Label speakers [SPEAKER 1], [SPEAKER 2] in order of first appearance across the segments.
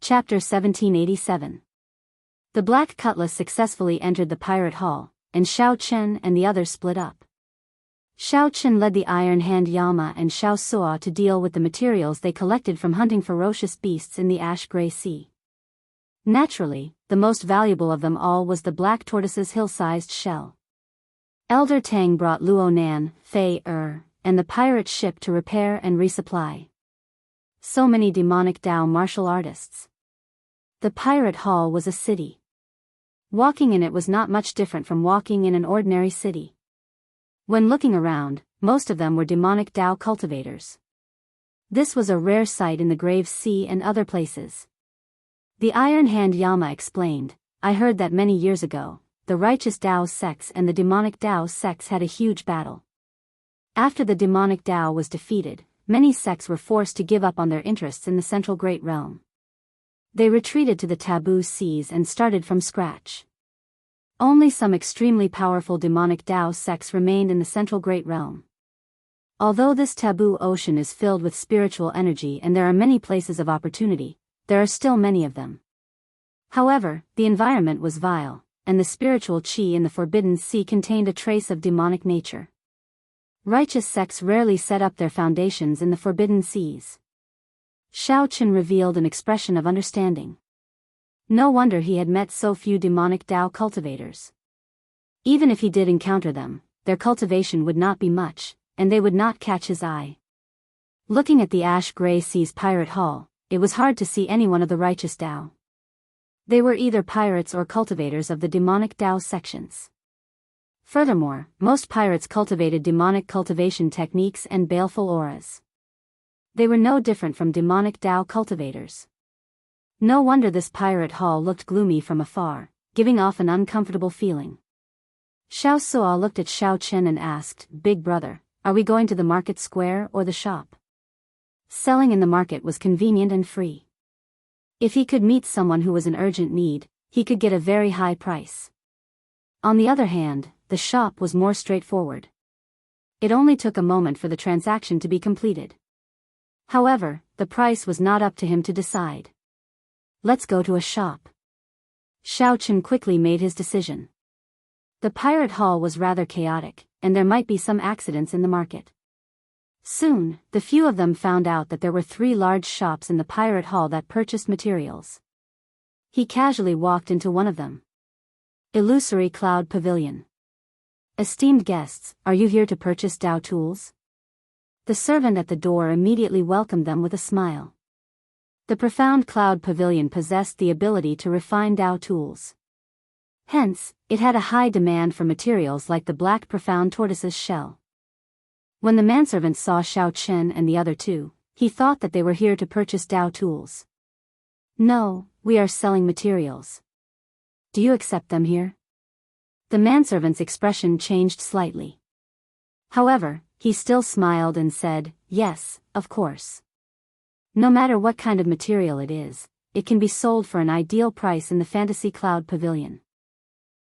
[SPEAKER 1] Chapter 1787. The Black Cutlass successfully entered the pirate hall, and Xiao Chen and the others split up. Xiao Chen led the Iron Hand Yama and Xiao Suo to deal with the materials they collected from hunting ferocious beasts in the ash-gray sea. Naturally, the most valuable of them all was the black tortoise's hill-sized shell. Elder Tang brought Luo Nan, Fei and the pirate ship to repair and resupply. So many demonic Dao martial artists. The pirate hall was a city. Walking in it was not much different from walking in an ordinary city. When looking around, most of them were demonic Dao cultivators. This was a rare sight in the Grave Sea and other places. The Iron Hand Yama explained, "I heard that many years ago, the righteous Dao sects and the demonic Dao sects had a huge battle. After the demonic Dao was defeated, many sects were forced to give up on their interests in the Central Great Realm. They retreated to the taboo seas and started from scratch. Only some extremely powerful demonic Dao sects remained in the Central Great Realm. Although this taboo ocean is filled with spiritual energy and there are many places of opportunity, there are still many of them. However, the environment was vile, and the spiritual chi in the Forbidden Sea contained a trace of demonic nature. Righteous sects rarely set up their foundations in the Forbidden Seas." Xiao Chen revealed an expression of understanding. No wonder he had met so few demonic Dao cultivators. Even if he did encounter them, their cultivation would not be much, and they would not catch his eye. Looking at the ash-gray sea's pirate hall, it was hard to see anyone of the righteous Dao. They were either pirates or cultivators of the demonic Dao sections. Furthermore, most pirates cultivated demonic cultivation techniques and baleful auras. They were no different from demonic Dao cultivators. No wonder this pirate hall looked gloomy from afar, giving off an uncomfortable feeling. Xiao Suo looked at Xiao Chen and asked, "Big brother, are we going to the market square or the shop?" Selling in the market was convenient and free. If he could meet someone who was in urgent need, he could get a very high price. On the other hand, the shop was more straightforward. It only took a moment for the transaction to be completed. However, the price was not up to him to decide. "Let's go to a shop." Xiao Chen quickly made his decision. The pirate hall was rather chaotic, and there might be some accidents in the market. Soon, the few of them found out that there were 3 large shops in the pirate hall that purchased materials. He casually walked into one of them. Illusory Cloud Pavilion. "Esteemed guests, are you here to purchase Dao tools?" The servant at the door immediately welcomed them with a smile. The profound Cloud Pavilion possessed the ability to refine Dao tools. Hence, it had a high demand for materials like the black profound tortoise's shell. When the manservant saw Xiao Chen and the other two, he thought that they were here to purchase Dao tools. "No, we are selling materials. Do you accept them here?" The manservant's expression changed slightly. However, he still smiled and said, "Yes, of course. No matter what kind of material it is, it can be sold for an ideal price in the Fantasy Cloud Pavilion.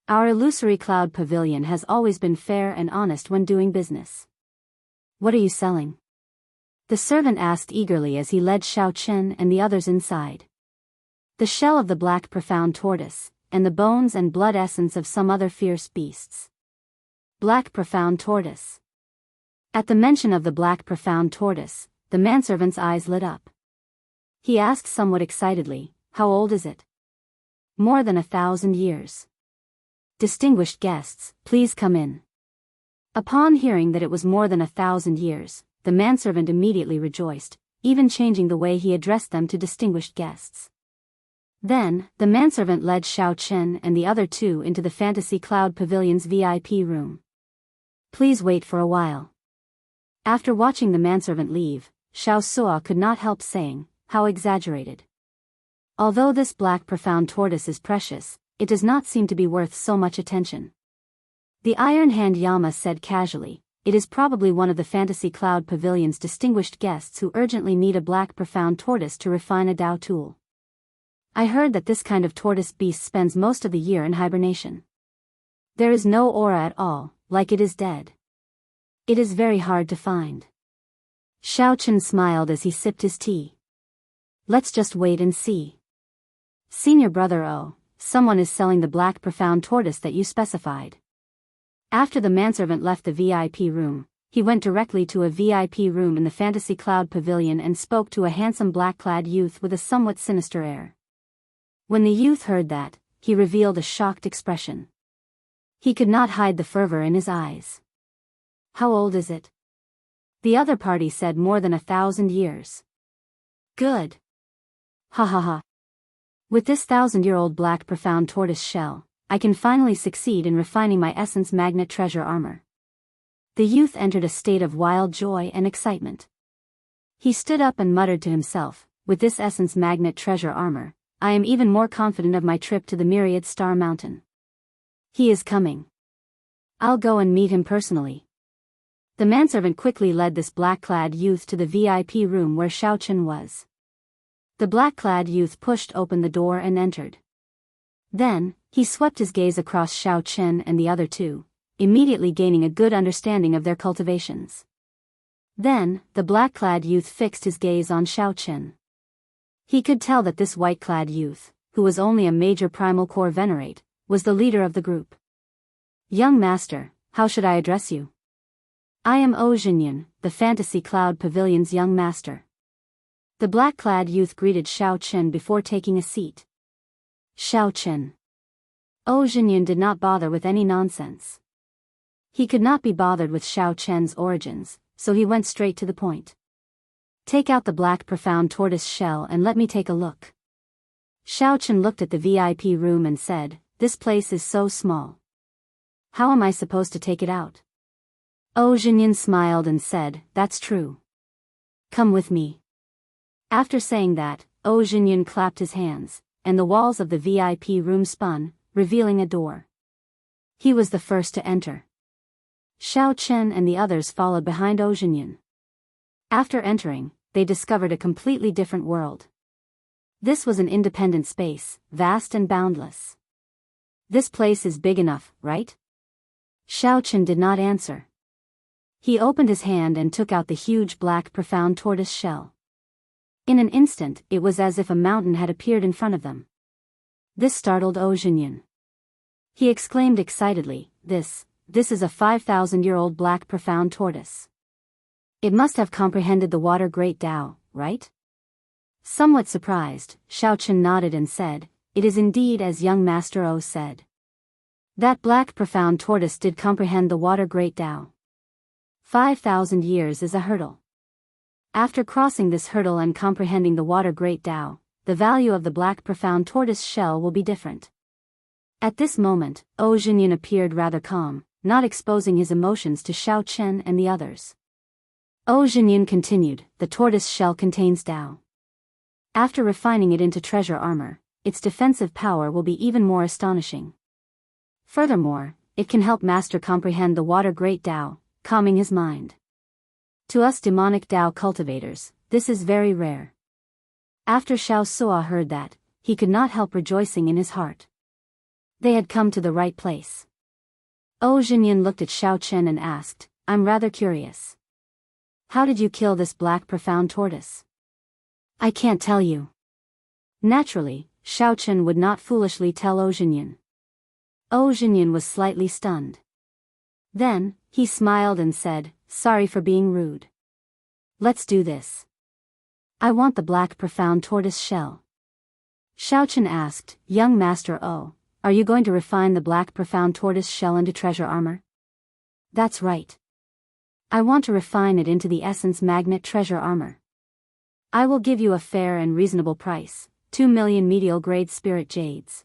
[SPEAKER 1] Our Illusory Cloud Pavilion has always been fair and honest when doing business." "What are you selling?" the servant asked eagerly as he led Xiao Chen and the others inside. "The shell of the black profound tortoise, and the bones and blood essence of some other fierce beasts." Black profound tortoise. At the mention of the black profound tortoise, the manservant's eyes lit up. He asked somewhat excitedly, "How old is it?" "More than 1,000 years. Distinguished guests, please come in." Upon hearing that it was more than 1,000 years, the manservant immediately rejoiced, even changing the way he addressed them to distinguished guests. Then, the manservant led Xiao Chen and the other two into the Fantasy Cloud Pavilion's VIP room. "Please wait for a while." After watching the manservant leave, Xiao Suo could not help saying, "How exaggerated. Although this black profound tortoise is precious, it does not seem to be worth so much attention." The Iron Hand Yama said casually, "It is probably one of the Fantasy Cloud Pavilion's distinguished guests who urgently need a black profound tortoise to refine a Dao tool. I heard that this kind of tortoise beast spends most of the year in hibernation. There is no aura at all, like it is dead. It is very hard to find." Xiao Chen smiled as he sipped his tea. "Let's just wait and see." Senior brother O, someone is selling the black profound tortoise that you specified. After the manservant left the VIP room, he went directly to a VIP room in the Fantasy Cloud Pavilion and spoke to a handsome black-clad youth with a somewhat sinister air. When the youth heard that, he revealed a shocked expression. He could not hide the fervor in his eyes. How old is it? The other party said more than 1,000 years. Good. Ha ha ha. With this 1,000-year-old black profound tortoise shell, I can finally succeed in refining my essence magnet treasure armor. The youth entered a state of wild joy and excitement. He stood up and muttered to himself, with this essence magnet treasure armor, I am even more confident of my trip to the Myriad Star Mountain. He is coming. I'll go and meet him personally. The manservant quickly led this black-clad youth to the VIP room where Xiaochen was. The black-clad youth pushed open the door and entered. Then, he swept his gaze across Xiaochen and the other two, immediately gaining a good understanding of their cultivations. Then, the black-clad youth fixed his gaze on Xiaochen. He could tell that this white-clad youth, who was only a major primal core venerate, was the leader of the group. Young master, how should I address you? I am O Jinyan, the Fantasy Cloud Pavilion's young master. The black-clad youth greeted Xiaochen before taking a seat. Xiaochen. O Jinyan did not bother with any nonsense. He could not be bothered with Xiaochen's origins, so he went straight to the point. Take out the black profound tortoise shell and let me take a look. Xiaochen looked at the VIP room and said, this place is so small. How am I supposed to take it out? O Jinyan smiled and said, that's true. Come with me. After saying that, O Jinyan clapped his hands, and the walls of the VIP room spun, revealing a door. He was the first to enter. Xiaochen and the others followed behind O Jinyan. After entering, they discovered a completely different world. This was an independent space, vast and boundless. This place is big enough, right? Xiaochen did not answer. He opened his hand and took out the huge black profound tortoise shell. In an instant, it was as if a mountain had appeared in front of them. This startled O Jinyan. He exclaimed excitedly, This is a 5,000-year-old black profound tortoise. It must have comprehended the water great Tao, right? Somewhat surprised, Xiaochen nodded and said, it is indeed as young Master O said. That black profound tortoise did comprehend the water great Tao. 5,000 years is a hurdle. After crossing this hurdle and comprehending the water great Tao, the value of the black profound tortoise shell will be different. At this moment, O Jinyan appeared rather calm, not exposing his emotions to Xiaochen and the others. O Jinyan continued, the tortoise shell contains Tao. After refining it into treasure armor, its defensive power will be even more astonishing. Furthermore, it can help Master comprehend the water great Tao, calming his mind. To us demonic Tao cultivators, this is very rare. After Xiao Sua heard that, he could not help rejoicing in his heart. They had come to the right place. O Jinyan looked at Xiaochen and asked, I'm rather curious. How did you kill this black profound tortoise? I can't tell you. Naturally, Xiaochen would not foolishly tell O Jinyan. O Jinyan was slightly stunned. Then, he smiled and said, sorry for being rude. Let's do this. I want the black profound tortoise shell. Xiaochen asked, young Master O, are you going to refine the black profound tortoise shell into treasure armor? That's right. I want to refine it into the essence magnet treasure armor. I will give you a fair and reasonable price, 2 million medial grade spirit jades.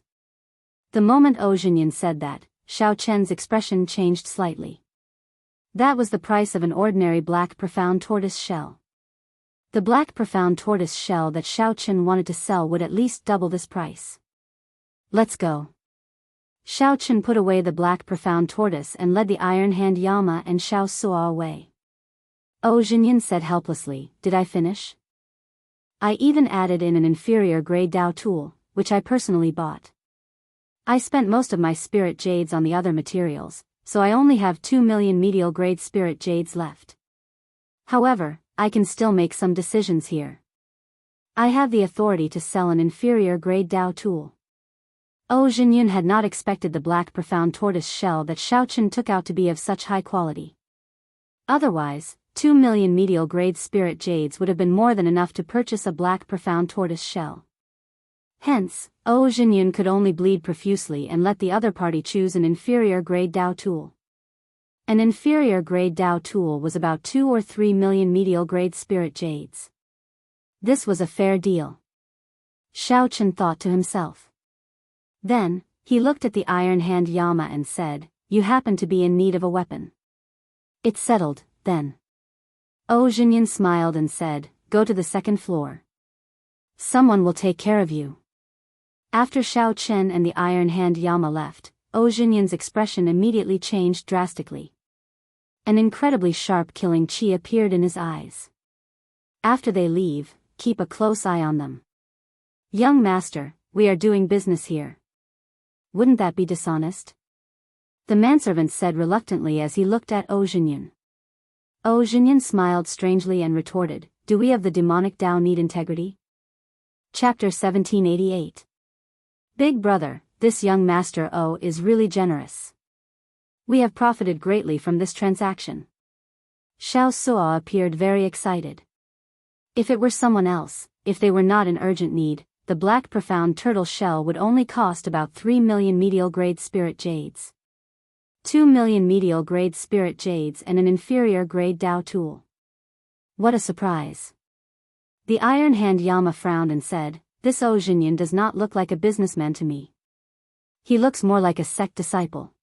[SPEAKER 1] The moment O Jinyan said that, Xiaochen's expression changed slightly. That was the price of an ordinary black profound tortoise shell. The black profound tortoise shell that Xiaochen wanted to sell would at least double this price. Let's go. Xiaochen put away the black profound tortoise and led the iron hand Yama and Xiao Sua away. O Jinyan said helplessly, did I finish? I even added in an inferior grade Dao tool, which I personally bought. I spent most of my spirit jades on the other materials, so I only have 2 million medial grade spirit jades left. However, I can still make some decisions here. I have the authority to sell an inferior grade Dao tool. Zhenyun had not expected the black profound tortoise shell that Xiaochen took out to be of such high quality. Otherwise, 2 million medial grade spirit jades would have been more than enough to purchase a black profound tortoise shell. Hence, Zhenyun could only bleed profusely and let the other party choose an inferior grade Dao tool. An inferior grade Dao tool was about 2 or 3 million medial grade spirit jades. This was a fair deal. Xiaochen thought to himself. Then, he looked at the iron hand Yama and said, "You happen to be in need of a weapon." It's settled, then. Zhenyun smiled and said, "Go to the second floor. Someone will take care of you." After Xiaochen and the iron hand Yama left, Zhenyun's expression immediately changed drastically. An incredibly sharp killing chi appeared in his eyes. After they leave, keep a close eye on them. Young master, we are doing business here. Wouldn't that be dishonest? The manservant said reluctantly as he looked at Zhenyun. Zhenyun smiled strangely and retorted, "Do we of the demonic Tao need integrity?" Chapter 1788. Big brother, this young master O is really generous. We have profited greatly from this transaction. Xiao Suo appeared very excited. If it were someone else, if they were not in urgent need, the black profound turtle shell would only cost about 3 million medial grade spirit jades. 2 million medial grade spirit jades and an inferior grade Dao tool. What a surprise. The iron hand Yama frowned and said, "This Zhenyun does not look like a businessman to me. He looks more like a sect disciple.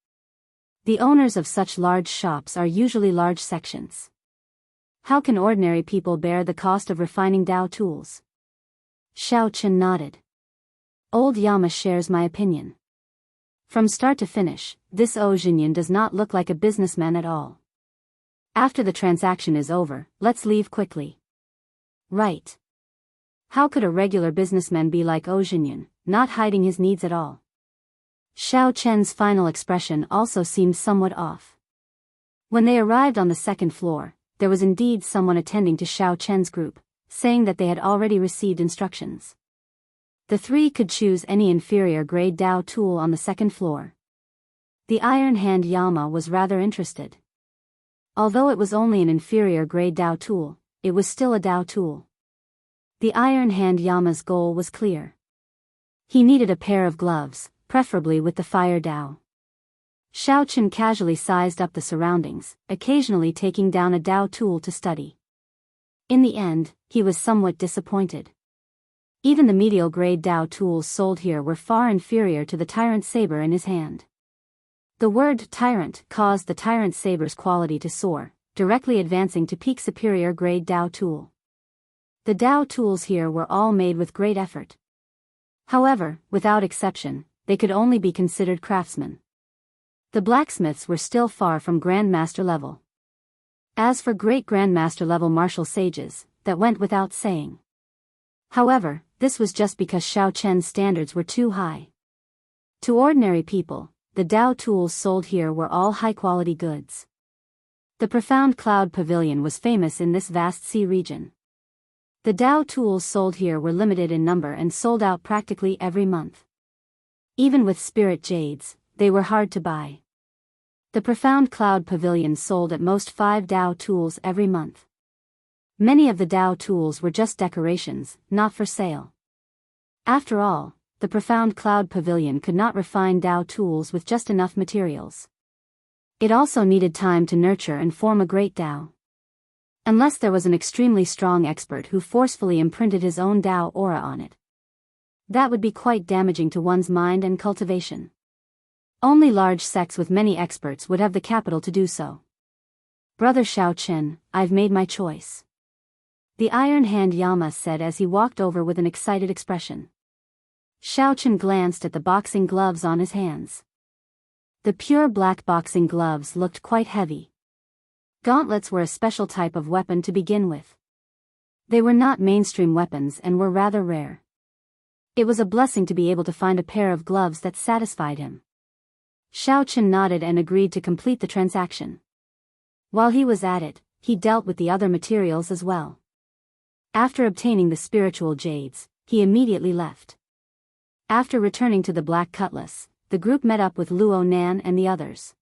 [SPEAKER 1] The owners of such large shops are usually large sections. How can ordinary people bear the cost of refining Dao tools?" Xiaochen nodded. Old Yama shares my opinion. From start to finish, this Zhenyun does not look like a businessman at all. After the transaction is over, let's leave quickly. Right. How could a regular businessman be like Zhenyun, not hiding his needs at all? Xiaochen's final expression also seemed somewhat off. When they arrived on the second floor, there was indeed someone attending to Xiaochen's group, saying that they had already received instructions. The three could choose any inferior grade Dao tool on the second floor. The iron hand Yama was rather interested. Although it was only an inferior grade Dao tool, it was still a Dao tool. The iron hand Yama's goal was clear. He needed a pair of gloves, preferably with the fire Dao. Xiaochen casually sized up the surroundings, occasionally taking down a Dao tool to study. In the end, he was somewhat disappointed. Even the medial grade Dao tools sold here were far inferior to the tyrant saber in his hand. The word tyrant caused the tyrant saber's quality to soar, directly advancing to peak superior grade Dao tool. The Dao tools here were all made with great effort. However, without exception, they could only be considered craftsmen. The blacksmiths were still far from Grandmaster level. As for great Grandmaster level martial sages, that went without saying. However, this was just because Xiaochen's standards were too high. To ordinary people, the Dao tools sold here were all high-quality goods. The profound cloud pavilion was famous in this vast sea region. The Dao tools sold here were limited in number and sold out practically every month. Even with spirit jades, they were hard to buy. The profound cloud pavilion sold at most 5 Dao tools every month. Many of the Dao tools were just decorations, not for sale. After all, the profound cloud pavilion could not refine Dao tools with just enough materials. It also needed time to nurture and form a great Dao. Unless there was an extremely strong expert who forcefully imprinted his own Dao aura on it. That would be quite damaging to one's mind and cultivation. Only large sects with many experts would have the capital to do so. Brother Xiaochen, I've made my choice. The iron hand Yama said as he walked over with an excited expression. Xiaochen glanced at the boxing gloves on his hands. The pure black boxing gloves looked quite heavy. Gauntlets were a special type of weapon to begin with. They were not mainstream weapons and were rather rare. It was a blessing to be able to find a pair of gloves that satisfied him. Xiaochen nodded and agreed to complete the transaction. While he was at it, he dealt with the other materials as well. After obtaining the spiritual jades, he immediately left. After returning to the Black Cutlass, the group met up with Luo Nan and the others.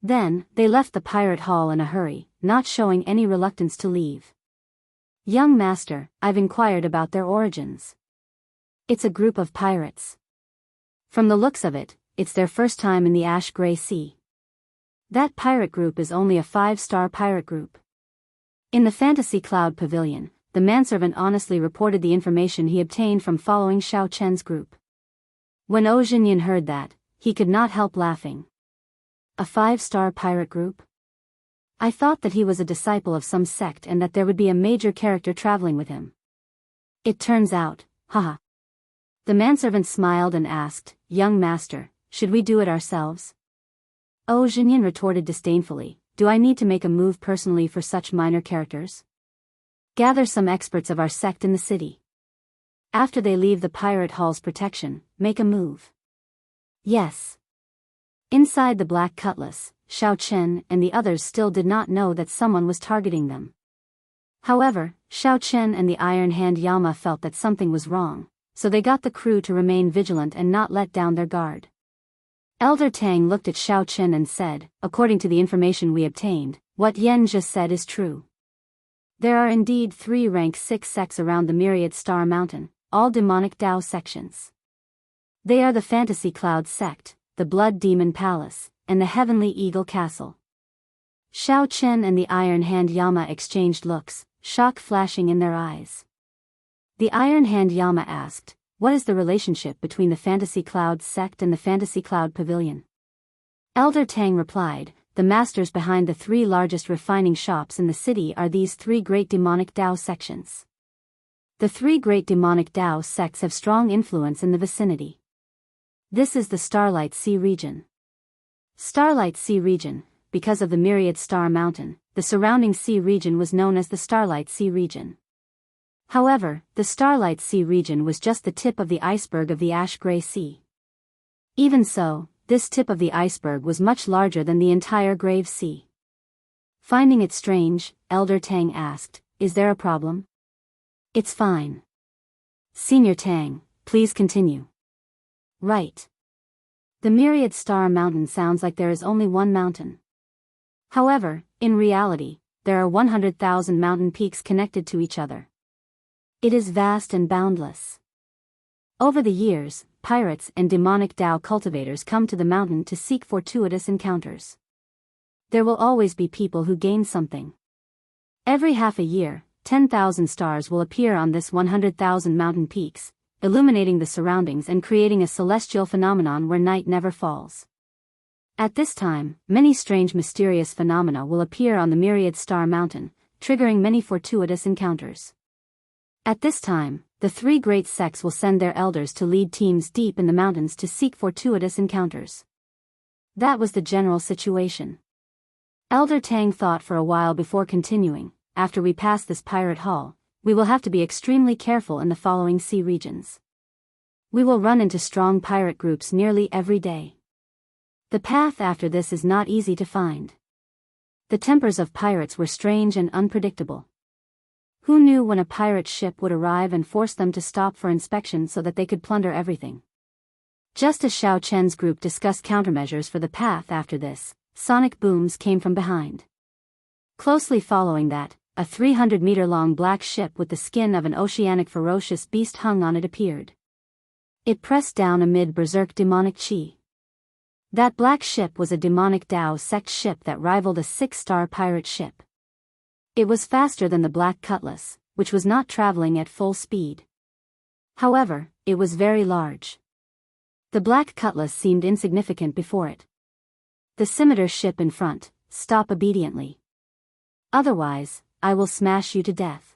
[SPEAKER 1] Then, they left the pirate hall in a hurry, not showing any reluctance to leave. Young master, I've inquired about their origins. It's a group of pirates. From the looks of it, it's their first time in the Ash-Gray Sea. That pirate group is only a 5-star pirate group. In the Fantasy Cloud Pavilion, the manservant honestly reported the information he obtained from following Xiao Chen's group. When Zhou Jinyan heard that, he could not help laughing. A 5-star pirate group? I thought that he was a disciple of some sect and that there would be a major character traveling with him. It turns out, haha. The manservant smiled and asked, young master, should we do it ourselves? Zhou Jinyan retorted disdainfully, do I need to make a move personally for such minor characters? Gather some experts of our sect in the city. After they leave the pirate hall's protection, make a move. Yes. Inside the Black Cutlass, Xiao Chen and the others still did not know that someone was targeting them. However, Xiao Chen and the Iron Hand Yama felt that something was wrong, so they got the crew to remain vigilant and not let down their guard. Elder Tang looked at Xiao Chen and said, according to the information we obtained, what Yen just said is true. There are indeed 3 rank 6 sects around the Myriad Star Mountain, all demonic Dao sections. They are the Fantasy Cloud sect, the Blood Demon Palace, and the Heavenly Eagle Castle. Xiao Chen and the Iron Hand Yama exchanged looks, shock flashing in their eyes. The Iron Hand Yama asked, what is the relationship between the Fantasy Cloud sect and the Fantasy Cloud Pavilion? Elder Tang replied, the masters behind the 3 largest refining shops in the city are these 3 great demonic Dao sections. The 3 great demonic Dao sects have strong influence in the vicinity. This is the Starlight Sea region. Starlight Sea region, because of the Myriad Star Mountain, the surrounding sea region was known as the Starlight Sea region. However, the Starlight Sea region was just the tip of the iceberg of the Ash-Gray Sea. Even so, this tip of the iceberg was much larger than the entire Grave Sea. Finding it strange, Elder Tang asked, is there a problem? It's fine. Senior Tang, please continue. Right. The Myriad Star Mountain sounds like there is only one mountain. However, in reality, there are 100,000 mountain peaks connected to each other. It is vast and boundless. Over the years, pirates and demonic Dao cultivators come to the mountain to seek fortuitous encounters. There will always be people who gain something. Every half a year, 10,000 stars will appear on this 100,000 mountain peaks, illuminating the surroundings and creating a celestial phenomenon where night never falls. At this time, many strange mysterious phenomena will appear on the Myriad Star Mountain, triggering many fortuitous encounters. At this time, the 3 great sects will send their elders to lead teams deep in the mountains to seek fortuitous encounters. That was the general situation. Elder Tang thought for a while before continuing, after we pass this pirate hall, we will have to be extremely careful in the following sea regions. We will run into strong pirate groups nearly every day. The path after this is not easy to find. The tempers of pirates were strange and unpredictable. Who knew when a pirate ship would arrive and force them to stop for inspection so that they could plunder everything? Just as Xiao Chen's group discussed countermeasures for the path after this, sonic booms came from behind. Closely following that, a 300-meter-long black ship with the skin of an oceanic ferocious beast hung on it appeared. It pressed down amid berserk demonic chi. That black ship was a demonic Dao sect ship that rivaled a 6-star pirate ship. It was faster than the Black Cutlass, which was not traveling at full speed. However, it was very large. The Black Cutlass seemed insignificant before it. The scimitar ship in front, stop obediently. Otherwise, I will smash you to death.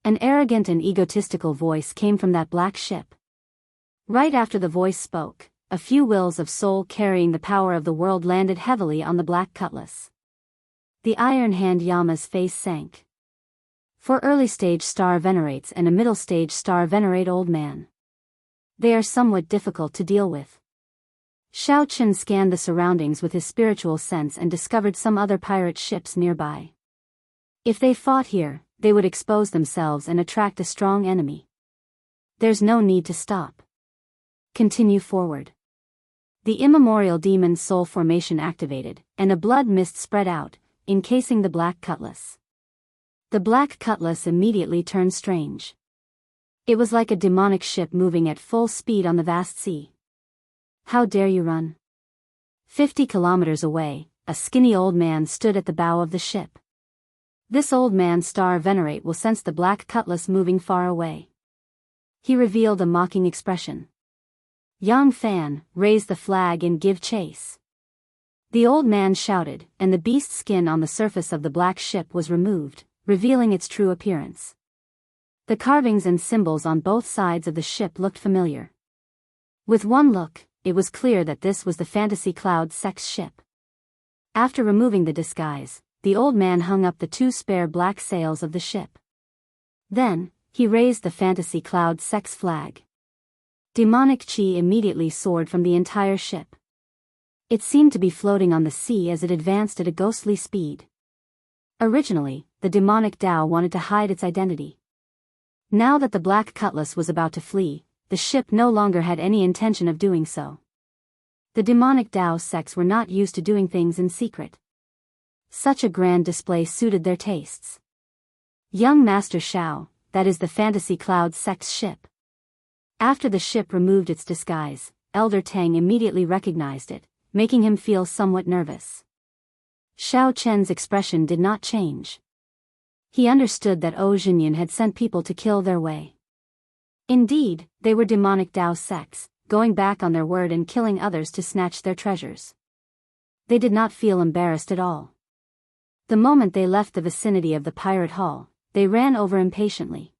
[SPEAKER 1] An arrogant and egotistical voice came from that black ship. Right after the voice spoke, a few wills of soul carrying the power of the world landed heavily on the Black Cutlass. The Iron Hand Yama's face sank. For early-stage star venerates and a middle-stage star venerate old man. They are somewhat difficult to deal with. Xiao Chen scanned the surroundings with his spiritual sense and discovered some other pirate ships nearby. If they fought here, they would expose themselves and attract a strong enemy. There's no need to stop. Continue forward. The immemorial demon's soul formation activated, and a blood mist spread out, encasing the black cutlass. The black cutlass immediately turned strange. It was like a demonic ship moving at full speed on the vast sea. How dare you run? 50 kilometers away, a skinny old man stood at the bow of the ship. This old man's star venerate will sense the black cutlass moving far away. He revealed a mocking expression. Yang Fan, raise the flag and give chase. The old man shouted, and the beast's skin on the surface of the black ship was removed, revealing its true appearance. The carvings and symbols on both sides of the ship looked familiar. With one look, it was clear that this was the Fantasy Cloud Sex ship. After removing the disguise, the old man hung up the 2 spare black sails of the ship. Then, he raised the Fantasy Cloud Sex flag. Demonic chi immediately soared from the entire ship. It seemed to be floating on the sea as it advanced at a ghostly speed. Originally, the demonic Dao wanted to hide its identity. Now that the black cutlass was about to flee, the ship no longer had any intention of doing so. The demonic Dao sects were not used to doing things in secret. Such a grand display suited their tastes. Young Master Shao, that is the Fantasy Cloud Sect's ship. After the ship removed its disguise, Elder Tang immediately recognized it, making him feel somewhat nervous. Shao Chen's expression did not change. He understood that Zhou Jinyan had sent people to kill their way. Indeed, they were demonic Dao sects, going back on their word and killing others to snatch their treasures. They did not feel embarrassed at all. The moment they left the vicinity of the pirate hall, they ran over impatiently.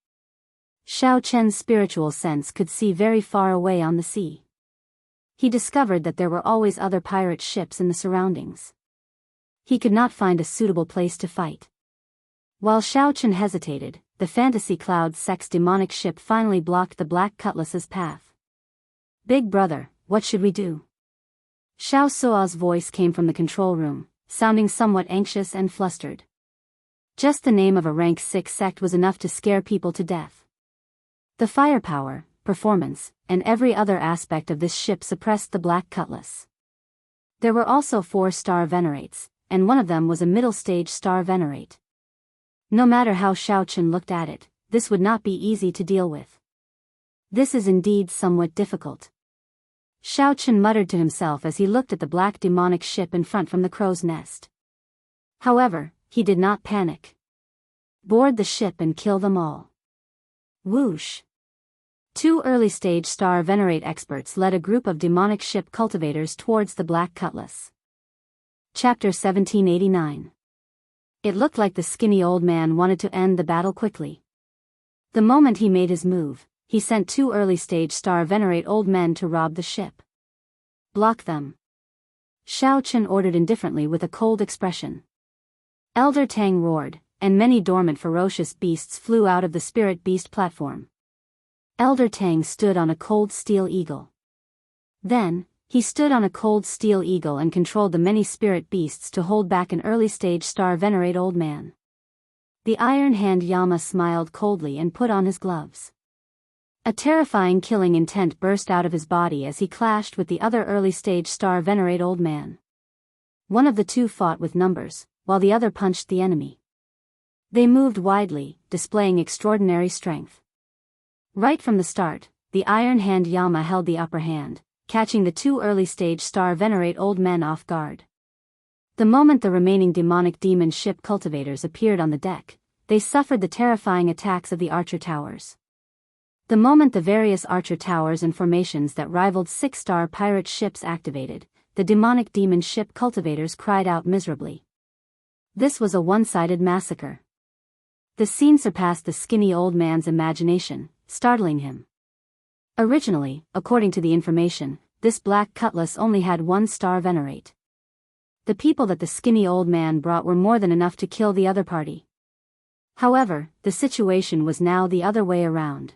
[SPEAKER 1] Shao Chen's spiritual sense could see very far away on the sea. He discovered that there were always other pirate ships in the surroundings. He could not find a suitable place to fight. While Shao Chen hesitated, the Fantasy Cloud Sect's demonic ship finally blocked the Black Cutlass's path. "Big brother, what should we do?" Shao Sua's voice came from the control room, sounding somewhat anxious and flustered. Just the name of a rank 6 sect was enough to scare people to death. The firepower, performance, and every other aspect of this ship suppressed the Black Cutlass. There were also 4 star venerates, and one of them was a middle-stage star venerate. No matter how Shao Chen looked at it, this would not be easy to deal with. This is indeed somewhat difficult. Shao Chen muttered to himself as he looked at the black demonic ship in front from the crow's nest. However, he did not panic. Board the ship and kill them all. Whoosh! 2 early-stage star venerate experts led a group of demonic ship cultivators towards the Black Cutlass. Chapter 1789. It looked like the skinny old man wanted to end the battle quickly. The moment he made his move, he sent 2 early-stage star venerate old men to rob the ship. Block them. Shao Chen ordered indifferently with a cold expression. Elder Tang roared, and many dormant ferocious beasts flew out of the spirit beast platform. Elder Tang stood on a cold steel eagle. Then, he stood on a cold steel eagle and controlled the many spirit beasts to hold back an early-stage star venerate old man. The Iron Hand Yama smiled coldly and put on his gloves. A terrifying killing intent burst out of his body as he clashed with the other early-stage star venerate old man. One of the 2 fought with numbers, while the other punched the enemy. They moved widely, displaying extraordinary strength. Right from the start, the Iron Hand Yama held the upper hand, catching the 2 early-stage star venerate old men off guard. The moment the remaining demonic demon ship cultivators appeared on the deck, they suffered the terrifying attacks of the archer towers. The moment the various archer towers and formations that rivaled 6-star pirate ships activated, the demonic demon ship cultivators cried out miserably. This was a one-sided massacre. The scene surpassed the skinny old man's imagination, startling him. Originally, according to the information, this Black Cutlass only had 1 star venerate. The people that the skinny old man brought were more than enough to kill the other party. However, the situation was now the other way around.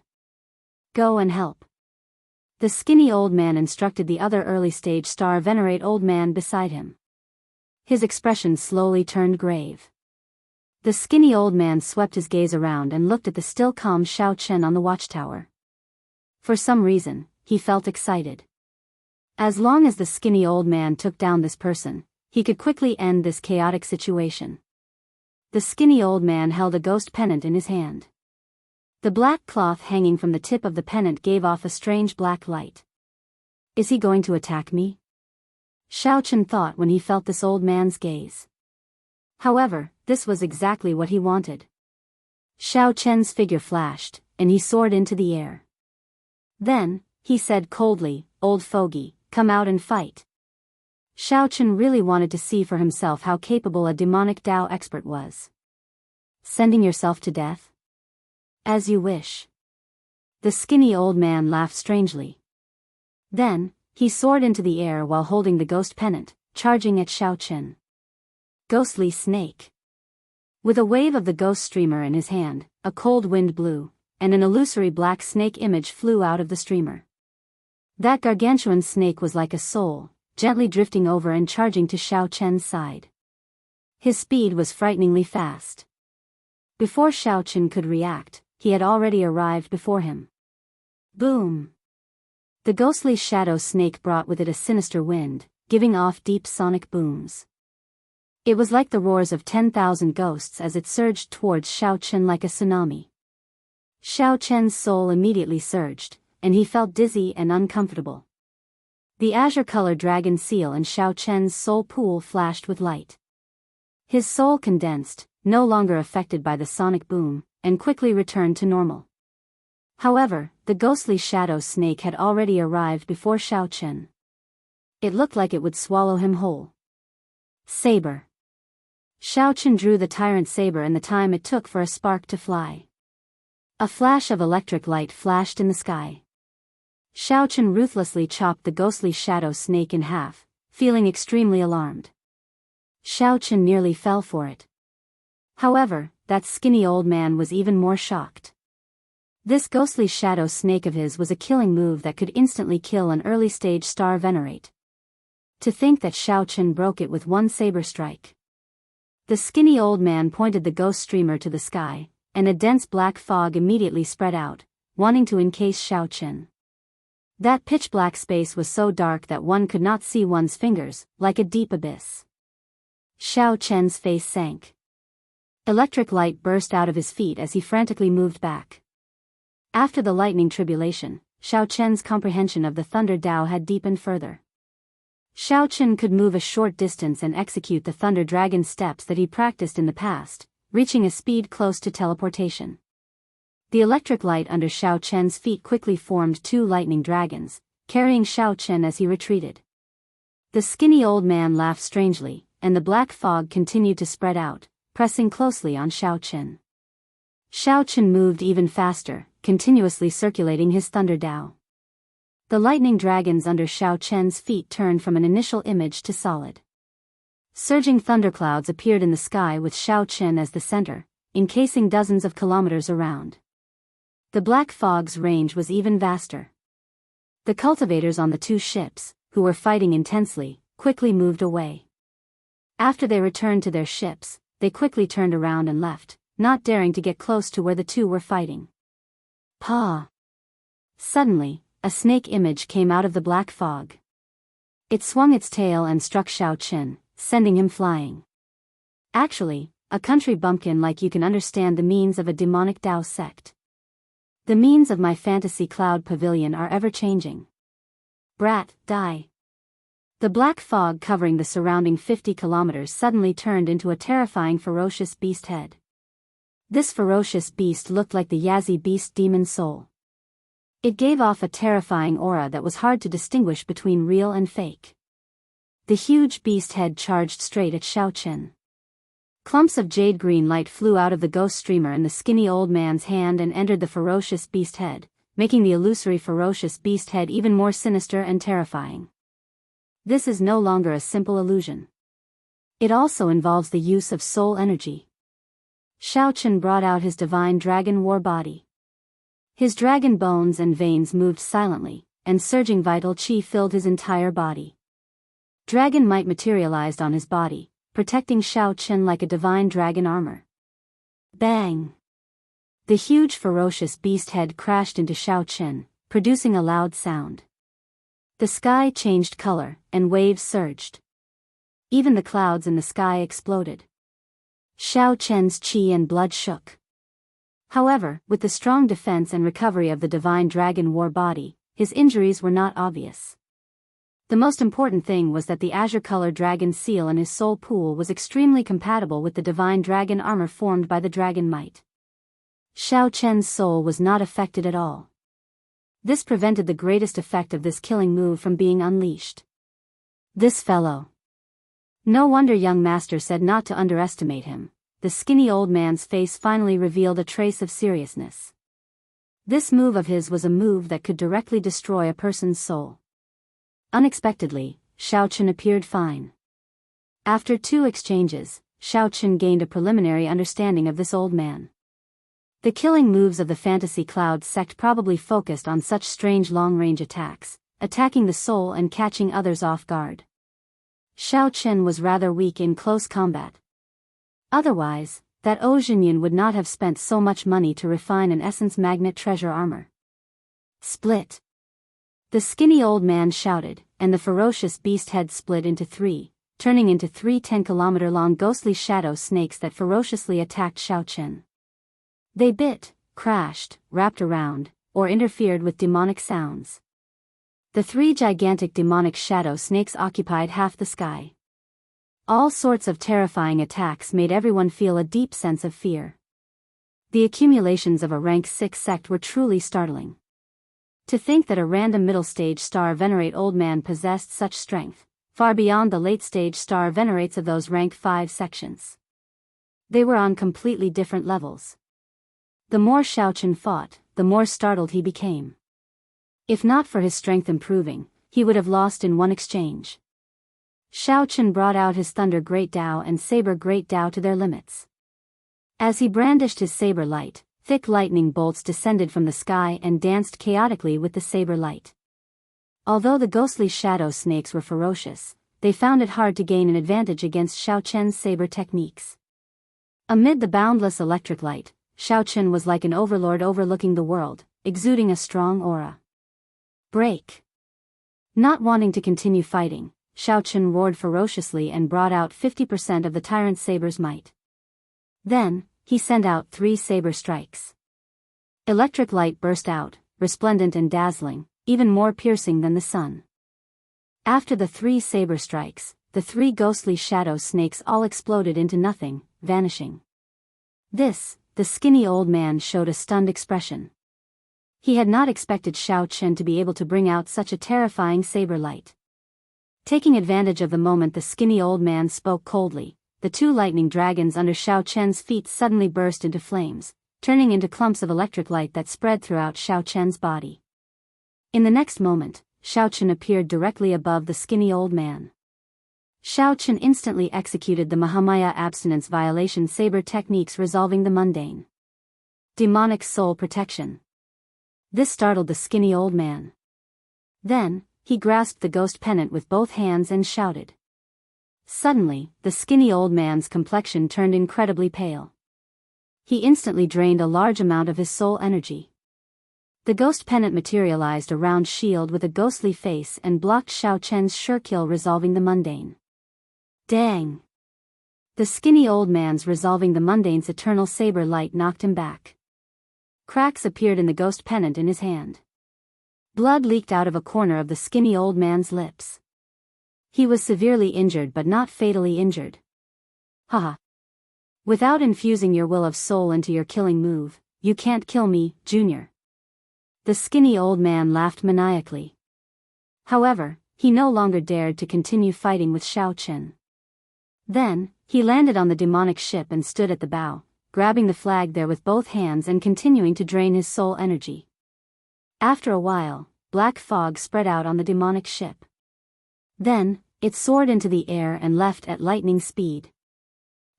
[SPEAKER 1] Go and help. The skinny old man instructed the other early-stage star venerate old man beside him. His expression slowly turned grave. The skinny old man swept his gaze around and looked at the still calm Xiao Chen on the watchtower. For some reason, he felt excited. As long as the skinny old man took down this person, he could quickly end this chaotic situation. The skinny old man held a ghost pennant in his hand. The black cloth hanging from the tip of the pennant gave off a strange black light. Is he going to attack me? Xiao Chen thought when he felt this old man's gaze. However, this was exactly what he wanted. Xiao Chen's figure flashed, and he soared into the air. Then, he said coldly, "Old fogey, come out and fight." Xiao Chen really wanted to see for himself how capable a demonic Dao expert was. Sending yourself to death? As you wish. The skinny old man laughed strangely. Then, he soared into the air while holding the ghost pennant, charging at Xiao Chen. Ghostly snake. With a wave of the ghost streamer in his hand, a cold wind blew, and an illusory black snake image flew out of the streamer. That gargantuan snake was like a soul, gently drifting over and charging to Xiao Chen's side. His speed was frighteningly fast. Before Xiao Chen could react, he had already arrived before him. Boom! The ghostly shadow snake brought with it a sinister wind, giving off deep sonic booms. It was like the roars of 10,000 ghosts as it surged towards Xiao Chen like a tsunami. Xiao Chen's soul immediately surged, and he felt dizzy and uncomfortable. The azure-colored dragon seal in Xiao Chen's soul pool flashed with light. His soul condensed, no longer affected by the sonic boom, and quickly returned to normal. However, the ghostly shadow snake had already arrived before Xiao Chen. It looked like it would swallow him whole. Saber. Xiao Chen drew the tyrant saber in the time it took for a spark to fly. A flash of electric light flashed in the sky. Xiao Chen ruthlessly chopped the ghostly shadow snake in half, feeling extremely alarmed. Xiao Chen nearly fell for it. However, that skinny old man was even more shocked. This ghostly shadow snake of his was a killing move that could instantly kill an early-stage star venerate. To think that Xiao Chen broke it with one saber strike. The skinny old man pointed the ghost streamer to the sky, and a dense black fog immediately spread out, wanting to encase Xiao Chen. That pitch-black space was so dark that one could not see one's fingers, like a deep abyss. Xiao Chen's face sank. Electric light burst out of his feet as he frantically moved back. After the lightning tribulation, Xiao Chen's comprehension of the Thunder Dao had deepened further. Xiao Chen could move a short distance and execute the Thunder Dragon steps that he practiced in the past, reaching a speed close to teleportation. The electric light under Xiao Chen's feet quickly formed two lightning dragons, carrying Xiao Chen as he retreated. The skinny old man laughed strangely, and the black fog continued to spread out, pressing closely on Xiao Chen. Xiao Chen moved even faster, continuously circulating his Thunder Dao. The lightning dragons under Xiao Chen's feet turned from an initial image to solid. Surging thunderclouds appeared in the sky with Xiao Chen as the center, encasing dozens of kilometers around. The black fog's range was even vaster. The cultivators on the two ships, who were fighting intensely, quickly moved away. After they returned to their ships, they quickly turned around and left, not daring to get close to where the two were fighting. Pa! Suddenly, a snake image came out of the black fog. It swung its tail and struck Xiao Chen, sending him flying. Actually, a country bumpkin like you can understand the means of a demonic Dao sect. The means of my fantasy cloud pavilion are ever-changing. Brat, die. The black fog covering the surrounding 50 kilometers suddenly turned into a terrifying ferocious beast head. This ferocious beast looked like the Yazi beast demon soul. It gave off a terrifying aura that was hard to distinguish between real and fake. The huge beast head charged straight at Xiao Chen. Clumps of jade-green light flew out of the ghost streamer in the skinny old man's hand and entered the ferocious beast head, making the illusory ferocious beast head even more sinister and terrifying. This is no longer a simple illusion. It also involves the use of soul energy. Xiao Chen brought out his divine dragon war body. His dragon bones and veins moved silently, and surging vital qi filled his entire body. Dragon might materialized on his body, protecting Xiao Chen like a divine dragon armor. Bang! The huge ferocious beast head crashed into Xiao Chen, producing a loud sound. The sky changed color, and waves surged. Even the clouds in the sky exploded. Xiao Chen's qi and blood shook. However, with the strong defense and recovery of the divine dragon war body, his injuries were not obvious. The most important thing was that the azure-colored dragon seal in his soul pool was extremely compatible with the divine dragon armor formed by the dragon might. Xiao Chen's soul was not affected at all. This prevented the greatest effect of this killing move from being unleashed. This fellow. No wonder young master said not to underestimate him. The skinny old man's face finally revealed a trace of seriousness. This move of his was a move that could directly destroy a person's soul. Unexpectedly, Xiao Chen appeared fine. After 2 exchanges, Xiao Chen gained a preliminary understanding of this old man. The killing moves of the fantasy cloud sect probably focused on such strange long-range attacks, attacking the soul and catching others off guard. Xiao Chen was rather weak in close combat. Otherwise, that Ozhinyan would not have spent so much money to refine an essence magnet treasure armor. Split! The skinny old man shouted, and the ferocious beast head split into 3, turning into 3 10-kilometer-long ghostly shadow snakes that ferociously attacked Xiao Chen. They bit, crashed, wrapped around, or interfered with demonic sounds. The 3 gigantic demonic shadow snakes occupied half the sky. All sorts of terrifying attacks made everyone feel a deep sense of fear. The accumulations of a rank 6 sect were truly startling. To think that a random middle-stage star venerate old man possessed such strength, far beyond the late-stage star venerates of those rank 5 sections. They were on completely different levels. The more Xiao Chen fought, the more startled he became. If not for his strength improving, he would have lost in one exchange. Xiao Chen brought out his Thunder Great Dao and Saber Great Dao to their limits. As he brandished his saber light, thick lightning bolts descended from the sky and danced chaotically with the saber light. Although the ghostly shadow snakes were ferocious, they found it hard to gain an advantage against Xiao Chen's saber techniques. Amid the boundless electric light, Xiao Chen was like an overlord overlooking the world, exuding a strong aura. Break! Not wanting to continue fighting, Xiao Chen roared ferociously and brought out 50% of the tyrant saber's might. Then, he sent out 3 saber strikes. Electric light burst out, resplendent and dazzling, even more piercing than the sun. After the 3 saber strikes, the 3 ghostly shadow snakes all exploded into nothing, vanishing. The skinny old man showed a stunned expression. He had not expected Xiao Chen to be able to bring out such a terrifying saber light. Taking advantage of the moment, the skinny old man spoke coldly. The 2 lightning dragons under Xiao Chen's feet suddenly burst into flames, turning into clumps of electric light that spread throughout Xiao Chen's body. In the next moment, Xiao Chen appeared directly above the skinny old man. Xiao Chen instantly executed the Mahamaya abstinence violation saber techniques, resolving the mundane. Demonic soul protection. This startled the skinny old man. Then, he grasped the ghost pennant with both hands and shouted. Suddenly, the skinny old man's complexion turned incredibly pale. He instantly drained a large amount of his soul energy. The ghost pennant materialized a round shield with a ghostly face and blocked Xiao Chen's sure kill, resolving the mundane. Dang! The skinny old man's resolving the mundane's eternal saber light knocked him back. Cracks appeared in the ghost pennant in his hand. Blood leaked out of a corner of the skinny old man's lips. He was severely injured but not fatally injured. Haha. Without infusing your will of soul into your killing move, you can't kill me, Junior. The skinny old man laughed maniacally. However, he no longer dared to continue fighting with Xiao Chen. Then, he landed on the demonic ship and stood at the bow, grabbing the flag there with both hands and continuing to drain his soul energy. After a while, black fog spread out on the demonic ship. Then, it soared into the air and left at lightning speed.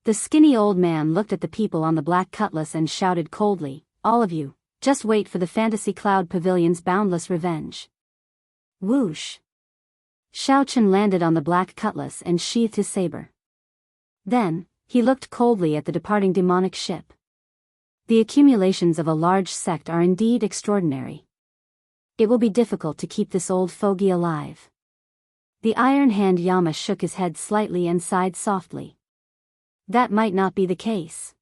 [SPEAKER 1] The skinny old man looked at the people on the black cutlass and shouted coldly, "All of you, just wait for the Fantasy Cloud Pavilion's boundless revenge." Whoosh! Xiao Chen landed on the black cutlass and sheathed his saber. Then, he looked coldly at the departing demonic ship. The accumulations of a large sect are indeed extraordinary. It will be difficult to keep this old fogey alive. The Iron Hand Yama shook his head slightly and sighed softly. That might not be the case.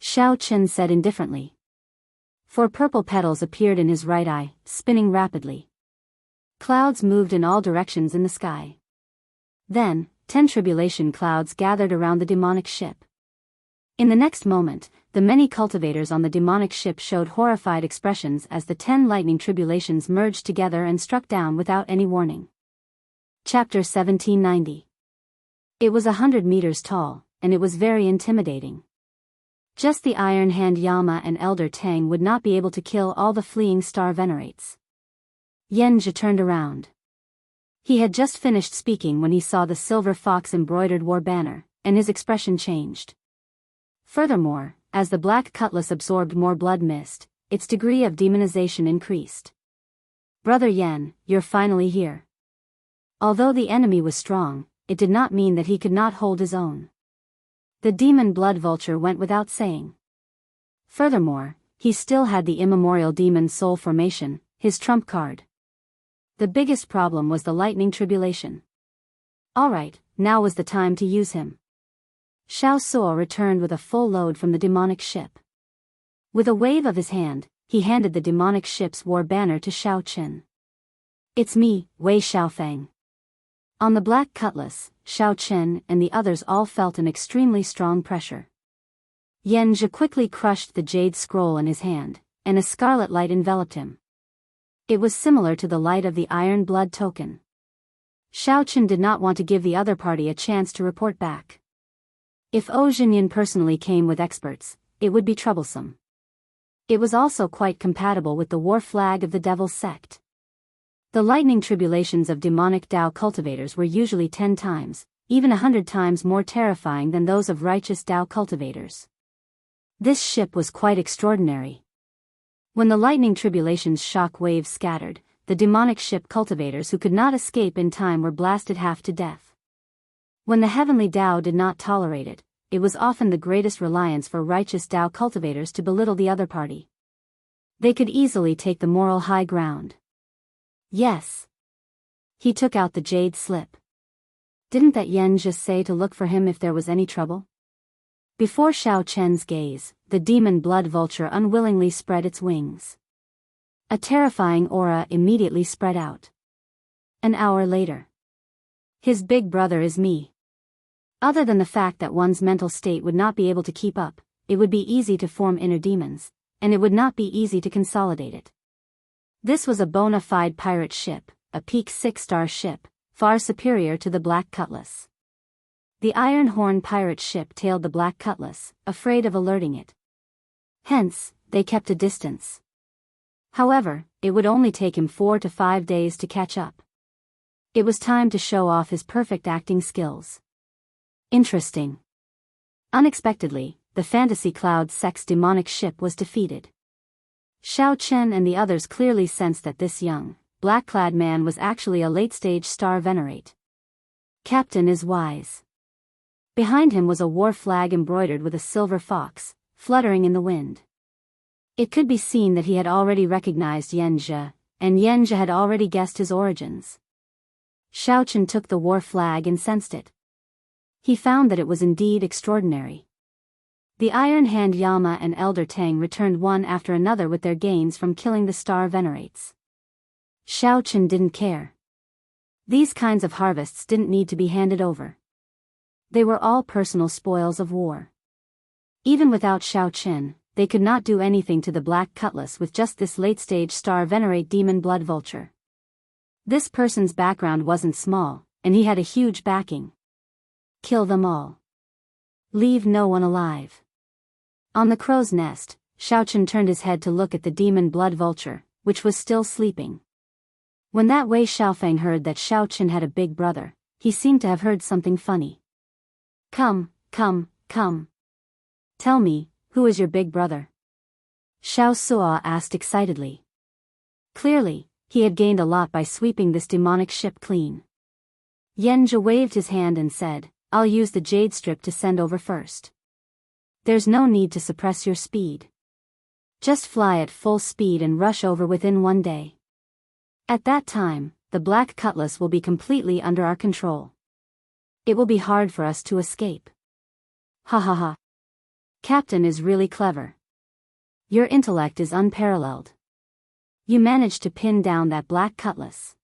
[SPEAKER 1] Xiao Chen said indifferently. 4 purple petals appeared in his right eye, spinning rapidly. Clouds moved in all directions in the sky. Then, 10 tribulation clouds gathered around the demonic ship. In the next moment, the many cultivators on the demonic ship showed horrified expressions as the 10 lightning tribulations merged together and struck down without any warning. Chapter 1790. It was 100 meters tall, and it was very intimidating. Just the Iron Hand Yama and Elder Tang would not be able to kill all the fleeing star venerates. Yanzhi turned around. He had just finished speaking when he saw the silver fox embroidered war banner, and his expression changed. Furthermore, as the black cutlass absorbed more blood mist, its degree of demonization increased. Brother Yan, you're finally here. Although the enemy was strong, it did not mean that he could not hold his own. The demon blood vulture went without saying. Furthermore, he still had the immemorial demon soul formation, his trump card. The biggest problem was the lightning tribulation. Alright, now was the time to use him. Xiao Suo returned with a full load from the demonic ship. With a wave of his hand, he handed the demonic ship's war banner to Xiao Chen. It's me, Wei Xiaofeng. On the black cutlass, Xiao Chen and the others all felt an extremely strong pressure. Yanzhi quickly crushed the jade scroll in his hand, and a scarlet light enveloped him. It was similar to the light of the iron blood token. Xiao Chen did not want to give the other party a chance to report back. If Zhou Jinyan personally came with experts, it would be troublesome. It was also quite compatible with the war flag of the Devil's Sect. The lightning tribulations of demonic Dao cultivators were usually 10 times, even 100 times more terrifying than those of righteous Dao cultivators. This ship was quite extraordinary. When the lightning tribulations' shock waves scattered, the demonic ship cultivators who could not escape in time were blasted half to death. When the heavenly Dao did not tolerate it, it was often the greatest reliance for righteous Dao cultivators to belittle the other party. They could easily take the moral high ground. Yes. He took out the jade slip. Didn't that Yen just say to look for him if there was any trouble? Before Xiao Chen's gaze, the demon blood vulture unwillingly spread its wings. A terrifying aura immediately spread out. An hour later. His big brother is me. Other than the fact that one's mental state would not be able to keep up, it would be easy to form inner demons, and it would not be easy to consolidate it. This was a bona fide pirate ship, a peak 6-star ship, far superior to the Black Cutlass. The Iron Horn pirate ship tailed the Black Cutlass, afraid of alerting it. Hence, they kept a distance. However, it would only take him 4 to 5 days to catch up. It was time to show off his perfect acting skills. Interesting. Unexpectedly, the Fantasy Cloud sect's demonic ship was defeated. Xiao Chen and the others clearly sensed that this young, black-clad man was actually a late-stage star venerate. Captain is wise. Behind him was a war flag embroidered with a silver fox, fluttering in the wind. It could be seen that he had already recognized Yanzhi, and Yanzhi had already guessed his origins. Xiao Chen took the war flag and sensed it. He found that it was indeed extraordinary. The Iron Hand Yama and Elder Tang returned one after another with their gains from killing the star venerates. Xiao Chen didn't care. These kinds of harvests didn't need to be handed over. They were all personal spoils of war. Even without Xiao Chen, they could not do anything to the Black Cutlass with just this late-stage star venerate demon blood vulture. This person's background wasn't small, and he had a huge backing. Kill them all. Leave no one alive. On the crow's nest, Xiao Chen turned his head to look at the demon blood vulture, which was still sleeping. When that Wei Xiaofeng heard that Xiao Chen had a big brother, he seemed to have heard something funny. Come. Tell me, who is your big brother? Xiao Suo asked excitedly. Clearly, he had gained a lot by sweeping this demonic ship clean. Yanzhi waved his hand and said, I'll use the jade strip to send over first. There's no need to suppress your speed. Just fly at full speed and rush over within 1 day. At that time, the Black Cutlass will be completely under our control. It will be hard for us to escape. Ha ha ha. Captain is really clever. Your intellect is unparalleled. You managed to pin down that Black Cutlass.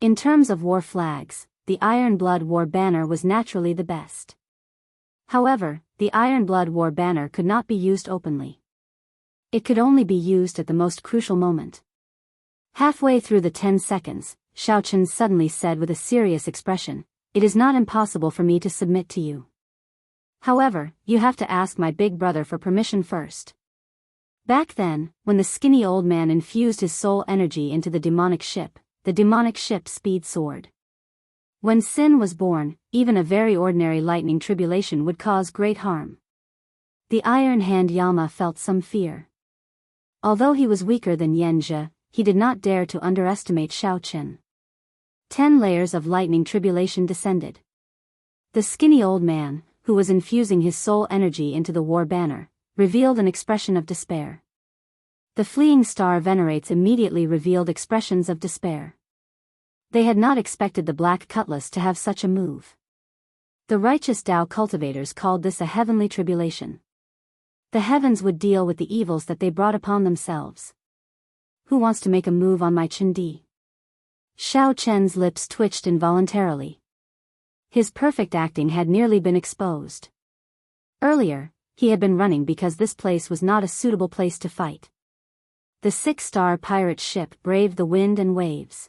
[SPEAKER 1] In terms of war flags, the Iron Blood War Banner was naturally the best. However, the Iron Blood War Banner could not be used openly. It could only be used at the most crucial moment. Halfway through the 10 seconds, Xiaochen suddenly said with a serious expression, "It is not impossible for me to submit to you. However, you have to ask my big brother for permission first." Back then, when the skinny old man infused his soul energy into the demonic ship, the demonic ship's speed soared. When sin was born, even a very ordinary lightning tribulation would cause great harm. The Iron Hand Yama felt some fear. Although he was weaker than Xianxia, he did not dare to underestimate Xiaochen. 10 layers of lightning tribulation descended. The skinny old man, who was infusing his soul energy into the war banner, revealed an expression of despair. The fleeing star venerates immediately revealed expressions of despair. They had not expected the Black Cutlass to have such a move. The righteous Tao cultivators called this a heavenly tribulation. The heavens would deal with the evils that they brought upon themselves. Who wants to make a move on my Chindi? Xiaochen's lips twitched involuntarily. His perfect acting had nearly been exposed. Earlier, he had been running because this place was not a suitable place to fight. The 6-star pirate ship braved the wind and waves.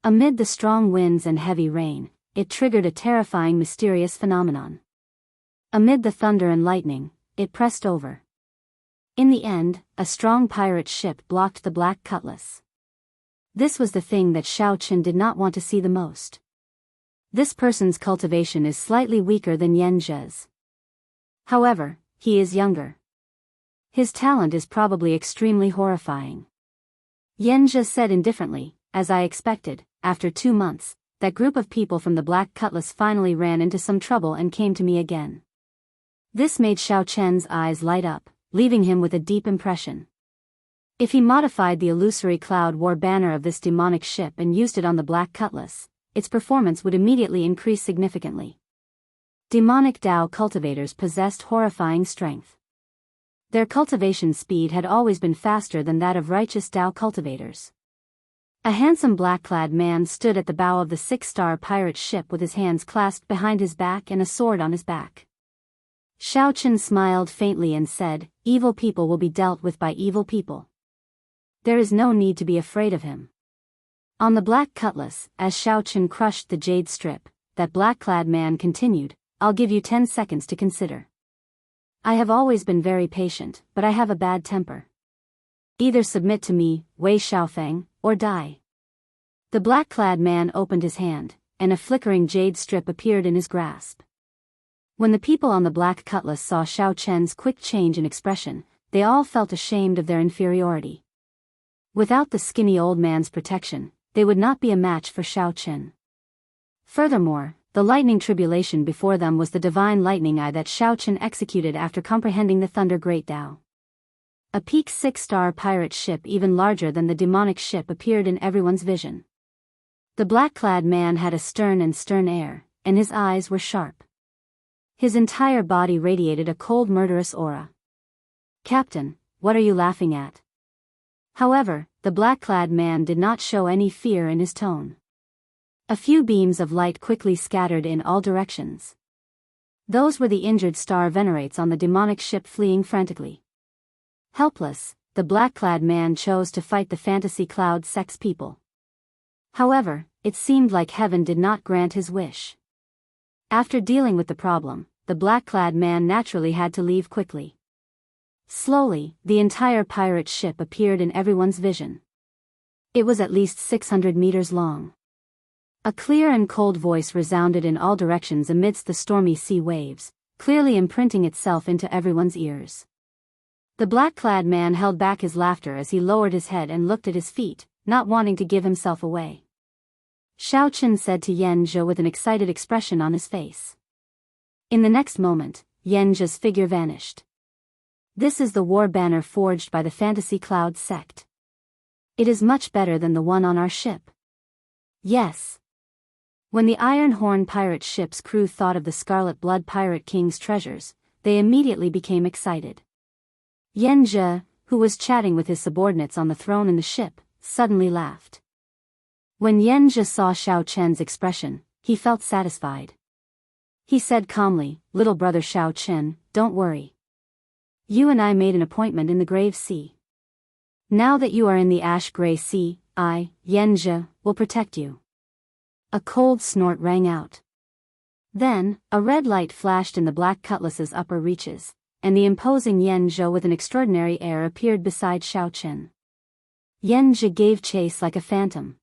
[SPEAKER 1] Amid the strong winds and heavy rain, it triggered a terrifying mysterious phenomenon. Amid the thunder and lightning, it pressed over. In the end, a strong pirate ship blocked the Black Cutlass. This was the thing that Xiaochen did not want to see the most. This person's cultivation is slightly weaker than Xianxia's. However, he is younger. His talent is probably extremely horrifying. Xianxia said indifferently, "As I expected, after 2 months, that group of people from the Black Cutlass finally ran into some trouble and came to me again." This made Xiaochen's eyes light up, leaving him with a deep impression. If he modified the illusory cloud war banner of this demonic ship and used it on the Black Cutlass, its performance would immediately increase significantly. Demonic Tao cultivators possessed horrifying strength. Their cultivation speed had always been faster than that of righteous Tao cultivators. A handsome black-clad man stood at the bow of the 6-star pirate ship with his hands clasped behind his back and a sword on his back. Xiaochen smiled faintly and said, "Evil people will be dealt with by evil people. There is no need to be afraid of him." On the Black Cutlass, as Xiaochen crushed the jade strip, that black-clad man continued, "I'll give you 10 seconds to consider. I have always been very patient, but I have a bad temper. Either submit to me, Wei Xiaofeng, or die." The black-clad man opened his hand, and a flickering jade strip appeared in his grasp. When the people on the Black Cutlass saw Xiaochen's quick change in expression, they all felt ashamed of their inferiority. Without the skinny old man's protection, they would not be a match for Xiaochen. Furthermore, the lightning tribulation before them was the divine lightning eye that Xiaochen executed after comprehending the Thunder Great Tao. A peak 6-star pirate ship even larger than the demonic ship appeared in everyone's vision. The black-clad man had a stern air, and his eyes were sharp. His entire body radiated a cold murderous aura. "Captain, what are you laughing at?" However, the black-clad man did not show any fear in his tone. A few beams of light quickly scattered in all directions. Those were the injured star venerates on the demonic ship fleeing frantically. Helpless, the black-clad man chose to fight the fantasy cloud sex people. However, it seemed like heaven did not grant his wish. After dealing with the problem, the black-clad man naturally had to leave quickly. Slowly, the entire pirate ship appeared in everyone's vision. It was at least 600 meters long. A clear and cold voice resounded in all directions amidst the stormy sea waves, clearly imprinting itself into everyone's ears. The black-clad man held back his laughter as he lowered his head and looked at his feet, not wanting to give himself away. Xiaochen said to Xianxia with an excited expression on his face. In the next moment, Xianxia's figure vanished. This is the war banner forged by the Fantasy Cloud sect. It is much better than the one on our ship. Yes. When the Iron Horn pirate ship's crew thought of the Scarlet Blood Pirate King's treasures, they immediately became excited. Xianxia, who was chatting with his subordinates on the throne in the ship, suddenly laughed. When Xianxia saw Xiao Chen's expression, he felt satisfied. He said calmly, "Little brother Xiao Chen, don't worry. You and I made an appointment in the Grave Sea. Now that you are in the Ash-Gray Sea, I, Xianxia, will protect you." A cold snort rang out. Then, a red light flashed in the Black Cutlass's upper reaches, and the imposing Xianxia with an extraordinary air appeared beside Xiao Chen. Xianxia gave chase like a phantom.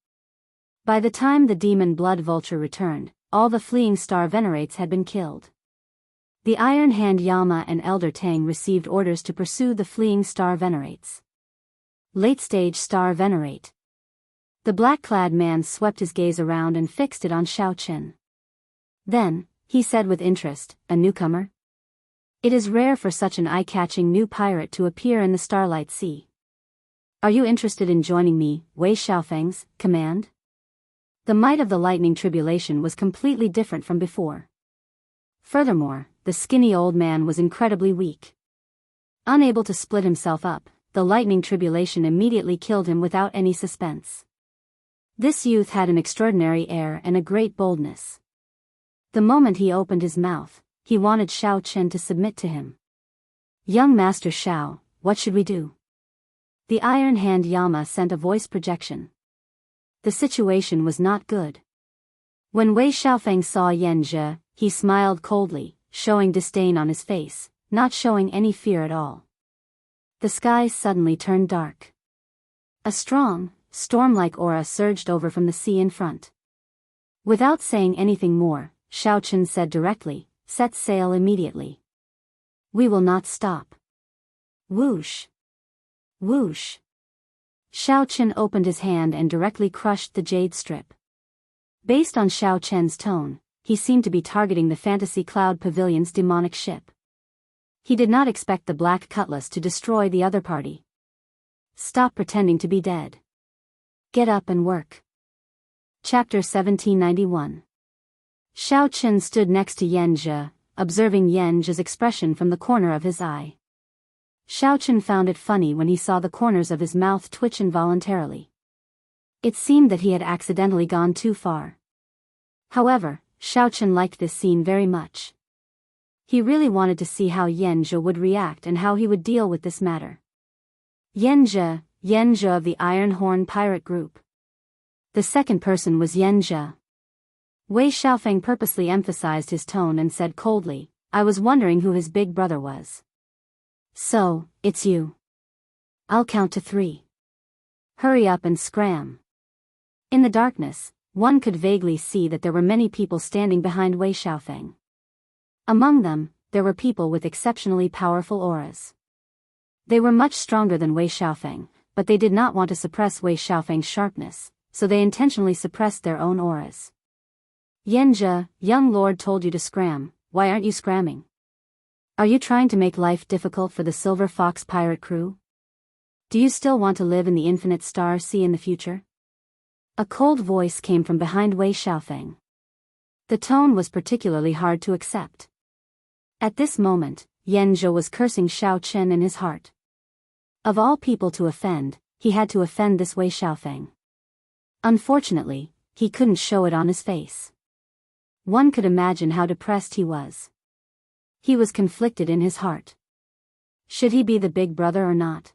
[SPEAKER 1] By the time the demon blood vulture returned, all the fleeing star venerates had been killed. The Iron Hand Yama and Elder Tang received orders to pursue the fleeing star venerates. Late-stage star venerate. The black-clad man swept his gaze around and fixed it on Xiao Chen. Then, he said with interest, "A newcomer? It is rare for such an eye-catching new pirate to appear in the Starlight Sea. Are you interested in joining me, Wei Xiaofeng's command?" The might of the lightning tribulation was completely different from before. Furthermore, the skinny old man was incredibly weak. Unable to split himself up, the lightning tribulation immediately killed him without any suspense. This youth had an extraordinary air and a great boldness. The moment he opened his mouth, he wanted Xiao Chen to submit to him. "Young Master Xiao, what should we do?" The Iron Hand Yama sent a voice projection. The situation was not good. When Wei Xiaofeng saw Xianxia, he smiled coldly, showing disdain on his face, not showing any fear at all. The skies suddenly turned dark. A strong, storm-like aura surged over from the sea in front. Without saying anything more, Xiao Chen said directly, "Set sail immediately. We will not stop." Whoosh! Whoosh! Xiao Chen opened his hand and directly crushed the jade strip. Based on Xiao Chen's tone, he seemed to be targeting the Fantasy Cloud Pavilion's demonic ship. He did not expect the Black Cutlass to destroy the other party. "Stop pretending to be dead. Get up and work." Chapter 1791. Xiao Chen stood next to Xianxia, observing Xianxia's expression from the corner of his eye. Xiao Chen found it funny when he saw the corners of his mouth twitch involuntarily. It seemed that he had accidentally gone too far. However, Xiao Chen liked this scene very much. He really wanted to see how Xianxia would react and how he would deal with this matter. Xianxia of the Iron Horn pirate group. The second person was Xianxia. Wei Xiaofeng purposely emphasized his tone and said coldly, "I was wondering who his big brother was." "So, it's you. I'll count to 3. Hurry up and scram." In the darkness, one could vaguely see that there were many people standing behind Wei Xiaofeng. Among them, there were people with exceptionally powerful auras. They were much stronger than Wei Xiaofeng, but they did not want to suppress Wei Xiaofeng's sharpness, so they intentionally suppressed their own auras. "Xianxia, young lord told you to scram, why aren't you scramming? Are you trying to make life difficult for the Silver Fox pirate crew? Do you still want to live in the infinite star sea in the future?" A cold voice came from behind Wei Xiaofeng. The tone was particularly hard to accept. At this moment, Xianxia was cursing Xiao Chen in his heart. Of all people to offend, he had to offend this Wei Xiaofeng. Unfortunately, he couldn't show it on his face. One could imagine how depressed he was. He was conflicted in his heart. Should he be the big brother or not?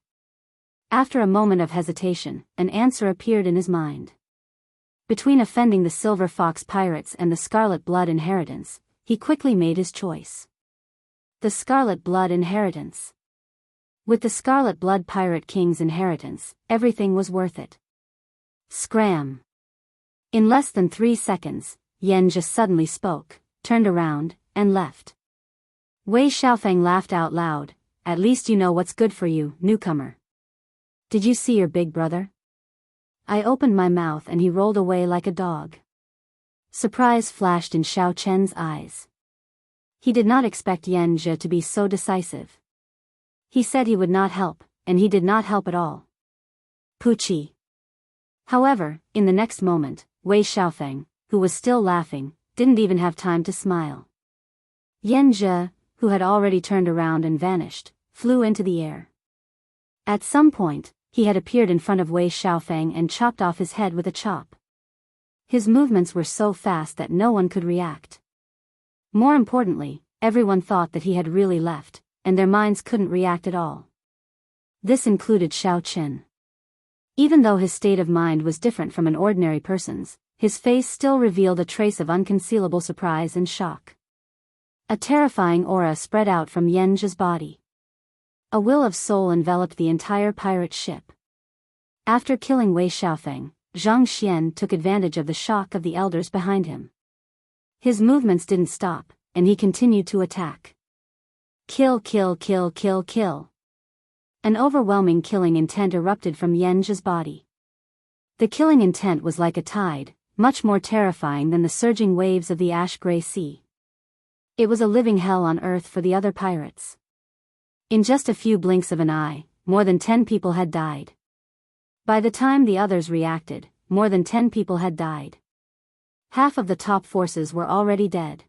[SPEAKER 1] After a moment of hesitation, an answer appeared in his mind. Between offending the Silver Fox pirates and the Scarlet Blood inheritance, he quickly made his choice. The Scarlet Blood inheritance. With the Scarlet Blood Pirate King's inheritance, everything was worth it. Scram! In less than 3 seconds, Xianxia suddenly spoke, turned around, and left. Wei Xiaofeng laughed out loud. "At least you know what's good for you, newcomer. Did you see your big brother?" I opened my mouth and he rolled away like a dog. Surprise flashed in Xiao Chen's eyes. He did not expect Xianxia to be so decisive. He said he would not help, and he did not help at all. Poochie. However, in the next moment, Wei Xiaofeng, who was still laughing, didn't even have time to smile. Xianxia, who had already turned around and vanished, flew into the air. At some point, he had appeared in front of Wei Xiaofeng and chopped off his head with a chop. His movements were so fast that no one could react. More importantly, everyone thought that he had really left, and their minds couldn't react at all. This included Xiao Qin. Even though his state of mind was different from an ordinary person's, his face still revealed a trace of unconcealable surprise and shock. A terrifying aura spread out from Xianxia's body. A will of soul enveloped the entire pirate ship. After killing Wei Xiaofeng, Zhang Xian took advantage of the shock of the elders behind him. His movements didn't stop, and he continued to attack. Kill, kill, kill, kill, kill. An overwhelming killing intent erupted from Xianxia's body. The killing intent was like a tide, much more terrifying than the surging waves of the ash-gray sea. It was a living hell on earth for the other pirates. In just a few blinks of an eye, more than 10 people had died. By the time the others reacted, more than 10 people had died. Half of the top forces were already dead.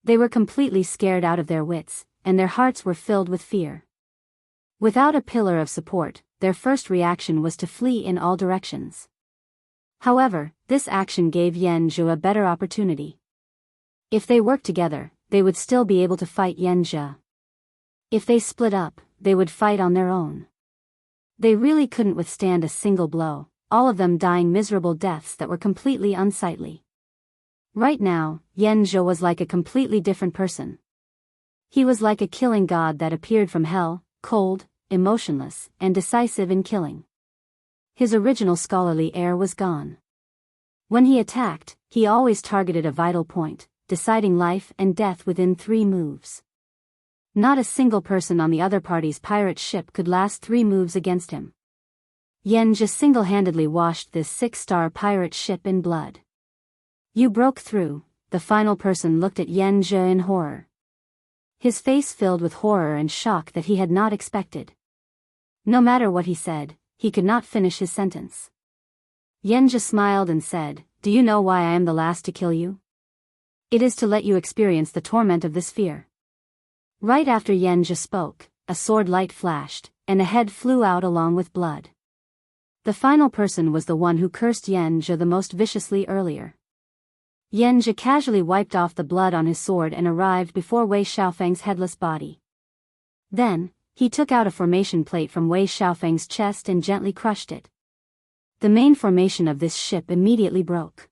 [SPEAKER 1] They were completely scared out of their wits, and their hearts were filled with fear. Without a pillar of support, their first reaction was to flee in all directions. However, this action gave Xianxia a better opportunity. If they worked together, they would still be able to fight Xianxia. If they split up, they would fight on their own. They really couldn't withstand a single blow, all of them dying miserable deaths that were completely unsightly. Right now, Xianxia was like a completely different person. He was like a killing god that appeared from hell, cold, emotionless, and decisive in killing. His original scholarly air was gone. When he attacked, he always targeted a vital point, deciding life and death within 3 moves. Not a single person on the other party's pirate ship could last 3 moves against him. Xianxia single-handedly washed this 6-star pirate ship in blood. You broke through. The final person looked at Xianxia in horror. His face filled with horror and shock that he had not expected. No matter what he said, he could not finish his sentence. Xianxia smiled and said, "Do you know why I am the last to kill you? It is to let you experience the torment of this fear." Right after Xianxia spoke, a sword light flashed, and a head flew out along with blood. The final person was the one who cursed Xianxia the most viciously earlier. Xianxia casually wiped off the blood on his sword and arrived before Wei Xiaofeng's headless body. Then, he took out a formation plate from Wei Xiaofeng's chest and gently crushed it. The main formation of this ship immediately broke.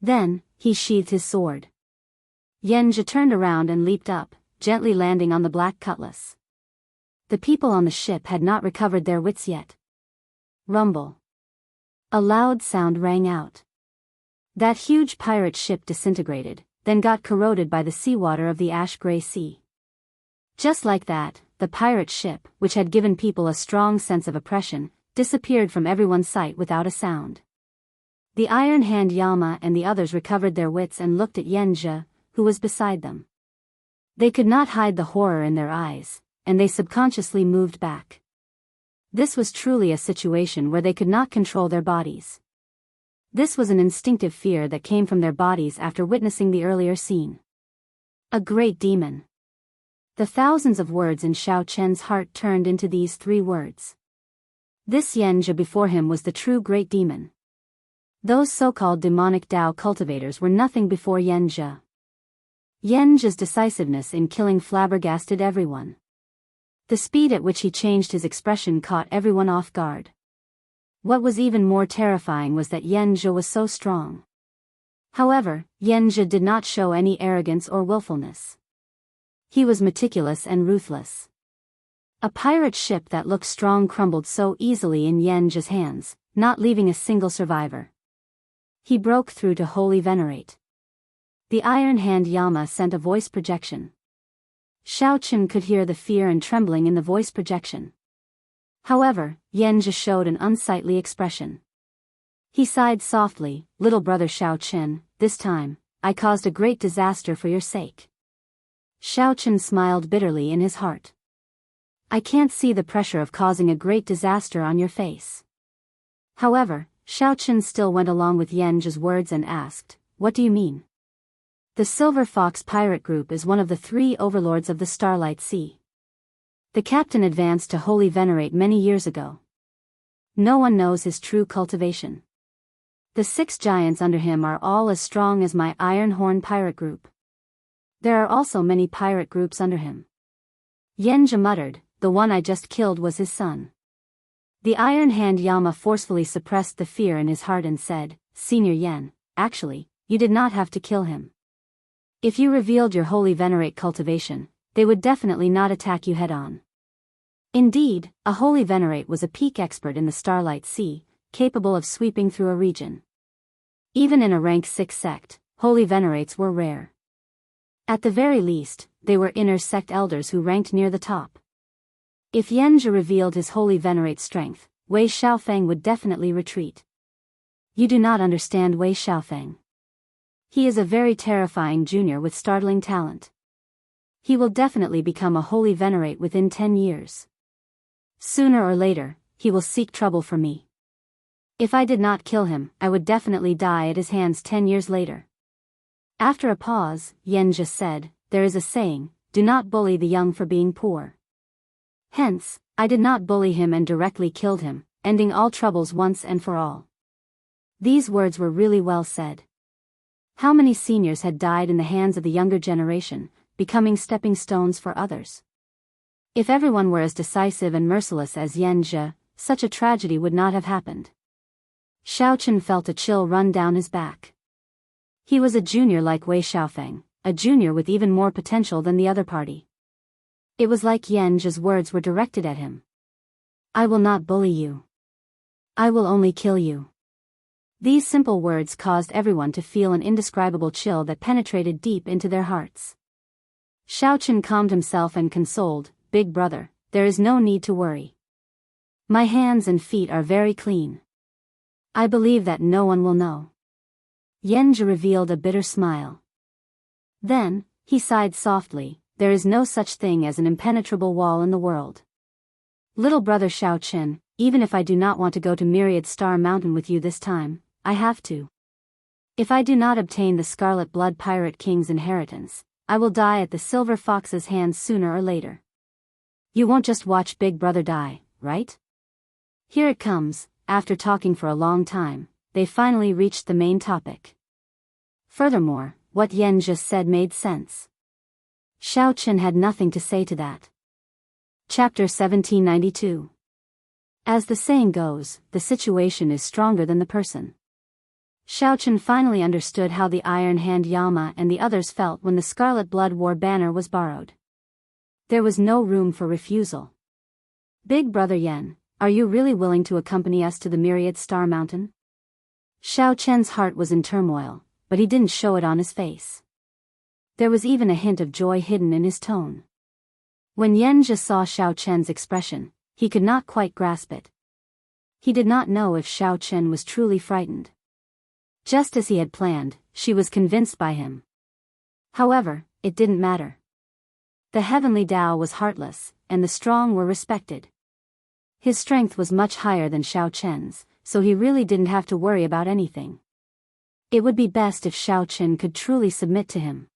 [SPEAKER 1] Then, he sheathed his sword. Xianxia turned around and leaped up, gently landing on the black cutlass. The people on the ship had not recovered their wits yet. Rumble. A loud sound rang out. That huge pirate ship disintegrated, then got corroded by the seawater of the ash-gray sea. Just like that, the pirate ship, which had given people a strong sense of oppression, disappeared from everyone's sight without a sound. The Iron Hand Yama and the others recovered their wits and looked at Xianxia, who was beside them. They could not hide the horror in their eyes, and they subconsciously moved back. This was truly a situation where they could not control their bodies. This was an instinctive fear that came from their bodies after witnessing the earlier scene. A great demon. The thousands of words in Xiao Chen's heart turned into these 3 words. This Xianxia before him was the true great demon. Those so-called demonic Dao cultivators were nothing before Xianxia. Xianxia's decisiveness in killing flabbergasted everyone. The speed at which he changed his expression caught everyone off guard. What was even more terrifying was that Xianxia was so strong. However, Xianxia did not show any arrogance or willfulness. He was meticulous and ruthless. A pirate ship that looked strong crumbled so easily in Xianxia's hands, not leaving a single survivor. He broke through to wholly venerate. The Iron Hand Yama sent a voice projection. Xiao Qin could hear the fear and trembling in the voice projection. However, Xianxia showed an unsightly expression. He sighed softly, "Little brother Xiao Qin, this time, I caused a great disaster for your sake." Xiao Qin smiled bitterly in his heart. I can't see the pressure of causing a great disaster on your face. However, Xiaochen still went along with Yanzhi's words and asked, what do you mean? The Silver Fox pirate group is one of the 3 overlords of the Starlight Sea. The captain advanced to Holy Venerate many years ago. No one knows his true cultivation. The 6 giants under him are all as strong as my Iron Horn pirate group. There are also many pirate groups under him. Yanzhi muttered, the one I just killed was his son. The Iron Hand Yama forcefully suppressed the fear in his heart and said, Senior Yan, actually, you did not have to kill him. If you revealed your Holy Venerate cultivation, they would definitely not attack you head-on. Indeed, a Holy Venerate was a peak expert in the Starlight Sea, capable of sweeping through a region. Even in a rank 6 sect, Holy Venerates were rare. At the very least, they were inner sect elders who ranked near the top. If Yanzhi revealed his Holy Venerate strength, Wei Xiaofeng would definitely retreat. You do not understand Wei Xiaofeng. He is a very terrifying junior with startling talent. He will definitely become a Holy Venerate within 10 years. Sooner or later, he will seek trouble for me. If I did not kill him, I would definitely die at his hands 10 years later. After a pause, Yanzhi said, there is a saying, do not bully the young for being poor. Hence, I did not bully him and directly killed him, ending all troubles once and for all. These words were really well said. How many seniors had died in the hands of the younger generation, becoming stepping stones for others? If everyone were as decisive and merciless as Yanzhi, such a tragedy would not have happened. Xiaochen felt a chill run down his back. He was a junior like Wei Xiaofeng, a junior with even more potential than the other party. It was like Yanzhi's words were directed at him. I will not bully you. I will only kill you. These simple words caused everyone to feel an indescribable chill that penetrated deep into their hearts. Xiaochen calmed himself and consoled, Big brother, there is no need to worry. My hands and feet are very clean. I believe that no one will know. Yanzhi revealed a bitter smile. Then, he sighed softly, there is no such thing as an impenetrable wall in the world. Little brother Xiaochen, even if I do not want to go to Myriad Star Mountain with you this time, I have to. If I do not obtain the Scarlet Blood Pirate King's inheritance, I will die at the Silver Fox's hands sooner or later. You won't just watch Big Brother die, right? Here it comes. After talking for a long time, they finally reached the main topic. Furthermore, what Yan just said made sense. Xiaochen had nothing to say to that. Chapter 1792. As the saying goes, the situation is stronger than the person. Xiaochen finally understood how the Iron Hand Yama and the others felt when the Scarlet Blood War banner was borrowed. There was no room for refusal. Big brother Yan, are you really willing to accompany us to the Myriad Star Mountain? Xiaochen's heart was in turmoil, but he didn't show it on his face. There was even a hint of joy hidden in his tone. When Yanzhi saw Xiaochen's expression, he could not quite grasp it. He did not know if Xiaochen was truly frightened. Just as he had planned, she was convinced by him. However, it didn't matter. The heavenly Tao was heartless, and the strong were respected. His strength was much higher than Xiaochen's, so he really didn't have to worry about anything. It would be best if Xiaochen could truly submit to him.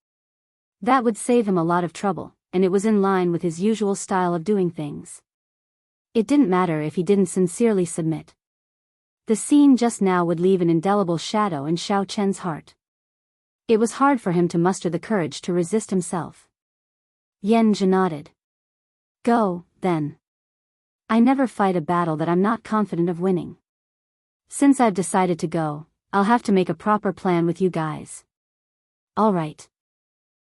[SPEAKER 1] That would save him a lot of trouble, and it was in line with his usual style of doing things. It didn't matter if he didn't sincerely submit. The scene just now would leave an indelible shadow in Xiaochen's heart. It was hard for him to muster the courage to resist himself. Yanzhi nodded. Go, then. I never fight a battle that I'm not confident of winning. Since I've decided to go, I'll have to make a proper plan with you guys. All right.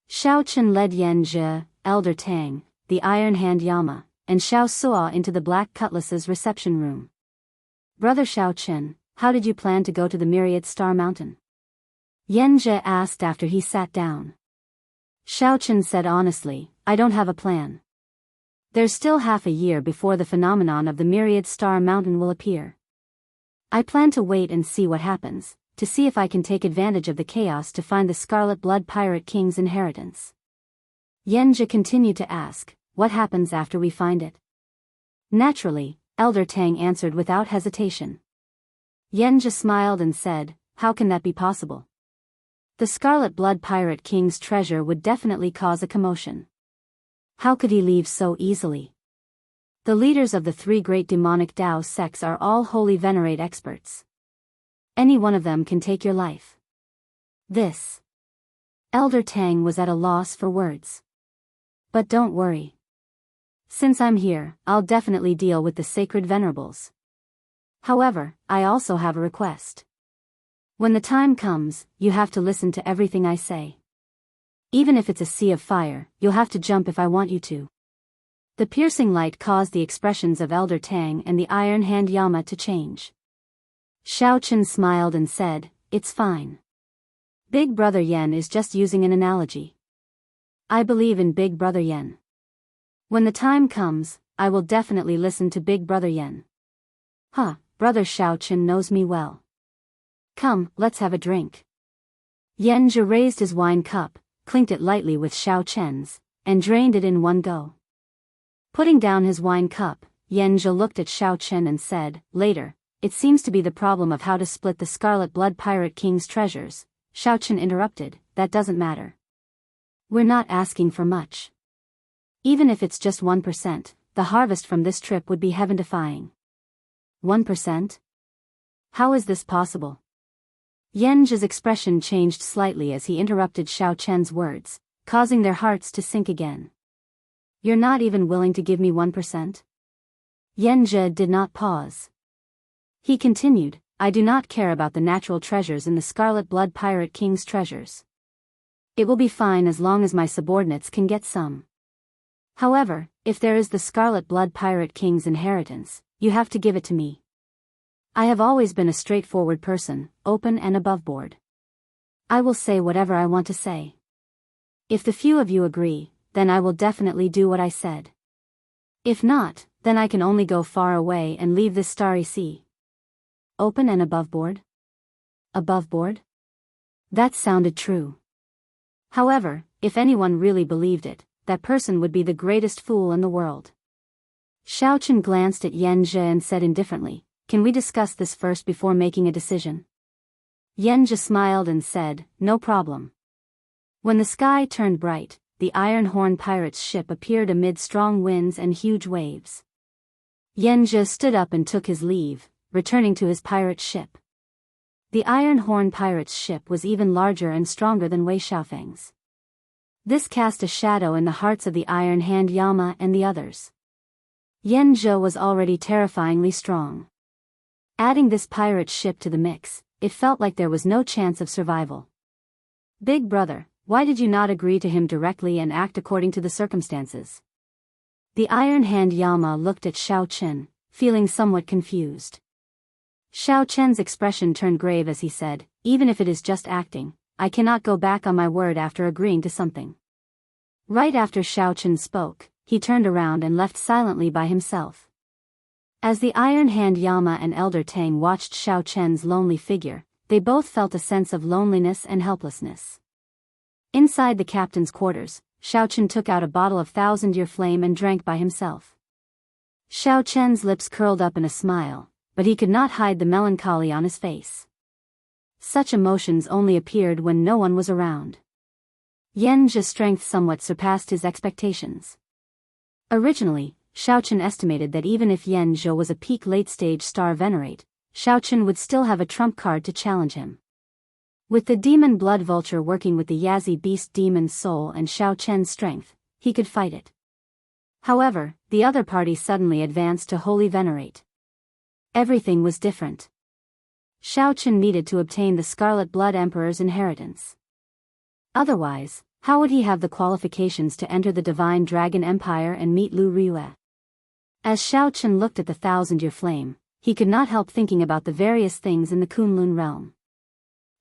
[SPEAKER 1] Xiaochen led Yanzhi, Elder Tang, the Iron Hand Yama, and Xiao Suo into the Black Cutlass's reception room. Brother Xiaochen, how did you plan to go to the Myriad Star Mountain? Yanzhi asked after he sat down. Xiaochen said honestly, I don't have a plan. There's still half a year before the phenomenon of the Myriad Star Mountain will appear. I plan to wait and see what happens, to see if I can take advantage of the chaos to find the Scarlet Blood Pirate King's inheritance. Yanzhi continued to ask, what happens after we find it? Naturally, Elder Tang answered without hesitation. Xianxia smiled and said, "How can that be possible? The Scarlet Blood Pirate King's treasure would definitely cause a commotion. How could he leave so easily? The leaders of the three great demonic Dao sects are all holy venerate experts. Any one of them can take your life." This. Elder Tang was at a loss for words. "But don't worry. Since I'm here, I'll definitely deal with the sacred venerables. However, I also have a request. When the time comes, you have to listen to everything I say. Even if it's a sea of fire, you'll have to jump if I want you to." The piercing light caused the expressions of Elder Tang and the Iron Hand Yama to change. Xiaochen smiled and said, "It's fine. Big Brother Yen is just using an analogy. I believe in Big Brother Yen. When the time comes, I will definitely listen to Big Brother Yen." "Huh, Brother Xiaochen knows me well. Come, let's have a drink." Xianxia raised his wine cup, clinked it lightly with Xiaochen's, and drained it in one go. Putting down his wine cup, Xianxia looked at Xiaochen and said, "Later, it seems to be the problem of how to split the Scarlet Blood Pirate King's treasures." Xiaochen interrupted, "That doesn't matter. We're not asking for much. Even if it's just 1%, the harvest from this trip would be heaven-defying." 1%? How is this possible? Xianxia's expression changed slightly as he interrupted Xiaochen's words, causing their hearts to sink again. "You're not even willing to give me 1%? Xianxia did not pause. He continued, "I do not care about the natural treasures in the Scarlet Blood Pirate King's treasures. It will be fine as long as my subordinates can get some. However, if there is the Scarlet Blood Pirate King's inheritance, you have to give it to me. I have always been a straightforward person, open and aboveboard. I will say whatever I want to say. If the few of you agree, then I will definitely do what I said. If not, then I can only go far away and leave this starry sea." Open and aboveboard? Aboveboard? That sounded true. However, if anyone really believed it, that person would be the greatest fool in the world. Xiaochen glanced at Xianxia and said indifferently, "Can we discuss this first before making a decision?" Xianxia smiled and said, "No problem." When the sky turned bright, the Iron Horn Pirate's ship appeared amid strong winds and huge waves. Xianxia stood up and took his leave, returning to his pirate ship. The Iron Horn Pirate's ship was even larger and stronger than Wei Xiaofeng's. This cast a shadow in the hearts of the Iron Hand Yama and the others. Xianxia was already terrifyingly strong. Adding this pirate ship to the mix, it felt like there was no chance of survival. "Big Brother, why did you not agree to him directly and act according to the circumstances?" The Iron Hand Yama looked at Xiaochen, feeling somewhat confused. Xiaochen's expression turned grave as he said, "Even if it is just acting, I cannot go back on my word after agreeing to something." Right after Xiaochen spoke, he turned around and left silently by himself. As the Iron Hand Yama and Elder Tang watched Xiaochen's lonely figure, they both felt a sense of loneliness and helplessness. Inside the captain's quarters, Xiaochen took out a bottle of 1,000-year flame and drank by himself. Xiaochen's lips curled up in a smile, but he could not hide the melancholy on his face. Such emotions only appeared when no one was around. Xianxia's strength somewhat surpassed his expectations. Originally, Xiaochen estimated that even if Xianxia was a peak late-stage star venerate, Xiaochen would still have a trump card to challenge him. With the demon blood vulture working with the Yazi beast demon's soul and Xiaochen's strength, he could fight it. However, the other party suddenly advanced to holy venerate. Everything was different. Xiaochen needed to obtain the Scarlet Blood Emperor's inheritance. Otherwise, how would he have the qualifications to enter the Divine Dragon Empire and meet Lu Riyue? As Xiaochen looked at the 1,000-year flame, he could not help thinking about the various things in the Kunlun realm.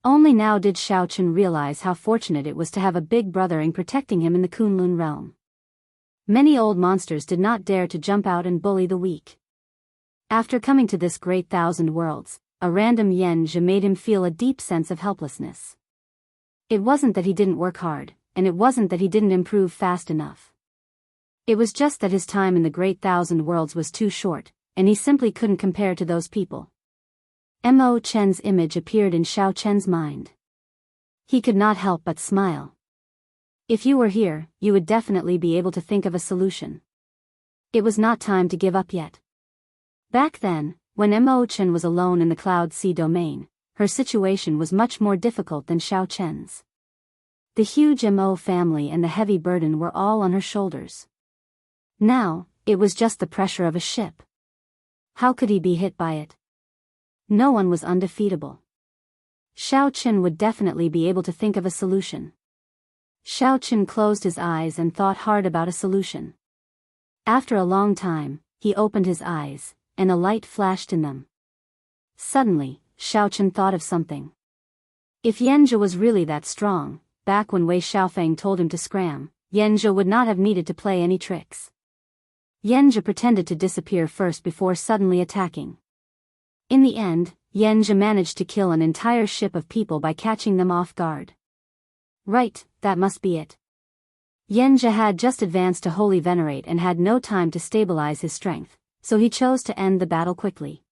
[SPEAKER 1] Only now did Xiaochen realize how fortunate it was to have a big brothering protecting him in the Kunlun realm. Many old monsters did not dare to jump out and bully the weak. After coming to this great 1,000 worlds, a random Xianxia made him feel a deep sense of helplessness. It wasn't that he didn't work hard, and it wasn't that he didn't improve fast enough. It was just that his time in the Great Thousand Worlds was too short, and he simply couldn't compare to those people. Mo Chen's image appeared in Xiao Chen's mind. He could not help but smile. If you were here, you would definitely be able to think of a solution. It was not time to give up yet. Back then, when Mo Chen was alone in the Cloud Sea domain, her situation was much more difficult than Xiao Chen's. The huge Mo family and the heavy burden were all on her shoulders. Now, it was just the pressure of a ship. How could he be hit by it? No one was undefeatable. Xiao Chen would definitely be able to think of a solution. Xiao Chen closed his eyes and thought hard about a solution. After a long time, he opened his eyes, and a light flashed in them. Suddenly, Xiao Chen thought of something. If Yanjia was really that strong, back when Wei Xiaofeng told him to scram, Yanjia would not have needed to play any tricks. Yanjia pretended to disappear first before suddenly attacking. In the end, Yanjia managed to kill an entire ship of people by catching them off guard. Right, that must be it. Yanjia had just advanced to Holy Venerate and had no time to stabilize his strength, so he chose to end the battle quickly.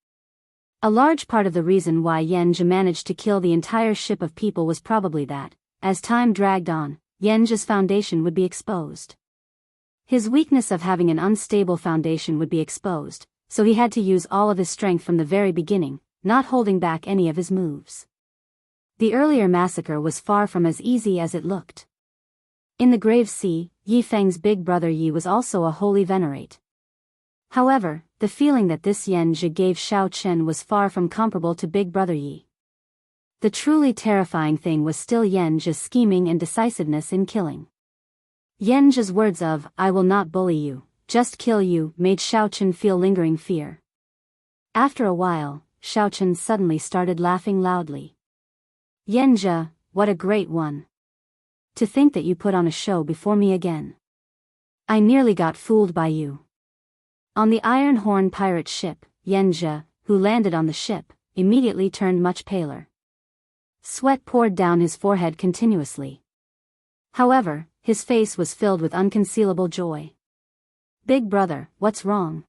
[SPEAKER 1] A large part of the reason why Yanjia managed to kill the entire ship of people was probably that, as time dragged on, Yanjia's foundation would be exposed. His weakness of having an unstable foundation would be exposed, so he had to use all of his strength from the very beginning, not holding back any of his moves. The earlier massacre was far from as easy as it looked. In the Grave Sea, Yi Feng's big brother Yi was also a holy venerate. However, the feeling that this Yanjia gave Xiao Chen was far from comparable to big brother Yi. The truly terrifying thing was still Yanjia's scheming and decisiveness in killing. Yanjia's words of, "I will not bully you, just kill you," made Xiao Chen feel lingering fear. After a while, Xiao Chen suddenly started laughing loudly. "Yanjia, what a great one. To think that you put on a show before me again. I nearly got fooled by you." On the Iron Horn pirate ship, Yanjia, who landed on the ship, immediately turned much paler. Sweat poured down his forehead continuously. However, his face was filled with unconcealable joy. "Big brother, what's wrong?"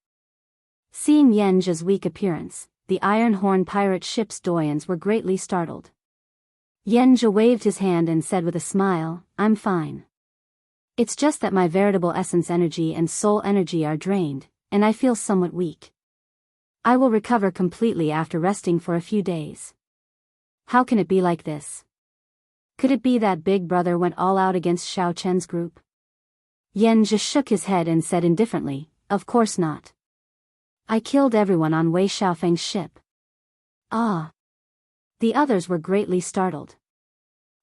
[SPEAKER 1] Seeing Yanjia's weak appearance, the Iron Horn pirate ship's doyens were greatly startled. Yanjia waved his hand and said with a smile, "I'm fine. It's just that my veritable essence energy and soul energy are drained, and I feel somewhat weak. I will recover completely after resting for a few days." How can it be like this? Could it be that big brother went all out against Xiao Chen's group? Yanjia shook his head and said indifferently, "Of course not. I killed everyone on Wei Xiaofeng's ship." "Ah." The others were greatly startled.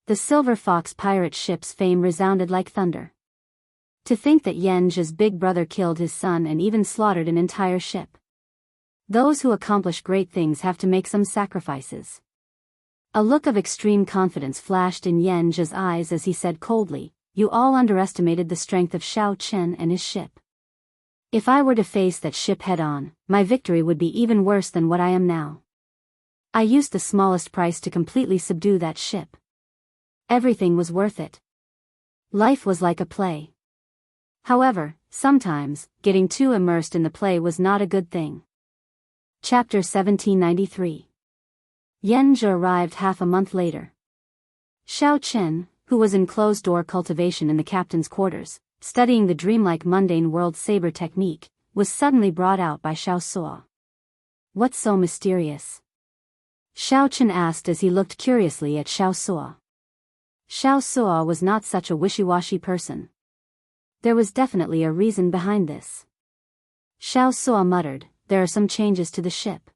[SPEAKER 1] The Silver Fox pirate ship's fame resounded like thunder. To think that Yanjia's big brother killed his son and even slaughtered an entire ship. Those who accomplish great things have to make some sacrifices. A look of extreme confidence flashed in Yanjia's eyes as he said coldly, "You all underestimated the strength of Xiao Chen and his ship. If I were to face that ship head-on, my victory would be even worse than what I am now. I used the smallest price to completely subdue that ship. Everything was worth it. Life was like a play. However, sometimes, getting too immersed in the play was not a good thing." Chapter 1793. Yanjia arrived half a month later. Xiao Chen, who was in closed-door cultivation in the captain's quarters, studying the dreamlike mundane world saber technique, was suddenly brought out by Xiao Suo. "What's so mysterious?" Xiao Chen asked as he looked curiously at Xiao Suo. Xiao Suo was not such a wishy-washy person. There was definitely a reason behind this. Xiao Suo muttered, "There are some changes to the ship.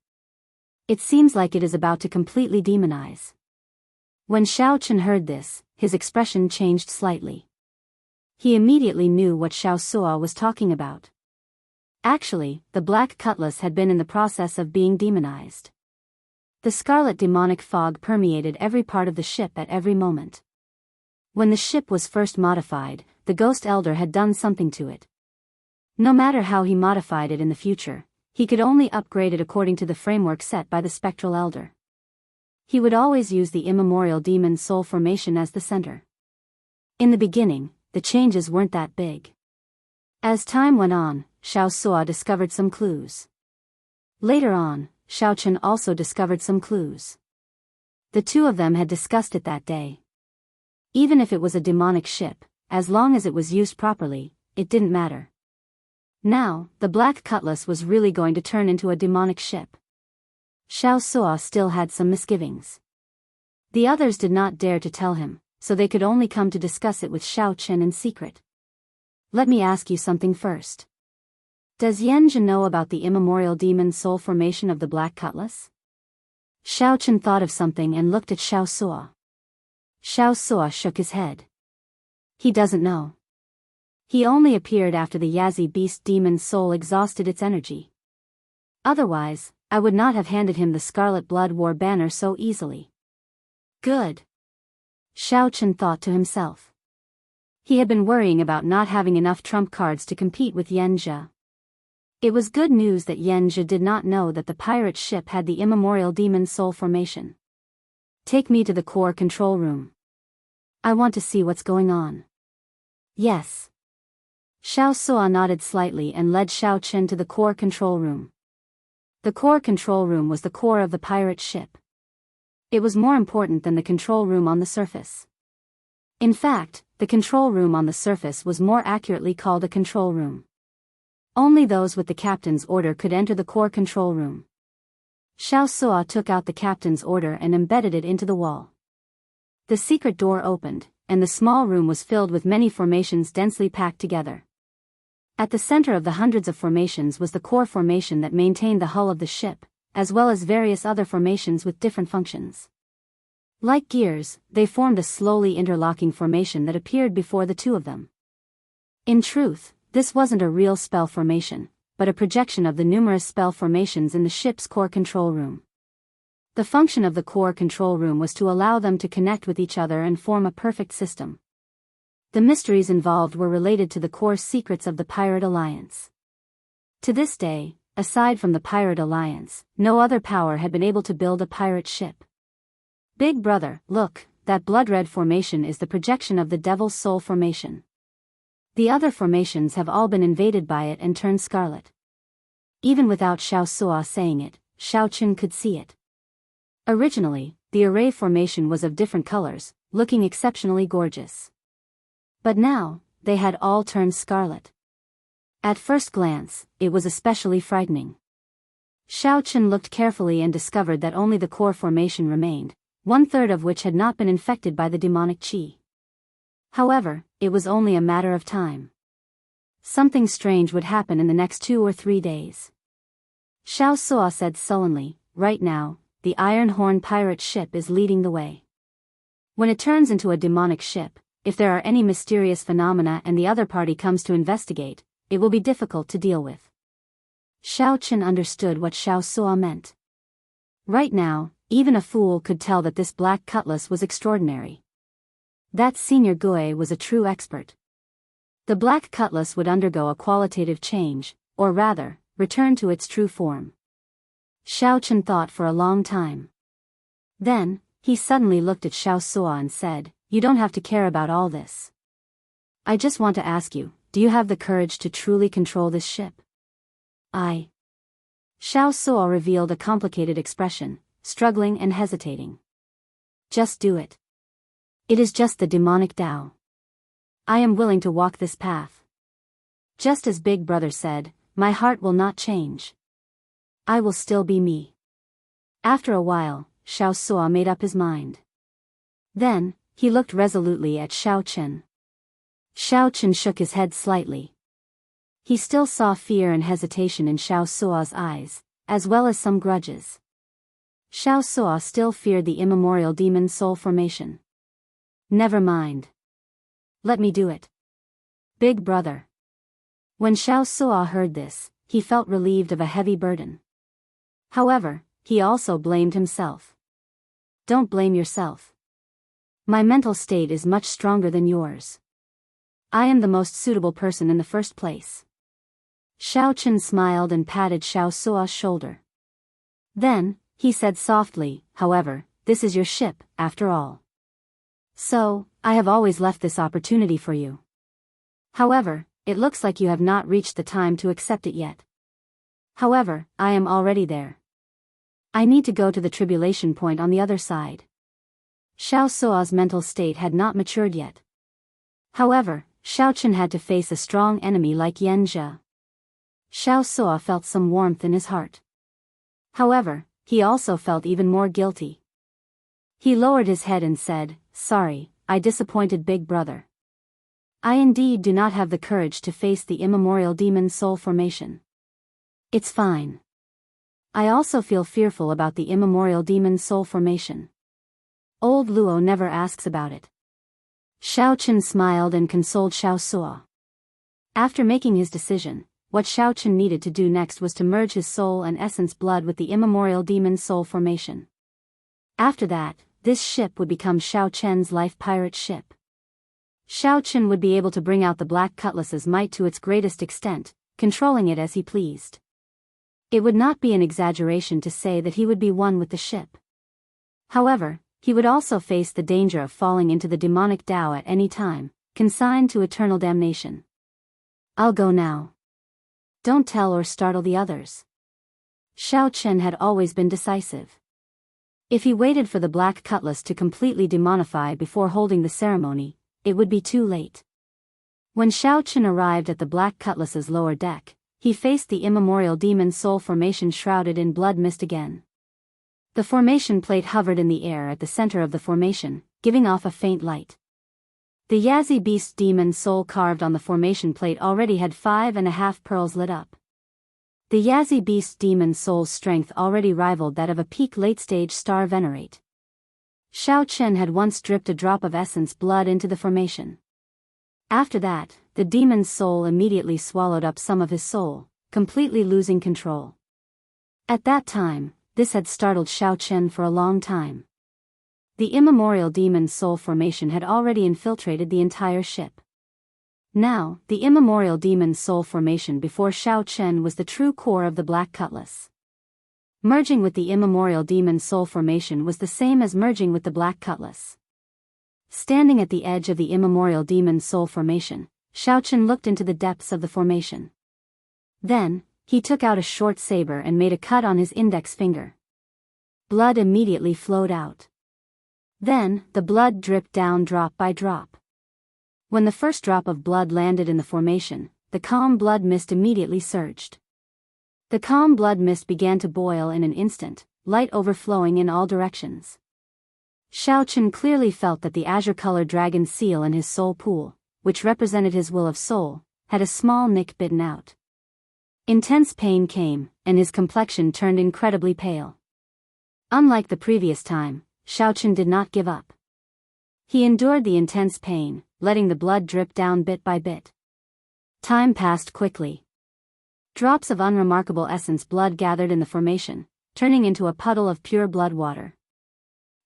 [SPEAKER 1] It seems like it is about to completely demonize." When Xiao Chen heard this, his expression changed slightly. He immediately knew what Xiao Suo was talking about. Actually, the black cutlass had been in the process of being demonized. The scarlet demonic fog permeated every part of the ship at every moment. When the ship was first modified, the Ghost Elder had done something to it. No matter how he modified it in the future, he could only upgrade it according to the framework set by the Spectral Elder. He would always use the immemorial demon soul formation as the center. In the beginning, the changes weren't that big. As time went on, Xiao Suo discovered some clues. Later on, Xiao Chen also discovered some clues. The two of them had discussed it that day. Even if it was a demonic ship, as long as it was used properly, it didn't matter. Now, the Black Cutlass was really going to turn into a demonic ship. Xiao Suo still had some misgivings. The others did not dare to tell him, so they could only come to discuss it with Xiao Chen in secret. Let me ask you something first. Does Yanjia know about the immemorial demon soul formation of the Black Cutlass? Xiao Chen thought of something and looked at Xiao Suo. Xiao Suo shook his head. He doesn't know. He only appeared after the Yazi beast demon soul exhausted its energy. Otherwise, I would not have handed him the Scarlet Blood War banner so easily. Good. Xiao Chen thought to himself. He had been worrying about not having enough trump cards to compete with Yanjia. It was good news that Yanjia did not know that the pirate ship had the immemorial demon soul formation. Take me to the core control room. I want to see what's going on. Yes. Xiao Suo nodded slightly and led Xiao Chen to the core control room. The core control room was the core of the pirate ship. It was more important than the control room on the surface. In fact, the control room on the surface was more accurately called a control room. Only those with the captain's order could enter the core control room. Xiao Suo took out the captain's order and embedded it into the wall. The secret door opened, and the small room was filled with many formations densely packed together. At the center of the hundreds of formations was the core formation that maintained the hull of the ship, as well as various other formations with different functions. Like gears, they formed a slowly interlocking formation that appeared before the two of them. In truth, this wasn't a real spell formation, but a projection of the numerous spell formations in the ship's core control room. The function of the core control room was to allow them to connect with each other and form a perfect system. The mysteries involved were related to the core secrets of the Pirate Alliance. To this day, aside from the Pirate Alliance, no other power had been able to build a pirate ship. Big brother, look, that blood-red formation is the projection of the Devil's Soul formation. The other formations have all been invaded by it and turned scarlet. Even without Xiao Suo saying it, Xiao Chen could see it. Originally, the array formation was of different colors, looking exceptionally gorgeous. But now, they had all turned scarlet. At first glance, it was especially frightening. Xiao Chen looked carefully and discovered that only the core formation remained, 1/3 of which had not been infected by the demonic qi. However, it was only a matter of time. Something strange would happen in the next 2 or 3 days. Xiao Suo said sullenly, right now, the Iron Horn pirate ship is leading the way. When it turns into a demonic ship, if there are any mysterious phenomena and the other party comes to investigate, it will be difficult to deal with. Xiao Chen understood what Xiao Suo meant. Right now, even a fool could tell that this Black Cutlass was extraordinary. That Senior Gui was a true expert. The Black Cutlass would undergo a qualitative change, or rather, return to its true form. Xiao Chen thought for a long time. Then, he suddenly looked at Xiao Suo and said, "You don't have to care about all this. I just want to ask you, do you have the courage to truly control this ship?" Xiao Suo revealed a complicated expression, struggling and hesitating. Just do it. It is just the demonic Tao. I am willing to walk this path. Just as Big Brother said, my heart will not change. I will still be me. After a while, Xiao Suo made up his mind. Then, he looked resolutely at Xiao Chen. Xiao Chen shook his head slightly. He still saw fear and hesitation in Xiao Suo's eyes, as well as some grudges. Xiao Suo still feared the immemorial demon soul formation. Never mind. Let me do it. Big brother. When Xiao Suo heard this, he felt relieved of a heavy burden. However, he also blamed himself. Don't blame yourself. My mental state is much stronger than yours. I am the most suitable person in the first place. Xiao Chen smiled and patted Xiao Suo's shoulder. Then, he said softly, however, this is your ship, after all. So, I have always left this opportunity for you. However, it looks like you have not reached the time to accept it yet. However, I am already there. I need to go to the tribulation point on the other side. Xiao Suo's mental state had not matured yet. However, Xiaochen had to face a strong enemy like Yan Zhe. Xiao Suo felt some warmth in his heart. However, he also felt even more guilty. He lowered his head and said, "Sorry, I disappointed Big Brother. I indeed do not have the courage to face the immemorial demon soul formation. It's fine. I also feel fearful about the immemorial demon soul formation. Old Luo never asks about it." Xiaochen smiled and consoled Xiao Suo. After making his decision, what Xiaochen needed to do next was to merge his soul and essence blood with the immemorial demon soul formation. After that, this ship would become Xiaochen's life pirate ship. Xiaochen would be able to bring out the Black Cutlass's might to its greatest extent, controlling it as he pleased. It would not be an exaggeration to say that he would be one with the ship. However, he would also face the danger of falling into the demonic Dao at any time, consigned to eternal damnation. "I'll go now. Don't tell or startle the others." Xiaochen had always been decisive. If he waited for the Black Cutlass to completely demonify before holding the ceremony, it would be too late. When Xiaochen arrived at the Black Cutlass's lower deck, he faced the immemorial demon soul formation shrouded in blood mist again. The formation plate hovered in the air at the center of the formation, giving off a faint light. The Yazi Beast demon soul carved on the formation plate already had 5.5 pearls lit up. The Yazi Beast demon soul's strength already rivaled that of a peak late-stage star venerate. Xiaochen had once dripped a drop of essence blood into the formation. After that, the demon's soul immediately swallowed up some of his soul, completely losing control. At that time, this had startled Xiaochen for a long time. The immemorial demon soul formation had already infiltrated the entire ship. Now, the immemorial demon soul formation before Xiaochen was the true core of the Black Cutlass. Merging with the immemorial demon soul formation was the same as merging with the Black Cutlass. Standing at the edge of the immemorial demon soul formation, Xiaochen looked into the depths of the formation. Then, he took out a short saber and made a cut on his index finger. Blood immediately flowed out. Then, the blood dripped down drop by drop. When the first drop of blood landed in the formation, the calm blood mist immediately surged. The calm blood mist began to boil in an instant, light overflowing in all directions. Xiaochen clearly felt that the azure-colored dragon seal in his soul pool, which represented his will of soul, had a small nick bitten out. Intense pain came, and his complexion turned incredibly pale. Unlike the previous time, Xiaochen did not give up. He endured the intense pain, letting the blood drip down bit by bit. Time passed quickly. Drops of unremarkable essence blood gathered in the formation, turning into a puddle of pure blood water.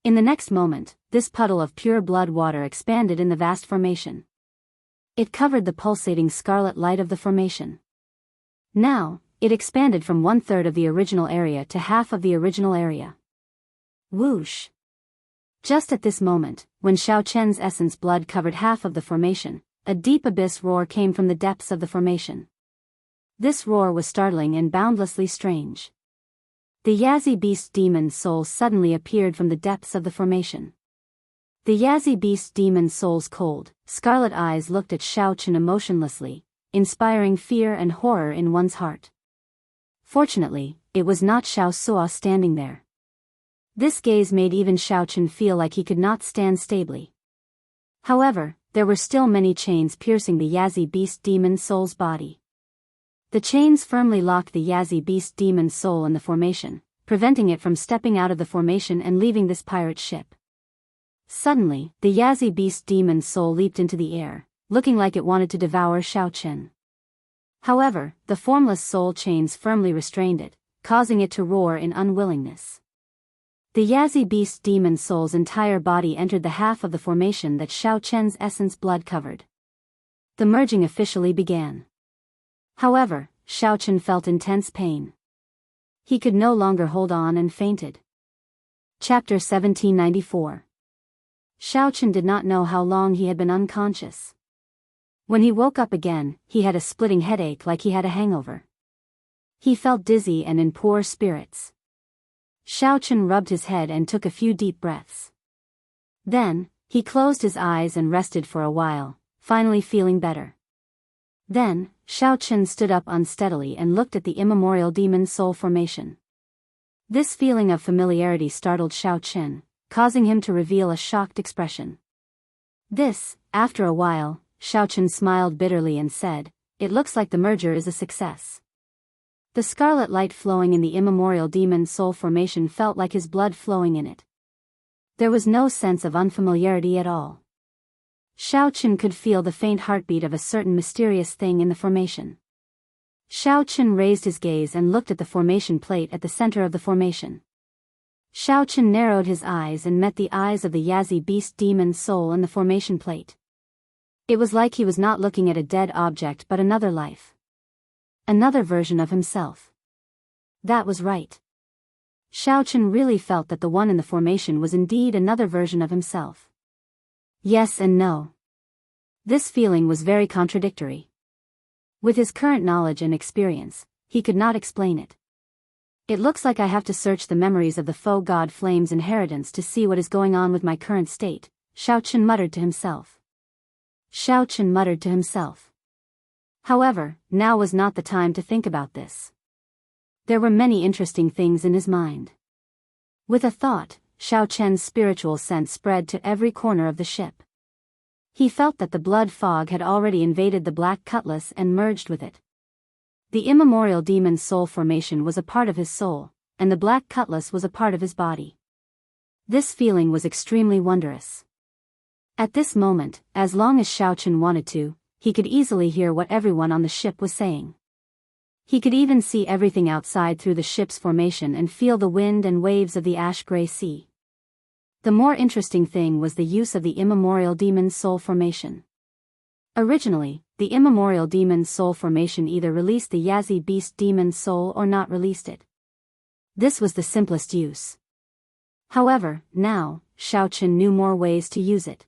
[SPEAKER 1] In the next moment, this puddle of pure blood water expanded in the vast formation. It covered the pulsating scarlet light of the formation. Now, it expanded from 1/3 of the original area to half of the original area. Whoosh! Just at this moment, when Xiaochen's essence blood covered half of the formation, a deep abyss roar came from the depths of the formation. This roar was startling and boundlessly strange. The Yazi Beast demon's soul suddenly appeared from the depths of the formation. The Yazi Beast demon's soul's cold, scarlet eyes looked at Xiaochen emotionlessly, inspiring fear and horror in one's heart. Fortunately, it was not Xiao Suo standing there. This gaze made even Xiaochen feel like he could not stand stably. However, there were still many chains piercing the Yazi Beast demon's soul's body. The chains firmly locked the Yazi Beast demon's soul in the formation, preventing it from stepping out of the formation and leaving this pirate ship. Suddenly, the Yazi Beast demon's soul leaped into the air, looking like it wanted to devour Xiaochen. However, the formless soul chains firmly restrained it, causing it to roar in unwillingness. The Yazi Beast demon's soul's entire body entered the half of the formation that Xiaochen's essence blood covered. The merging officially began. However, Xiaochen felt intense pain. He could no longer hold on and fainted. Chapter 1794. Xiaochen did not know how long he had been unconscious. When he woke up again, he had a splitting headache like he had a hangover. He felt dizzy and in poor spirits. Xiao rubbed his head and took a few deep breaths. Then, he closed his eyes and rested for a while, finally feeling better. Then, Xiao stood up unsteadily and looked at the immemorial demon soul formation. This feeling of familiarity startled Xiao, causing him to reveal a shocked expression. This, after a while, Xiao smiled bitterly and said, "It looks like the merger is a success." The scarlet light flowing in the immemorial demon soul formation felt like his blood flowing in it. There was no sense of unfamiliarity at all. Xiao could feel the faint heartbeat of a certain mysterious thing in the formation. Xiao raised his gaze and looked at the formation plate at the center of the formation. Xiao narrowed his eyes and met the eyes of the Yazi beast demon soul in the formation plate. It was like he was not looking at a dead object but another life. Another version of himself. That was right. Xiao really felt that the one in the formation was indeed another version of himself. Yes and no. This feeling was very contradictory. With his current knowledge and experience, he could not explain it. It looks like I have to search the memories of the faux god Flame's inheritance to see what is going on with my current state, Xiao muttered to himself. However, now was not the time to think about this. There were many interesting things in his mind. With a thought, Xiao spiritual sense spread to every corner of the ship. He felt that the blood fog had already invaded the black cutlass and merged with it. The immemorial demon soul formation was a part of his soul, and the black cutlass was a part of his body. This feeling was extremely wondrous. At this moment, as long as Xiao wanted to, he could easily hear what everyone on the ship was saying. He could even see everything outside through the ship's formation and feel the wind and waves of the ash-gray sea. The more interesting thing was the use of the immemorial demon soul formation. Originally, the immemorial demon soul formation either released the Yazi beast demon soul or not released it. This was the simplest use. However, now, Xiao knew more ways to use it.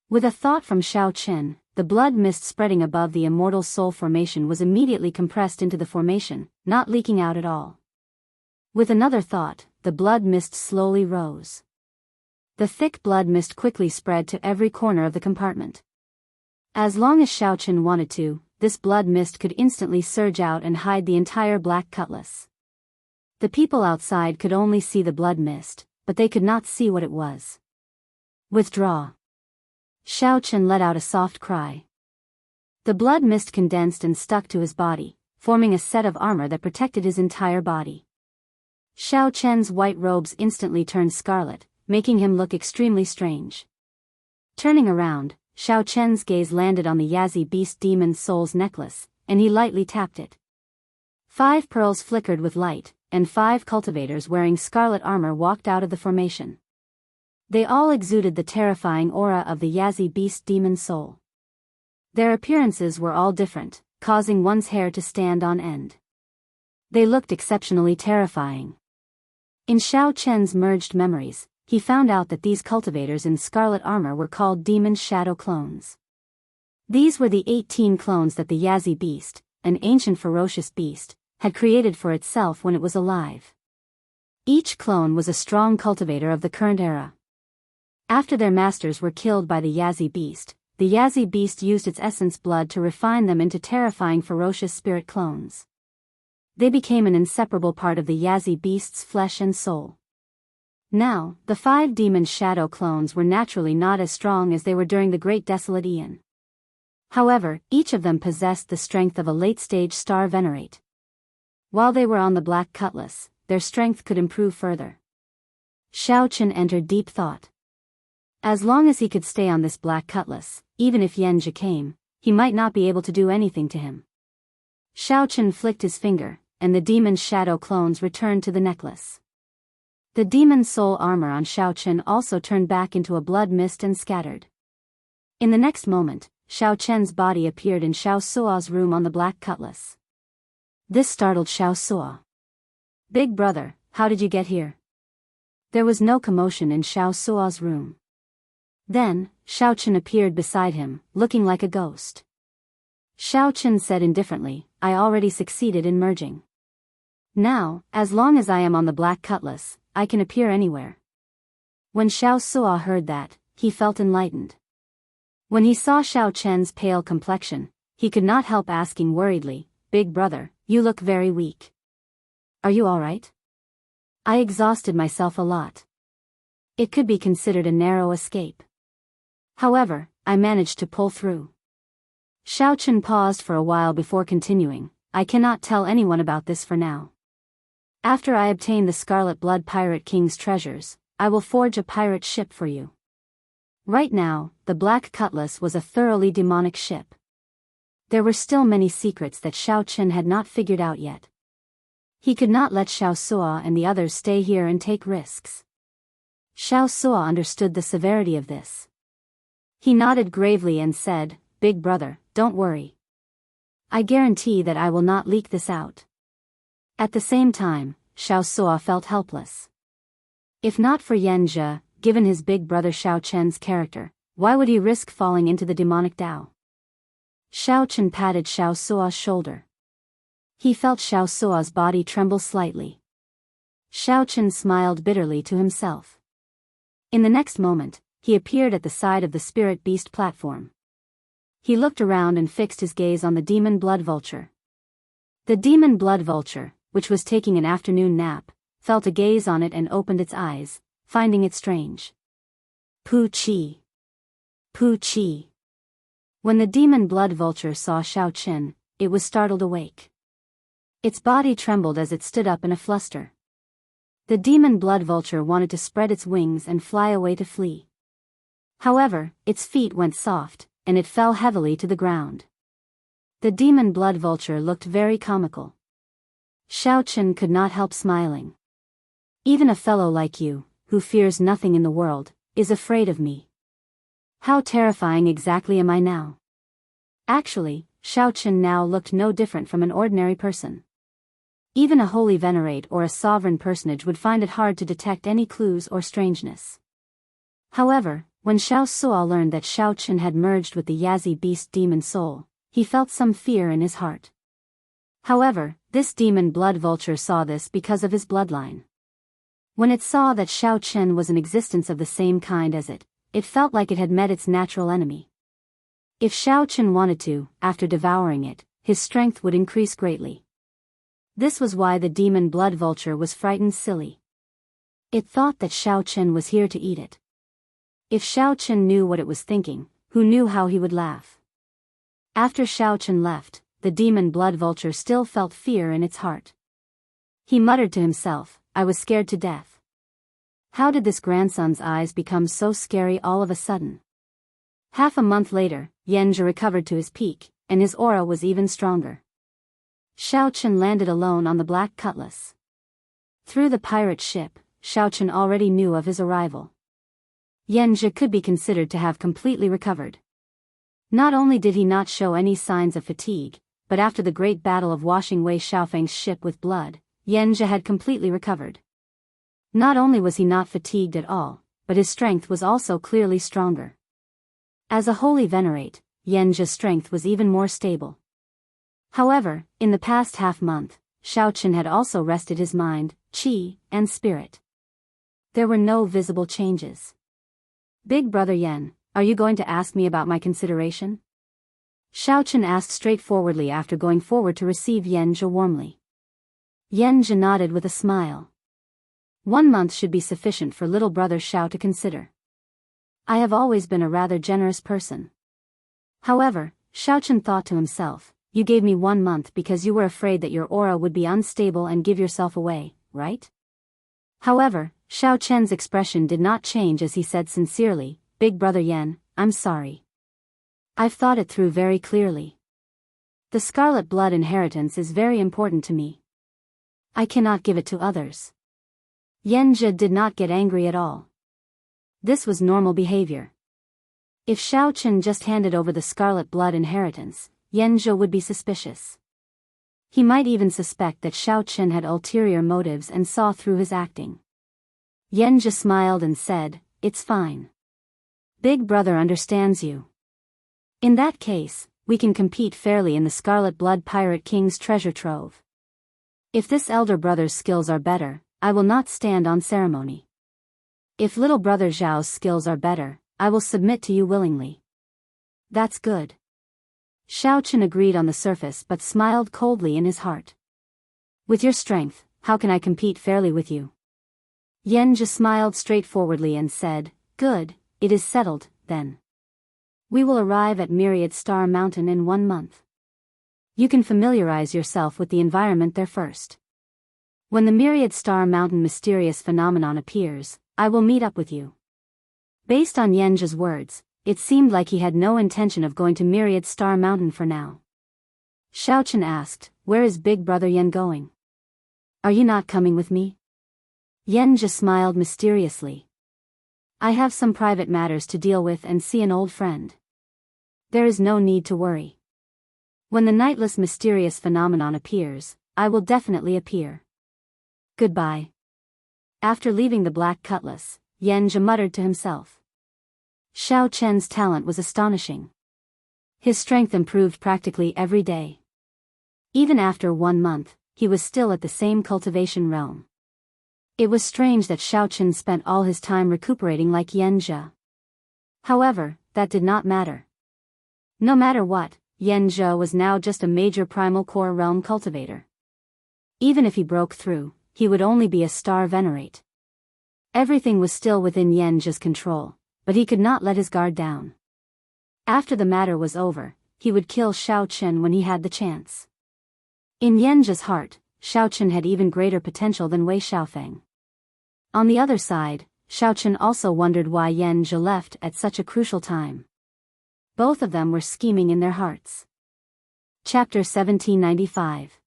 [SPEAKER 1] With a thought from Xiao, the blood mist spreading above the immortal soul formation was immediately compressed into the formation, not leaking out at all. With another thought, the blood mist slowly rose. The thick blood mist quickly spread to every corner of the compartment. As long as Xiao wanted to, this blood mist could instantly surge out and hide the entire black cutlass. The people outside could only see the blood mist, but they could not see what it was. Withdraw. Xiao let out a soft cry. The blood mist condensed and stuck to his body, forming a set of armor that protected his entire body. Xiao white robes instantly turned scarlet, making him look extremely strange. Turning around, Xiao gaze landed on the Yazi beast demon soul's necklace, and he lightly tapped it. 5 pearls flickered with light, and 5 cultivators wearing scarlet armor walked out of the formation. They all exuded the terrifying aura of the Yazi beast demon soul. Their appearances were all different, causing one's hair to stand on end. They looked exceptionally terrifying. In Xiao merged memories, he found out that these cultivators in scarlet armor were called demon shadow clones. These were the 18 clones that the Yazi beast, an ancient ferocious beast, had created for itself when it was alive. Each clone was a strong cultivator of the current era. After their masters were killed by the Yazi beast used its essence blood to refine them into terrifying ferocious spirit clones. They became an inseparable part of the Yazi beast's flesh and soul. Now, the 5 demon shadow clones were naturally not as strong as they were during the Great Desolate Aeon. However, each of them possessed the strength of a late-stage star venerate. While they were on the black cutlass, their strength could improve further. Xiao entered deep thought. As long as he could stay on this black cutlass, even if Yanjia came, he might not be able to do anything to him. Xiao flicked his finger, and the demon shadow clones returned to the necklace. The demon soul armor on Xiao also turned back into a blood mist and scattered. In the next moment, Xiao body appeared in Xiao Sua's room on the black cutlass. This startled Xiao Sua. "Big brother, how did you get here?" There was no commotion in Xiao Sua's room. Then, Xiao appeared beside him, looking like a ghost. Xiao Chen said indifferently, I already succeeded in merging. Now, as long as I am on the Black Cutlass, I can appear anywhere. When Xiao Suo heard that, he felt enlightened. When he saw Xiao Chen's pale complexion, he could not help asking worriedly, Big brother, you look very weak. Are you alright? I exhausted myself a lot. It could be considered a narrow escape. However, I managed to pull through. Xiao Chen paused for a while before continuing, I cannot tell anyone about this for now. After I obtain the Scarlet Blood Pirate King's treasures, I will forge a pirate ship for you. Right now, the Black Cutlass was a thoroughly demonic ship. There were still many secrets that Xiao Chen had not figured out yet. He could not let Xiao Suo and the others stay here and take risks. Xiao Suo understood the severity of this. He nodded gravely and said, Big brother, don't worry. I guarantee that I will not leak this out. At the same time, Xiao Suo felt helpless. If not for Yanjia, given his big brother Xiao Chen's character, why would he risk falling into the demonic Dao? Xiao Chen patted Xiao Suo's shoulder. He felt Xiao Suo's body tremble slightly. Xiao Chen smiled bitterly to himself. In the next moment, he appeared at the side of the spirit beast platform. He looked around and fixed his gaze on the demon blood vulture. The demon blood vulture, which was taking an afternoon nap, felt a gaze on it and opened its eyes, finding it strange. Pu Qi. Pu Qi. When the demon blood vulture saw Xiao Chen, it was startled awake. Its body trembled as it stood up in a fluster. The demon blood vulture wanted to spread its wings and fly away to flee. However, its feet went soft, and it fell heavily to the ground. The demon blood vulture looked very comical. Xiao Chen could not help smiling. Even a fellow like you, who fears nothing in the world, is afraid of me. How terrifying exactly am I now? Actually, Xiao Chen now looked no different from an ordinary person. Even a holy venerate or a sovereign personage would find it hard to detect any clues or strangeness. However, when Xiao Suo learned that Xiao Chen had merged with the Yazi beast demon soul, he felt some fear in his heart. However, this demon blood vulture saw this because of his bloodline. When it saw that Xiao Chen was an existence of the same kind as it, it felt like it had met its natural enemy. If Xiao Chen wanted to, after devouring it, his strength would increase greatly. This was why the demon blood vulture was frightened silly. It thought that Xiao Chen was here to eat it. If Xiao Chen knew what it was thinking, who knew how he would laugh? After Xiao Chen left, the demon blood vulture still felt fear in its heart. He muttered to himself, I was scared to death. How did this grandson's eyes become so scary all of a sudden? Half a month later, Yanjia recovered to his peak, and his aura was even stronger. Xiao Chen landed alone on the Black Cutlass. Through the pirate ship, Xiao Chen already knew of his arrival. Yanjia could be considered to have completely recovered. Not only did he not show any signs of fatigue, but after the great battle of washing Wei Xiaofeng's ship with blood, Yanjia had completely recovered. Not only was he not fatigued at all, but his strength was also clearly stronger. As a holy venerate, Yanjia's strength was even more stable. However, in the past half-month, Xiao Chen had also rested his mind, qi, and spirit. There were no visible changes. Big brother Yan, are you going to ask me about my consideration? Xiao Chen asked straightforwardly after going forward to receive Yanjia warmly. Yanjia nodded with a smile. 1 month should be sufficient for little brother Xiao to consider. I have always been a rather generous person. However, Xiao Chen thought to himself, you gave me 1 month because you were afraid that your aura would be unstable and give yourself away, right? However, Xiao Chen's expression did not change as he said sincerely, Big brother Yan, I'm sorry. I've thought it through very clearly. The scarlet blood inheritance is very important to me. I cannot give it to others. Yanjia did not get angry at all. This was normal behavior. If Xiao Chen just handed over the scarlet blood inheritance, Yanjia would be suspicious. He might even suspect that Xiao Chen had ulterior motives and saw through his acting. Yanjia smiled and said, it's fine. Big brother understands you. In that case, we can compete fairly in the Scarlet Blood Pirate King's treasure trove. If this elder brother's skills are better, I will not stand on ceremony. If little brother Zhao's skills are better, I will submit to you willingly. That's good. Xiao Chen agreed on the surface but smiled coldly in his heart. With your strength, how can I compete fairly with you? Yan Zhi smiled straightforwardly and said, good, it is settled, then. We will arrive at Myriad Star Mountain in 1 month. You can familiarize yourself with the environment there first. When the Myriad Star Mountain mysterious phenomenon appears, I will meet up with you. Based on Yan Zhi's words, it seemed like he had no intention of going to Myriad Star Mountain for now. Xiao Chen asked, where is big brother Yan going? Are you not coming with me? Yan Zhi smiled mysteriously. I have some private matters to deal with and see an old friend. There is no need to worry. When the nightless mysterious phenomenon appears, I will definitely appear. Goodbye. After leaving the Black Cutlass, Yan Zhi muttered to himself. Xiao Chen's talent was astonishing. His strength improved practically every day. Even after 1 month, he was still at the same cultivation realm. It was strange that Xiao Chen spent all his time recuperating like Yan Zhi. However, that did not matter. No matter what, Yan Zhi was now just a major primal core realm cultivator. Even if he broke through, he would only be a star venerate. Everything was still within Yan Zhi's control, but he could not let his guard down. After the matter was over, he would kill Xiao Chen when he had the chance. In Yan Zhi's heart, Xiao Chen had even greater potential than Wei Xiaofeng. On the other side, Xiao Chen also wondered why Yan Zhi left at such a crucial time. Both of them were scheming in their hearts. Chapter 1795.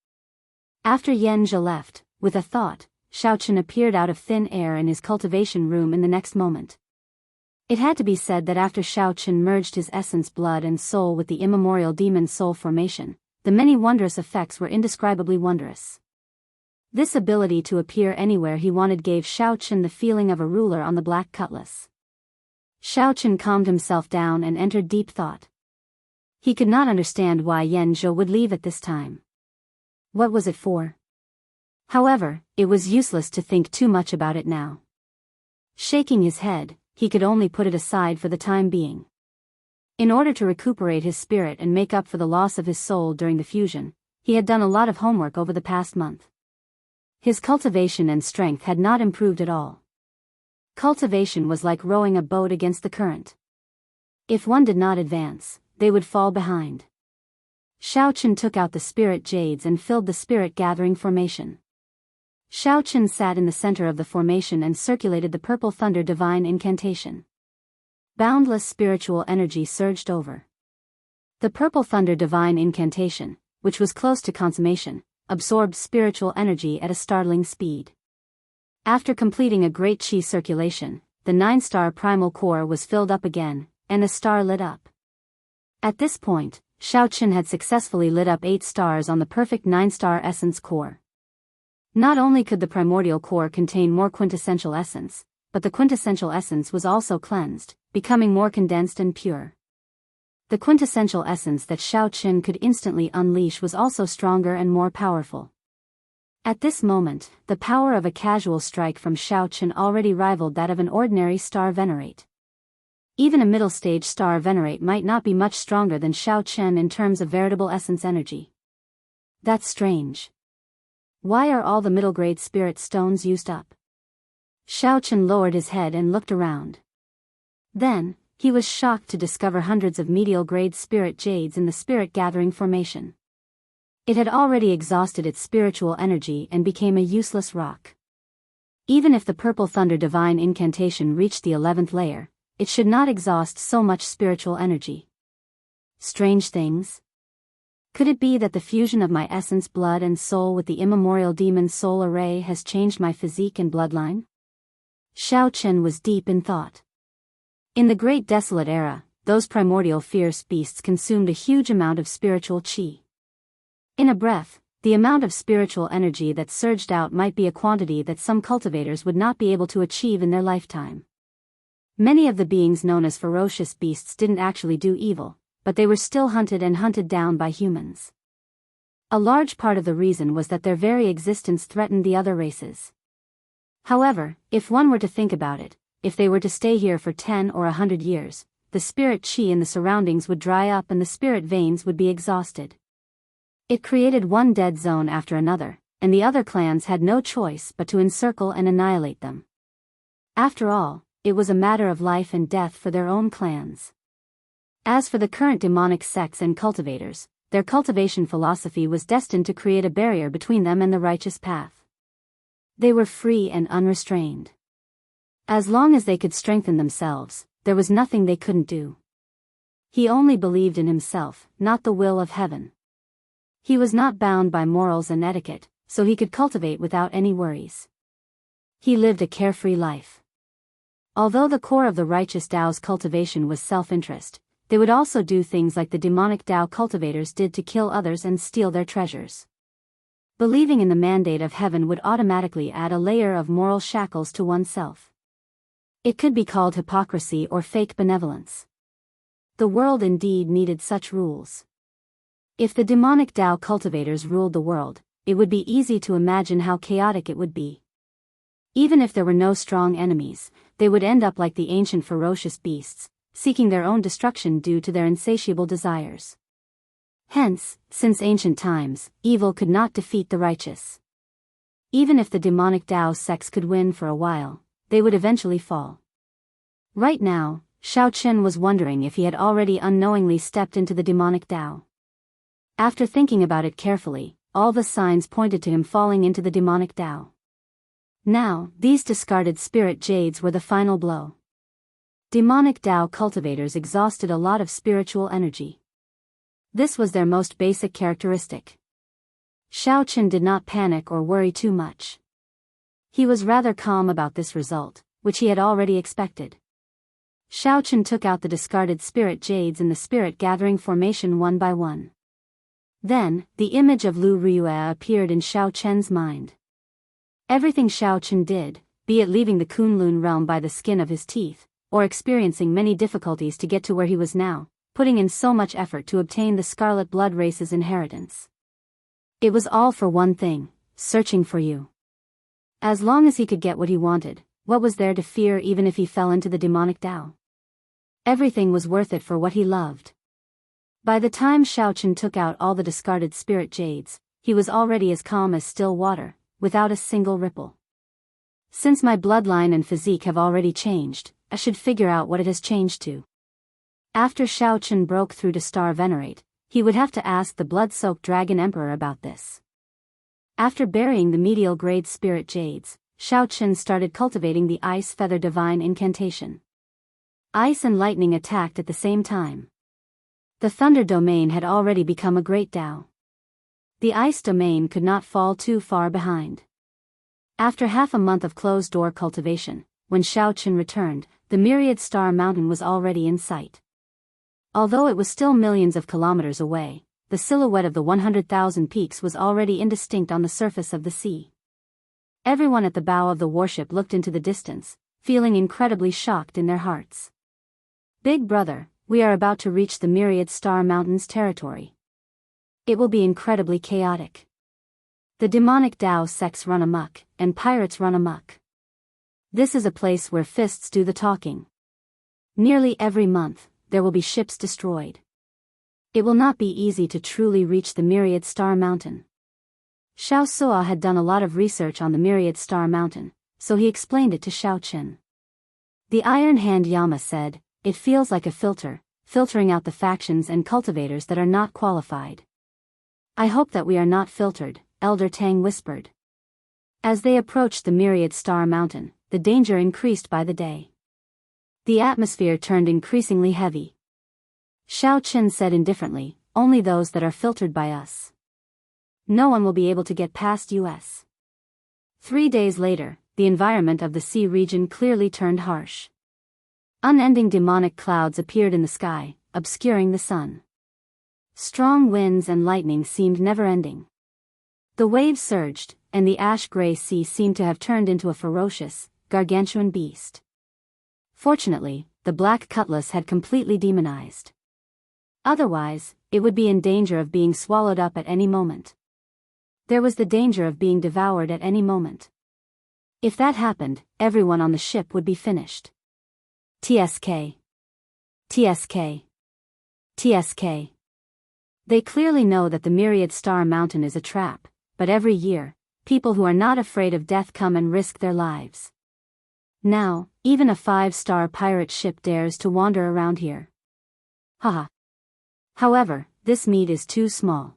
[SPEAKER 1] After Yan Zhi left, with a thought, Xiao Chen appeared out of thin air in his cultivation room in the next moment. It had to be said that after Xiao Chen merged his essence blood and soul with the immemorial demon soul formation, the many wondrous effects were indescribably wondrous. This ability to appear anywhere he wanted gave Xiao Chen the feeling of a ruler on the Black Cutlass. Xiao Chen calmed himself down and entered deep thought. He could not understand why Yan Zhi would leave at this time. What was it for? However, it was useless to think too much about it now. Shaking his head, he could only put it aside for the time being. In order to recuperate his spirit and make up for the loss of his soul during the fusion, he had done a lot of homework over the past month. His cultivation and strength had not improved at all. Cultivation was like rowing a boat against the current. If one did not advance, they would fall behind. Xiao Chen took out the spirit jades and filled the spirit gathering formation. Xiao Chen sat in the center of the formation and circulated the purple thunder divine incantation. Boundless spiritual energy surged over. The purple thunder divine incantation, which was close to consummation, absorbed spiritual energy at a startling speed. After completing a great chi circulation, the 9-star primal core was filled up again, and a star lit up. At this point, Xiao Chen had successfully lit up 8 stars on the perfect 9-star essence core. Not only could the primordial core contain more quintessential essence, but the quintessential essence was also cleansed, becoming more condensed and pure. The quintessential essence that Xiao Chen could instantly unleash was also stronger and more powerful. At this moment, the power of a casual strike from Xiao Chen already rivaled that of an ordinary star venerate. Even a middle-stage star venerate might not be much stronger than Xiao Chen in terms of veritable essence energy. That's strange. Why are all the middle-grade spirit stones used up? Xiao Chen lowered his head and looked around. Then, he was shocked to discover hundreds of medial-grade spirit jades in the spirit-gathering formation. It had already exhausted its spiritual energy and became a useless rock. Even if the purple thunder divine incantation reached the 11th layer, it should not exhaust so much spiritual energy. Strange things. Could it be that the fusion of my essence blood and soul with the immemorial demon soul array has changed my physique and bloodline? Xiao Chen was deep in thought. In the Great Desolate Era, those primordial fierce beasts consumed a huge amount of spiritual qi. In a breath, the amount of spiritual energy that surged out might be a quantity that some cultivators would not be able to achieve in their lifetime. Many of the beings known as ferocious beasts didn't actually do evil, but they were still hunted and hunted down by humans. A large part of the reason was that their very existence threatened the other races. However, if one were to think about it, if they were to stay here for 10 or 100 years, the spirit chi in the surroundings would dry up and the spirit veins would be exhausted. It created one dead zone after another, and the other clans had no choice but to encircle and annihilate them. After all, it was a matter of life and death for their own clans. As for the current demonic sects and cultivators, their cultivation philosophy was destined to create a barrier between them and the righteous path. They were free and unrestrained. As long as they could strengthen themselves, there was nothing they couldn't do. He only believed in himself, not the will of heaven. He was not bound by morals and etiquette, so he could cultivate without any worries. He lived a carefree life. Although the core of the righteous Dao's cultivation was self-interest, they would also do things like the demonic Dao cultivators did to kill others and steal their treasures. Believing in the mandate of heaven would automatically add a layer of moral shackles to oneself. It could be called hypocrisy or fake benevolence. The world indeed needed such rules. If the demonic Dao cultivators ruled the world, it would be easy to imagine how chaotic it would be. Even if there were no strong enemies, they would end up like the ancient ferocious beasts, seeking their own destruction due to their insatiable desires. Hence, since ancient times, evil could not defeat the righteous. Even if the demonic Dao sects could win for a while, they would eventually fall. Right now, Xiao was wondering if he had already unknowingly stepped into the demonic Dao. After thinking about it carefully, all the signs pointed to him falling into the demonic Dao. Now, these discarded spirit jades were the final blow. Demonic Dao cultivators exhausted a lot of spiritual energy. This was their most basic characteristic. Xiao did not panic or worry too much. He was rather calm about this result, which he had already expected. Xiao took out the discarded spirit jades in the spirit gathering formation one by one. Then, the image of Lu Ryue appeared in Xiao mind. Everything Xiao did, be it leaving the Kunlun realm by the skin of his teeth, or experiencing many difficulties to get to where he was now, putting in so much effort to obtain the Scarlet Blood race's inheritance. It was all for one thing, searching for you. As long as he could get what he wanted, what was there to fear even if he fell into the demonic Dao? Everything was worth it for what he loved. By the time Xiao took out all the discarded spirit jades, he was already as calm as still water, without a single ripple. Since my bloodline and physique have already changed, I should figure out what it has changed to. After Xiao broke through to Star Venerate, he would have to ask the blood-soaked Dragon Emperor about this. After burying the medial grade spirit jades, Xiao started cultivating the Ice Feather Divine Incantation. Ice and lightning attacked at the same time. The Thunder Domain had already become a great Dao. The Ice Domain could not fall too far behind. After half a month of closed-door cultivation, when Xiao returned, the Myriad Star Mountain was already in sight. Although it was still millions of kilometers away, the silhouette of the 100,000 peaks was already indistinct on the surface of the sea. Everyone at the bow of the warship looked into the distance, feeling incredibly shocked in their hearts. Big brother, we are about to reach the Myriad Star Mountains territory. It will be incredibly chaotic. The demonic Dao sects run amok, and pirates run amok. This is a place where fists do the talking. Nearly every month, there will be ships destroyed. It will not be easy to truly reach the Myriad Star Mountain. Xiao Suo had done a lot of research on the Myriad Star Mountain, so he explained it to Xiao. The Iron Hand Yama said, "It feels like a filter, filtering out the factions and cultivators that are not qualified." "I hope that we are not filtered," Elder Tang whispered. As they approached the Myriad Star Mountain, the danger increased by the day. The atmosphere turned increasingly heavy. Xiao said indifferently, "Only those that are filtered by us. No one will be able to get past us." 3 days later, the environment of the sea region clearly turned harsh. Unending demonic clouds appeared in the sky, obscuring the sun. Strong winds and lightning seemed never-ending. The waves surged, and the ash-gray sea seemed to have turned into a ferocious, gargantuan beast. Fortunately, the black cutlass had completely demonized. Otherwise, it would be in danger of being swallowed up at any moment. There was the danger of being devoured at any moment. If that happened, everyone on the ship would be finished. TSK. TSK. TSK. They clearly know that the Myriad Star Mountain is a trap, but every year, people who are not afraid of death come and risk their lives. Now, even a 5-star pirate ship dares to wander around here. Haha. However, this meat is too small.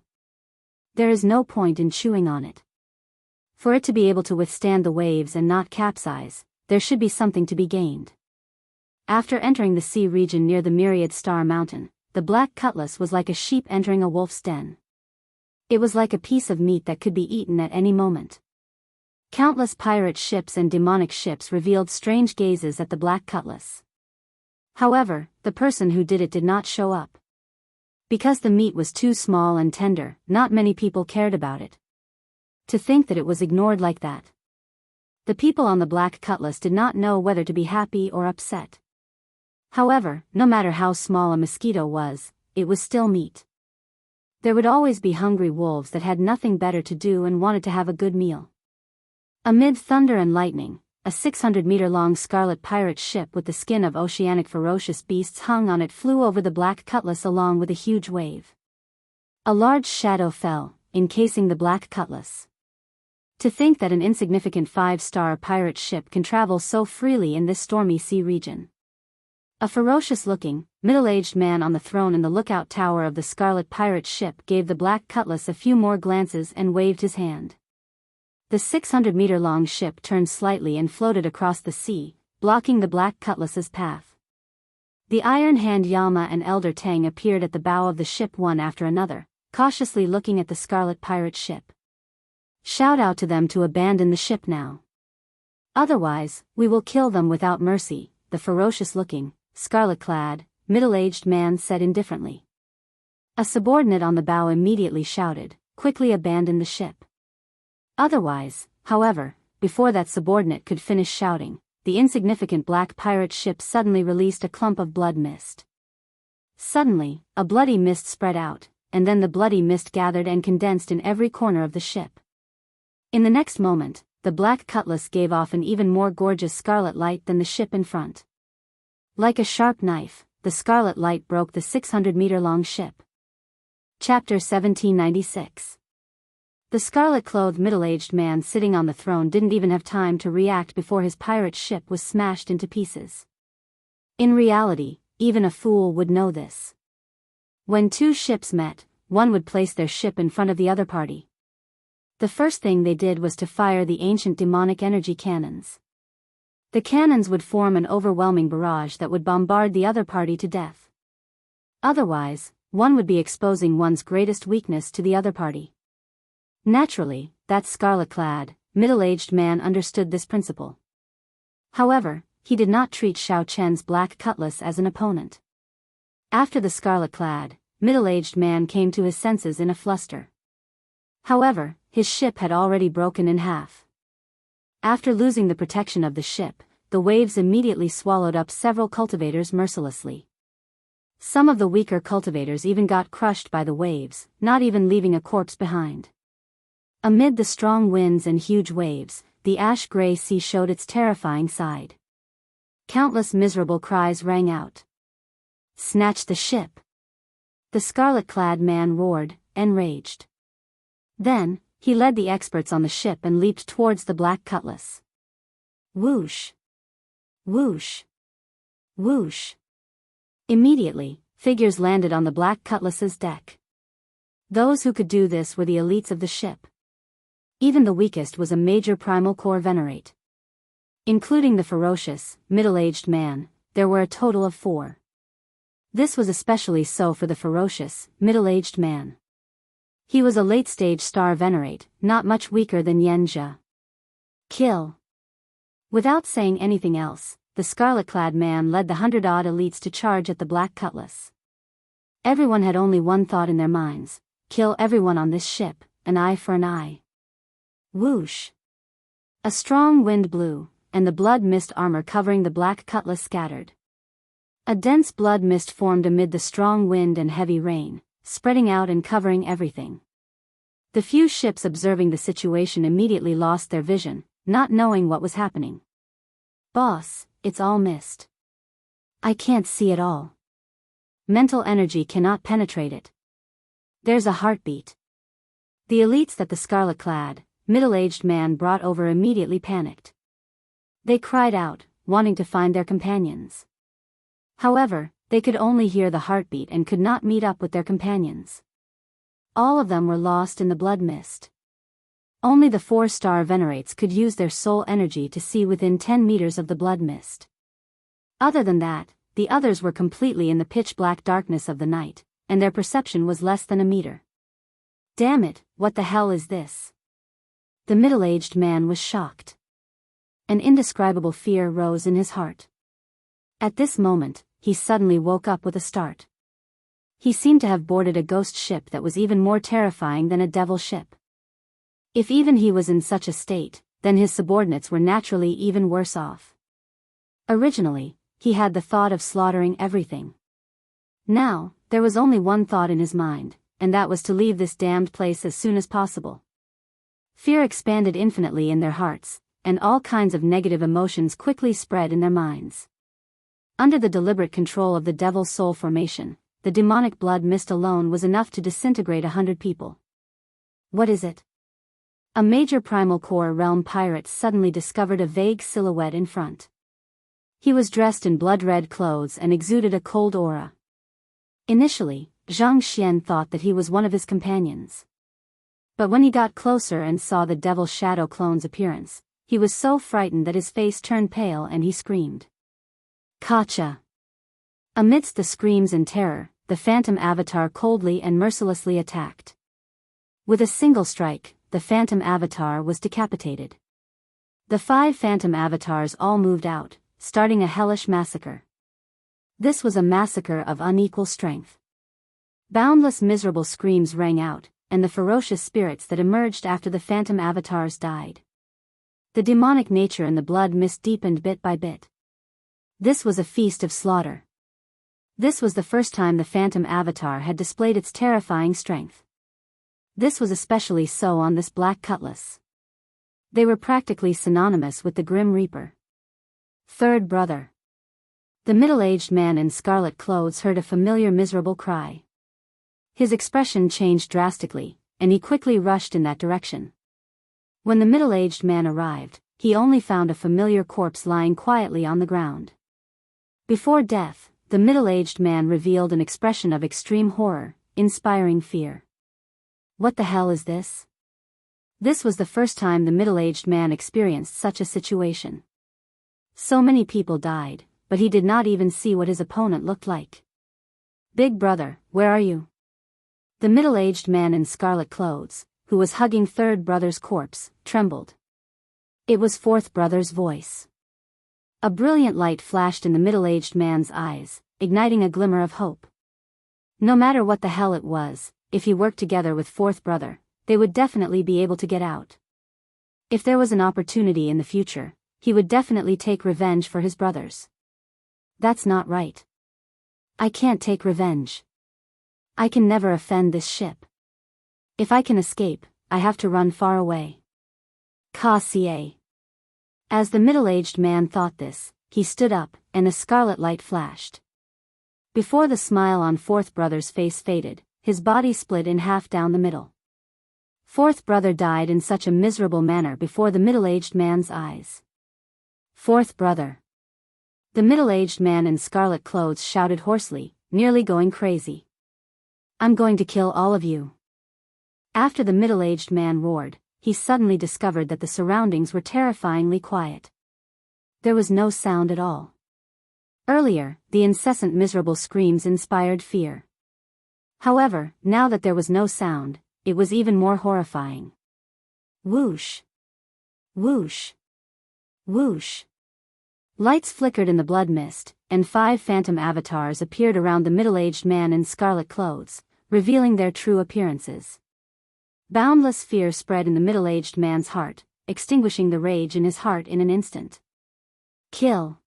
[SPEAKER 1] There is no point in chewing on it. For it to be able to withstand the waves and not capsize, there should be something to be gained. After entering the sea region near the Myriad Star Mountain, the black cutlass was like a sheep entering a wolf's den. It was like a piece of meat that could be eaten at any moment. Countless pirate ships and demonic ships revealed strange gazes at the black cutlass. However, the person who did it did not show up. Because the meat was too small and tender, not many people cared about it. To think that it was ignored like that. The people on the black cutlass did not know whether to be happy or upset. However, no matter how small a mosquito was, it was still meat. There would always be hungry wolves that had nothing better to do and wanted to have a good meal. Amid thunder and lightning, a 600-meter-long scarlet pirate ship with the skin of oceanic ferocious beasts hung on it flew over the black cutlass along with a huge wave. A large shadow fell, encasing the black cutlass. To think that an insignificant 5-star pirate ship can travel so freely in this stormy sea region. A ferocious-looking, middle-aged man on the throne in the lookout tower of the scarlet pirate ship gave the black cutlass a few more glances and waved his hand. The 600-meter-long ship turned slightly and floated across the sea, blocking the black cutlass's path. The Iron Hand Yama and Elder Tang appeared at the bow of the ship one after another, cautiously looking at the scarlet pirate ship. Shout out to them to abandon the ship now. Otherwise, we will kill them without mercy, the ferocious-looking, scarlet-clad, middle-aged man said indifferently. A subordinate on the bow immediately shouted, quickly abandon the ship. Otherwise, however, before that subordinate could finish shouting, the insignificant black pirate ship suddenly released a clump of blood mist. Suddenly, a bloody mist spread out, and then the bloody mist gathered and condensed in every corner of the ship. In the next moment, the black cutlass gave off an even more gorgeous scarlet light than the ship in front. Like a sharp knife, the scarlet light broke the 600-meter-long ship. Chapter 1796. The scarlet-clothed middle-aged man sitting on the throne didn't even have time to react before his pirate ship was smashed into pieces. In reality, even a fool would know this. When two ships met, one would place their ship in front of the other party. The first thing they did was to fire the ancient demonic energy cannons. The cannons would form an overwhelming barrage that would bombard the other party to death. Otherwise, one would be exposing one's greatest weakness to the other party. Naturally, that scarlet-clad, middle-aged man understood this principle. However, he did not treat Xiao Chen's black cutlass as an opponent. After the scarlet-clad, middle-aged man came to his senses in a fluster. However, his ship had already broken in half. After losing the protection of the ship, the waves immediately swallowed up several cultivators mercilessly. Some of the weaker cultivators even got crushed by the waves, not even leaving a corpse behind. Amid the strong winds and huge waves, the ash-gray sea showed its terrifying side. Countless miserable cries rang out. Snatch the ship! The scarlet-clad man roared, enraged. Then, he led the experts on the ship and leaped towards the black cutlass. Whoosh! Whoosh! Whoosh! Immediately, figures landed on the black cutlass's deck. Those who could do this were the elites of the ship. Even the weakest was a major primal core venerate. Including the ferocious, middle-aged man, there were a total of 4. This was especially so for the ferocious, middle-aged man. He was a late-stage star venerate, not much weaker than Yen Jia. Kill! Without saying anything else, the scarlet-clad man led the 100-odd elites to charge at the black cutlass. Everyone had only one thought in their minds: kill everyone on this ship, an eye for an eye. Whoosh! A strong wind blew, and the blood mist armor covering the black cutlass scattered. A dense blood mist formed amid the strong wind and heavy rain, spreading out and covering everything. The few ships observing the situation immediately lost their vision, not knowing what was happening. "Boss, it's all mist. I can't see it all. Mental energy cannot penetrate it. There's a heartbeat." The elites that the scarlet-clad, middle-aged man brought over immediately panicked. They cried out, wanting to find their companions. However, they could only hear the heartbeat and could not meet up with their companions. All of them were lost in the blood mist. Only the 4-star venerates could use their soul energy to see within 10 meters of the blood mist. Other than that, the others were completely in the pitch-black darkness of the night, and their perception was less than a meter. "Damn it, what the hell is this?" The middle-aged man was shocked. An indescribable fear rose in his heart. At this moment, he suddenly woke up with a start. He seemed to have boarded a ghost ship that was even more terrifying than a devil ship. If even he was in such a state, then his subordinates were naturally even worse off. Originally, he had the thought of slaughtering everything. Now, there was only one thought in his mind, and that was to leave this damned place as soon as possible. Fear expanded infinitely in their hearts, and all kinds of negative emotions quickly spread in their minds. Under the deliberate control of the devil's soul formation, the demonic blood mist alone was enough to disintegrate 100 people. What is it? A major primal core realm pirate suddenly discovered a vague silhouette in front. He was dressed in blood-red clothes and exuded a cold aura. Initially, Zhang Xian thought that he was one of his companions. But when he got closer and saw the devil shadow clone's appearance, he was so frightened that his face turned pale and he screamed. "Kacha!" Amidst the screams and terror, the phantom avatar coldly and mercilessly attacked. With a single strike, the phantom avatar was decapitated. The 5 phantom avatars all moved out, starting a hellish massacre. This was a massacre of unequal strength. Boundless miserable screams rang out, and the ferocious spirits that emerged after the phantom avatars died. The demonic nature in the blood mist deepened bit by bit. This was a feast of slaughter. This was the first time the phantom avatar had displayed its terrifying strength. This was especially so on this black cutlass. They were practically synonymous with the Grim Reaper. Third brother. The middle-aged man in scarlet clothes heard a familiar miserable cry. His expression changed drastically, and he quickly rushed in that direction. When the middle-aged man arrived, he only found a familiar corpse lying quietly on the ground. Before death, the middle-aged man revealed an expression of extreme horror, inspiring fear. "What the hell is this?" This was the first time the middle-aged man experienced such a situation. So many people died, but he did not even see what his opponent looked like. "Big brother, where are you?" The middle-aged man in scarlet clothes, who was hugging third brother's corpse, trembled. It was fourth brother's voice. A brilliant light flashed in the middle-aged man's eyes, igniting a glimmer of hope. No matter what the hell it was, if he worked together with fourth brother, they would definitely be able to get out. If there was an opportunity in the future, he would definitely take revenge for his brothers. That's not right. I can't take revenge. I can never offend this ship. If I can escape, I have to run far away. Ka-ca. As the middle-aged man thought this, he stood up, and a scarlet light flashed. Before the smile on fourth brother's face faded, his body split in half down the middle. Fourth brother died in such a miserable manner before the middle-aged man's eyes. Fourth brother. The middle-aged man in scarlet clothes shouted hoarsely, nearly going crazy. "I'm going to kill all of you." After the middle-aged man roared, he suddenly discovered that the surroundings were terrifyingly quiet. There was no sound at all. Earlier, the incessant miserable screams inspired fear. However, now that there was no sound, it was even more horrifying. Whoosh! Whoosh! Whoosh! Lights flickered in the blood mist, and 5 phantom avatars appeared around the middle-aged man in scarlet clothes, revealing their true appearances. Boundless fear spread in the middle-aged man's heart, extinguishing the rage in his heart in an instant. Kill!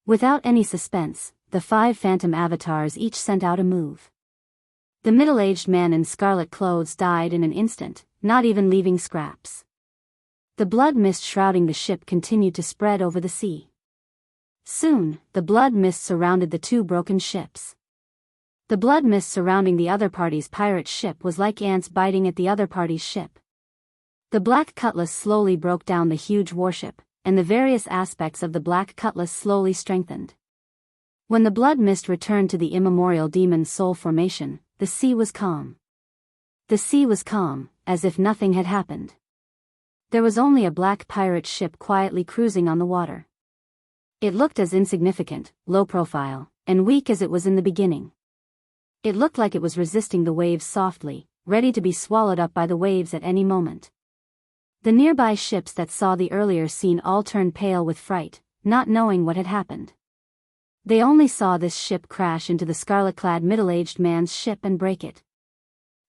[SPEAKER 1] Without any suspense, the 5 phantom avatars each sent out a move. The middle-aged man in scarlet clothes died in an instant, not even leaving scraps. The blood mist shrouding the ship continued to spread over the sea. Soon, the blood mist surrounded the 2 broken ships. The blood mist surrounding the other party's pirate ship was like ants biting at the other party's ship. The Black Cutlass slowly broke down the huge warship, and the various aspects of the Black Cutlass slowly strengthened. When the blood mist returned to the immemorial demon's soul formation, the sea was calm. The sea was calm, as if nothing had happened. There was only a black pirate ship quietly cruising on the water. It looked as insignificant, low profile, and weak as it was in the beginning. It looked like it was resisting the waves softly, ready to be swallowed up by the waves at any moment. The nearby ships that saw the earlier scene all turned pale with fright, not knowing what had happened. They only saw this ship crash into the scarlet-clad middle-aged man's ship and break it.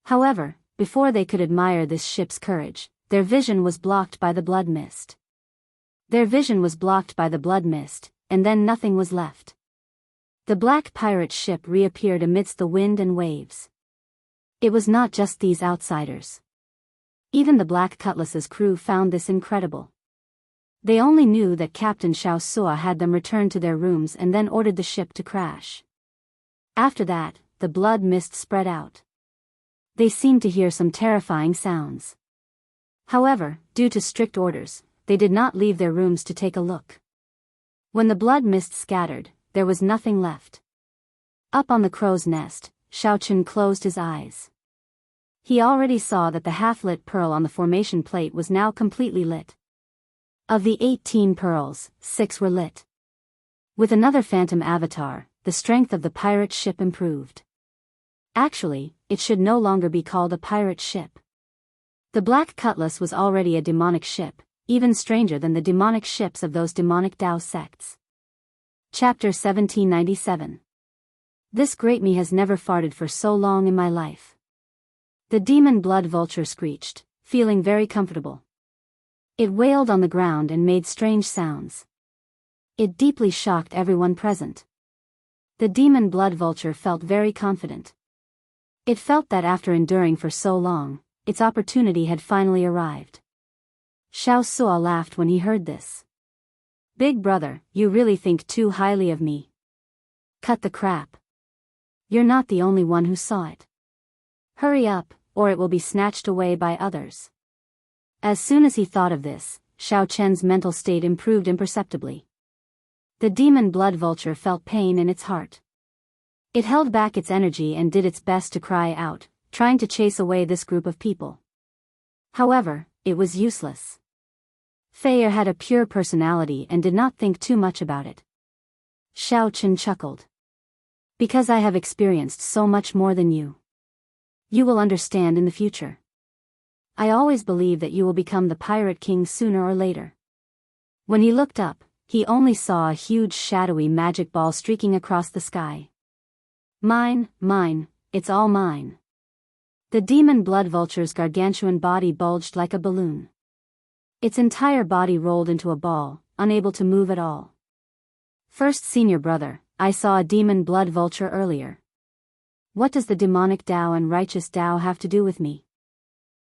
[SPEAKER 1] However, before they could admire this ship's courage, their vision was blocked by the blood mist. Their vision was blocked by the blood mist, and then nothing was left. The black pirate ship reappeared amidst the wind and waves. It was not just these outsiders. Even the Black Cutlass's crew found this incredible. They only knew that Captain Xianxia had them return to their rooms and then ordered the ship to crash. After that, the blood mist spread out. They seemed to hear some terrifying sounds. However, due to strict orders, they did not leave their rooms to take a look. When the blood mist scattered, there was nothing left. Up on the crow's nest, Xiaochen closed his eyes. He already saw that the half-lit pearl on the formation plate was now completely lit. Of the 18 pearls, 6 were lit. With another phantom avatar, the strength of the pirate ship improved. Actually, it should no longer be called a pirate ship. The Black Cutlass was already a demonic ship, even stranger than the demonic ships of those demonic Dao sects. Chapter 1797. This great me has never farted for so long in my life. The demon blood vulture screeched, feeling very comfortable. It wailed on the ground and made strange sounds. It deeply shocked everyone present. The demon blood vulture felt very confident. It felt that after enduring for so long, its opportunity had finally arrived. Xianxia laughed when he heard this. Big brother, you really think too highly of me. Cut the crap. You're not the only one who saw it. Hurry up, or it will be snatched away by others. As soon as he thought of this, Xiao Chen's mental state improved imperceptibly. The demon blood vulture felt pain in its heart. It held back its energy and did its best to cry out, trying to chase away this group of people. However, it was useless. Fei had a pure personality and did not think too much about it. Xiao Chen chuckled. Because I have experienced so much more than you. You will understand in the future. I always believe that you will become the Pirate King sooner or later. When he looked up, he only saw a huge shadowy magic ball streaking across the sky. Mine, it's all mine. The demon blood vulture's gargantuan body bulged like a balloon. Its entire body rolled into a ball, unable to move at all. First senior brother, I saw a demon blood vulture earlier. What does the demonic Dao and righteous Dao have to do with me?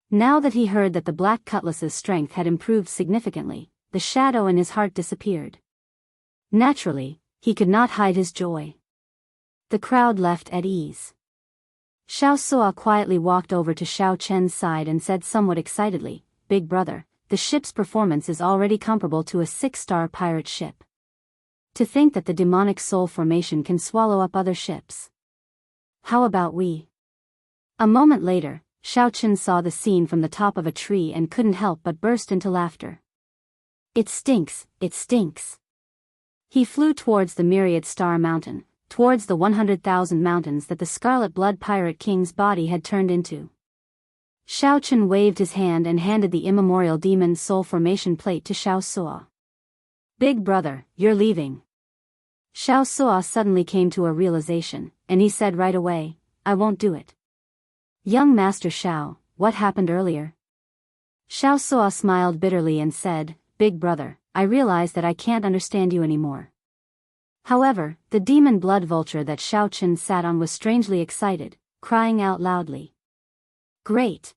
[SPEAKER 1] Now that he heard that the Black Cutlass's strength had improved significantly, the shadow in his heart disappeared. Naturally, he could not hide his joy. The crowd left at ease. Xianxia quietly walked over to Xiao Chen's side and said somewhat excitedly, Big brother, the ship's performance is already comparable to a 6-star pirate ship. To think that the demonic soul formation can swallow up other ships. How about we? A moment later, Xiao Chen saw the scene from the top of a tree and couldn't help but burst into laughter. It stinks, it stinks. He flew towards the myriad star mountain, towards the 100,000 mountains that the Scarlet Blood Pirate King's body had turned into. Xiao Chen waved his hand and handed the immemorial demon soul formation plate to Xianxia. Big brother, you're leaving. Xianxia suddenly came to a realization, and he said right away, I won't do it. Young Master Xiao, what happened earlier? Xianxia smiled bitterly and said, Big brother, I realize that I can't understand you anymore. However, the demon blood vulture that Xiao Chen sat on was strangely excited, crying out loudly. Great!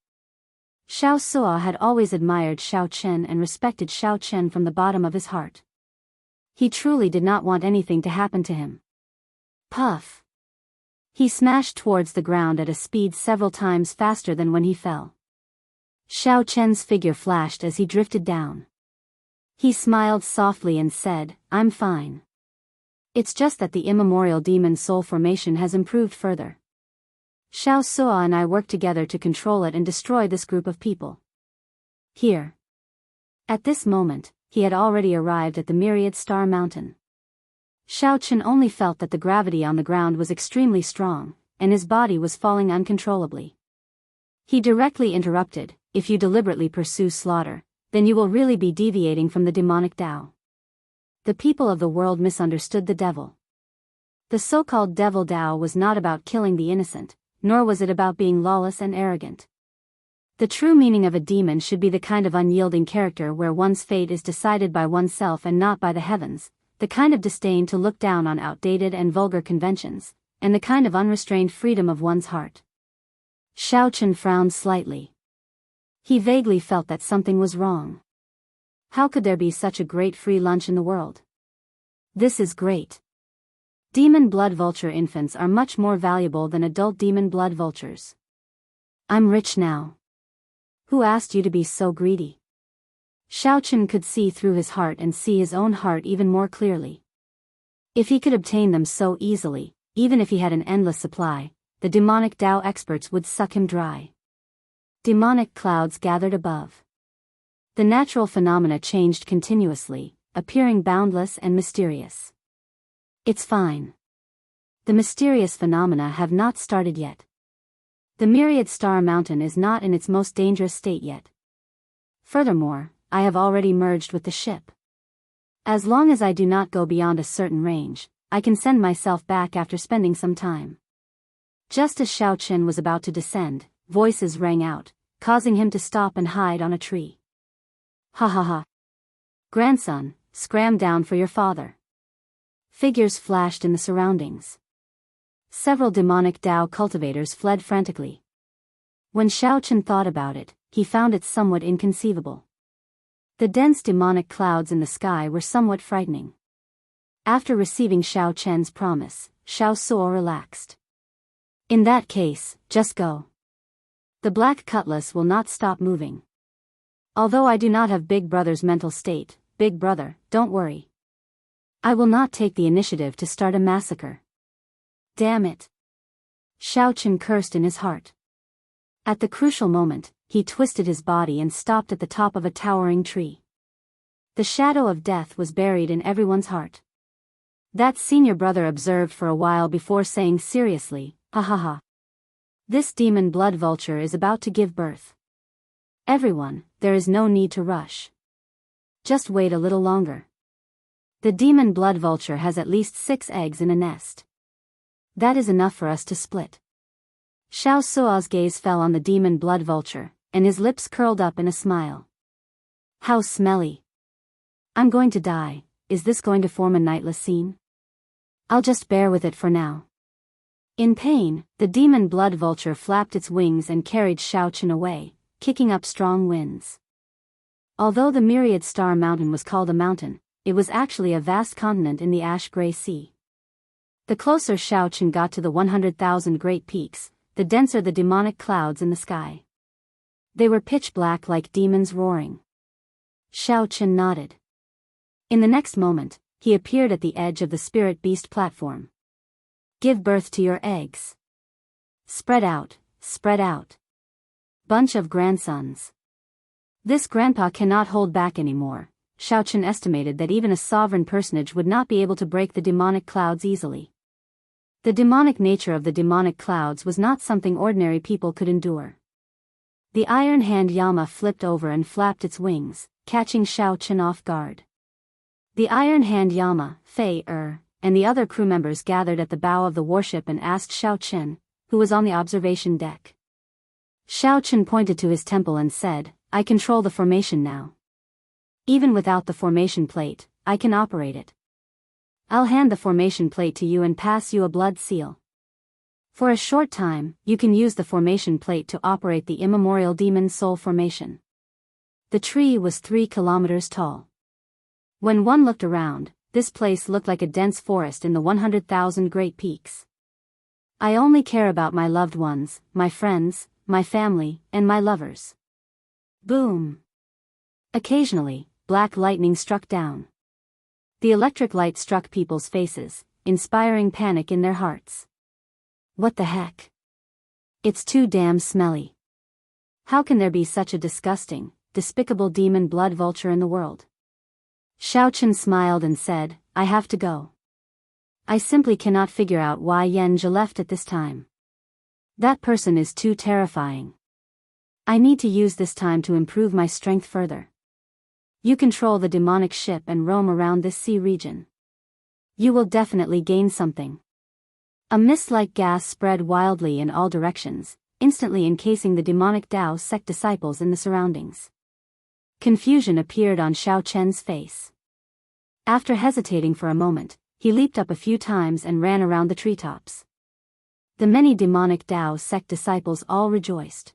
[SPEAKER 1] Xiao Suo had always admired Xiao Chen and respected Xiao Chen from the bottom of his heart. He truly did not want anything to happen to him. Puff! He smashed towards the ground at a speed several times faster than when he fell. Xiao Chen's figure flashed as he drifted down. He smiled softly and said, "I'm fine. It's just that the immemorial demon soul formation has improved further. Xiao Suo and I work together to control it and destroy this group of people. Here." At this moment, he had already arrived at the Myriad Star Mountain. Xiao Chen only felt that the gravity on the ground was extremely strong, and his body was falling uncontrollably. He directly interrupted, "If you deliberately pursue slaughter, then you will really be deviating from the demonic Tao." The people of the world misunderstood the devil. The so-called devil Tao was not about killing the innocent, nor was it about being lawless and arrogant. The true meaning of a demon should be the kind of unyielding character where one's fate is decided by oneself and not by the heavens, the kind of disdain to look down on outdated and vulgar conventions, and the kind of unrestrained freedom of one's heart. Xiao Chen frowned slightly. He vaguely felt that something was wrong. How could there be such a great free lunch in the world? This is great. Demon blood vulture infants are much more valuable than adult demon blood vultures. I'm rich now. Who asked you to be so greedy? Xiao Chen could see through his heart and see his own heart even more clearly. If he could obtain them so easily, even if he had an endless supply, the demonic Tao experts would suck him dry. Demonic clouds gathered above. The natural phenomena changed continuously, appearing boundless and mysterious. It's fine. The mysterious phenomena have not started yet. The Myriad Star Mountain is not in its most dangerous state yet. Furthermore, I have already merged with the ship. As long as I do not go beyond a certain range, I can send myself back after spending some time. Just as Xiao Chen was about to descend, voices rang out, causing him to stop and hide on a tree. Ha ha ha. Grandson, scram down for your father. Figures flashed in the surroundings. Several demonic Tao cultivators fled frantically. When Xiao Chen thought about it, he found it somewhat inconceivable. The dense demonic clouds in the sky were somewhat frightening. After receiving Xiao Chen's promise, Xiao Suo relaxed. In that case, just go. The black cutlass will not stop moving. Although I do not have Big Brother's mental state, Big Brother, don't worry. I will not take the initiative to start a massacre. Damn it. Xiao Chen cursed in his heart. At the crucial moment, he twisted his body and stopped at the top of a towering tree. The shadow of death was buried in everyone's heart. That senior brother observed for a while before saying seriously, "Ha ha ha. This demon blood vulture is about to give birth. Everyone, there is no need to rush. Just wait a little longer. The demon blood vulture has at least 6 eggs in a nest. That is enough for us to split." Xiao Suo's gaze fell on the demon blood vulture, and his lips curled up in a smile. How smelly. I'm going to die. Is this going to form a nightless scene? I'll just bear with it for now. In pain, the demon blood vulture flapped its wings and carried Xiao Chen away, kicking up strong winds. Although the Myriad Star Mountain was called a mountain, it was actually a vast continent in the ash-gray sea. The closer Xiao Chen got to the 100,000 great peaks, the denser the demonic clouds in the sky. They were pitch black like demons roaring. Xiao Chen nodded. In the next moment, he appeared at the edge of the spirit beast platform. Give birth to your eggs. Spread out, spread out. Bunch of grandsons. This grandpa cannot hold back anymore. Xiao Chen estimated that even a sovereign personage would not be able to break the demonic clouds easily. The demonic nature of the demonic clouds was not something ordinary people could endure. The iron hand llama flipped over and flapped its wings, catching Xiao Chen off guard. The iron hand llama, Fei and the other crew members gathered at the bow of the warship and asked Xiao Chen, who was on the observation deck. Xiao Chen pointed to his temple and said, I control the formation now. Even without the formation plate, I can operate it. I'll hand the formation plate to you and pass you a blood seal. For a short time, you can use the formation plate to operate the immemorial demon soul formation. The tree was 3 kilometers tall. When one looked around, this place looked like a dense forest in the 100,000 great peaks. I only care about my loved ones, my friends, my family, and my lovers. Boom! Occasionally, black lightning struck down. The electric light struck people's faces, inspiring panic in their hearts. What the heck? It's too damn smelly. How can there be such a disgusting, despicable demon blood vulture in the world? Xiaochen smiled and said, I have to go. I simply cannot figure out why Yanjia left at this time. That person is too terrifying. I need to use this time to improve my strength further. You control the demonic ship and roam around this sea region. You will definitely gain something. A mist-like gas spread wildly in all directions, instantly encasing the demonic Dao sect disciples in the surroundings. Confusion appeared on Xiaochen's face. After hesitating for a moment, he leaped up a few times and ran around the treetops. The many demonic Dao sect disciples all rejoiced.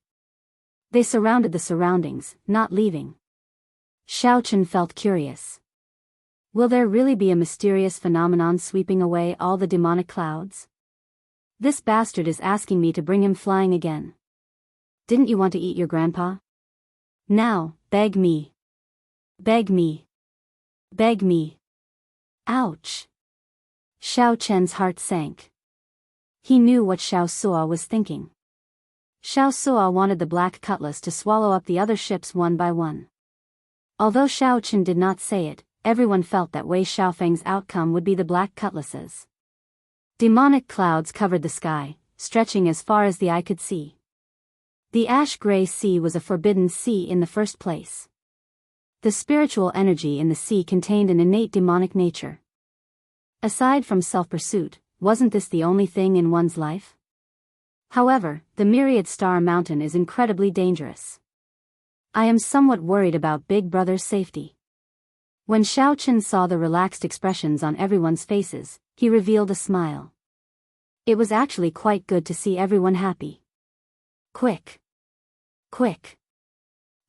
[SPEAKER 1] They surrounded the surroundings, not leaving. Xiaochen felt curious. Will there really be a mysterious phenomenon sweeping away all the demonic clouds? This bastard is asking me to bring him flying again. Didn't you want to eat your grandpa? Now, beg me. Beg me. Beg me. Ouch. Xiaochen's heart sank. He knew what Xiao Suo was thinking. Xiao Suo wanted the black cutlass to swallow up the other ships one by one. Although Xiaochen did not say it, everyone felt that Wei Xiaofeng's outcome would be the black cutlasses. Demonic clouds covered the sky, stretching as far as the eye could see. The ash-gray sea was a forbidden sea in the first place. The spiritual energy in the sea contained an innate demonic nature. Aside from self-pursuit, wasn't this the only thing in one's life? However, the Myriad Star Mountain is incredibly dangerous. I am somewhat worried about Big Brother's safety. When Xiaochen saw the relaxed expressions on everyone's faces, he revealed a smile. It was actually quite good to see everyone happy. Quick! Quick!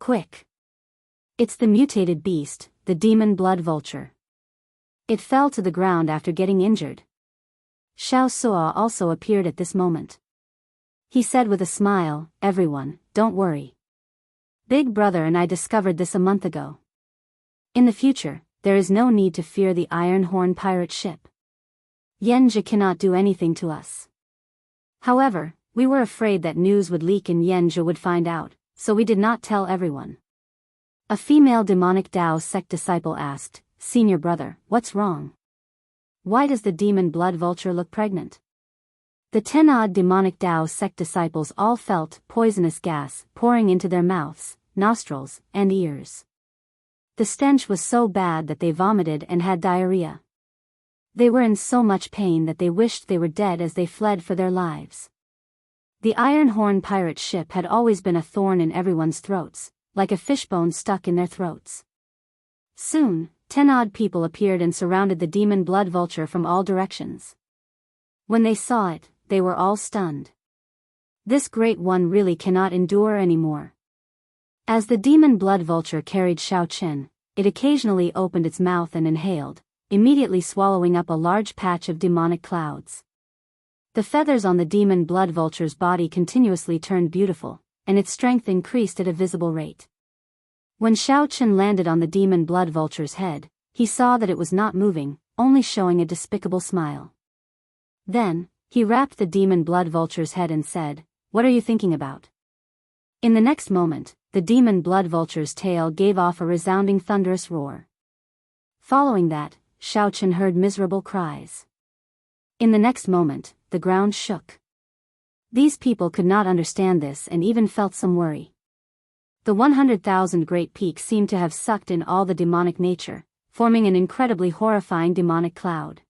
[SPEAKER 1] Quick! It's the mutated beast, the demon blood vulture. It fell to the ground after getting injured. Xiao Suo also appeared at this moment. He said with a smile, everyone, don't worry. Big Brother and I discovered this a month ago. In the future, there is no need to fear the Iron Horn pirate ship. Yanjia cannot do anything to us. However, we were afraid that news would leak and Yanjia would find out, so we did not tell everyone. A female demonic Dao sect disciple asked, Senior Brother, what's wrong? Why does the demon blood vulture look pregnant? The 10-odd demonic Dao sect disciples all felt poisonous gas pouring into their mouths, nostrils, and ears. The stench was so bad that they vomited and had diarrhea. They were in so much pain that they wished they were dead as they fled for their lives. The Iron Horn pirate ship had always been a thorn in everyone's throats, like a fishbone stuck in their throats. Soon, 10-odd people appeared and surrounded the demon blood vulture from all directions. When they saw it, they were all stunned. This great one really cannot endure anymore. As the demon blood vulture carried Xiaochen, it occasionally opened its mouth and inhaled, immediately swallowing up a large patch of demonic clouds. The feathers on the demon blood vulture's body continuously turned beautiful, and its strength increased at a visible rate. When Xiaochen landed on the demon blood vulture's head, he saw that it was not moving, only showing a despicable smile. Then, he rapped the demon blood vulture's head and said, What are you thinking about? In the next moment, the demon blood vulture's tail gave off a resounding thunderous roar. Following that, Xiaochen heard miserable cries. In the next moment, the ground shook. These people could not understand this and even felt some worry. The 100,000 great peaks seemed to have sucked in all the demonic nature, forming an incredibly horrifying demonic cloud.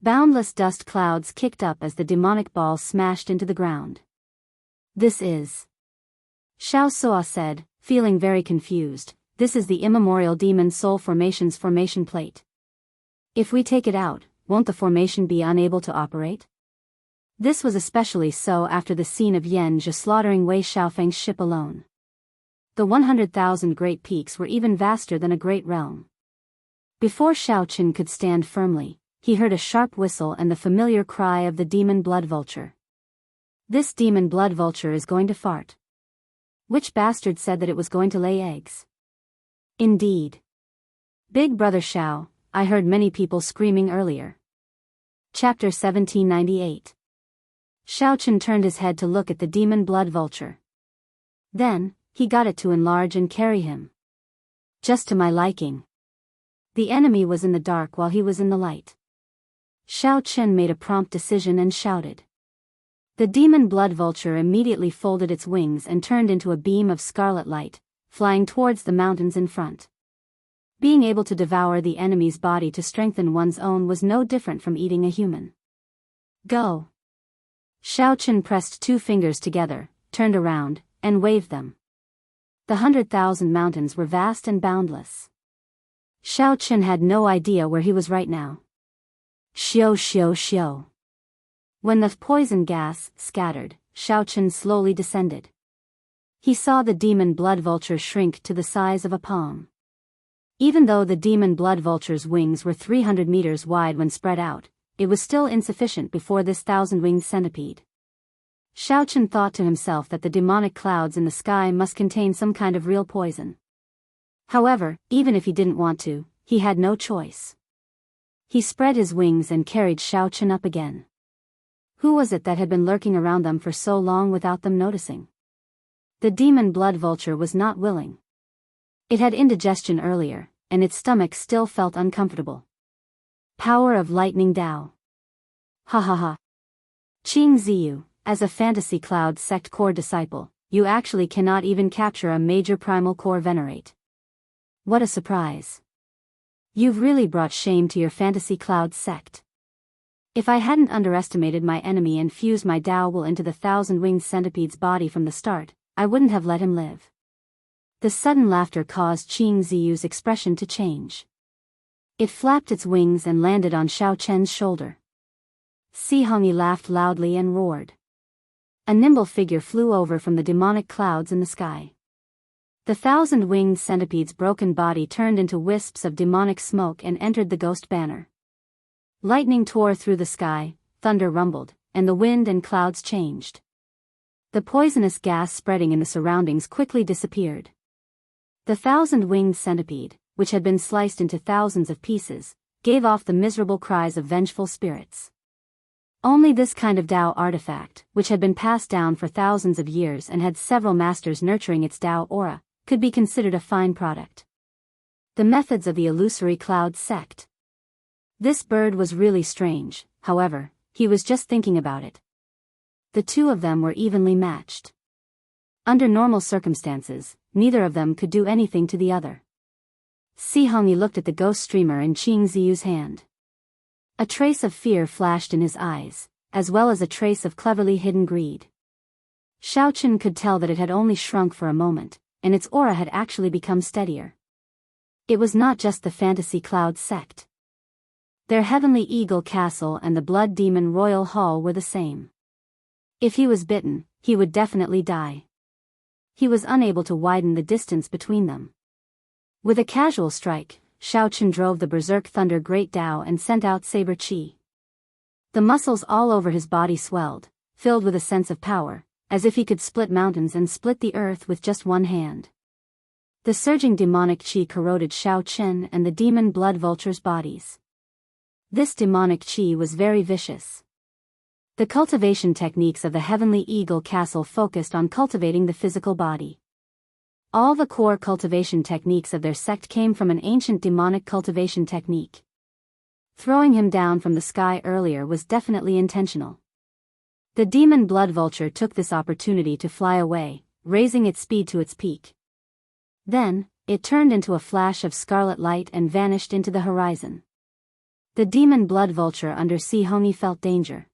[SPEAKER 1] Boundless dust clouds kicked up as the demonic ball smashed into the ground. This is... Xiao Suo said, feeling very confused, this is the immemorial demon soul formation's formation plate. If we take it out, won't the formation be unable to operate? This was especially so after the scene of Yanzhi slaughtering Wei Xiaofeng's ship alone. The 100,000 great peaks were even vaster than a great realm. Before Xiaoqin could stand firmly, he heard a sharp whistle and the familiar cry of the demon blood vulture. This demon blood vulture is going to fart. Which bastard said that it was going to lay eggs? Indeed. Big Brother Xiao, I heard many people screaming earlier. Chapter 1798. Xiaoqin turned his head to look at the demon blood vulture. Then, he got it to enlarge and carry him. Just to my liking. The enemy was in the dark while he was in the light. Xiaoqin made a prompt decision and shouted. The demon blood vulture immediately folded its wings and turned into a beam of scarlet light, flying towards the mountains in front. Being able to devour the enemy's body to strengthen one's own was no different from eating a human. Go! Xiaoqin pressed 2 fingers together, turned around, and waved them. The 100,000 mountains were vast and boundless. Xiaoqin had no idea where he was right now. Xiao xiao xiao. When the poison gas scattered, Xiaoqin slowly descended. He saw the demon blood vulture shrink to the size of a palm. Even though the demon blood vulture's wings were 300 meters wide when spread out, it was still insufficient before this 1,000-winged centipede. Xiaoqin thought to himself that the demonic clouds in the sky must contain some kind of real poison. However, even if he didn't want to, he had no choice. He spread his wings and carried Xiaoqin up again. Who was it that had been lurking around them for so long without them noticing? The demon blood vulture was not willing. It had indigestion earlier, and its stomach still felt uncomfortable. Power of Lightning Dao. Ha ha ha. Qing Ziyu, as a fantasy cloud sect core disciple, you actually cannot even capture a major primal core venerate. What a surprise. You've really brought shame to your fantasy cloud sect. If I hadn't underestimated my enemy and fused my Dao will into the 1,000-winged centipede's body from the start, I wouldn't have let him live. The sudden laughter caused Qing Ziyu's expression to change. It flapped its wings and landed on Xiaoqin's shoulder. Si Hongyi laughed loudly and roared. A nimble figure flew over from the demonic clouds in the sky. The 1,000-winged centipede's broken body turned into wisps of demonic smoke and entered the ghost banner. Lightning tore through the sky, thunder rumbled, and the wind and clouds changed. The poisonous gas spreading in the surroundings quickly disappeared. The 1,000-winged centipede, which had been sliced into thousands of pieces, gave off the miserable cries of vengeful spirits. Only this kind of Dao artifact, which had been passed down for thousands of years and had several masters nurturing its Dao aura, could be considered a fine product. The methods of the illusory cloud sect. This bird was really strange, however, he was just thinking about it. The two of them were evenly matched. Under normal circumstances, neither of them could do anything to the other. Si Hongyi looked at the ghost streamer in Qing Ziyu's hand. A trace of fear flashed in his eyes, as well as a trace of cleverly hidden greed. Xiaoqin could tell that it had only shrunk for a moment, and its aura had actually become steadier. It was not just the fantasy cloud sect. Their heavenly eagle castle and the blood demon royal hall were the same. If he was bitten, he would definitely die. He was unable to widen the distance between them. With a casual strike, Xiaoqin drove the berserk thunder great Dao and sent out saber qi. The muscles all over his body swelled, filled with a sense of power, as if he could split mountains and split the earth with just one hand. The surging demonic qi corroded Xiaoqin and the demon blood vulture's bodies. This demonic qi was very vicious. The cultivation techniques of the Heavenly Eagle Castle focused on cultivating the physical body. All the core cultivation techniques of their sect came from an ancient demonic cultivation technique. Throwing him down from the sky earlier was definitely intentional. The demon blood vulture took this opportunity to fly away, raising its speed to its peak. Then, it turned into a flash of scarlet light and vanished into the horizon. The demon blood vulture under Si Hongyi felt danger.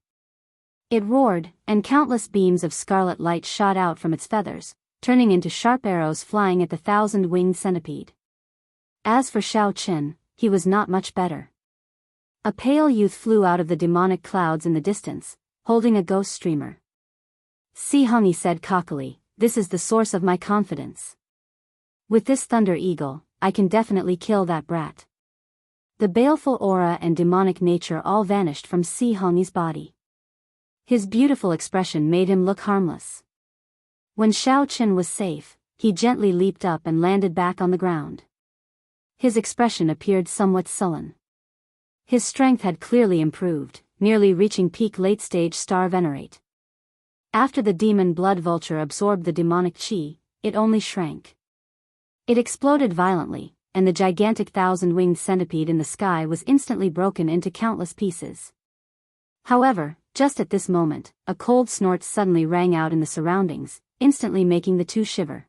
[SPEAKER 1] It roared, and countless beams of scarlet light shot out from its feathers, turning into sharp arrows flying at the 1,000-winged centipede. As for Xiaoqin, he was not much better. A pale youth flew out of the demonic clouds in the distance, holding a ghost streamer. Xianxia said cockily, "This is the source of my confidence. With this thunder eagle, I can definitely kill that brat." The baleful aura and demonic nature all vanished from Xianxia's body. His beautiful expression made him look harmless. When Xiao Qin was safe, he gently leaped up and landed back on the ground. His expression appeared somewhat sullen. His strength had clearly improved, nearly reaching peak late-stage star venerate. After the demon blood vulture absorbed the demonic chi, it only shrank. It exploded violently, and the gigantic thousand-winged centipede in the sky was instantly broken into countless pieces. However, just at this moment, a cold snort suddenly rang out in the surroundings, instantly making the two shiver.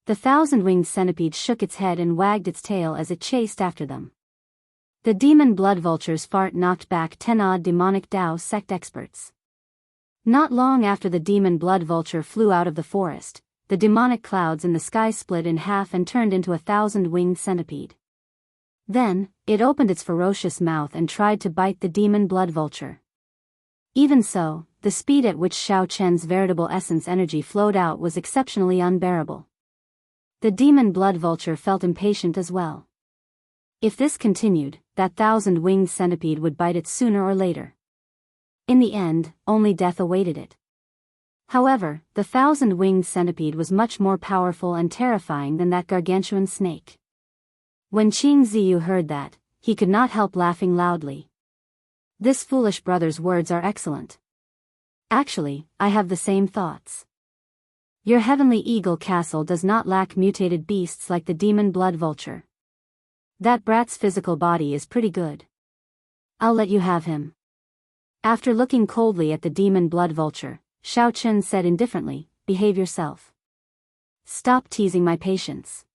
[SPEAKER 1] The thousand-winged centipede shook its head and wagged its tail as it chased after them. The demon blood vulture's fart knocked back 10-odd demonic Dao sect experts. Not long after the demon blood vulture flew out of the forest, the demonic clouds in the sky split in half and turned into a thousand-winged centipede. Then, it opened its ferocious mouth and tried to bite the demon blood vulture. Even so, the speed at which Xiao Chen's veritable essence energy flowed out was exceptionally unbearable. The demon blood vulture felt impatient as well. If this continued, that thousand-winged centipede would bite it sooner or later. In the end, only death awaited it. However, the thousand-winged centipede was much more powerful and terrifying than that gargantuan snake. When Qing Ziyu heard that, he could not help laughing loudly. This foolish brother's words are excellent. Actually, I have the same thoughts. Your heavenly eagle castle does not lack mutated beasts like the demon blood vulture. That brat's physical body is pretty good. I'll let you have him. After looking coldly at the demon blood vulture, Xiao Qin said indifferently, "Behave yourself. Stop teasing my patience."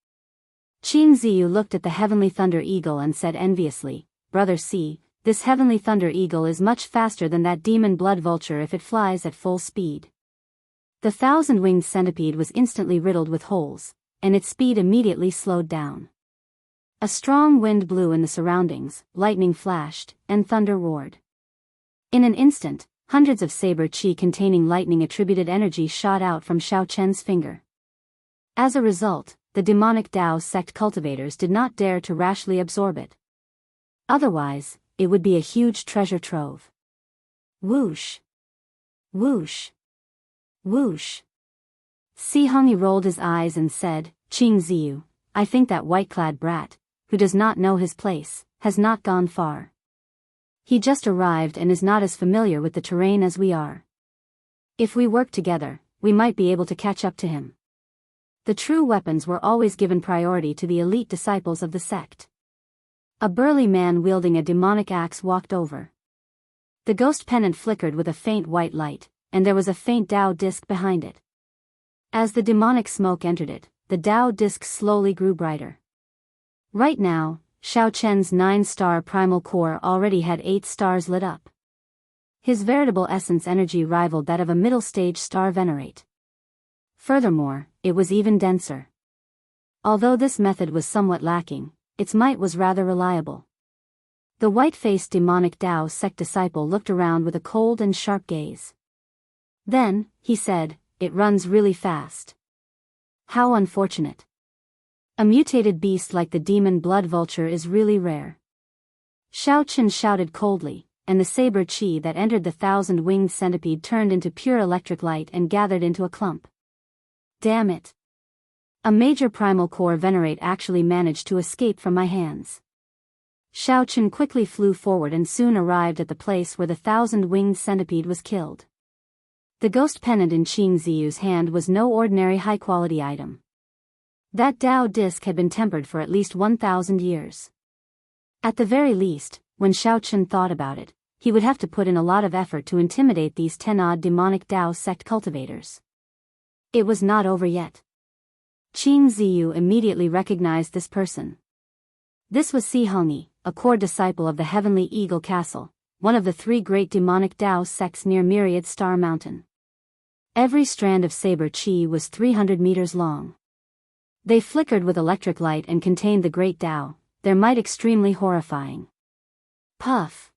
[SPEAKER 1] Qing Ziyu looked at the heavenly thunder eagle and said enviously, "Brother, see, this heavenly thunder eagle is much faster than that demon blood vulture if it flies at full speed." The thousand-winged centipede was instantly riddled with holes, and its speed immediately slowed down. A strong wind blew in the surroundings, lightning flashed, and thunder roared. In an instant, hundreds of saber chi containing lightning-attributed energy shot out from Xiao Chen's finger. As a result, the demonic Dao sect cultivators did not dare to rashly absorb it. Otherwise, it would be a huge treasure trove. Whoosh! Whoosh! Whoosh! Xianxia rolled his eyes and said, "Qing Ziyu, I think that white-clad brat, who does not know his place, has not gone far. He just arrived and is not as familiar with the terrain as we are. If we work together, we might be able to catch up to him." The true weapons were always given priority to the elite disciples of the sect. A burly man wielding a demonic axe walked over. The ghost pennant flickered with a faint white light, and there was a faint Dao disc behind it. As the demonic smoke entered it, the Dao disc slowly grew brighter. Right now, Xiao Chen's 9-star primal core already had 8 stars lit up. His veritable essence energy rivaled that of a middle-stage star venerate. Furthermore, it was even denser. Although this method was somewhat lacking, its might was rather reliable. The white-faced demonic Dao sect disciple looked around with a cold and sharp gaze. Then, he said, "It runs really fast. How unfortunate. A mutated beast like the demon blood vulture is really rare." Xiao Qin shouted coldly, and the saber chi that entered the thousand-winged centipede turned into pure electric light and gathered into a clump. Damn it. A major primal core venerate actually managed to escape from my hands. Xiao Qin quickly flew forward and soon arrived at the place where the thousand-winged centipede was killed. The ghost pennant in Qing Ziyu's hand was no ordinary high-quality item. That Dao disc had been tempered for at least 1,000 years. At the very least, when Xiao Qin thought about it, he would have to put in a lot of effort to intimidate these 10-odd demonic Dao sect cultivators. It was not over yet. Qing Ziyu immediately recognized this person. This was Xianxia, a core disciple of the Heavenly Eagle Castle, one of the 3 great demonic Dao sects near Myriad Star Mountain. Every strand of saber chi was 300 meters long. They flickered with electric light and contained the great Dao, their might extremely horrifying. Puff.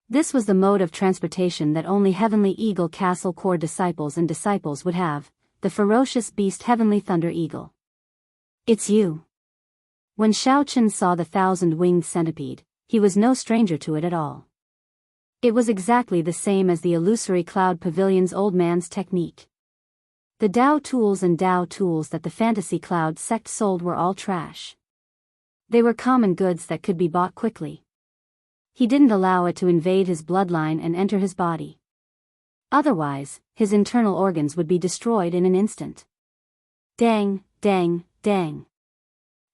[SPEAKER 1] This was the mode of transportation that only Heavenly Eagle Castle core disciples and disciples would have, the ferocious beast Heavenly Thunder Eagle. It's you. When Xiaochen saw the 1,000-winged centipede, he was no stranger to it at all. It was exactly the same as the illusory Cloud Pavilion's old man's technique. The Dao tools and Dao tools that the Fantasy Cloud sect sold were all trash. They were common goods that could be bought quickly. He didn't allow it to invade his bloodline and enter his body. Otherwise, his internal organs would be destroyed in an instant. Dang, dang, dang.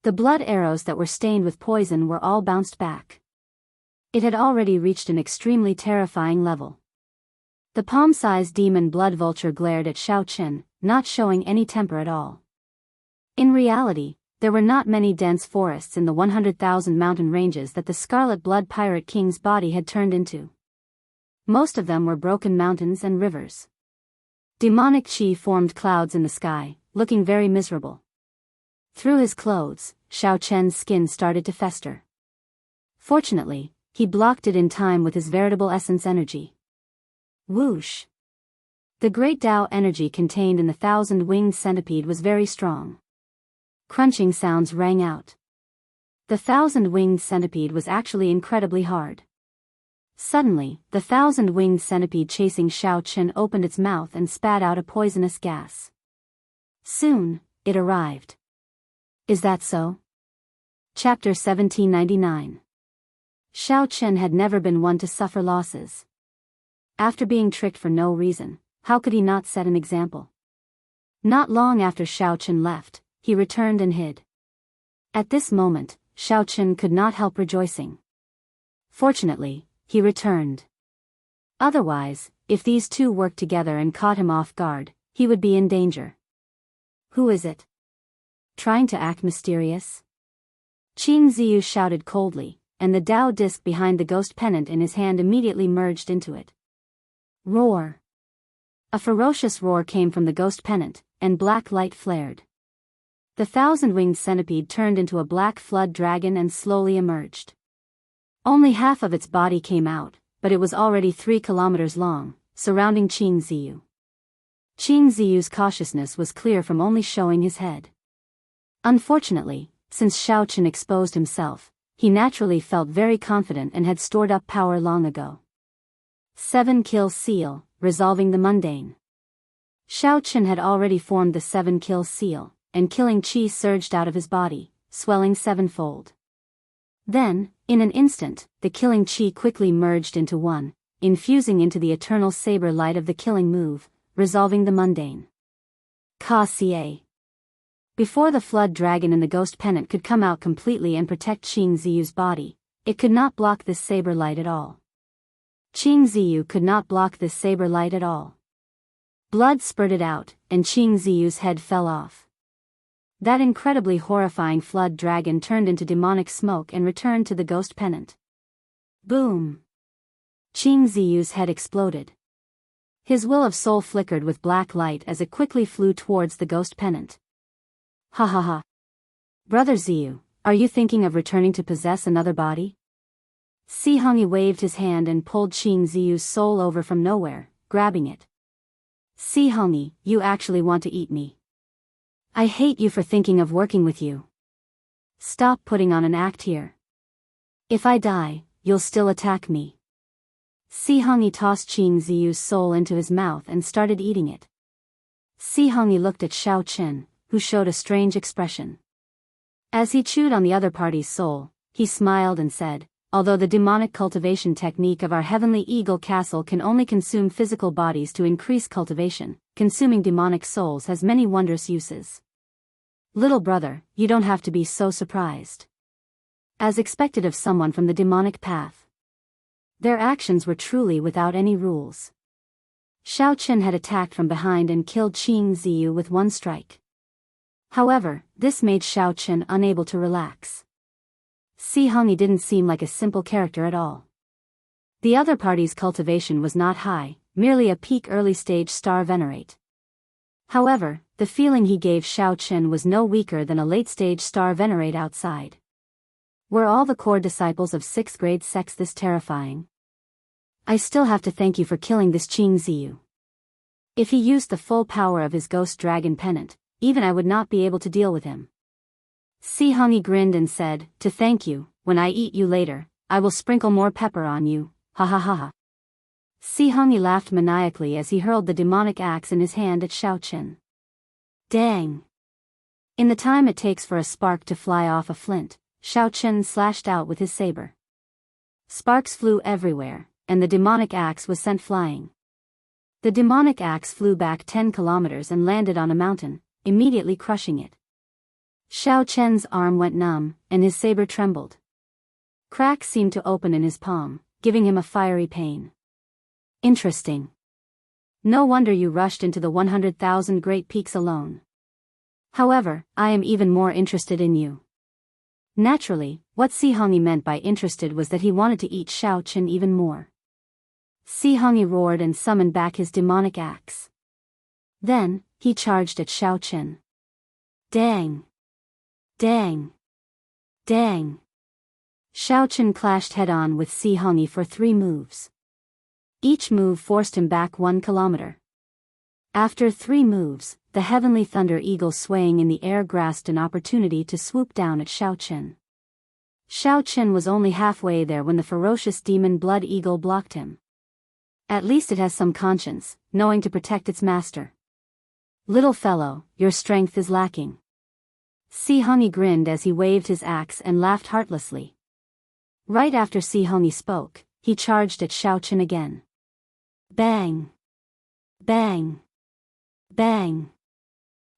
[SPEAKER 1] The blood arrows that were stained with poison were all bounced back. It had already reached an extremely terrifying level. The palm-sized demon blood vulture glared at Xiaochen, not showing any temper at all. In reality, there were not many dense forests in the 100,000 mountain ranges that the Scarlet Blood Pirate King's body had turned into. Most of them were broken mountains and rivers. Demonic chi formed clouds in the sky, looking very miserable. Through his clothes, Xiaochen's skin started to fester. Fortunately, he blocked it in time with his veritable essence energy. Whoosh! The great Dao energy contained in the 1,000-winged centipede was very strong. Crunching sounds rang out. The 1,000-winged centipede was actually incredibly hard. Suddenly, the 1,000-winged centipede chasing Xiaochen opened its mouth and spat out a poisonous gas. Soon, it arrived. Is that so? Chapter 1799. Xiaochen had never been one to suffer losses. After being tricked for no reason, how could he not set an example? Not long after Xiaochen left, he returned and hid. At this moment, Xiaochen could not help rejoicing. Fortunately, he returned. Otherwise, if these two worked together and caught him off guard, he would be in danger. Who is it? Trying to act mysterious? Qing Ziyu shouted coldly, and the Dao disc behind the ghost pennant in his hand immediately merged into it. Roar! A ferocious roar came from the ghost pennant, and black light flared. The 1,000-winged centipede turned into a black flood dragon and slowly emerged. Only half of its body came out, but it was already 3 kilometers long, surrounding Qing Ziyu. Qing Ziyu's cautiousness was clear from only showing his head. Unfortunately, since Xiaochen exposed himself, he naturally felt very confident and had stored up power long ago. 7-kill seal, resolving the mundane. Xiaochen had already formed the 7-kill seal, and killing chi surged out of his body, swelling 7-fold. Then, in an instant, the killing chi quickly merged into one, infusing into the eternal saber light of the killing move, resolving the mundane. Ka Xie. Before the flood dragon in the ghost pennant could come out completely and protect Qing Ziyu's body, it could not block this saber light at all. Qing Ziyu could not block this saber light at all. Blood spurted out, and Qing Ziyu's head fell off. That incredibly horrifying flood dragon turned into demonic smoke and returned to the ghost pennant. Boom! Qing Ziyu's head exploded. His will of soul flickered with black light as it quickly flew towards the ghost pennant. Ha ha ha. Brother Ziyu, are you thinking of returning to possess another body? Si Hongyi waved his hand and pulled Qing Ziyu's soul over from nowhere, grabbing it. Si Hongyi, you actually want to eat me. I hate you for thinking of working with you. Stop putting on an act here. If I die, you'll still attack me. Si Hongyi tossed Qing Ziyu's soul into his mouth and started eating it. Si Hongyi looked at Xiaochen, who showed a strange expression. As he chewed on the other party's soul, he smiled and said, although the demonic cultivation technique of our heavenly eagle castle can only consume physical bodies to increase cultivation, consuming demonic souls has many wondrous uses. Little brother, you don't have to be so surprised. As expected of someone from the demonic path. Their actions were truly without any rules. Xiaochen had attacked from behind and killed Qing Ziyu with one strike. However, this made Xiaochen unable to relax. Si Hongyi didn't seem like a simple character at all. The other party's cultivation was not high, merely a peak early-stage star venerate. However, the feeling he gave Xiaochen was no weaker than a late-stage star venerate outside. Were all the core disciples of 6th grade sex this terrifying? I still have to thank you for killing this Qing Ziyu. If he used the full power of his ghost dragon pennant, even I would not be able to deal with him. Si Hongyi grinned and said, to thank you, when I eat you later, I will sprinkle more pepper on you, ha ha ha ha. Si Hongyi laughed maniacally as he hurled the demonic axe in his hand at Xiaochen. Dang! In the time it takes for a spark to fly off a flint, Xiaochen slashed out with his saber. Sparks flew everywhere, and the demonic axe was sent flying. The demonic axe flew back 10 kilometers and landed on a mountain, immediately crushing it. Xiaochen's arm went numb, and his saber trembled. Cracks seemed to open in his palm, giving him a fiery pain. Interesting. No wonder you rushed into the 100,000 Great Peaks alone. However, I am even more interested in you. Naturally, what Si Hongyi meant by interested was that he wanted to eat Xiaochen even more. Si Hongyi roared and summoned back his demonic axe. Then, he charged at Xiaochen. Dang! Dang! Dang! Xiaochen clashed head-on with Si Hongyi for 3 moves. Each move forced him back 1 kilometer. After 3 moves, the heavenly thunder eagle swaying in the air grasped an opportunity to swoop down at Xiaochen. Xiaochen was only halfway there when the ferocious demon blood eagle blocked him. At least it has some conscience, knowing to protect its master. Little fellow, your strength is lacking. Si Hongyi grinned as he waved his axe and laughed heartlessly. Right after Si Hongyi spoke, he charged at Xiaochen again. Bang! Bang! Bang!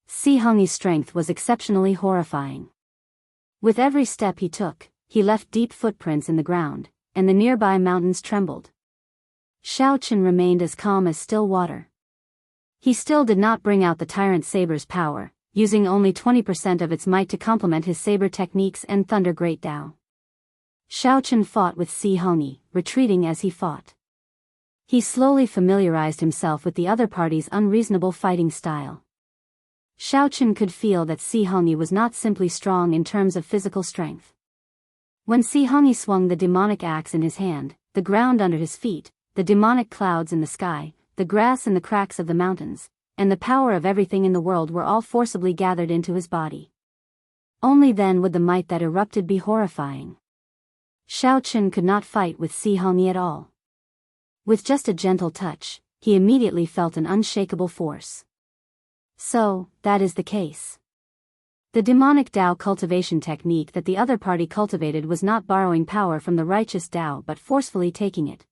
[SPEAKER 1] Si Hongyi's strength was exceptionally horrifying. With every step he took, he left deep footprints in the ground, and the nearby mountains trembled. Xiaochen remained as calm as still water. He still did not bring out the tyrant saber's power, using only 20% of its might to complement his saber techniques and thunder great Dao. Xiaochen fought with Si Hongyi, retreating as he fought. He slowly familiarized himself with the other party's unreasonable fighting style. Xiaochen could feel that Si Hongyi was not simply strong in terms of physical strength. When Si Hongyi swung the demonic axe in his hand, the ground under his feet, the demonic clouds in the sky, the grass in the cracks of the mountains, and the power of everything in the world were all forcibly gathered into his body. Only then would the might that erupted be horrifying. Xiaochen could not fight with Si Hongyi at all. With just a gentle touch, he immediately felt an unshakable force. So, that is the case. The demonic Dao cultivation technique that the other party cultivated was not borrowing power from the righteous Dao but forcefully taking it.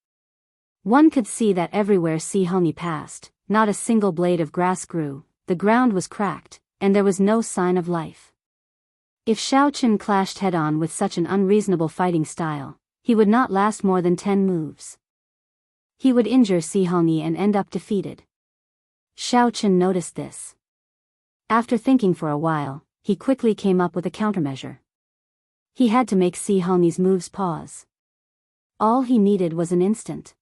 [SPEAKER 1] One could see that everywhere Si Hongyi passed, not a single blade of grass grew, the ground was cracked, and there was no sign of life. If Xiaochen clashed head-on with such an unreasonable fighting style, he would not last more than 10 moves. He would injure Si Hongyi and end up defeated. Xiaochen noticed this. After thinking for a while, he quickly came up with a countermeasure. He had to make Si Hongyi's moves pause. All he needed was an instant.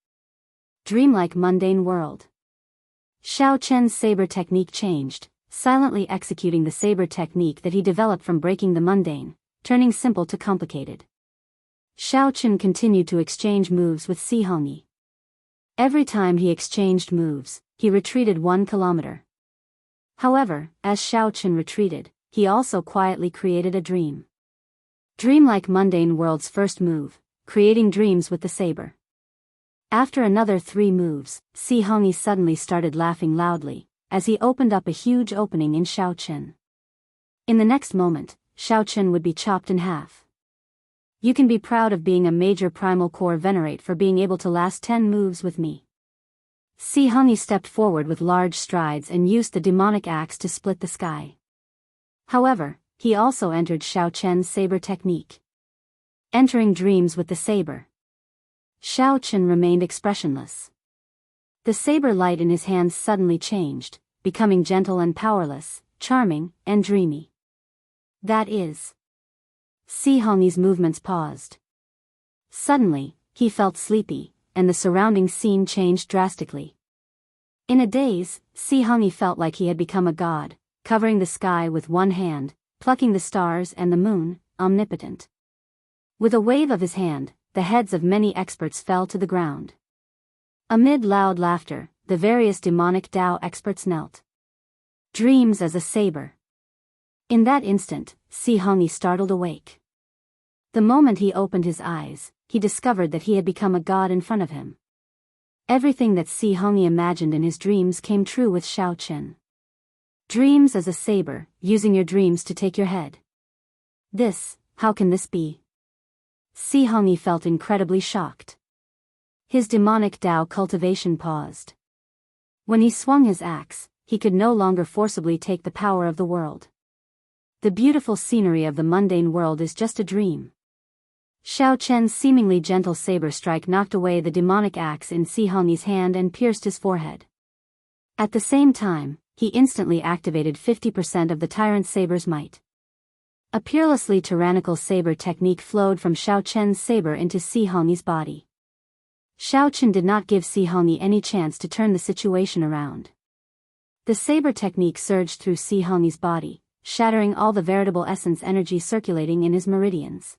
[SPEAKER 1] Dreamlike mundane world. Xiaochen's saber technique changed, silently executing the saber technique that he developed from breaking the mundane, turning simple to complicated. Xiaochen continued to exchange moves with Si Hongyi. Every time he exchanged moves, he retreated 1 kilometer. However, as Xiaochen retreated, he also quietly created a dream. Dreamlike mundane world's first move, creating dreams with the saber. After another 3 moves, Si Hongyi suddenly started laughing loudly, as he opened up a huge opening in Xiaochen. In the next moment, Xiaochen would be chopped in half. You can be proud of being a major primal core venerate for being able to last 10 moves with me. Si Hongyi stepped forward with large strides and used the demonic axe to split the sky. However, he also entered Xiaochen's saber technique. Entering dreams with the saber. Xiaochen remained expressionless. The saber light in his hands suddenly changed, becoming gentle and powerless, charming, and dreamy. That is. Si Hongyi's movements paused. Suddenly, he felt sleepy, and the surrounding scene changed drastically. In a daze, Si Hongyi felt like he had become a god, covering the sky with one hand, plucking the stars and the moon, omnipotent. With a wave of his hand, the heads of many experts fell to the ground. Amid loud laughter, the various demonic Dao experts knelt. Dreams as a saber. In that instant, Xianxia startled awake. The moment he opened his eyes, he discovered that he had become a god in front of him. Everything that Xianxia imagined in his dreams came true with Xiaochen. Dreams as a saber, using your dreams to take your head. How can this be? Xianxia felt incredibly shocked. His demonic Dao cultivation paused. When he swung his axe, he could no longer forcibly take the power of the world. The beautiful scenery of the mundane world is just a dream. Xiaochen's seemingly gentle saber strike knocked away the demonic axe in Xianxia's hand and pierced his forehead. At the same time, he instantly activated 50% of the tyrant saber's might. A peerlessly tyrannical saber technique flowed from Xiaochen's saber into Xianxia's body. Xiaochen did not give Xianxia any chance to turn the situation around. The saber technique surged through Xianxia's body, shattering all the veritable essence energy circulating in his meridians.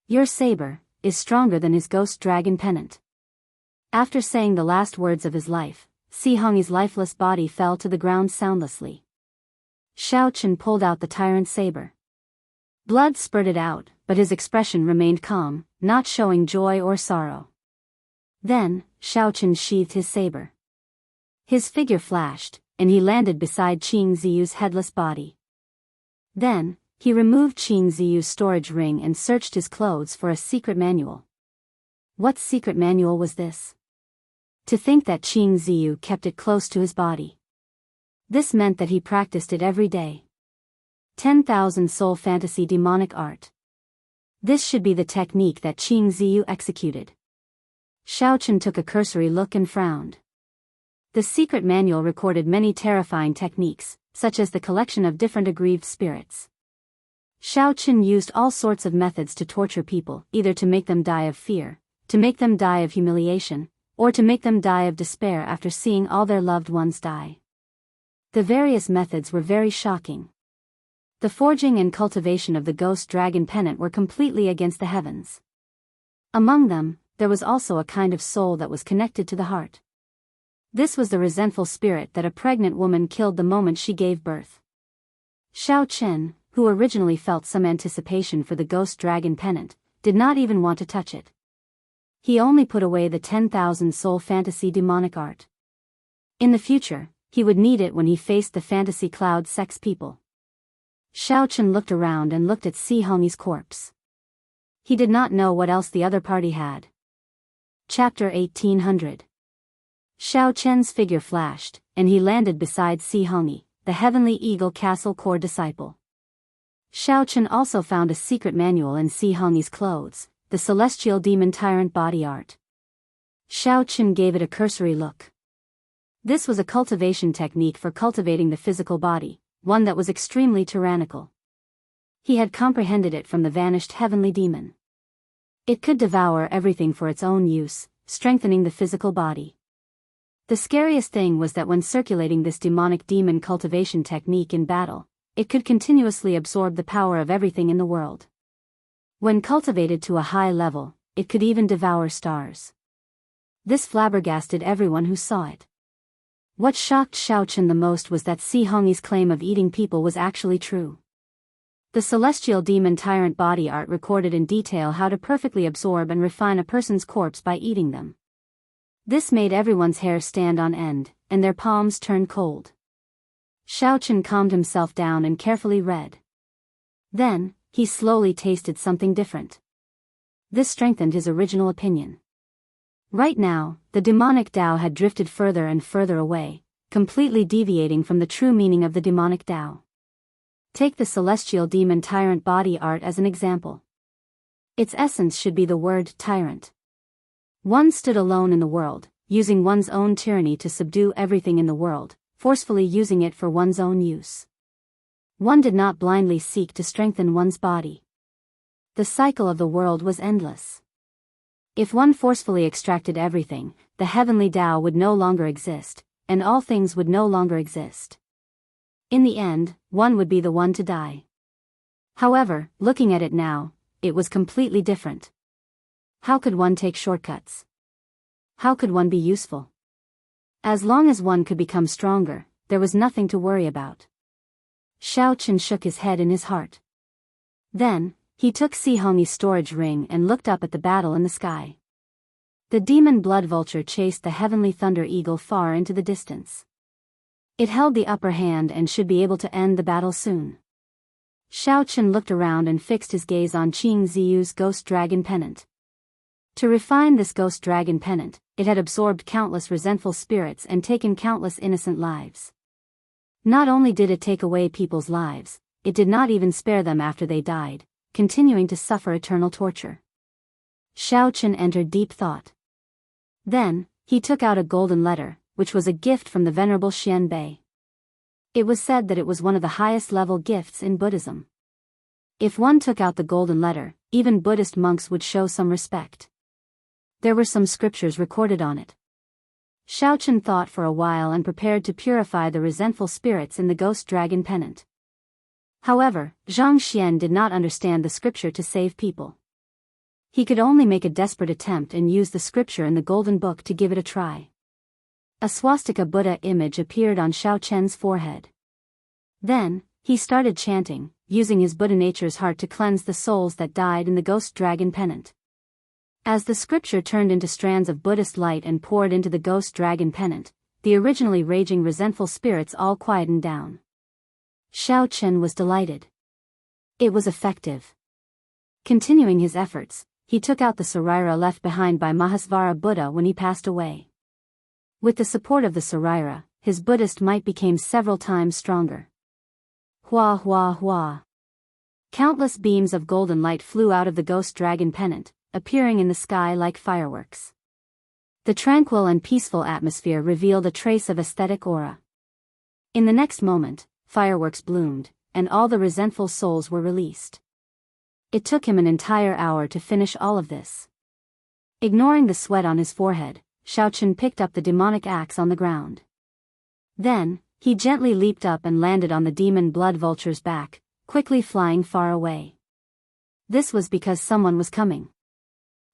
[SPEAKER 1] Your saber is stronger than his ghost dragon pennant. After saying the last words of his life, Xianxia's lifeless body fell to the ground soundlessly. Xiaochen pulled out the tyrant saber. Blood spurted out, but his expression remained calm, not showing joy or sorrow. Then, Xiaochen sheathed his saber. His figure flashed, and he landed beside Qing Ziyu's headless body. Then, he removed Qing Ziyu's storage ring and searched his clothes for a secret manual. What secret manual was this? To think that Qing Ziyu kept it close to his body. This meant that he practiced it every day. 10,000 soul fantasy demonic art. This should be the technique that Qing Ziyu executed. Xiaochen took a cursory look and frowned. The secret manual recorded many terrifying techniques, such as the collection of different aggrieved spirits. Xiaochen used all sorts of methods to torture people, either to make them die of fear, to make them die of humiliation, or to make them die of despair after seeing all their loved ones die. The various methods were very shocking. The forging and cultivation of the ghost dragon pennant were completely against the heavens. Among them, there was also a kind of soul that was connected to the heart. This was the resentful spirit that a pregnant woman killed the moment she gave birth. Xiaochen, who originally felt some anticipation for the ghost dragon pennant, did not even want to touch it. He only put away the 10,000 soul fantasy demonic art. In the future, he would need it when he faced the fantasy cloud sex people. Xiaochen looked around and looked at Xianxia's corpse. He did not know what else the other party had. Chapter 1800. Xiaochen's figure flashed, and he landed beside Xianxia, the heavenly eagle castle core disciple. Xiaochen also found a secret manual in Xianxia's clothes, the celestial demon tyrant body art. Xiaochen gave it a cursory look. This was a cultivation technique for cultivating the physical body, one that was extremely tyrannical. He had comprehended it from the vanished heavenly demon. It could devour everything for its own use, strengthening the physical body. The scariest thing was that when circulating this demonic demon cultivation technique in battle, it could continuously absorb the power of everything in the world. When cultivated to a high level, it could even devour stars. This flabbergasted everyone who saw it. What shocked Xiaochen the most was that Xianxia's claim of eating people was actually true. The celestial demon tyrant body art recorded in detail how to perfectly absorb and refine a person's corpse by eating them. This made everyone's hair stand on end, and their palms turn cold. Xiaochen calmed himself down and carefully read. Then, he slowly tasted something different. This strengthened his original opinion. Right now, the demonic Tao had drifted further and further away, completely deviating from the true meaning of the demonic Tao. Take the celestial demon tyrant body art as an example. Its essence should be the word tyrant. One stood alone in the world, using one's own tyranny to subdue everything in the world, forcefully using it for one's own use. One did not blindly seek to strengthen one's body. The cycle of the world was endless. If one forcefully extracted everything, the heavenly Tao would no longer exist, and all things would no longer exist. In the end, one would be the one to die. However, looking at it now, it was completely different. How could one take shortcuts? How could one be useful? As long as one could become stronger, there was nothing to worry about. Xiaochen shook his head in his heart. Then, he took Sihong's storage ring and looked up at the battle in the sky. The demon blood vulture chased the heavenly thunder eagle far into the distance. It held the upper hand and should be able to end the battle soon. Xiaochen looked around and fixed his gaze on Qing Ziyu's ghost dragon pennant. To refine this ghost dragon pennant, it had absorbed countless resentful spirits and taken countless innocent lives. Not only did it take away people's lives, it did not even spare them after they died, continuing to suffer eternal torture. Xiaochen entered deep thought. Then, he took out a golden letter, which was a gift from the venerable Xian Bei. It was said that it was one of the highest level gifts in Buddhism. If one took out the golden letter, even Buddhist monks would show some respect. There were some scriptures recorded on it. Xiaochen thought for a while and prepared to purify the resentful spirits in the ghost dragon pennant. However, Zhang Xian did not understand the scripture to save people. He could only make a desperate attempt and use the scripture in the golden book to give it a try. A swastika Buddha image appeared on Xiaochen's forehead. Then, he started chanting, using his Buddha nature's heart to cleanse the souls that died in the ghost dragon pennant. As the scripture turned into strands of Buddhist light and poured into the ghost dragon pennant, the originally raging resentful spirits all quietened down. Xiaochen was delighted. It was effective. Continuing his efforts, he took out the Saraira left behind by Mahasvara Buddha when he passed away. With the support of the Saraira, his Buddhist might became several times stronger. Hua hua hua. Countless beams of golden light flew out of the ghost dragon pennant, appearing in the sky like fireworks. The tranquil and peaceful atmosphere revealed a trace of aesthetic aura. In the next moment, fireworks bloomed, and all the resentful souls were released. It took him an entire hour to finish all of this. Ignoring the sweat on his forehead, Xiaochen picked up the demonic axe on the ground. Then, he gently leaped up and landed on the demon blood vulture's back, quickly flying far away. This was because someone was coming.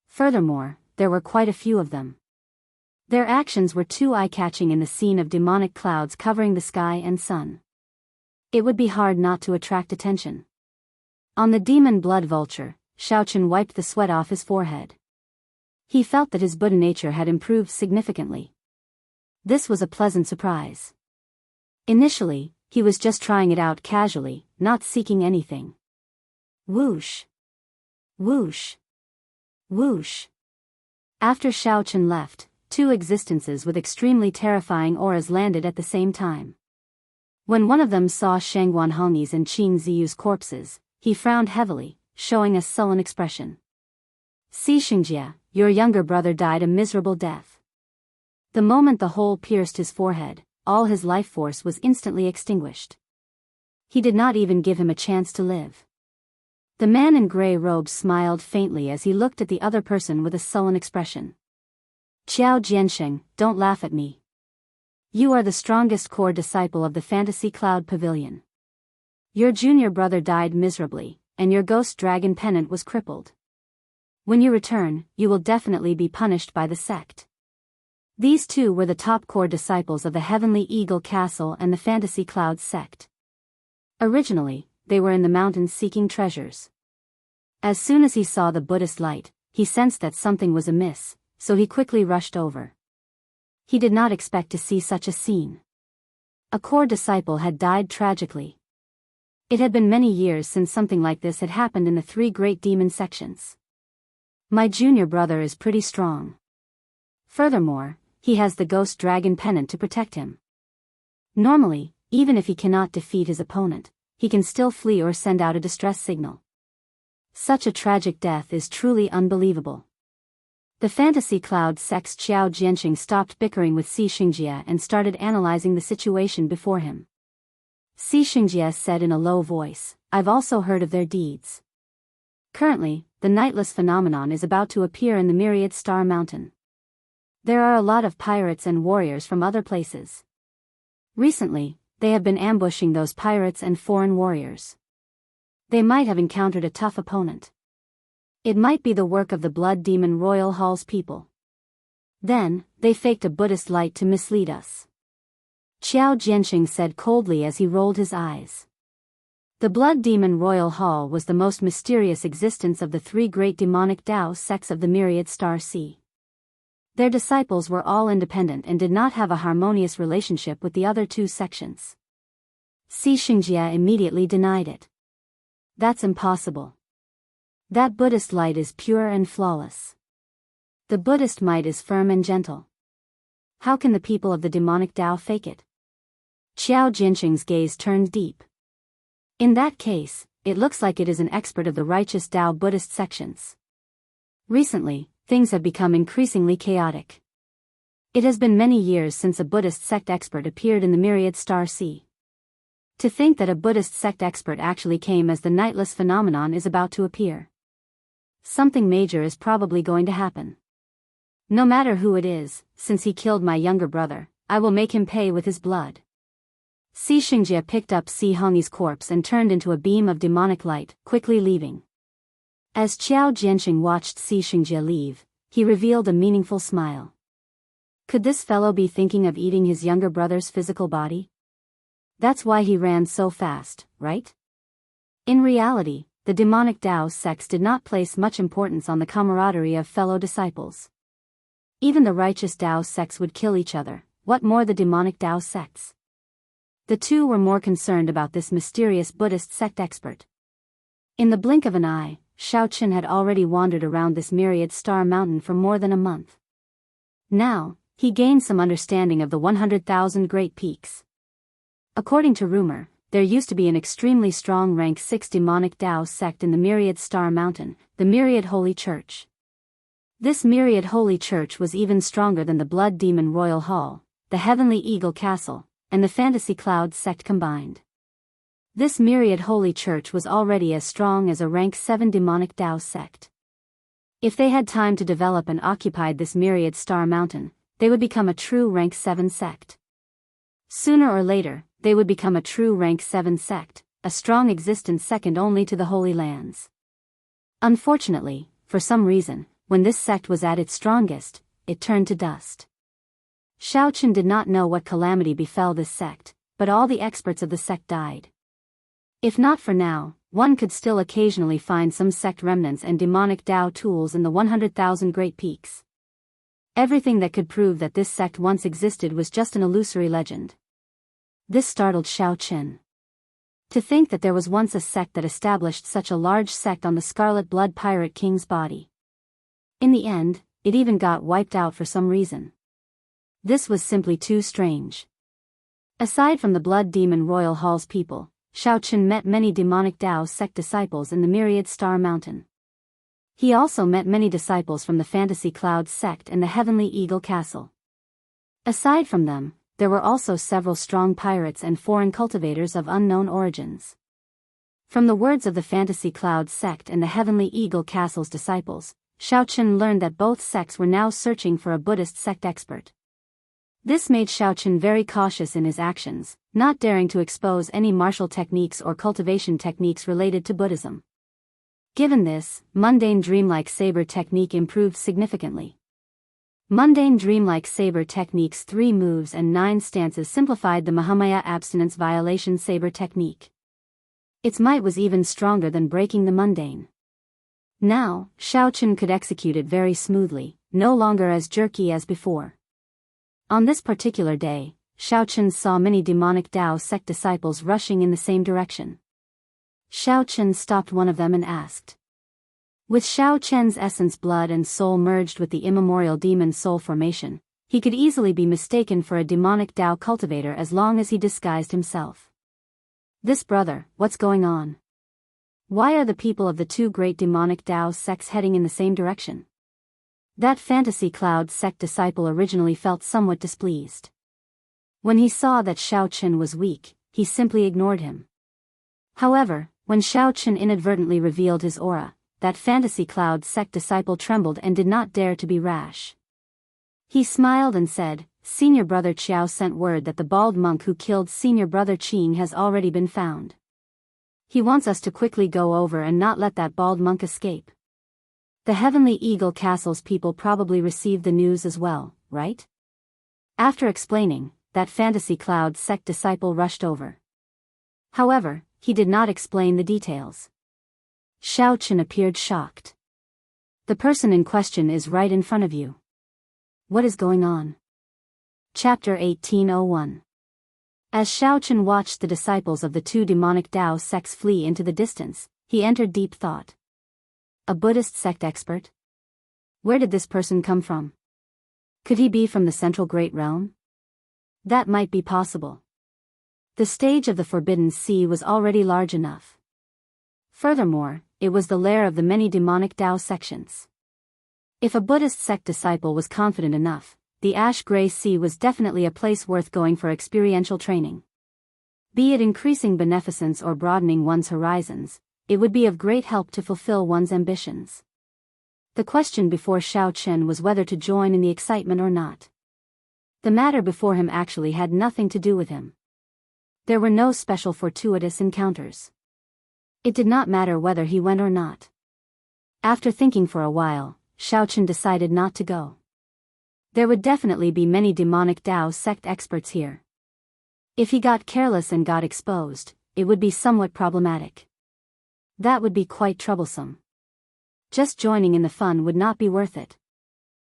[SPEAKER 1] Furthermore, there were quite a few of them. Their actions were too eye-catching in the scene of demonic clouds covering the sky and sun. It would be hard not to attract attention. On the demon blood vulture, Xiaochen wiped the sweat off his forehead. He felt that his Buddha nature had improved significantly. This was a pleasant surprise. Initially, he was just trying it out casually, not seeking anything. Whoosh! Whoosh! Whoosh! After Xiaochen left, two existences with extremely terrifying auras landed at the same time. When one of them saw Shangguan Hongyi's and Qing Ziyu's corpses, he frowned heavily, showing a sullen expression. Xianxia, your younger brother died a miserable death. The moment the hole pierced his forehead, all his life force was instantly extinguished. He did not even give him a chance to live. The man in gray robes smiled faintly as he looked at the other person with a sullen expression. Qiao Jiansheng, don't laugh at me. You are the strongest core disciple of the Fantasy Cloud Pavilion. Your junior brother died miserably, and your ghost dragon pennant was crippled. When you return, you will definitely be punished by the sect. These two were the top core disciples of the Heavenly Eagle Castle and the Fantasy Cloud sect. Originally, they were in the mountains seeking treasures. As soon as he saw the Buddhist light, he sensed that something was amiss, so he quickly rushed over. He did not expect to see such a scene. A core disciple had died tragically. It had been many years since something like this had happened in the three great demon sections. My junior brother is pretty strong. Furthermore, he has the ghost dragon pennant to protect him. Normally, even if he cannot defeat his opponent, he can still flee or send out a distress signal. Such a tragic death is truly unbelievable. The Fantasy Cloud sect's Qiao Jianxing stopped bickering with Xianxia and started analyzing the situation before him. Xianxia said in a low voice, I've also heard of their deeds. Currently, the nightless phenomenon is about to appear in the Myriad Star Mountain. There are a lot of pirates and warriors from other places. Recently, they have been ambushing those pirates and foreign warriors. They might have encountered a tough opponent. It might be the work of the Blood Demon Royal Hall's people. Then, they faked a Buddhist light to mislead us. Xiao Jianxing said coldly as he rolled his eyes. The Blood Demon Royal Hall was the most mysterious existence of the three great demonic Dao sects of the Myriad Star Sea. Their disciples were all independent and did not have a harmonious relationship with the other two sections. Xianxia immediately denied it. That's impossible. That Buddhist light is pure and flawless. The Buddhist might is firm and gentle. How can the people of the demonic Dao fake it? Xiao Jianxing's gaze turned deep. In that case, it looks like it is an expert of the righteous Dao Buddhist sections. Recently, things have become increasingly chaotic. It has been many years since a Buddhist sect expert appeared in the Myriad Star Sea. To think that a Buddhist sect expert actually came as the nightless phenomenon is about to appear. Something major is probably going to happen. No matter who it is, since he killed my younger brother, I will make him pay with his blood. Xianxia picked up Si Hongyi's corpse and turned into a beam of demonic light, quickly leaving. As Xiao Jianxing watched Xianxia leave, he revealed a meaningful smile. Could this fellow be thinking of eating his younger brother's physical body? That's why he ran so fast, right? In reality, the demonic Dao sects did not place much importance on the camaraderie of fellow disciples. Even the righteous Dao sects would kill each other, what more the demonic Dao sects? The two were more concerned about this mysterious Buddhist sect expert. In the blink of an eye, Xiaoqin had already wandered around this Myriad Star Mountain for more than a month. Now, he gained some understanding of the 100,000 Great Peaks. According to rumor, there used to be an extremely strong rank 6 demonic Dao sect in the Myriad Star Mountain, the Myriad Holy Church. This Myriad Holy Church was even stronger than the Blood Demon Royal Hall, the Heavenly Eagle Castle, and the Fantasy Cloud sect combined. This Myriad Holy Church was already as strong as a rank 7 demonic Dao sect. If they had time to develop and occupied this Myriad Star Mountain, they would become a true rank 7 sect. Sooner or later, they would become a true rank 7 sect, a strong existence second only to the Holy Lands. Unfortunately, for some reason, when this sect was at its strongest, it turned to dust. Xiaoqin did not know what calamity befell this sect, but all the experts of the sect died. If not for now, one could still occasionally find some sect remnants and demonic Dao tools in the 100,000 Great Peaks. Everything that could prove that this sect once existed was just an illusory legend. This startled Xiaoqin. To think that there was once a sect that established such a large sect on the Scarlet Blood Pirate King's body. In the end, it even got wiped out for some reason. This was simply too strange. Aside from the Blood Demon Royal Hall's people, Xiaoqin met many demonic Dao sect disciples in the Myriad Star Mountain. He also met many disciples from the Fantasy Cloud sect and the Heavenly Eagle Castle. Aside from them, there were also several strong pirates and foreign cultivators of unknown origins. From the words of the Fantasy Cloud sect and the Heavenly Eagle Castle's disciples, Xiaoqin learned that both sects were now searching for a Buddhist sect expert. This made Xiaoqin very cautious in his actions, not daring to expose any martial techniques or cultivation techniques related to Buddhism. Given this, mundane dreamlike saber technique improved significantly. Mundane dreamlike saber technique's 3 moves and 9 stances simplified the Mahamaya abstinence violation saber technique. Its might was even stronger than breaking the mundane. Now, Xiaoqin could execute it very smoothly, no longer as jerky as before. On this particular day, Xiaoqin saw many demonic Dao sect disciples rushing in the same direction. Xiaoqin stopped one of them and asked. With Xiaoqian's essence blood and soul merged with the immemorial demon soul formation, he could easily be mistaken for a demonic Dao cultivator as long as he disguised himself. This brother, what's going on? Why are the people of the 2 great demonic Dao sects heading in the same direction? That Fantasy Cloud sect disciple originally felt somewhat displeased. When he saw that Xiaoqin was weak, he simply ignored him. However, when Xiaoqin inadvertently revealed his aura, that Fantasy Cloud sect disciple trembled and did not dare to be rash. He smiled and said, Senior Brother Qiao sent word that the bald monk who killed Senior Brother Qing has already been found. He wants us to quickly go over and not let that bald monk escape. The Heavenly Eagle Castle's people probably received the news as well, right? After explaining, that fantasy cloud sect disciple rushed over. However, he did not explain the details. Xiao Chen appeared shocked. The person in question is right in front of you. What is going on? Chapter 1801. As Xiao Chen watched the disciples of the two demonic Dao sects flee into the distance, he entered deep thought. A Buddhist sect expert? Where did this person come from? Could he be from the Central Great Realm? That might be possible. The stage of the Forbidden Sea was already large enough. Furthermore, it was the lair of the many demonic Dao sections. If a Buddhist sect disciple was confident enough, the Ash-Gray Sea was definitely a place worth going for experiential training. Be it increasing beneficence or broadening one's horizons, it would be of great help to fulfill one's ambitions. The question before Xiao Chen was whether to join in the excitement or not. The matter before him actually had nothing to do with him. There were no special fortuitous encounters. It did not matter whether he went or not. After thinking for a while, Xiao Chen decided not to go. There would definitely be many demonic Dao sect experts here. If he got careless and got exposed, it would be somewhat problematic. That would be quite troublesome. Just joining in the fun would not be worth it.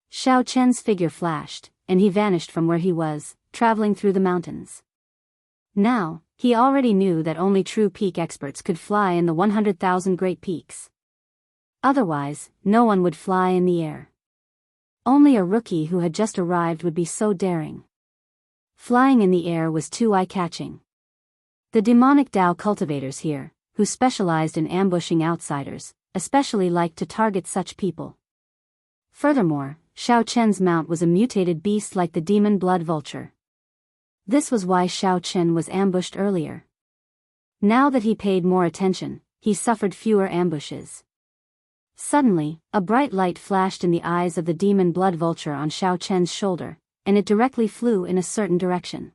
[SPEAKER 1] Xiao Chen's figure flashed, and he vanished from where he was, traveling through the mountains. Now, he already knew that only true peak experts could fly in the 100,000 great peaks. Otherwise, no one would fly in the air. Only a rookie who had just arrived would be so daring. Flying in the air was too eye-catching. The demonic Dao cultivators here, who specialized in ambushing outsiders, especially liked to target such people. Furthermore, Xiao Chen's mount was a mutated beast like the demon blood vulture. This was why Xiao Chen was ambushed earlier. Now that he paid more attention, he suffered fewer ambushes. Suddenly, a bright light flashed in the eyes of the demon blood vulture on Xiao Chen's shoulder, and it directly flew in a certain direction.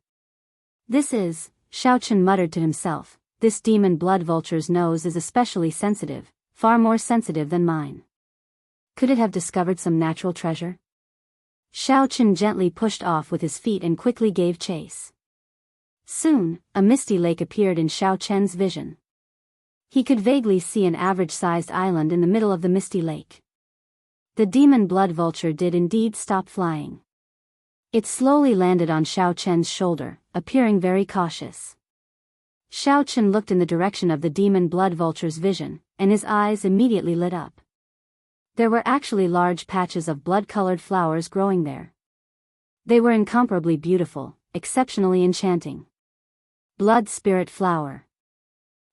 [SPEAKER 1] Xiao Chen muttered to himself, this demon blood vulture's nose is especially sensitive, far more sensitive than mine. Could it have discovered some natural treasure? Xiao Chen gently pushed off with his feet and quickly gave chase. Soon, a misty lake appeared in Xiao Chen's vision. He could vaguely see an average-sized island in the middle of the misty lake. The demon blood vulture did indeed stop flying. It slowly landed on Xiao Chen's shoulder, appearing very cautious. Xiao Chen looked in the direction of the demon blood vulture's vision, and his eyes immediately lit up. There were actually large patches of blood-colored flowers growing there. They were incomparably beautiful, exceptionally enchanting. Blood spirit flower.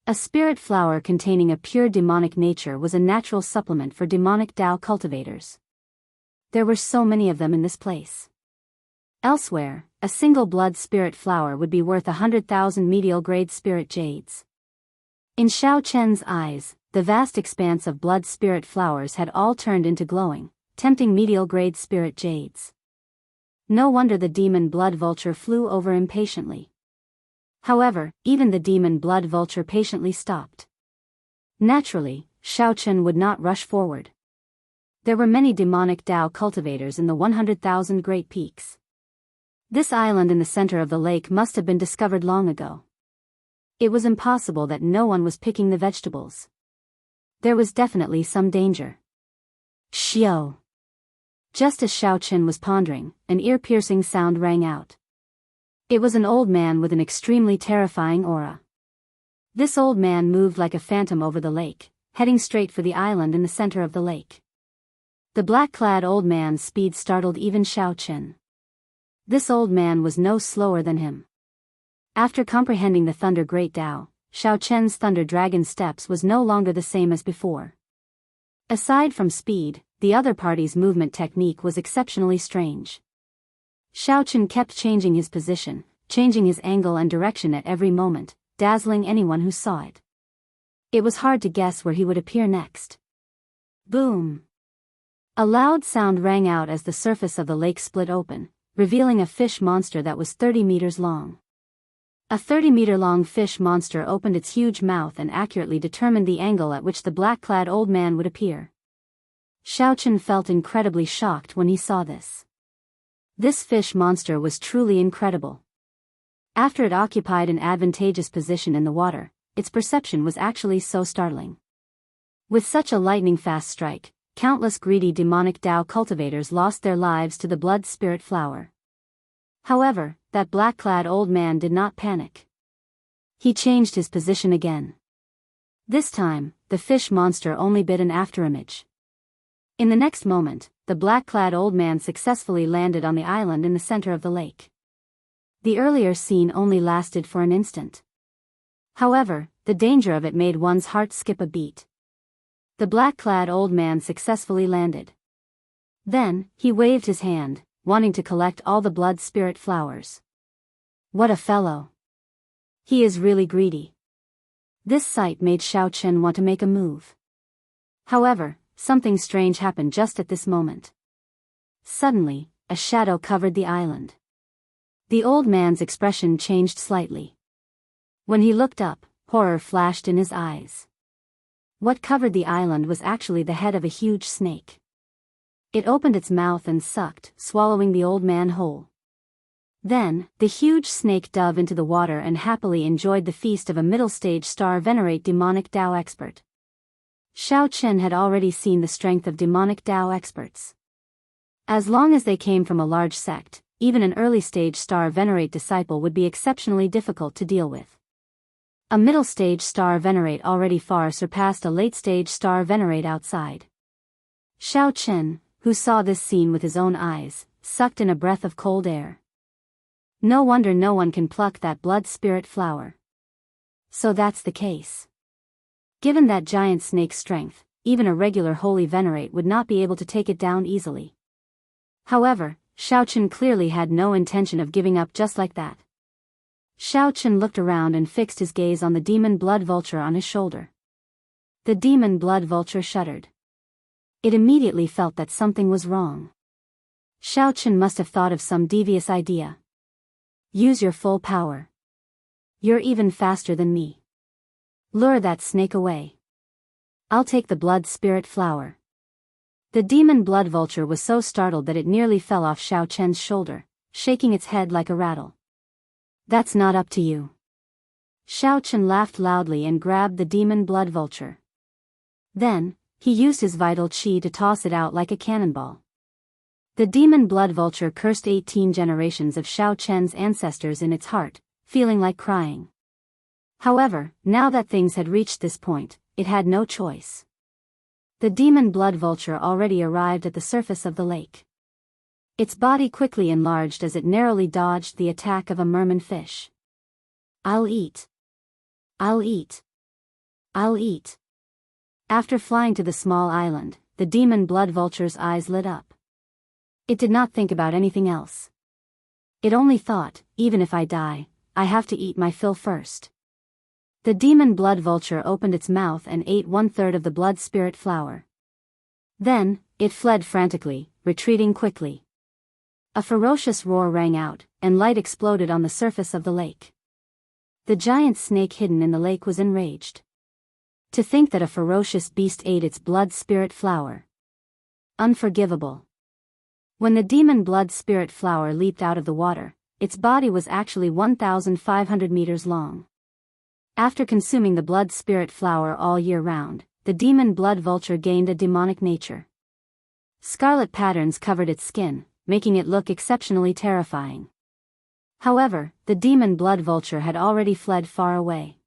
[SPEAKER 1] A spirit flower containing a pure demonic nature was a natural supplement for demonic Dao cultivators. There were so many of them in this place. Elsewhere, a single blood spirit flower would be worth 100,000 medial-grade spirit jades. In Xiao Chen's eyes, the vast expanse of blood spirit flowers had all turned into glowing, tempting medial-grade spirit jades. No wonder the demon blood vulture flew over impatiently. However, even the demon blood vulture patiently stopped. Naturally, Xiao Chen would not rush forward. There were many demonic Dao cultivators in the 100,000 Great Peaks. This island in the center of the lake must have been discovered long ago. It was impossible that no one was picking the vegetables. There was definitely some danger. Xiao! Just as Xiao Chen was pondering, an ear-piercing sound rang out. It was an old man with an extremely terrifying aura. This old man moved like a phantom over the lake, heading straight for the island in the center of the lake. The black-clad old man's speed startled even Xiao Chen. This old man was no slower than him. After comprehending the Thunder Great Dao, Xiao Chen's Thunder Dragon steps was no longer the same as before. Aside from speed, the other party's movement technique was exceptionally strange. Xiao Chen kept changing his position, changing his angle and direction at every moment, dazzling anyone who saw it. It was hard to guess where he would appear next. Boom! A loud sound rang out as the surface of the lake split open, revealing a fish monster that was 30 meters long. A 30-meter-long fish monster opened its huge mouth and accurately determined the angle at which the black-clad old man would appear. Xiaochen felt incredibly shocked when he saw this. This fish monster was truly incredible. After it occupied an advantageous position in the water, its perception was actually so startling. With such a lightning-fast strike, countless greedy demonic Dao cultivators lost their lives to the blood spirit flower. However, that black-clad old man did not panic. He changed his position again. This time, the fish monster only bit an afterimage. In the next moment, the black-clad old man successfully landed on the island in the center of the lake. The earlier scene only lasted for an instant. However, the danger of it made one's heart skip a beat. The black-clad old man successfully landed. Then, he waved his hand, wanting to collect all the blood spirit flowers. What a fellow! He is really greedy. This sight made Xiaochen want to make a move. However, something strange happened just at this moment. Suddenly, a shadow covered the island. The old man's expression changed slightly. When he looked up, horror flashed in his eyes. What covered the island was actually the head of a huge snake. It opened its mouth and sucked, swallowing the old man whole. Then, the huge snake dove into the water and happily enjoyed the feast of a middle-stage star venerate demonic Dao expert. Xiaochen had already seen the strength of demonic Dao experts. As long as they came from a large sect, even an early-stage star venerate disciple would be exceptionally difficult to deal with. A middle-stage star venerate already far surpassed a late-stage star venerate outside. Xiaochen, who saw this scene with his own eyes, sucked in a breath of cold air. No wonder no one can pluck that blood spirit flower. So that's the case. Given that giant snake's strength, even a regular holy venerate would not be able to take it down easily. However, Xiaochen clearly had no intention of giving up just like that. Xiaochen looked around and fixed his gaze on the demon blood vulture on his shoulder. The demon blood vulture shuddered. It immediately felt that something was wrong. Xiaochen must have thought of some devious idea. Use your full power. You're even faster than me. Lure that snake away. I'll take the blood spirit flower. The demon blood vulture was so startled that it nearly fell off Xiaochen's shoulder, shaking its head like a rattle. That's not up to you. Xiaochen laughed loudly and grabbed the demon blood vulture. Then, he used his vital qi to toss it out like a cannonball. The demon blood vulture cursed 18 generations of Xiaochen's ancestors in its heart, feeling like crying. However, now that things had reached this point, it had no choice. The demon blood vulture already arrived at the surface of the lake. Its body quickly enlarged as it narrowly dodged the attack of a merman fish. I'll eat. I'll eat. I'll eat. After flying to the small island, the demon blood vulture's eyes lit up. It did not think about anything else. It only thought, even if I die, I have to eat my fill first. The demon blood vulture opened its mouth and ate 1/3 of the blood spirit flower. Then, it fled frantically, retreating quickly. A ferocious roar rang out, and light exploded on the surface of the lake. The giant snake hidden in the lake was enraged. To think that a ferocious beast ate its blood spirit flower. Unforgivable. When the demon blood spirit flower leaped out of the water, its body was actually 1,500 meters long. After consuming the blood spirit flower all year round, the demon blood vulture gained a demonic nature. Scarlet patterns covered its skin, making it look exceptionally terrifying. However, the demon blood vulture had already fled far away.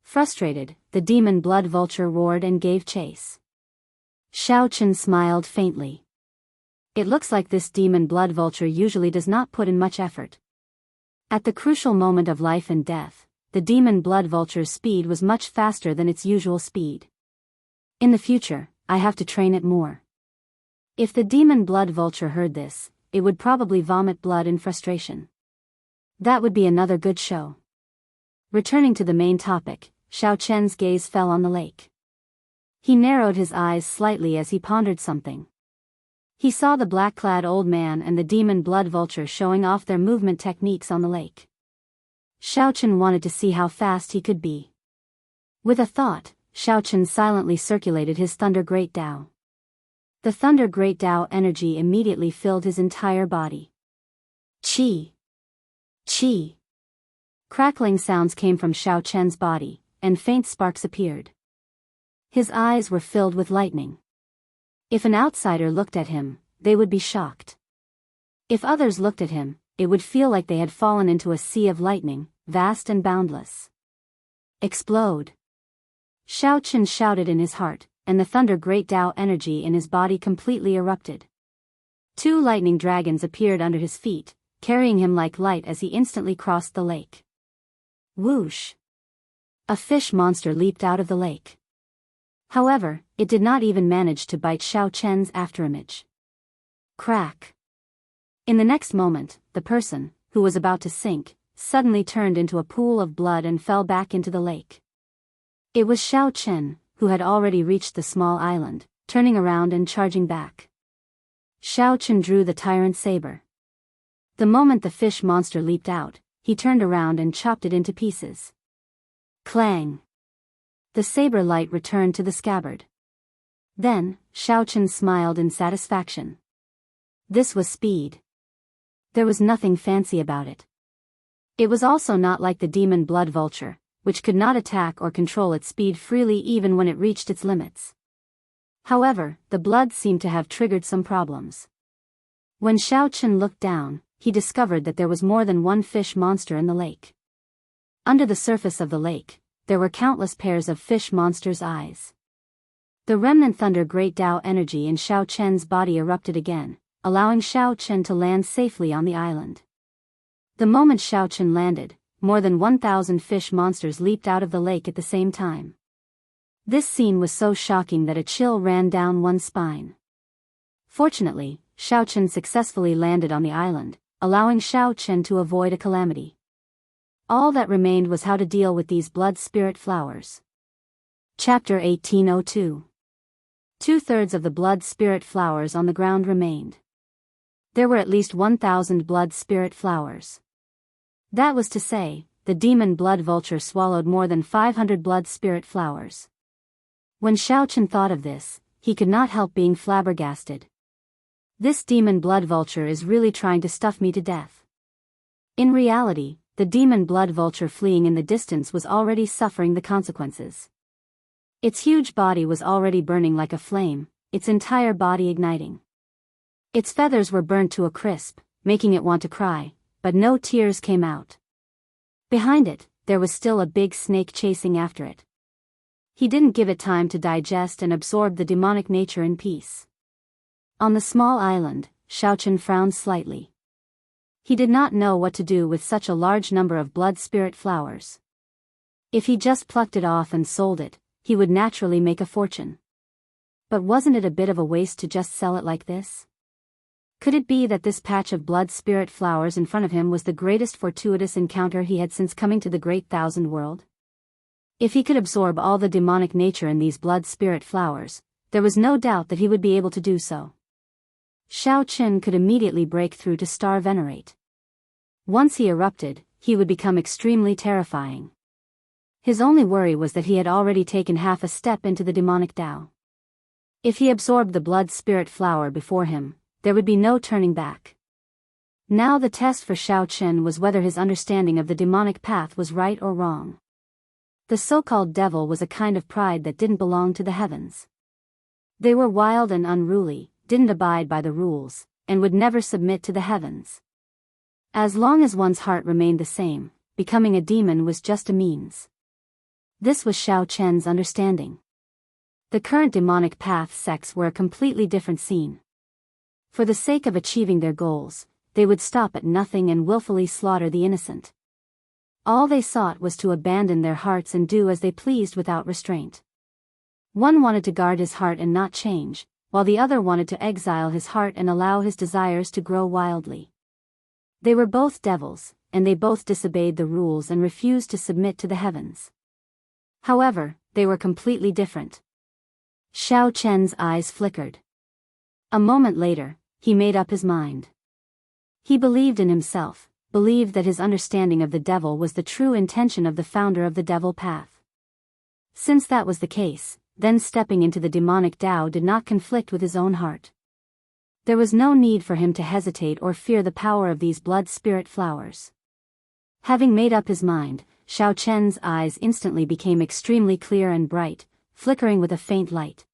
[SPEAKER 1] Frustrated, the demon blood vulture roared and gave chase. Xiaochen smiled faintly. It looks like this demon blood vulture usually does not put in much effort. At the crucial moment of life and death, the demon blood vulture's speed was much faster than its usual speed. In the future, I have to train it more. If the demon blood vulture heard this, it would probably vomit blood in frustration. That would be another good show. Returning to the main topic, Xiaochen's gaze fell on the lake. He narrowed his eyes slightly as he pondered something. He saw the black-clad old man and the demon blood vulture showing off their movement techniques on the lake. Xiaochen wanted to see how fast he could be. With a thought, Xiaochen silently circulated his Thunder Great Dao. The thunder great Tao energy immediately filled his entire body. Chi! Chi! Crackling sounds came from Xiao Chen's body, and faint sparks appeared. His eyes were filled with lightning. If an outsider looked at him, they would be shocked. If others looked at him, it would feel like they had fallen into a sea of lightning, vast and boundless. Explode! Xiao Chen shouted in his heart, and the thunder great Tao energy in his body completely erupted. 2 lightning dragons appeared under his feet, carrying him like light as he instantly crossed the lake. Whoosh! A fish monster leaped out of the lake. However, it did not even manage to bite Xiao Chen's afterimage. Crack! In the next moment, the person, who was about to sink, suddenly turned into a pool of blood and fell back into the lake. It was Xiao Chen, who had already reached the small island, turning around and charging back. Xiao Chen drew the tyrant saber. The moment the fish monster leaped out, he turned around and chopped it into pieces. Clang! The saber light returned to the scabbard. Then, Xiao Chen smiled in satisfaction. This was speed. There was nothing fancy about it. It was also not like the demon blood vulture, which could not attack or control its speed freely even when it reached its limits. However, the blood seemed to have triggered some problems. When Xiao Chen looked down, he discovered that there was more than one fish monster in the lake. Under the surface of the lake, there were countless pairs of fish monsters' eyes. The remnant thunder great Tao energy in Xiao Chen's body erupted again, allowing Xiao Chen to land safely on the island. The moment Xiao Chen landed, more than 1,000 fish monsters leaped out of the lake at the same time. This scene was so shocking that a chill ran down one's spine. Fortunately, Xiao Chen successfully landed on the island, allowing Xiao Chen to avoid a calamity. All that remained was how to deal with these blood spirit flowers. Chapter 1802. 2/3 of the blood spirit flowers on the ground remained. There were at least 1,000 blood spirit flowers. That was to say, the demon blood vulture swallowed more than 500 blood spirit flowers. When Xiao Chen thought of this, he could not help being flabbergasted. This demon blood vulture is really trying to stuff me to death. In reality, the demon blood vulture fleeing in the distance was already suffering the consequences. Its huge body was already burning like a flame, its entire body igniting. Its feathers were burnt to a crisp, making it want to cry, but no tears came out. Behind it, there was still a big snake chasing after it. He didn't give it time to digest and absorb the demonic nature in peace. On the small island, Xiao Chen frowned slightly. He did not know what to do with such a large number of blood spirit flowers. If he just plucked it off and sold it, he would naturally make a fortune. But wasn't it a bit of a waste to just sell it like this? Could it be that this patch of blood spirit flowers in front of him was the greatest fortuitous encounter he had since coming to the Great Thousand World? If he could absorb all the demonic nature in these blood spirit flowers, there was no doubt that he would be able to do so. Xiao Chen could immediately break through to Star Venerate. Once he erupted, he would become extremely terrifying. His only worry was that he had already taken half a step into the demonic Tao. If he absorbed the blood spirit flower before him, there would be no turning back. Now the test for Xiao Chen was whether his understanding of the demonic path was right or wrong. The so-called devil was a kind of pride that didn't belong to the heavens. They were wild and unruly, didn't abide by the rules, and would never submit to the heavens. As long as one's heart remained the same, becoming a demon was just a means. This was Xiao Chen's understanding. The current demonic path sects were a completely different scene. For the sake of achieving their goals, they would stop at nothing and willfully slaughter the innocent. All they sought was to abandon their hearts and do as they pleased without restraint. One wanted to guard his heart and not change, while the other wanted to exile his heart and allow his desires to grow wildly. They were both devils, and they both disobeyed the rules and refused to submit to the heavens. However, they were completely different. Xiao Chen's eyes flickered. A moment later, he made up his mind. He believed in himself, believed that his understanding of the devil was the true intention of the founder of the devil path. Since that was the case, then stepping into the demonic Tao did not conflict with his own heart. There was no need for him to hesitate or fear the power of these blood spirit flowers. Having made up his mind, Xiao Chen's eyes instantly became extremely clear and bright, flickering with a faint light.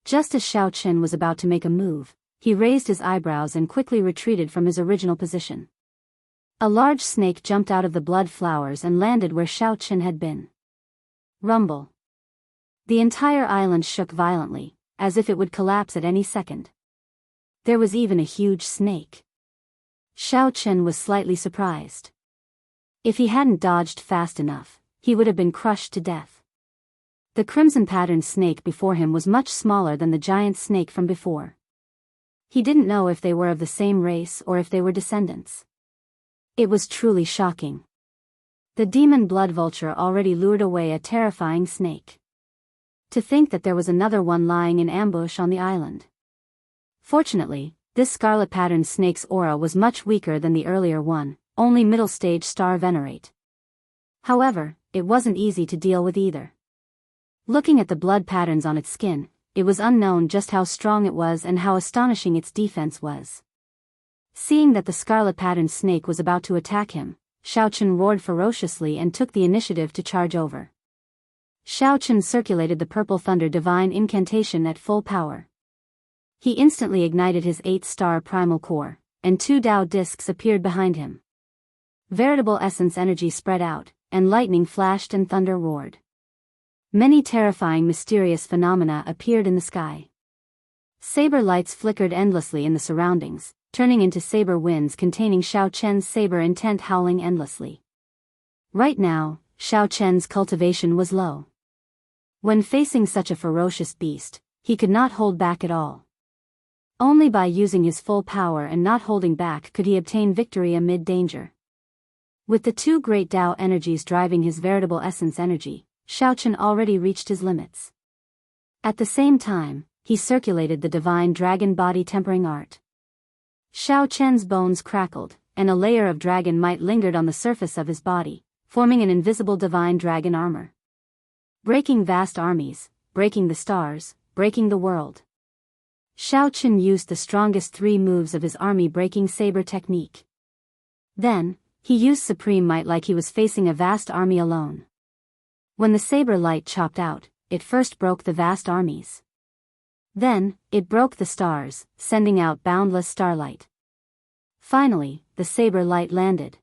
[SPEAKER 1] Just as Xiao Chen was about to make a move, he raised his eyebrows and quickly retreated from his original position. A large snake jumped out of the blood flowers and landed where Xiao Chen had been. Rumble. The entire island shook violently, as if it would collapse at any second. There was even a huge snake. Xiao Chen was slightly surprised. If he hadn't dodged fast enough, he would have been crushed to death. The crimson-patterned snake before him was much smaller than the giant snake from before. He didn't know if they were of the same race or if they were descendants. It was truly shocking. The demon blood vulture already lured away a terrifying snake. To think that there was another one lying in ambush on the island. Fortunately, this scarlet-patterned snake's aura was much weaker than the earlier one, only middle-stage star venerate. However, it wasn't easy to deal with either. Looking at the blood patterns on its skin, it was unknown just how strong it was and how astonishing its defense was. Seeing that the scarlet-patterned snake was about to attack him, Xiao Chen roared ferociously and took the initiative to charge over. Xiao Chen circulated the purple thunder divine incantation at full power. He instantly ignited his 8-star primal core, and 2 Dao discs appeared behind him. Veritable essence energy spread out, and lightning flashed and thunder roared. Many terrifying mysterious phenomena appeared in the sky. Saber lights flickered endlessly in the surroundings, turning into saber winds containing Xiao Chen's saber intent howling endlessly. Right now, Xiao Chen's cultivation was low. When facing such a ferocious beast, he could not hold back at all. Only by using his full power and not holding back could he obtain victory amid danger. With the 2 great Dao energies driving his veritable essence energy, Xiao Chen already reached his limits. At the same time, he circulated the divine dragon body tempering art. Xiao Chen's bones crackled, and a layer of dragon might lingered on the surface of his body, forming an invisible divine dragon armor. Breaking vast armies, breaking the stars, breaking the world. Xiao Chen used the strongest 3 moves of his army-breaking saber technique. Then, he used supreme might like he was facing a vast army alone. When the saber light chopped out, it first broke the vast armies. Then, it broke the stars, sending out boundless starlight. Finally, the saber light landed.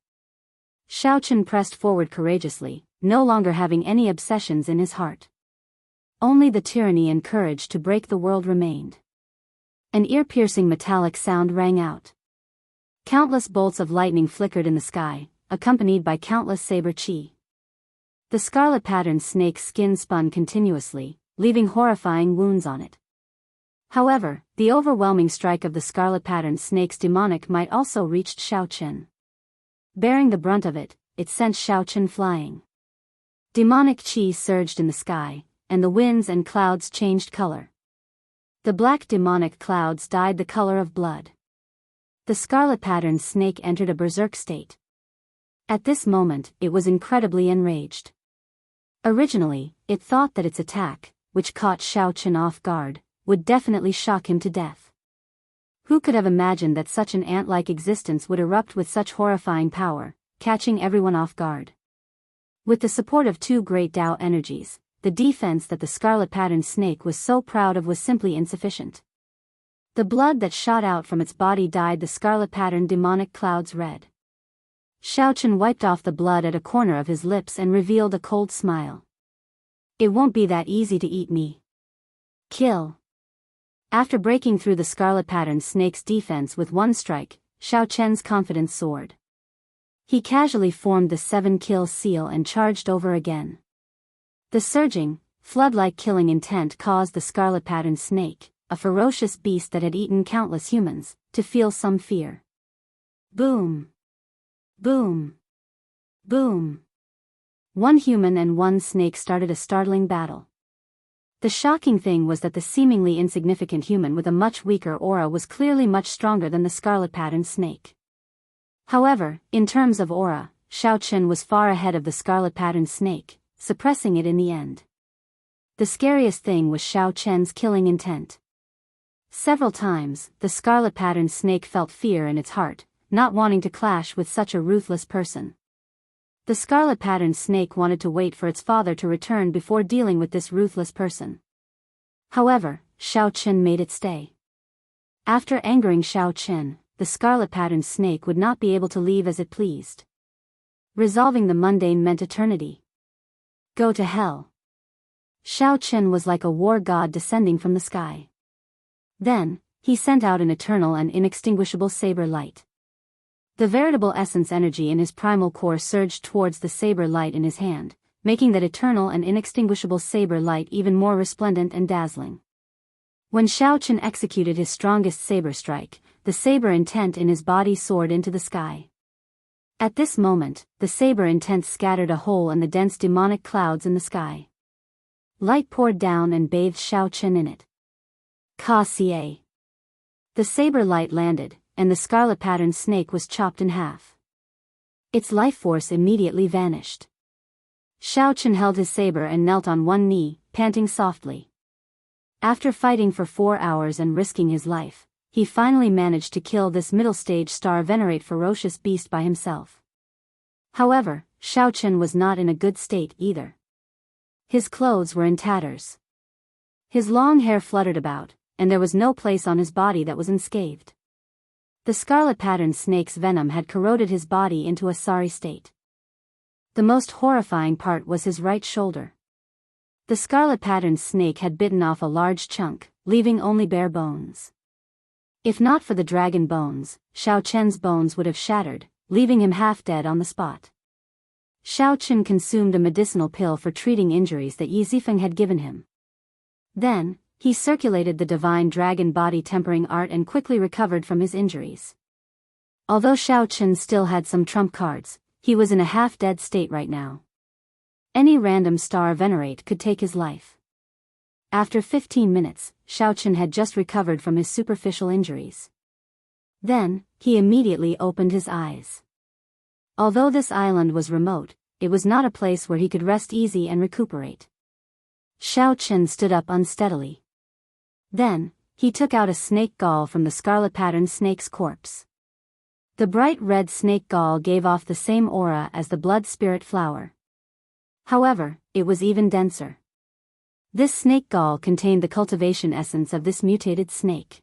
[SPEAKER 1] Xiao Chen pressed forward courageously, no longer having any obsessions in his heart. Only the tyranny and courage to break the world remained. An ear-piercing metallic sound rang out. Countless bolts of lightning flickered in the sky, accompanied by countless saber chi. The scarlet-patterned snake's skin spun continuously, leaving horrifying wounds on it. However, the overwhelming strike of the scarlet-patterned snake's demonic might also reached Xiao Chen. Bearing the brunt of it, it sent Xiao Chen flying. Demonic chi surged in the sky, and the winds and clouds changed color. The black demonic clouds dyed the color of blood. The scarlet-patterned snake entered a berserk state. At this moment, it was incredibly enraged. Originally, it thought that its attack, which caught Xiao Chen off guard, would definitely shock him to death. Who could have imagined that such an ant-like existence would erupt with such horrifying power, catching everyone off guard? With the support of 2 great Dao energies, the defense that the scarlet-patterned snake was so proud of was simply insufficient. The blood that shot out from its body dyed the scarlet-patterned demonic clouds red. Xiao Chen wiped off the blood at a corner of his lips and revealed a cold smile. It won't be that easy to eat me. Kill. After breaking through the scarlet-patterned snake's defense with 1 strike, Xiao Chen's confidence soared. He casually formed the 7-kill seal and charged over again. The surging, flood-like killing intent caused the scarlet-patterned snake, a ferocious beast that had eaten countless humans, to feel some fear. Boom! Boom! Boom! 1 human and 1 snake started a startling battle. The shocking thing was that the seemingly insignificant human with a much weaker aura was clearly much stronger than the scarlet-patterned snake. However, in terms of aura, Xiao Chen was far ahead of the scarlet-patterned snake, suppressing it in the end. The scariest thing was Xiao Chen's killing intent. Several times, the scarlet-patterned snake felt fear in its heart, not wanting to clash with such a ruthless person. The scarlet-patterned snake wanted to wait for its father to return before dealing with this ruthless person. However, Xiao Chen made it stay. After angering Xiao Chen, the scarlet-patterned snake would not be able to leave as it pleased. Resolving the mundane meant eternity. Go to hell. Xiao Chen was like a war god descending from the sky. Then, he sent out an eternal and inextinguishable saber light. The veritable essence energy in his primal core surged towards the saber light in his hand, making that eternal and inextinguishable saber light even more resplendent and dazzling. When Xiao Chen executed his strongest saber strike, the saber intent in his body soared into the sky. At this moment, the saber intent scattered a hole in the dense demonic clouds in the sky. Light poured down and bathed Xiao Chen in it. Ka-ca. The saber light landed, and the scarlet-patterned snake was chopped in half. Its life force immediately vanished. Xiao Chen held his saber and knelt on one knee, panting softly. After fighting for 4 hours and risking his life, he finally managed to kill this middle-stage star-venerate ferocious beast by himself. However, Xiao Chen was not in a good state either. His clothes were in tatters. His long hair fluttered about, and there was no place on his body that was unscathed. The scarlet-patterned snake's venom had corroded his body into a sorry state. The most horrifying part was his right shoulder. The scarlet-patterned snake had bitten off a large chunk, leaving only bare bones. If not for the dragon bones, Xiao Chen's bones would have shattered, leaving him half dead on the spot. Xiao Chen consumed a medicinal pill for treating injuries that Yi Zifeng had given him. Then, he circulated the divine dragon body tempering art and quickly recovered from his injuries. Although Xiao Chen still had some trump cards, he was in a half-dead state right now. Any random star venerate could take his life. After 15 minutes, Xiao Chen had just recovered from his superficial injuries. Then, he immediately opened his eyes. Although this island was remote, it was not a place where he could rest easy and recuperate. Xiao Chen stood up unsteadily. Then, he took out a snake gall from the scarlet-patterned snake's corpse. The bright red snake gall gave off the same aura as the blood spirit flower. However, it was even denser. This snake gall contained the cultivation essence of this mutated snake.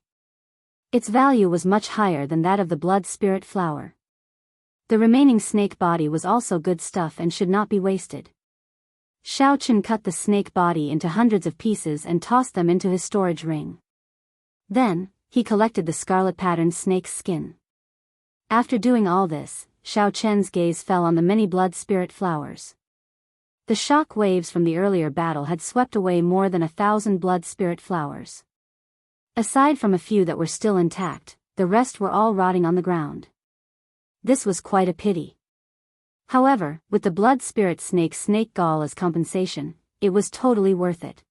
[SPEAKER 1] Its value was much higher than that of the blood spirit flower. The remaining snake body was also good stuff and should not be wasted. Xiao Chen cut the snake body into hundreds of pieces and tossed them into his storage ring. Then, he collected the scarlet-patterned snake's skin. After doing all this, Xiao Chen's gaze fell on the many blood spirit flowers. The shock waves from the earlier battle had swept away more than 1,000 blood spirit flowers. Aside from a few that were still intact, the rest were all rotting on the ground. This was quite a pity. However, with the blood spirit snake's snake gall as compensation, it was totally worth it.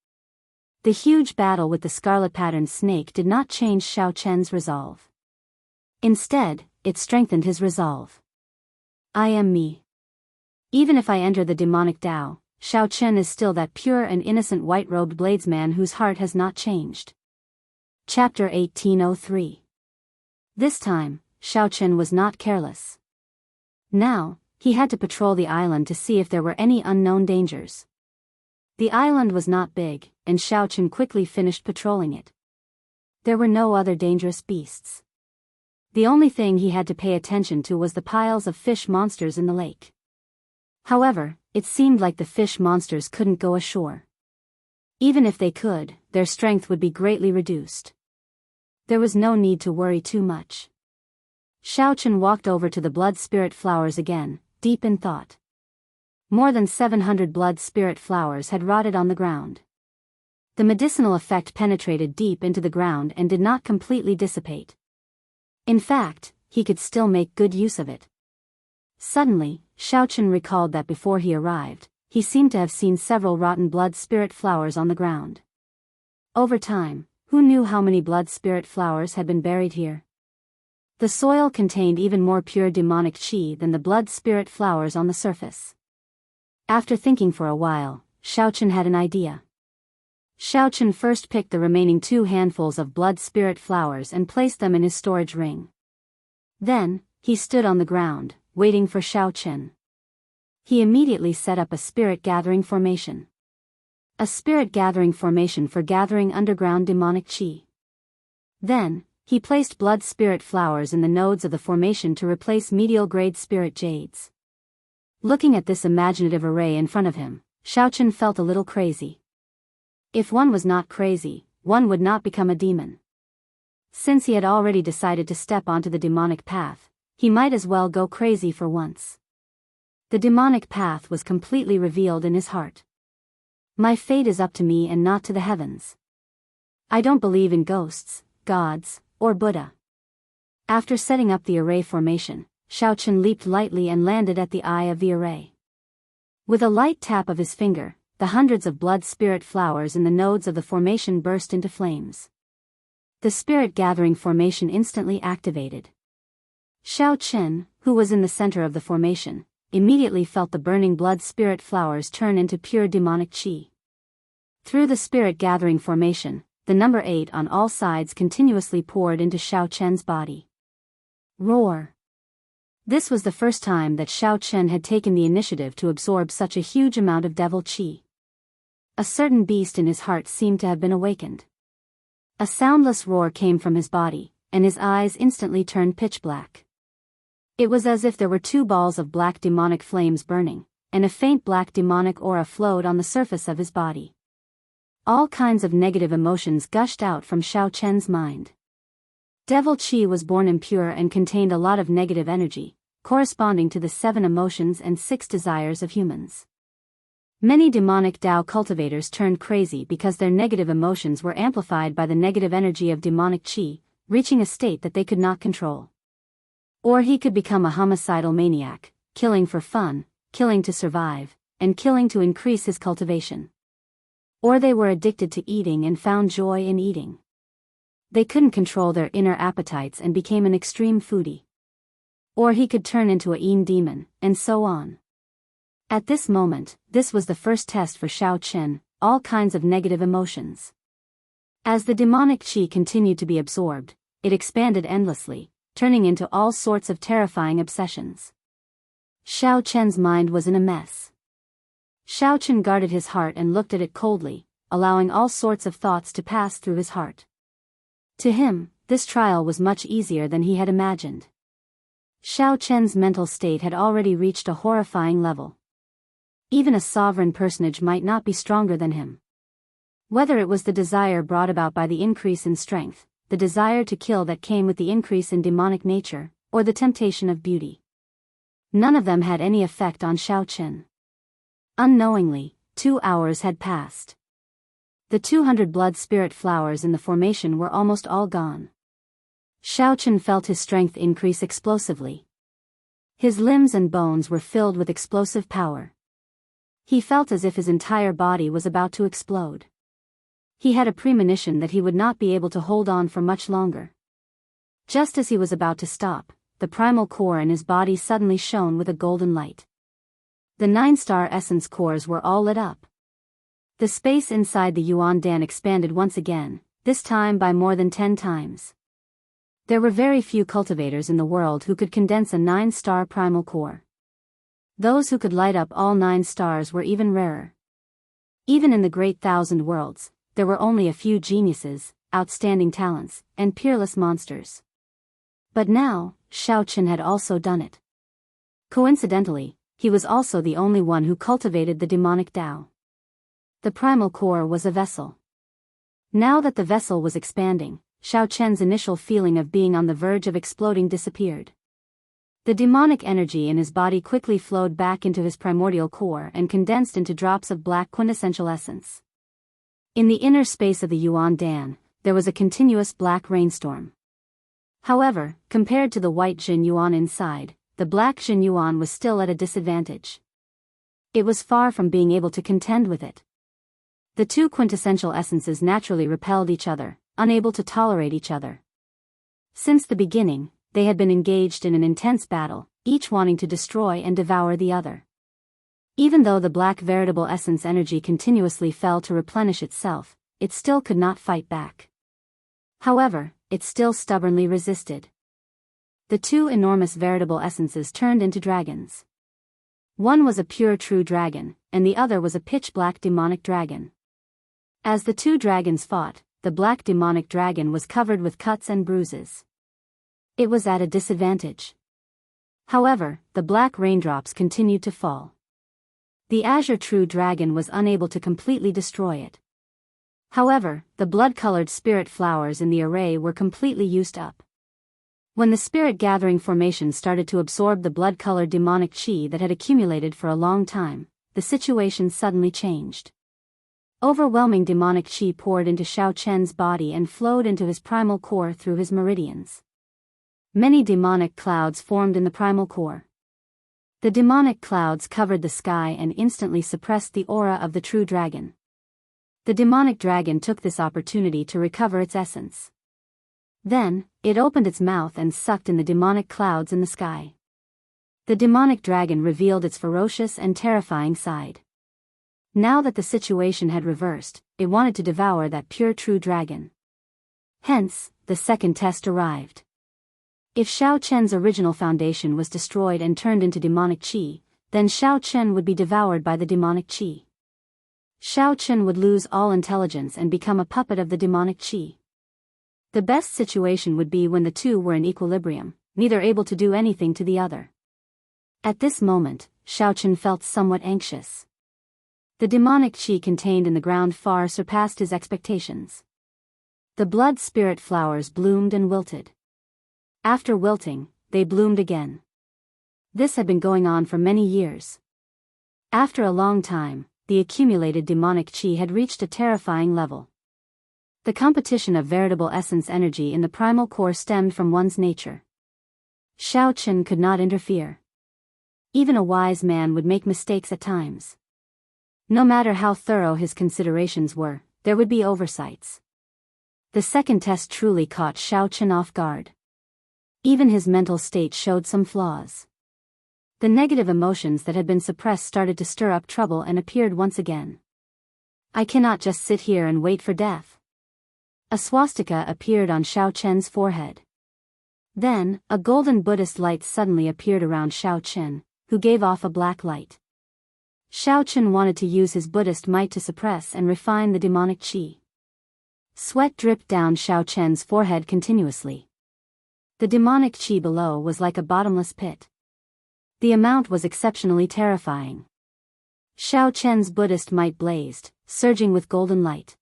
[SPEAKER 1] The huge battle with the scarlet-patterned snake did not change Xiao Chen's resolve. Instead, it strengthened his resolve. I am me. Even if I enter the demonic Tao, Xiao Chen is still that pure and innocent white-robed bladesman whose heart has not changed. Chapter 1803. This time, Xiao Chen was not careless. Now, he had to patrol the island to see if there were any unknown dangers. The island was not big, and Xiao Chen quickly finished patrolling it. There were no other dangerous beasts. The only thing he had to pay attention to was the piles of fish monsters in the lake. However, it seemed like the fish monsters couldn't go ashore. Even if they could, their strength would be greatly reduced. There was no need to worry too much. Xiao Chen walked over to the blood spirit flowers again, deep in thought. More than 700 blood spirit flowers had rotted on the ground. The medicinal effect penetrated deep into the ground and did not completely dissipate. In fact, he could still make good use of it. Suddenly, Xiao Chen recalled that before he arrived, he seemed to have seen several rotten blood spirit flowers on the ground. Over time, who knew how many blood spirit flowers had been buried here? The soil contained even more pure demonic qi than the blood spirit flowers on the surface. After thinking for a while, Xiao Chen had an idea. Xiaochen first picked the remaining 2 handfuls of blood spirit flowers and placed them in his storage ring. Then, he stood on the ground, waiting for Xiaochen. He immediately set up a spirit gathering formation. A spirit gathering formation for gathering underground demonic qi. Then, he placed blood spirit flowers in the nodes of the formation to replace medial grade spirit jades. Looking at this imaginative array in front of him, Xiaochen felt a little crazy. If one was not crazy, one would not become a demon. Since he had already decided to step onto the demonic path, he might as well go crazy for once. The demonic path was completely revealed in his heart. My fate is up to me and not to the heavens. I don't believe in ghosts, gods, or Buddha. After setting up the array formation, Xiaochen leaped lightly and landed at the eye of the array. With a light tap of his finger, the hundreds of blood spirit flowers in the nodes of the formation burst into flames. The spirit gathering formation instantly activated. Xiaochen, who was in the center of the formation, immediately felt the burning blood spirit flowers turn into pure demonic qi. Through the spirit gathering formation, the number 8 on all sides continuously poured into Xiaochen's body. Roar! This was the first time that Xiaochen had taken the initiative to absorb such a huge amount of devil qi. A certain beast in his heart seemed to have been awakened. A soundless roar came from his body, and his eyes instantly turned pitch black. It was as if there were 2 balls of black demonic flames burning, and a faint black demonic aura flowed on the surface of his body. All kinds of negative emotions gushed out from Xiaochen's mind. Devil qi was born impure and contained a lot of negative energy, corresponding to the 7 emotions and 6 desires of humans. Many demonic Dao cultivators turned crazy because their negative emotions were amplified by the negative energy of demonic qi, reaching a state that they could not control. Or he could become a homicidal maniac, killing for fun, killing to survive, and killing to increase his cultivation. Or they were addicted to eating and found joy in eating. They couldn't control their inner appetites and became an extreme foodie. Or he could turn into a Yin demon, and so on. At this moment, this was the first test for Xiaochen, all kinds of negative emotions. As the demonic qi continued to be absorbed, it expanded endlessly, turning into all sorts of terrifying obsessions. Xiaochen's mind was in a mess. Xiaochen guarded his heart and looked at it coldly, allowing all sorts of thoughts to pass through his heart. To him, this trial was much easier than he had imagined. Xiaochen's mental state had already reached a horrifying level. Even a sovereign personage might not be stronger than him. Whether it was the desire brought about by the increase in strength, the desire to kill that came with the increase in demonic nature, or the temptation of beauty. None of them had any effect on Xiaochen. Unknowingly, 2 hours had passed. The 200 blood spirit flowers in the formation were almost all gone. Xiaochen felt his strength increase explosively. His limbs and bones were filled with explosive power. He felt as if his entire body was about to explode. He had a premonition that he would not be able to hold on for much longer. Just as he was about to stop, the primal core in his body suddenly shone with a golden light. The 9-star essence cores were all lit up. The space inside the Yuan Dan expanded once again, this time by more than 10 times. There were very few cultivators in the world who could condense a 9-star primal core. Those who could light up all 9 stars were even rarer. Even in the great 1,000 worlds, there were only a few geniuses, outstanding talents, and peerless monsters. But now, Xiaochen had also done it. Coincidentally, he was also the only one who cultivated the demonic Dao. The primal core was a vessel. Now that the vessel was expanding, Xiaochen's initial feeling of being on the verge of exploding disappeared. The demonic energy in his body quickly flowed back into his primordial core and condensed into drops of black quintessential essence. In the inner space of the Yuan Dan, there was a continuous black rainstorm. However, compared to the white Jin Yuan inside, the black Jin Yuan was still at a disadvantage. It was far from being able to contend with it. The 2 quintessential essences naturally repelled each other, unable to tolerate each other. Since the beginning, they had been engaged in an intense battle, each wanting to destroy and devour the other. Even though the black veritable essence energy continuously fell to replenish itself, it still could not fight back. However, it still stubbornly resisted. The two enormous veritable essences turned into dragons. One was a pure true dragon, and the other was a pitch-black demonic dragon. As the two dragons fought, the black demonic dragon was covered with cuts and bruises. It was at a disadvantage. However, the black raindrops continued to fall. The azure true dragon was unable to completely destroy it. However, the blood-colored spirit flowers in the array were completely used up. When the spirit-gathering formation started to absorb the blood-colored demonic chi that had accumulated for a long time, the situation suddenly changed. Overwhelming demonic chi poured into Xiao Chen's body and flowed into his primal core through his meridians. Many demonic clouds formed in the primal core. The demonic clouds covered the sky and instantly suppressed the aura of the true dragon. The demonic dragon took this opportunity to recover its essence. Then, it opened its mouth and sucked in the demonic clouds in the sky. The demonic dragon revealed its ferocious and terrifying side. Now that the situation had reversed, it wanted to devour that pure true dragon. Hence, the second test arrived. If Xiao Chen's original foundation was destroyed and turned into demonic chi, then Xiao Chen would be devoured by the demonic chi. Xiao Chen would lose all intelligence and become a puppet of the demonic chi. The best situation would be when the two were in equilibrium, neither able to do anything to the other. At this moment, Xiao Chen felt somewhat anxious. The demonic chi contained in the ground far surpassed his expectations. The blood spirit flowers bloomed and wilted. After wilting, they bloomed again. This had been going on for many years. After a long time, the accumulated demonic chi had reached a terrifying level. The competition of veritable essence energy in the primal core stemmed from one's nature. Xiao Chen could not interfere. Even a wise man would make mistakes at times. No matter how thorough his considerations were, there would be oversights. The second test truly caught Xiao Chen off guard. Even his mental state showed some flaws. The negative emotions that had been suppressed started to stir up trouble and appeared once again. I cannot just sit here and wait for death. A swastika appeared on Xiao Chen's forehead. Then, a golden Buddhist light suddenly appeared around Xiao Chen, who gave off a black light. Xiao Chen wanted to use his Buddhist might to suppress and refine the demonic chi. Sweat dripped down Xiao Chen's forehead continuously. The demonic chi below was like a bottomless pit. The amount was exceptionally terrifying. Xiao Chen's Buddhist might blazed, surging with golden light.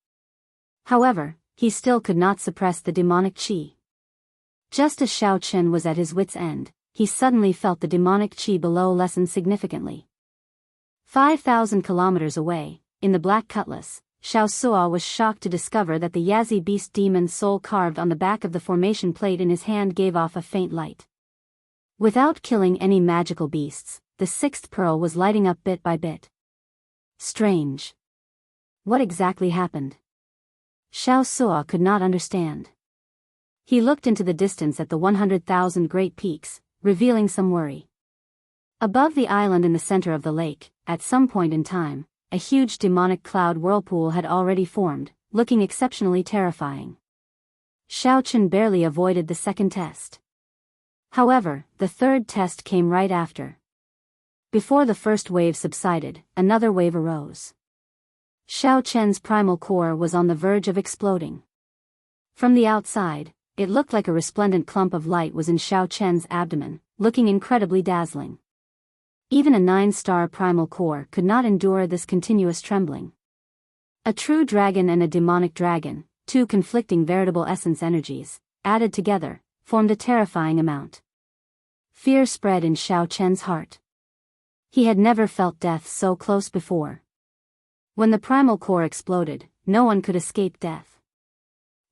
[SPEAKER 1] However, he still could not suppress the demonic chi. Just as Xiao Chen was at his wit's end, he suddenly felt the demonic chi below lessen significantly. 5,000 kilometers away, in the Black Cutlass, Xiao Suo was shocked to discover that the Yazi beast demon's soul carved on the back of the formation plate in his hand gave off a faint light. Without killing any magical beasts, the sixth pearl was lighting up bit by bit. Strange. What exactly happened? Xiao Suo could not understand. He looked into the distance at the 100,000 great peaks, revealing some worry. Above the island in the center of the lake, at some point in time, a huge demonic cloud whirlpool had already formed, looking exceptionally terrifying. Xiao Chen barely avoided the second test. However, the third test came right after. Before the first wave subsided, another wave arose. Xiao Chen's primal core was on the verge of exploding. From the outside, it looked like a resplendent clump of light was in Xiao Chen's abdomen, looking incredibly dazzling. Even a 9-star primal core could not endure this continuous trembling. A true dragon and a demonic dragon, two conflicting veritable essence energies, added together, formed a terrifying amount. Fear spread in Xiao Chen's heart. He had never felt death so close before. When the primal core exploded, no one could escape death.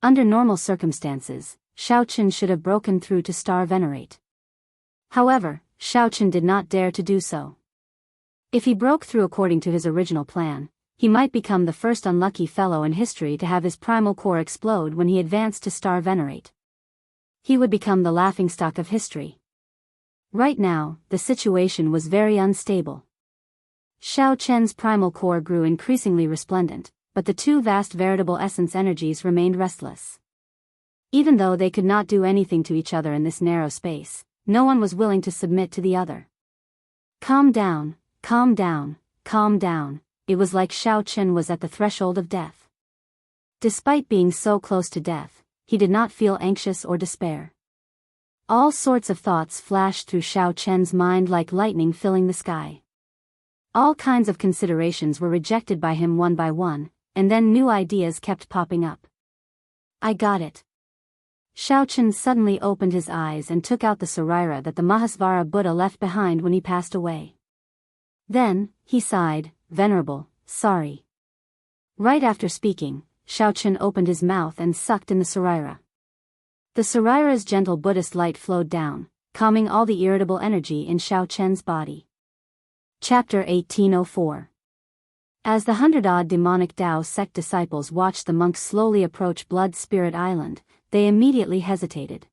[SPEAKER 1] Under normal circumstances, Xiao Chen should have broken through to Star Venerate. However, Xiao Chen did not dare to do so. If he broke through according to his original plan, he might become the first unlucky fellow in history to have his primal core explode when he advanced to Star Venerate. He would become the laughingstock of history. Right now, the situation was very unstable. Xiao Chen's primal core grew increasingly resplendent, but the two vast veritable essence energies remained restless. Even though they could not do anything to each other in this narrow space, no one was willing to submit to the other. Calm down, calm down, calm down. It was like Xiao was at the threshold of death. Despite being so close to death, he did not feel anxious or despair. All sorts of thoughts flashed through Xiao mind like lightning filling the sky. All kinds of considerations were rejected by him one by one, and then new ideas kept popping up. I got it. Xiao suddenly opened his eyes and took out the Sarira that the Mahasvara Buddha left behind when he passed away. Then, he sighed, "Venerable, sorry." Right after speaking, Xiao opened his mouth and sucked in the Sarira. The Sarira's gentle Buddhist light flowed down, calming all the irritable energy in Xiao body. Chapter 1804. As the 100-odd demonic Dao sect disciples watched the monks slowly approach Blood Spirit Island, they immediately hesitated.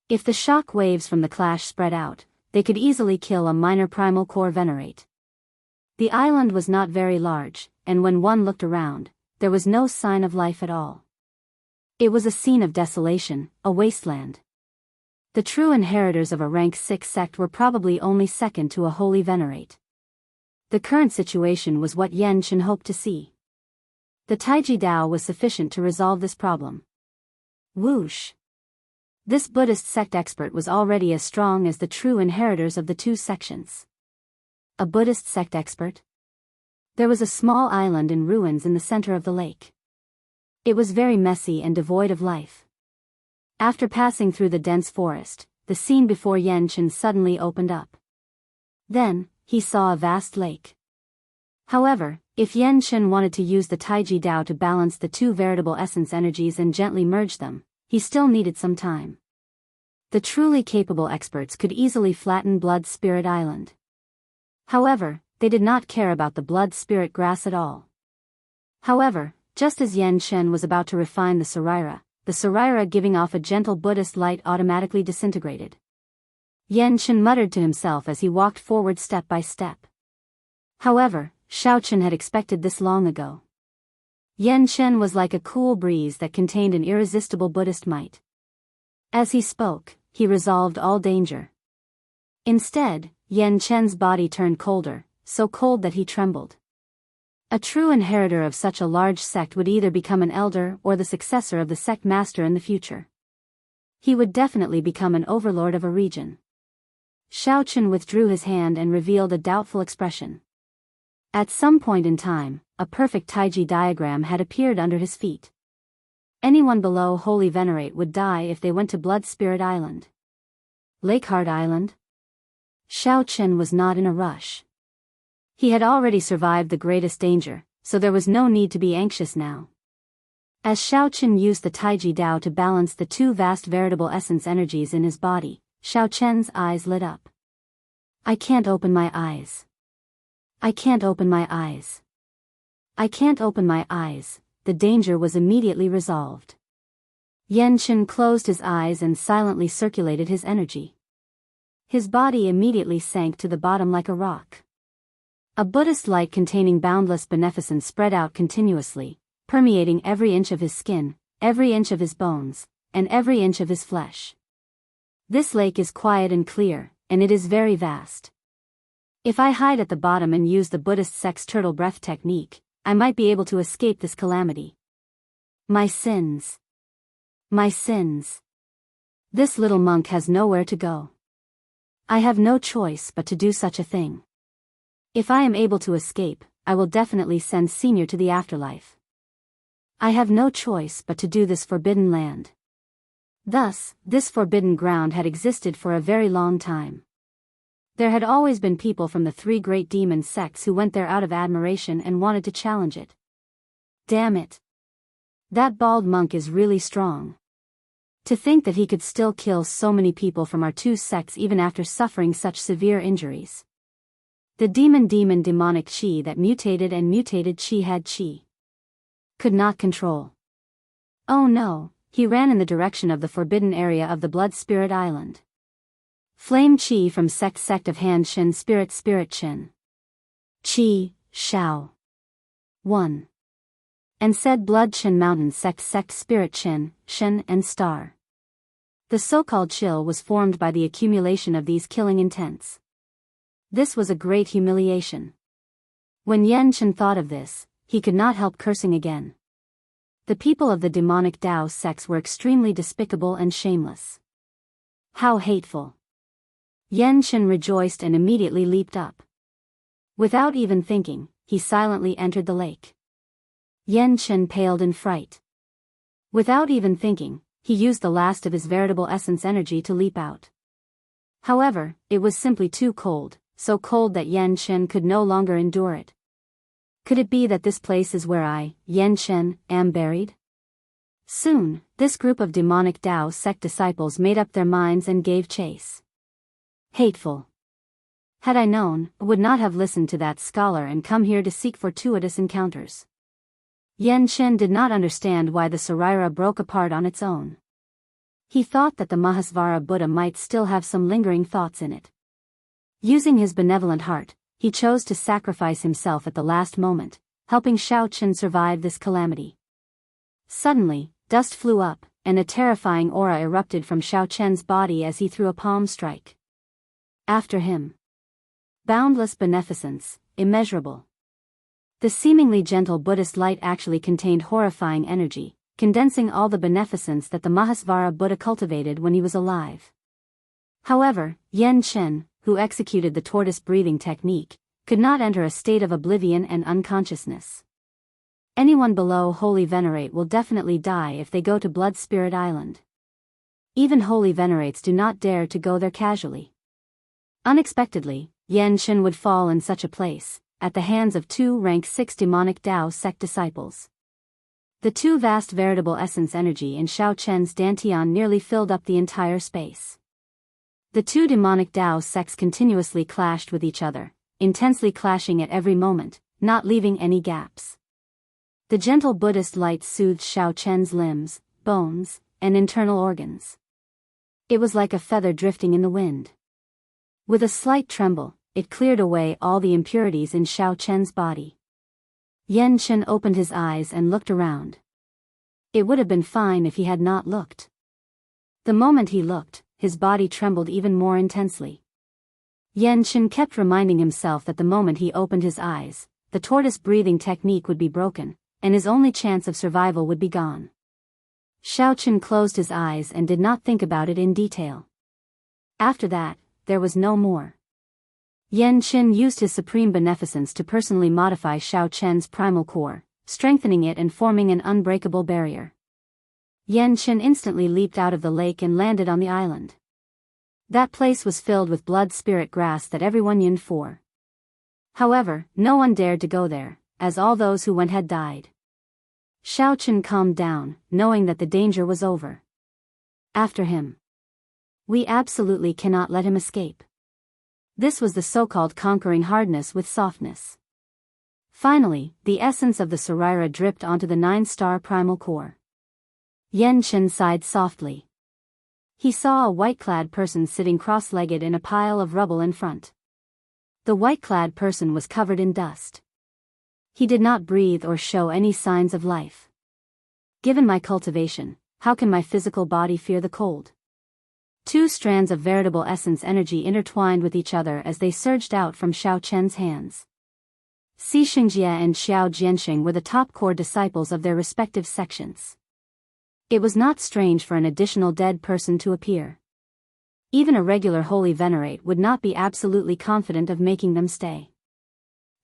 [SPEAKER 1] If the shock waves from the clash spread out, they could easily kill a minor primal core venerate. The island was not very large, and when one looked around, there was no sign of life at all. It was a scene of desolation, a wasteland. The true inheritors of a rank 6 sect were probably only second to a holy venerate. The current situation was what Yan Chen hoped to see. The Taiji Dao was sufficient to resolve this problem. Whoosh! This Buddhist sect expert was already as strong as the true inheritors of the two sections. A Buddhist sect expert? There was a small island in ruins in the center of the lake. It was very messy and devoid of life. After passing through the dense forest, the scene before Yan Chen suddenly opened up. Then, he saw a vast lake. However, if Yan Chen wanted to use the Taiji Dao to balance the two veritable essence energies and gently merge them, he still needed some time. The truly capable experts could easily flatten Blood Spirit Island. However, they did not care about the Blood Spirit grass at all. However, just as Yan Chen was about to refine the Sarira giving off a gentle Buddhist light automatically disintegrated. Yan Chen muttered to himself as he walked forward step by step. However, Xiao had expected this long ago. Yan Chen was like a cool breeze that contained an irresistible Buddhist might. As he spoke, he resolved all danger. Instead, Yan Chen's body turned colder, so cold that he trembled. A true inheritor of such a large sect would either become an elder or the successor of the sect master in the future. He would definitely become an overlord of a region. Xiao withdrew his hand and revealed a doubtful expression. At some point in time, a perfect Taiji diagram had appeared under his feet. Anyone below Holy Venerate would die if they went to Blood Spirit Island. Lakeheart Island? Xiao was not in a rush. He had already survived the greatest danger, so there was no need to be anxious now. As Xiao used the Taiji Dao to balance the two vast veritable essence energies in his body, Xiao eyes lit up. I can't open my eyes. I can't open my eyes. I can't open my eyes. The danger was immediately resolved. Yan Chen closed his eyes and silently circulated his energy. His body immediately sank to the bottom like a rock. A Buddhist light containing boundless beneficence spread out continuously, permeating every inch of his skin, every inch of his bones, and every inch of his flesh. This lake is quiet and clear, and it is very vast. If I hide at the bottom and use the Buddhist sect's turtle breath technique, I might be able to escape this calamity. My sins. My sins. This little monk has nowhere to go. I have no choice but to do such a thing. If I am able to escape, I will definitely send Senior to the afterlife. I have no choice but to do this forbidden land. Thus, this forbidden ground had existed for a very long time. There had always been people from the three great demon sects who went there out of admiration and wanted to challenge it. Damn it. That bald monk is really strong. To think that he could still kill so many people from our two sects even after suffering such severe injuries. The demonic chi that mutated and mutated chi had chi. Could not control. Oh no, he ran in the direction of the forbidden area of the Blood Spirit Island. Flame Qi from sect of Han Shen Spirit Qin. Qi, Shao. 1. and said Blood Chen Mountain sect Spirit Chen, Shen and Star. The so-called chill was formed by the accumulation of these killing intents. This was a great humiliation. When Yan Chen thought of this, he could not help cursing again. The people of the demonic Dao sects were extremely despicable and shameless. How hateful! Yan Chen rejoiced and immediately leaped up. Without even thinking, he silently entered the lake. Yan Chen paled in fright. Without even thinking, he used the last of his veritable essence energy to leap out. However, it was simply too cold, so cold that Yan Chen could no longer endure it. Could it be that this place is where I, Yan Chen, am buried? Soon, this group of demonic Dao sect disciples made up their minds and gave chase. Hateful. Had I known, I would not have listened to that scholar and come here to seek fortuitous encounters. Yan Chen did not understand why the Sarira broke apart on its own. He thought that the Mahasvara Buddha might still have some lingering thoughts in it. Using his benevolent heart, he chose to sacrifice himself at the last moment, helping Xiao Chen survive this calamity. Suddenly, dust flew up, and a terrifying aura erupted from Xiao Chen's body as he threw a palm strike. After him. Boundless beneficence, immeasurable. The seemingly gentle Buddhist light actually contained horrifying energy, condensing all the beneficence that the Mahasvara Buddha cultivated when he was alive. However, Yan Chen, who executed the tortoise breathing technique, could not enter a state of oblivion and unconsciousness. Anyone below Holy Venerate will definitely die if they go to Blood Spirit Island. Even Holy Venerates do not dare to go there casually. Unexpectedly, Yan Chen would fall in such a place, at the hands of two rank 6 demonic Dao sect disciples. The two vast veritable essence energy in Xiao Chen's dantian nearly filled up the entire space. The two demonic Dao sects continuously clashed with each other, intensely clashing at every moment, not leaving any gaps. The gentle Buddhist light soothed Xiao Chen's limbs, bones, and internal organs. It was like a feather drifting in the wind. With a slight tremble, it cleared away all the impurities in Xiao Chen's body. Yan Chen opened his eyes and looked around. It would have been fine if he had not looked. The moment he looked, his body trembled even more intensely. Yan Chen kept reminding himself that the moment he opened his eyes, the tortoise breathing technique would be broken, and his only chance of survival would be gone. Xiao Chen closed his eyes and did not think about it in detail. After that, there was no more. Yan Chen used his supreme beneficence to personally modify Xiao Chen's primal core, strengthening it and forming an unbreakable barrier. Yan Chen instantly leaped out of the lake and landed on the island. That place was filled with blood spirit grass that everyone yearned for. However, no one dared to go there, as all those who went had died. Xiao Chen calmed down, knowing that the danger was over. After him. We absolutely cannot let him escape. This was the so-called conquering hardness with softness. Finally, the essence of the Sarira dripped onto the 9-star primal core. Yan Chen sighed softly. He saw a white-clad person sitting cross-legged in a pile of rubble in front. The white-clad person was covered in dust. He did not breathe or show any signs of life. Given my cultivation, how can my physical body fear the cold? Two strands of veritable essence energy intertwined with each other as they surged out from Xiao Chen's hands. Wuxia Xianxia and Xiao Jianxing were the top core disciples of their respective sections. It was not strange for an additional dead person to appear. Even a regular holy venerate would not be absolutely confident of making them stay.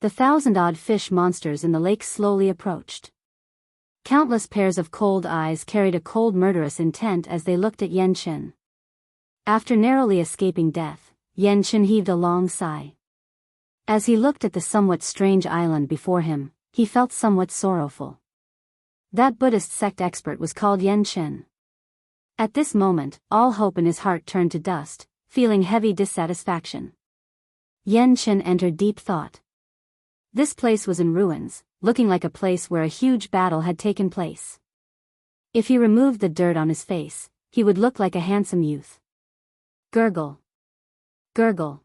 [SPEAKER 1] The 1,000-odd fish monsters in the lake slowly approached. Countless pairs of cold eyes carried a cold murderous intent as they looked at Yan Chen. After narrowly escaping death, Yan Chen heaved a long sigh. As he looked at the somewhat strange island before him, he felt somewhat sorrowful. That Buddhist sect expert was called Yan Chen. At this moment, all hope in his heart turned to dust, feeling heavy dissatisfaction. Yan Chen entered deep thought. This place was in ruins, looking like a place where a huge battle had taken place. If he removed the dirt on his face, he would look like a handsome youth. Gurgle. Gurgle.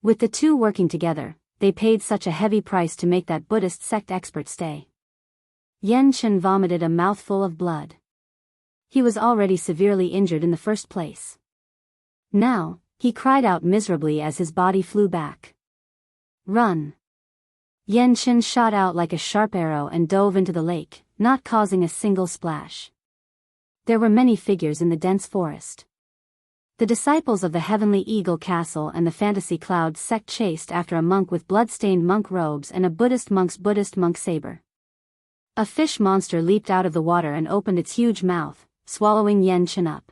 [SPEAKER 1] With the two working together, they paid such a heavy price to make that Buddhist sect expert stay. Yan Chen vomited a mouthful of blood. He was already severely injured in the first place. Now, he cried out miserably as his body flew back. Run! Yan Chen shot out like a sharp arrow and dove into the lake, not causing a single splash. There were many figures in the dense forest. The disciples of the Heavenly Eagle Castle and the Fantasy Cloud sect chased after a monk with blood-stained monk robes and a Buddhist monk saber. A fish monster leaped out of the water and opened its huge mouth, swallowing Yan Chen up.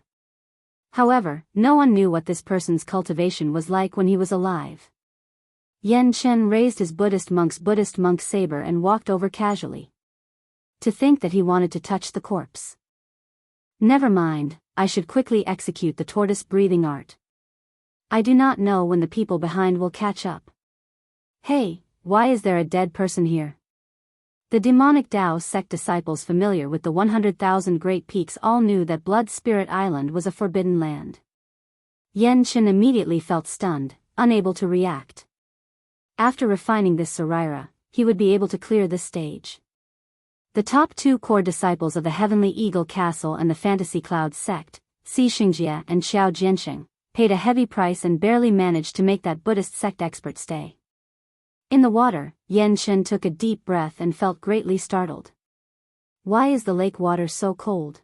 [SPEAKER 1] However, no one knew what this person's cultivation was like when he was alive. Yan Chen raised his Buddhist monk saber and walked over casually. To think that he wanted to touch the corpse. Never mind, I should quickly execute the tortoise breathing art. I do not know when the people behind will catch up. Hey, why is there a dead person here? The demonic Daoist sect disciples familiar with the 100,000 Great Peaks all knew that Blood Spirit Island was a forbidden land. Yan Chen immediately felt stunned, unable to react. After refining this Sorira, he would be able to clear this stage. The top two core disciples of the Heavenly Eagle Castle and the Fantasy Cloud sect, Wuxia Xianxia and Xiao Jianxing, paid a heavy price and barely managed to make that Buddhist sect expert stay. In the water, Yan Chen took a deep breath and felt greatly startled. Why is the lake water so cold?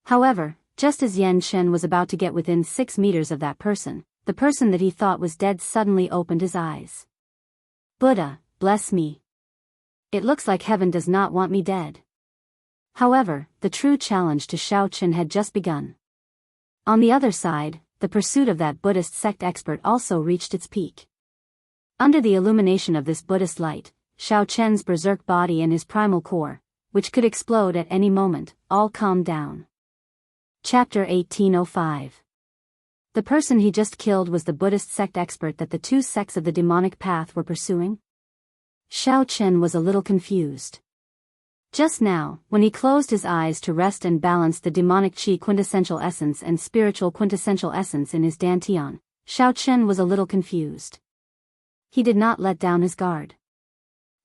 [SPEAKER 1] However, just as Yan Chen was about to get within 6 meters of that person, the person that he thought was dead suddenly opened his eyes. Buddha, bless me. It looks like heaven does not want me dead. However, the true challenge to Xiao Chen had just begun. On the other side, the pursuit of that Buddhist sect expert also reached its peak. Under the illumination of this Buddhist light, Xiao Chen's berserk body and his primal core, which could explode at any moment, all calmed down. Chapter 1805. The person he just killed was the Buddhist sect expert that the two sects of the demonic path were pursuing? Xiao Chen was a little confused. Just now, when he closed his eyes to rest and balance the demonic chi quintessential essence and spiritual quintessential essence in his dantian, Xiao Chen was a little confused. He did not let down his guard.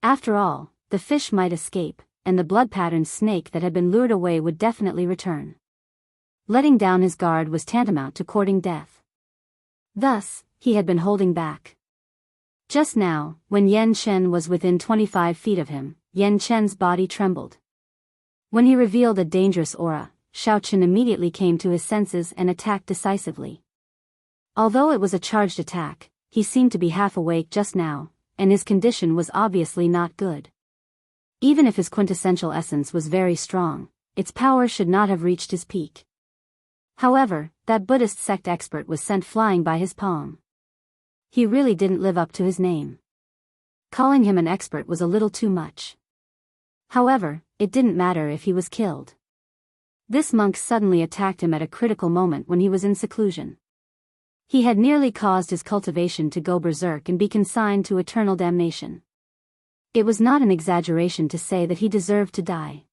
[SPEAKER 1] After all, the fish might escape, and the blood-patterned snake that had been lured away would definitely return. Letting down his guard was tantamount to courting death. Thus, he had been holding back. Just now, when Yan Chen was within 25 feet of him, Yan Chen's body trembled. When he revealed a dangerous aura, Xiao Chen immediately came to his senses and attacked decisively. Although it was a charged attack, he seemed to be half awake just now, and his condition was obviously not good. Even if his quintessential essence was very strong, its power should not have reached his peak. However, that Buddhist sect expert was sent flying by his palm. He really didn't live up to his name. Calling him an expert was a little too much. However, it didn't matter if he was killed. This monk suddenly attacked him at a critical moment when he was in seclusion. He had nearly caused his cultivation to go berserk and be consigned to eternal damnation. It was not an exaggeration to say that he deserved to die.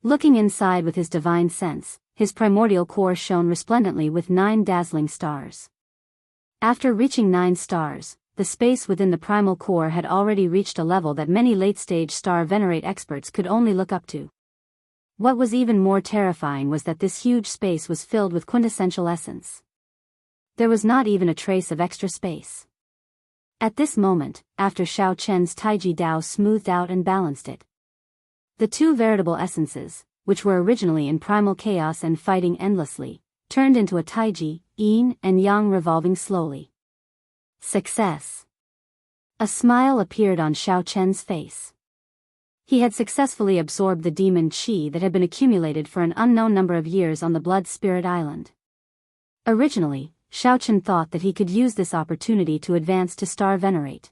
[SPEAKER 1] Looking inside with his divine sense, his primordial core shone resplendently with 9 dazzling stars. After reaching 9 stars, the space within the primal core had already reached a level that many late-stage star venerate experts could only look up to. What was even more terrifying was that this huge space was filled with quintessential essence. There was not even a trace of extra space. At this moment, after Xiao Chen's Taiji Dao smoothed out and balanced it, the two veritable essences, which were originally in primal chaos and fighting endlessly, turned into a Taiji, Yin and Yang revolving slowly. Success. A smile appeared on Xiao Chen's face. He had successfully absorbed the demon qi that had been accumulated for an unknown number of years on the Blood Spirit Island. Originally, Xiao Chen thought that he could use this opportunity to advance to Star Venerate.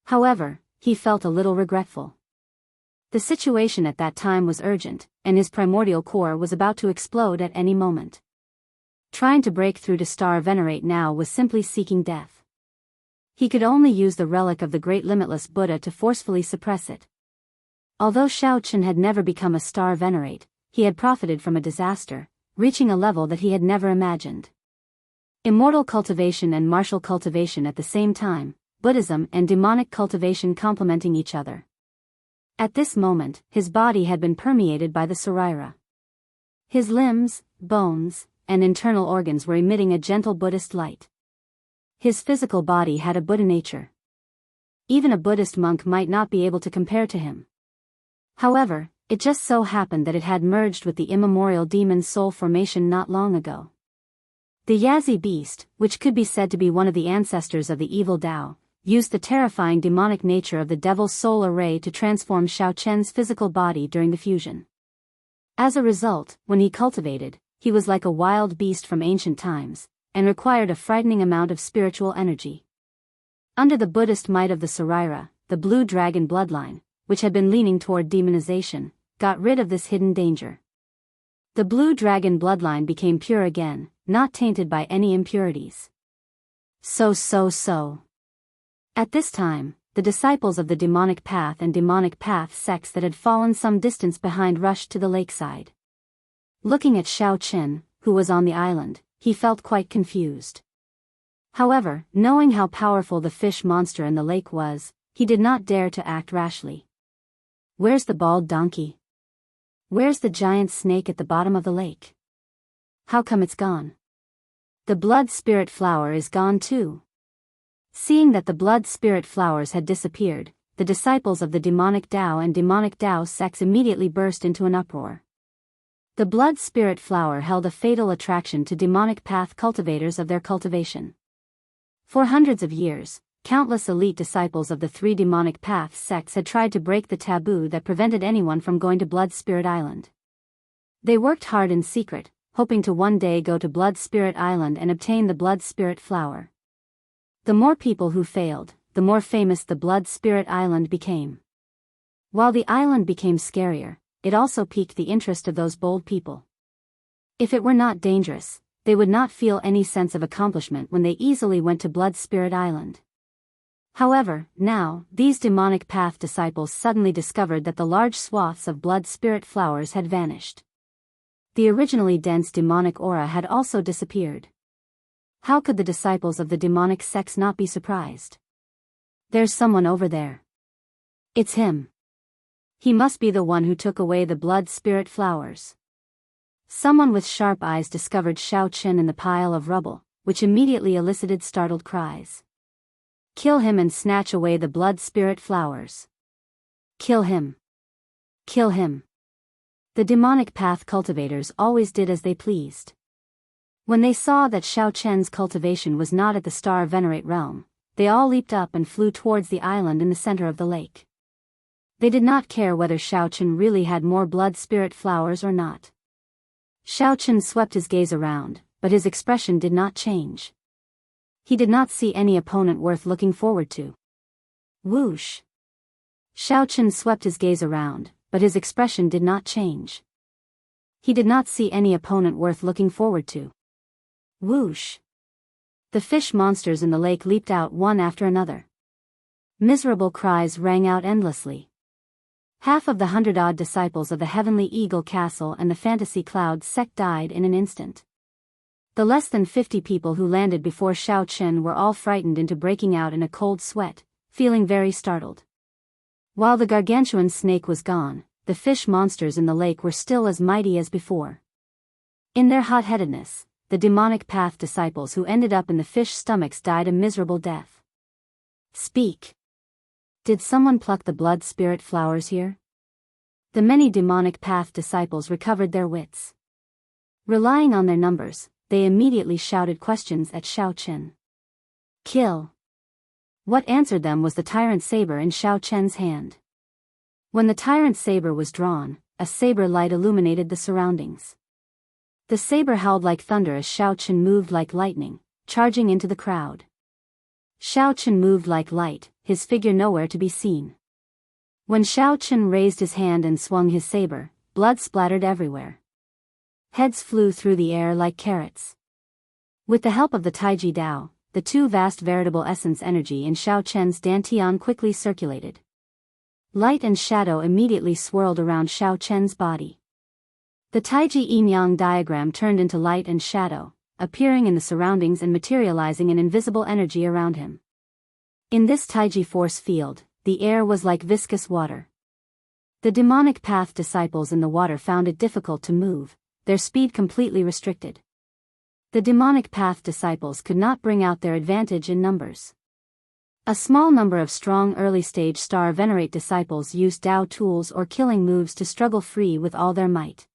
[SPEAKER 1] However, he felt a little regretful. The situation at that time was urgent, and his primordial core was about to explode at any moment. Trying to break through to Star Venerate now was simply seeking death. He could only use the relic of the Great Limitless Buddha to forcefully suppress it. Although Xiao Chen had never become a Star Venerate, he had profited from a disaster, reaching a level that he had never imagined. Immortal cultivation and martial cultivation at the same time, Buddhism and demonic cultivation complementing each other. At this moment, his body had been permeated by the Saraira. His limbs, bones, and internal organs were emitting a gentle Buddhist light. His physical body had a Buddha nature. Even a Buddhist monk might not be able to compare to him. However, it just so happened that it had merged with the immemorial demon soul formation not long ago. The Yazi beast, which could be said to be one of the ancestors of the evil Tao, used the terrifying demonic nature of the devil's soul array to transform Xiao Chen's physical body during the fusion. As a result, when he cultivated, he was like a wild beast from ancient times, and required a frightening amount of spiritual energy. Under the Buddhist might of the Saraira, the blue dragon bloodline, which had been leaning toward demonization, got rid of this hidden danger. The blue dragon bloodline became pure again, not tainted by any impurities. So. At this time, the disciples of the demonic path and demonic path sects that had fallen some distance behind rushed to the lakeside. Looking at Xiao Chen, who was on the island, he felt quite confused. However, knowing how powerful the fish monster in the lake was, he did not dare to act rashly. Where's the bald donkey? Where's the giant snake at the bottom of the lake? How come it's gone? The blood spirit flower is gone too. Seeing that the blood spirit flowers had disappeared, the disciples of the demonic Tao and demonic Tao sects immediately burst into an uproar. The blood spirit flower held a fatal attraction to demonic path cultivators of their cultivation. For hundreds of years, countless elite disciples of the three demonic path sects had tried to break the taboo that prevented anyone from going to Blood Spirit Island. They worked hard in secret, hoping to one day go to Blood Spirit Island and obtain the blood spirit flower. The more people who failed, the more famous the Blood Spirit Island became. While the island became scarier, it also piqued the interest of those bold people. If it were not dangerous, they would not feel any sense of accomplishment when they easily went to Blood Spirit Island. However, now, these demonic path disciples suddenly discovered that the large swaths of blood spirit flowers had vanished. The originally dense demonic aura had also disappeared. How could the disciples of the demonic sects not be surprised? There's someone over there. It's him. He must be the one who took away the blood spirit flowers. Someone with sharp eyes discovered Xiao Chen in the pile of rubble, which immediately elicited startled cries. Kill him and snatch away the blood spirit flowers. Kill him. Kill him. The demonic path cultivators always did as they pleased. When they saw that Xiao Chen's cultivation was not at the Star Venerate realm, they all leaped up and flew towards the island in the center of the lake. They did not care whether Xiao Chen really had more blood spirit flowers or not. Xiao Chen swept his gaze around, but his expression did not change. He did not see any opponent worth looking forward to. Whoosh! Xiao Chen swept his gaze around, but his expression did not change. He did not see any opponent worth looking forward to. Whoosh! The fish monsters in the lake leaped out one after another. Miserable cries rang out endlessly. Half of the 100-odd disciples of the Heavenly Eagle Castle and the Fantasy Cloud sect died in an instant. The less than 50 people who landed before Xiao Chen were all frightened into breaking out in a cold sweat, feeling very startled. While the gargantuan snake was gone, the fish monsters in the lake were still as mighty as before. In their hot-headedness, the demonic path disciples who ended up in the fish stomachs died a miserable death. Speak. Did someone pluck the blood spirit flowers here? The many demonic path disciples recovered their wits. Relying on their numbers, they immediately shouted questions at Xiao Chen. Kill. What answered them was the tyrant saber in Xiao Chen's hand. When the tyrant saber was drawn, a saber light illuminated the surroundings. The saber howled like thunder as Xiao Chen moved like lightning, charging into the crowd. Xiao Chen moved like light, his figure nowhere to be seen. When Xiao Chen raised his hand and swung his saber, blood splattered everywhere. Heads flew through the air like carrots. With the help of the Taiji Dao, the two vast veritable essence energy in Xiao Chen's Dantian quickly circulated. Light and shadow immediately swirled around Xiao Chen's body. The Taiji yin-yang diagram turned into light and shadow, appearing in the surroundings and materializing an invisible energy around him. In this Taiji force field, the air was like viscous water. The demonic path disciples in the water found it difficult to move, their speed completely restricted. The demonic path disciples could not bring out their advantage in numbers. A small number of strong early-stage star venerate disciples used Dao tools or killing moves to struggle free with all their might.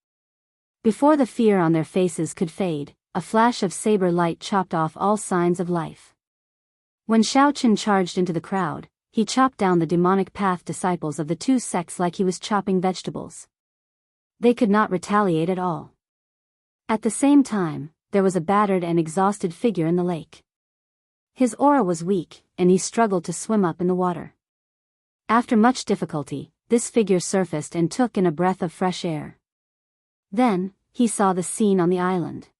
[SPEAKER 1] Before the fear on their faces could fade, a flash of saber light chopped off all signs of life. When Xiaoqun charged into the crowd, he chopped down the demonic path disciples of the two sects like he was chopping vegetables. They could not retaliate at all. At the same time, there was a battered and exhausted figure in the lake. His aura was weak, and he struggled to swim up in the water. After much difficulty, this figure surfaced and took in a breath of fresh air. Then, he saw the scene on the island.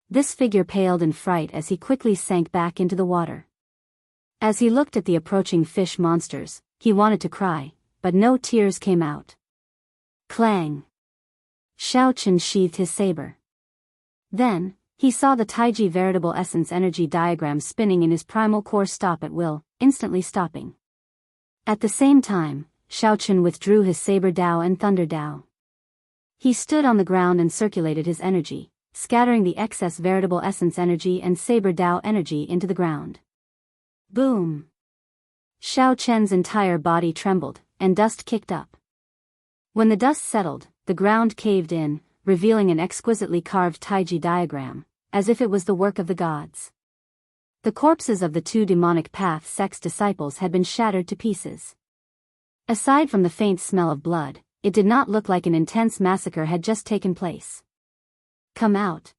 [SPEAKER 1] This figure paled in fright as he quickly sank back into the water. As he looked at the approaching fish monsters, he wanted to cry, but no tears came out. Clang! Xiaoqun sheathed his saber. Then, he saw the Taiji veritable essence energy diagram spinning in his primal core stop at will, instantly stopping. At the same time, Xiaoqun withdrew his saber Dao and thunder Dao. He stood on the ground and circulated his energy, scattering the excess veritable essence energy and saber Dao energy into the ground. Boom! Xiaoqun's entire body trembled, and dust kicked up. When the dust settled, the ground caved in, revealing an exquisitely carved Taiji diagram, as if it was the work of the gods. The corpses of the two demonic path sect's disciples had been shattered to pieces. Aside from the faint smell of blood, it did not look like an intense massacre had just taken place. Come out!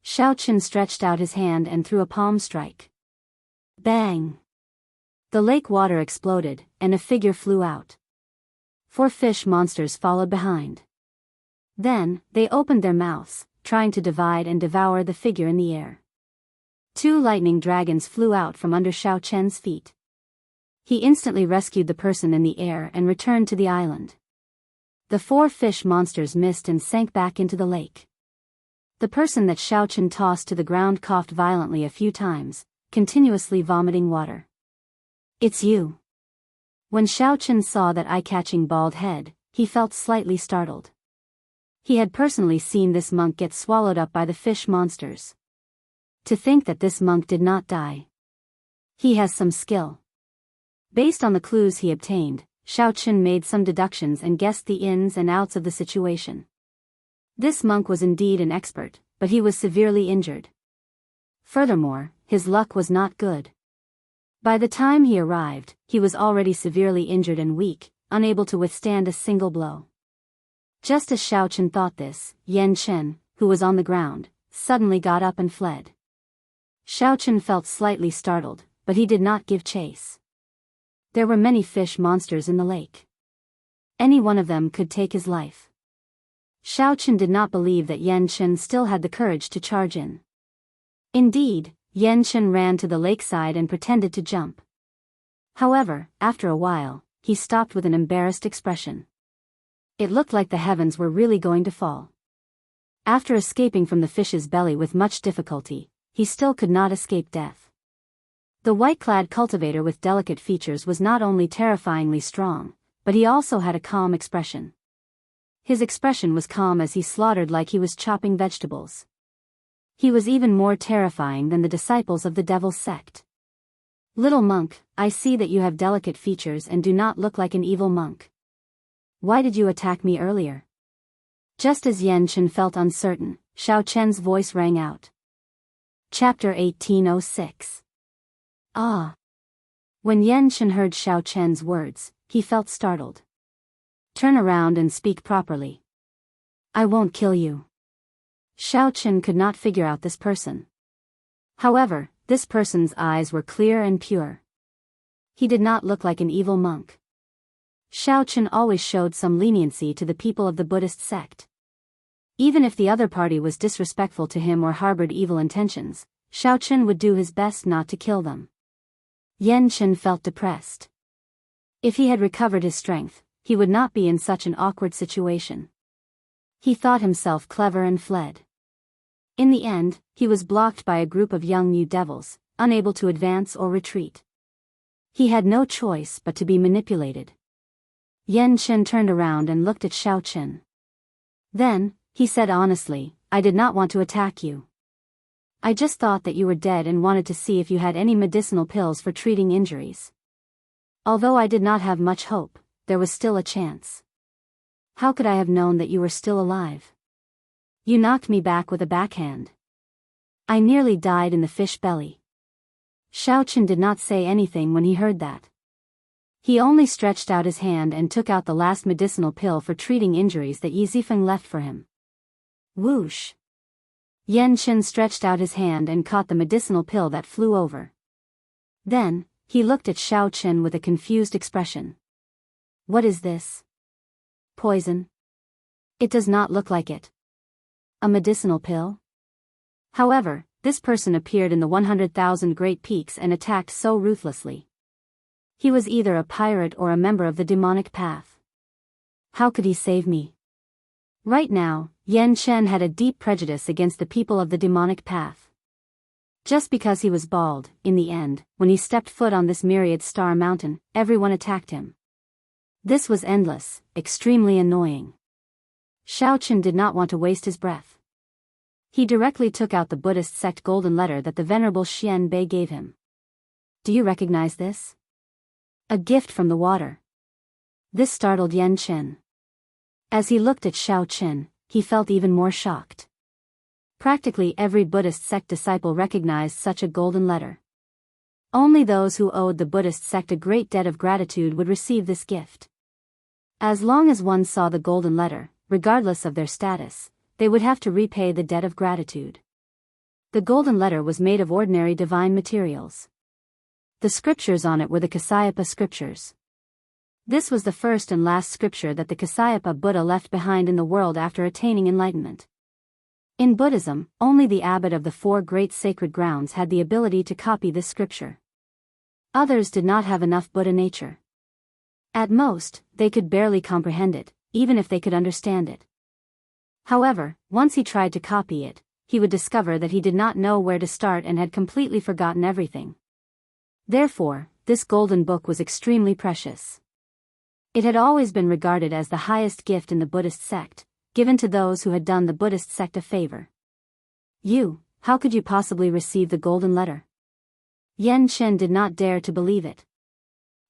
[SPEAKER 1] Xiaoqun stretched out his hand and threw a palm strike. Bang! The lake water exploded, and a figure flew out. 4 fish monsters followed behind. Then, they opened their mouths, trying to divide and devour the figure in the air. 2 lightning dragons flew out from under Xiaoqun's feet. He instantly rescued the person in the air and returned to the island. The 4 fish monsters missed and sank back into the lake. The person that Xiaoqun tossed to the ground coughed violently a few times, continuously vomiting water. It's you. When Xiaoqun saw that eye-catching bald head, he felt slightly startled. He had personally seen this monk get swallowed up by the fish monsters. To think that this monk did not die. He has some skill. Based on the clues he obtained, Xiaoqun made some deductions and guessed the ins and outs of the situation. This monk was indeed an expert, but he was severely injured. Furthermore, his luck was not good. By the time he arrived, he was already severely injured and weak, unable to withstand a single blow. Just as Xiaoqun thought this, Yan Chen, who was on the ground, suddenly got up and fled. Xiaoqun felt slightly startled, but he did not give chase. There were many fish monsters in the lake. Any one of them could take his life. Xiaoqun did not believe that Yan Chen still had the courage to charge in. Indeed, Yan Chen ran to the lakeside and pretended to jump. However, after a while, he stopped with an embarrassed expression. It looked like the heavens were really going to fall. After escaping from the fish's belly with much difficulty, he still could not escape death. The white-clad cultivator with delicate features was not only terrifyingly strong, but he also had a calm expression. His expression was calm as he slaughtered like he was chopping vegetables. He was even more terrifying than the disciples of the devil's sect. Little monk, I see that you have delicate features and do not look like an evil monk. Why did you attack me earlier? Just as Yan Chen felt uncertain, Xiaoqun's voice rang out. Chapter 1806. Ah! When Yan Chen heard Xiaoqun's words, he felt startled. Turn around and speak properly. I won't kill you. Xiaoqun could not figure out this person. However, this person's eyes were clear and pure. He did not look like an evil monk. Xiaoqun always showed some leniency to the people of the Buddhist sect. Even if the other party was disrespectful to him or harbored evil intentions, Xiaoqun would do his best not to kill them. Yan Chen felt depressed. If he had recovered his strength, he would not be in such an awkward situation. He thought himself clever and fled. In the end, he was blocked by a group of young new devils, unable to advance or retreat. He had no choice but to be manipulated. Yan Chen turned around and looked at Xiao Chen. Then, he said honestly, I did not want to attack you. I just thought that you were dead and wanted to see if you had any medicinal pills for treating injuries. Although I did not have much hope, there was still a chance. How could I have known that you were still alive? You knocked me back with a backhand. I nearly died in the fish belly. Xiao Chen did not say anything when he heard that. He only stretched out his hand and took out the last medicinal pill for treating injuries that Yi Zifeng left for him. Whoosh! Yan Chen stretched out his hand and caught the medicinal pill that flew over. Then, he looked at Xiao Chen with a confused expression. What is this? Poison? It does not look like it. A medicinal pill? However, this person appeared in the 100,000 Great Peaks and attacked so ruthlessly. He was either a pirate or a member of the demonic path. How could he save me? Right now, Yan Chen had a deep prejudice against the people of the demonic path. Just because he was bald, in the end, when he stepped foot on this myriad star mountain, everyone attacked him. This was endless, extremely annoying. Xiao Chen did not want to waste his breath. He directly took out the Buddhist sect golden letter that the Venerable Xian Bei gave him. Do you recognize this? A gift from the water. This startled Yan Chen. As he looked at Xiao Chen, he felt even more shocked. Practically every Buddhist sect disciple recognized such a golden letter. Only those who owed the Buddhist sect a great debt of gratitude would receive this gift. As long as one saw the golden letter, regardless of their status, they would have to repay the debt of gratitude. The golden letter was made of ordinary divine materials. The scriptures on it were the Kasyapa scriptures. This was the first and last scripture that the Kasyapa Buddha left behind in the world after attaining enlightenment. In Buddhism, only the abbot of the 4 great sacred grounds had the ability to copy this scripture. Others did not have enough Buddha nature. At most, they could barely comprehend it, even if they could understand it. However, once he tried to copy it, he would discover that he did not know where to start and had completely forgotten everything. Therefore, this golden book was extremely precious. It had always been regarded as the highest gift in the Buddhist sect, given to those who had done the Buddhist sect a favor. How could you possibly receive the golden letter? Yan Chen did not dare to believe it.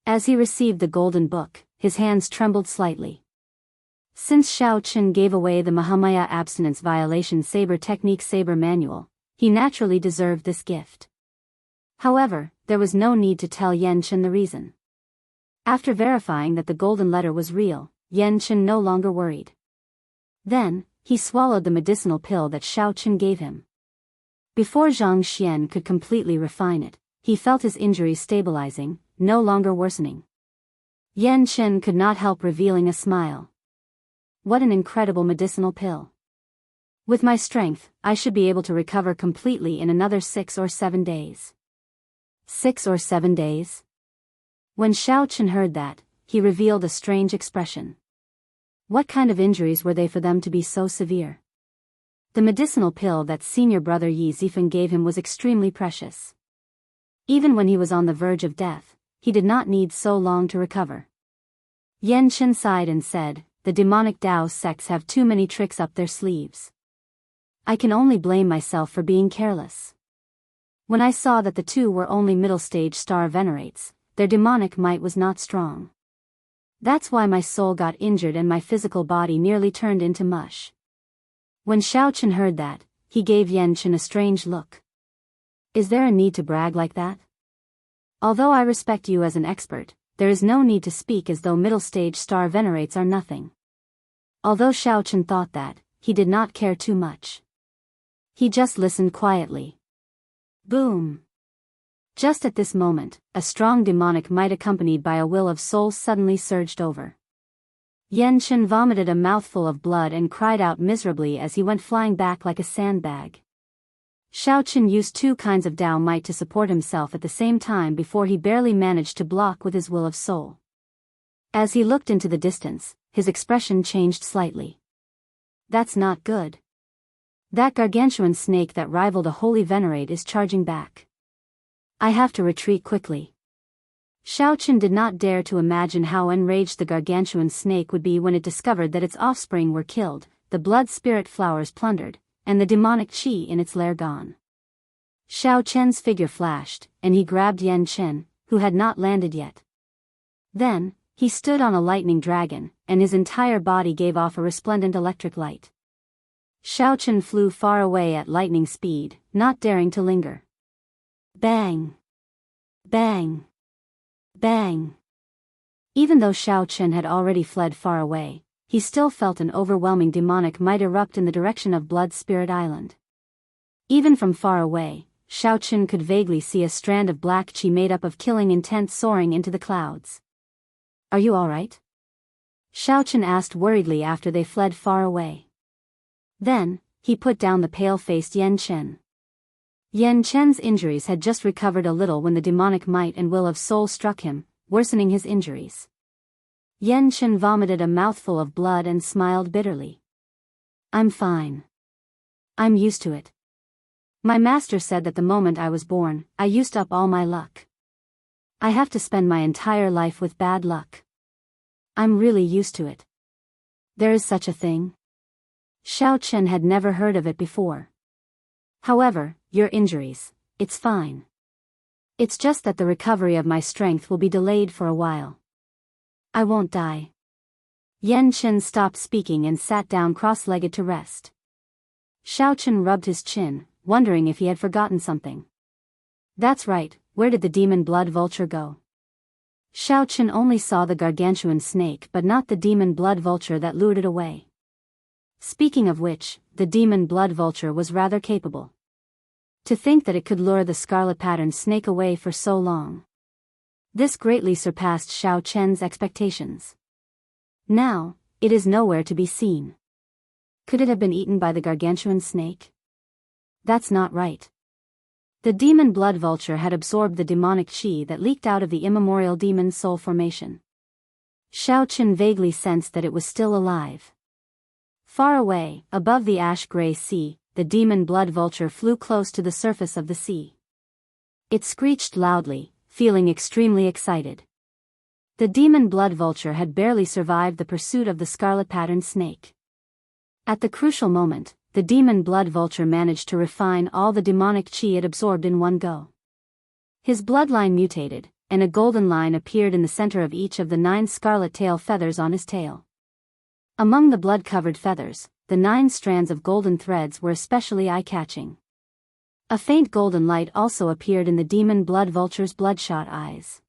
[SPEAKER 1] As he received the golden book, his hands trembled slightly. Since Xiao Chen gave away the Mahamaya abstinence violation saber technique saber manual, he naturally deserved this gift. However, there was no need to tell Yan Chen the reason. After verifying that the golden letter was real, Yan Chen no longer worried. Then, he swallowed the medicinal pill that Xiao Chen gave him. Before Zhang Xian could completely refine it, he felt his injuries stabilizing, no longer worsening. Yan Chen could not help revealing a smile. What an incredible medicinal pill. With my strength, I should be able to recover completely in another 6 or 7 days. 6 or 7 days? When Xiao Chen heard that, he revealed a strange expression. What kind of injuries were they for them to be so severe? The medicinal pill that senior brother Yi Zifeng gave him was extremely precious. Even when he was on the verge of death, he did not need so long to recover. Yan Chen sighed and said, the demonic Daoist sects have too many tricks up their sleeves. I can only blame myself for being careless. When I saw that the two were only middle-stage star venerates, their demonic might was not strong. That's why my soul got injured and my physical body nearly turned into mush. When Xiao Chen heard that, he gave Yan Chen a strange look. Is there a need to brag like that? Although I respect you as an expert, there is no need to speak as though middle-stage star venerates are nothing. Although Xiao Chen thought that, he did not care too much. He just listened quietly. Boom! Just at this moment, a strong demonic might accompanied by a will of souls suddenly surged over. Yan Chen vomited a mouthful of blood and cried out miserably as he went flying back like a sandbag. Xiao Chen used 2 kinds of Dao might to support himself at the same time before he barely managed to block with his will of soul. As he looked into the distance, his expression changed slightly. That's not good. That gargantuan snake that rivaled a holy venerate is charging back. I have to retreat quickly. Xiao did not dare to imagine how enraged the gargantuan snake would be when it discovered that its offspring were killed, the blood spirit flowers plundered, and the demonic qi in its lair gone. Xiao Chen's figure flashed, and he grabbed Yan Chen, who had not landed yet. Then, he stood on a lightning dragon, and his entire body gave off a resplendent electric light. Xiao Chen flew far away at lightning speed, not daring to linger. Bang! Bang! Bang! Even though Xiao Chen had already fled far away, he still felt an overwhelming demonic might erupt in the direction of Blood Spirit Island. Even from far away, Xiao Chen could vaguely see a strand of black qi made up of killing intent soaring into the clouds. "Are you alright?" Xiao Chen asked worriedly after they fled far away. Then, he put down the pale-faced Yan Chen. Yan Chen's injuries had just recovered a little when the demonic might and will of soul struck him, worsening his injuries. Yan Chen vomited a mouthful of blood and smiled bitterly. "I'm fine. I'm used to it. My master said that the moment I was born, I used up all my luck. I have to spend my entire life with bad luck. I'm really used to it. There is such a thing?" Xiao Chen had never heard of it before. "However, your injuries, it's fine. It's just that the recovery of my strength will be delayed for a while. I won't die." Yan Chen stopped speaking and sat down cross-legged to rest. Xiao Chen rubbed his chin, wondering if he had forgotten something. "That's right, where did the demon blood vulture go?" Xiao Chen only saw the gargantuan snake but not the demon blood vulture that lured it away. Speaking of which, the demon blood vulture was rather capable. To think that it could lure the scarlet-patterned snake away for so long. This greatly surpassed Xiao Chen's expectations. Now, it is nowhere to be seen. Could it have been eaten by the gargantuan snake? That's not right. The demon blood vulture had absorbed the demonic qi that leaked out of the immemorial demon soul formation. Xiao Chen vaguely sensed that it was still alive. Far away, above the ash-gray sea, the demon blood vulture flew close to the surface of the sea. It screeched loudly, feeling extremely excited. The demon blood vulture had barely survived the pursuit of the scarlet-patterned snake. At the crucial moment, the demon blood vulture managed to refine all the demonic qi it absorbed in one go. His bloodline mutated, and a golden line appeared in the center of each of the 9 scarlet tail feathers on his tail. Among the blood-covered feathers, the 9 strands of golden threads were especially eye-catching. A faint golden light also appeared in the demon blood vulture's bloodshot eyes.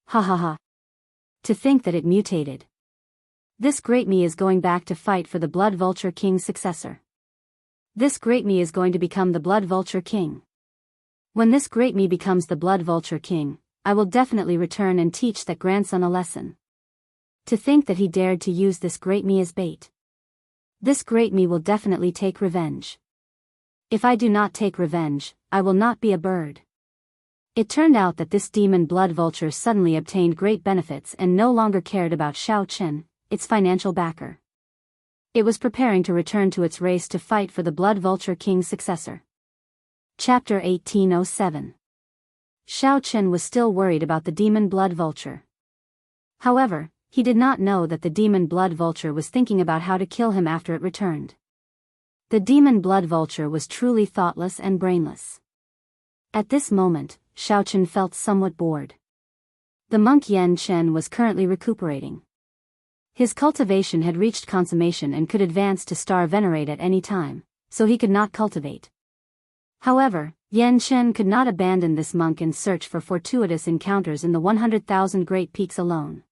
[SPEAKER 1] Ha ha ha. To think that it mutated. This great me is going back to fight for the blood vulture king's successor. This great me is going to become the blood vulture king. When this great me becomes the blood vulture king, I will definitely return and teach that grandson a lesson. To think that he dared to use this great me as bait. This great me will definitely take revenge. If I do not take revenge, I will not be a bird. It turned out that this demon blood vulture suddenly obtained great benefits and no longer cared about Xiao Chen, its financial backer. It was preparing to return to its race to fight for the blood vulture king's successor. Chapter 1807. Xiao Chen was still worried about the demon blood vulture. However, he did not know that the demon blood vulture was thinking about how to kill him after it returned. The demon blood vulture was truly thoughtless and brainless. At this moment, Xiao Chen felt somewhat bored. The monk Yan Chen was currently recuperating. His cultivation had reached consummation and could advance to star venerate at any time, so he could not cultivate. However, Yan Chen could not abandon this monk in search for fortuitous encounters in the 100,000 Great Peaks alone.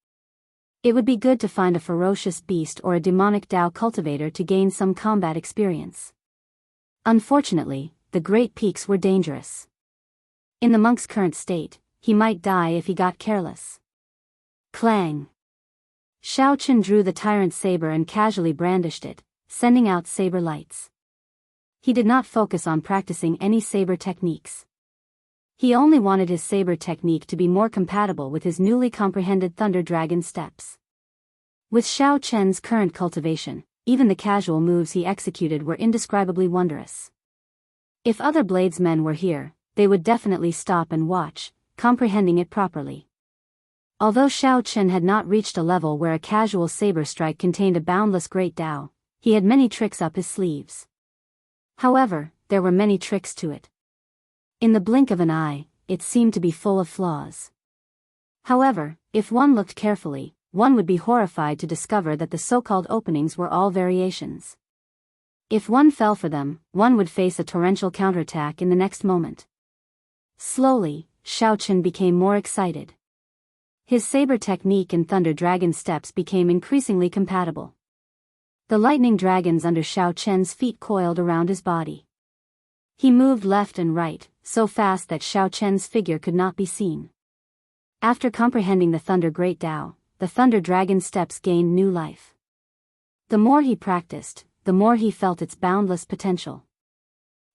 [SPEAKER 1] It would be good to find a ferocious beast or a demonic Dao cultivator to gain some combat experience. Unfortunately, the Great Peaks were dangerous. In the monk's current state, he might die if he got careless. Clang! Xiao Chen drew the tyrant saber and casually brandished it, sending out saber lights. He did not focus on practicing any saber techniques. He only wanted his saber technique to be more compatible with his newly comprehended Thunder Dragon steps. With Xiao Chen's current cultivation, even the casual moves he executed were indescribably wondrous. If other bladesmen were here, they would definitely stop and watch, comprehending it properly. Although Xiao Chen had not reached a level where a casual saber strike contained a boundless great Tao, he had many tricks up his sleeves. However, there were many tricks to it. In the blink of an eye, it seemed to be full of flaws. However, if one looked carefully, one would be horrified to discover that the so-called openings were all variations. If one fell for them, one would face a torrential counterattack in the next moment. Slowly, Xiao Chen became more excited. His saber technique and thunder dragon steps became increasingly compatible. The lightning dragons under Xiao Chen's feet coiled around his body. He moved left and right, so fast that Xiao Chen's figure could not be seen. After comprehending the Thunder Great Tao, the Thunder Dragon steps gained new life. The more he practiced, the more he felt its boundless potential.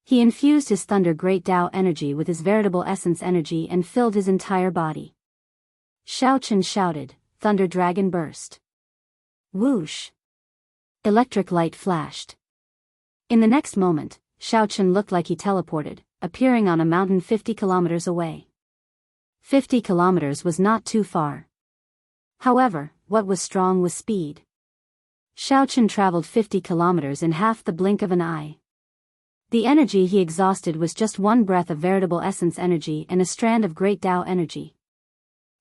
[SPEAKER 1] He infused his Thunder Great Tao energy with his veritable essence energy and filled his entire body. Xiao Chen shouted, Thunder Dragon burst. Whoosh! Electric light flashed. In the next moment, Xiao Chen looked like he teleported, appearing on a mountain 50 kilometers away. 50 kilometers was not too far. However, what was strong was speed. Xiao Chen traveled 50 kilometers in half the blink of an eye. The energy he exhausted was just one breath of veritable essence energy and a strand of great Tao energy.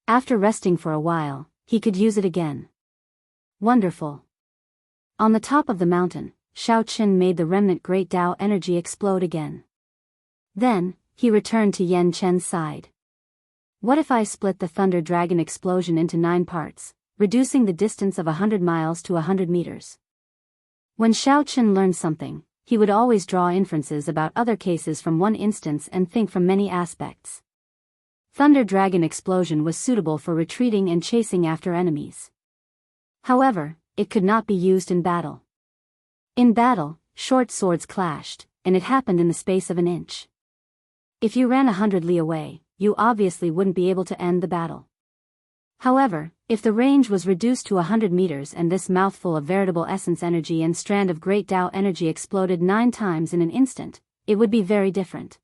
[SPEAKER 1] After resting for a while, he could use it again. Wonderful. On the top of the mountain, Xiao Chen made the remnant great Tao energy explode again. Then, he returned to Yan Chen's side. What if I split the Thunder Dragon explosion into 9 parts, reducing the distance of 100 miles to 100 meters? When Xiao Chen learned something, he would always draw inferences about other cases from one instance and think from many aspects. Thunder Dragon explosion was suitable for retreating and chasing after enemies. However, it could not be used in battle. In battle, short swords clashed, and it happened in the space of an inch. If you ran 100 li away, you obviously wouldn't be able to end the battle. However, if the range was reduced to 100 meters and this mouthful of veritable essence energy and strand of great Tao energy exploded 9 times in an instant, it would be very different.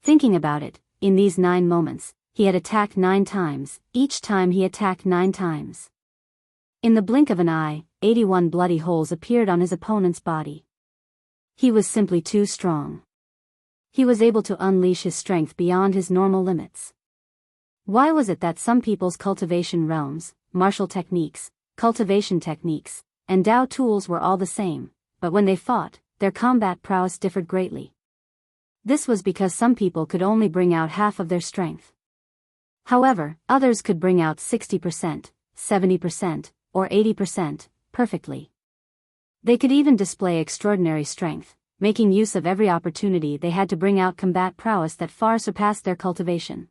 [SPEAKER 1] Thinking about it, in these 9 moments, he had attacked 9 times, each time he attacked 9 times. In the blink of an eye, 81 bloody holes appeared on his opponent's body. He was simply too strong. He was able to unleash his strength beyond his normal limits. Why was it that some people's cultivation realms, martial techniques, cultivation techniques, and Dao tools were all the same, but when they fought, their combat prowess differed greatly? This was because some people could only bring out half of their strength. However, others could bring out 60%, 70%, or 80%, perfectly. They could even display extraordinary strength, making use of every opportunity they had to bring out combat prowess that far surpassed their cultivation.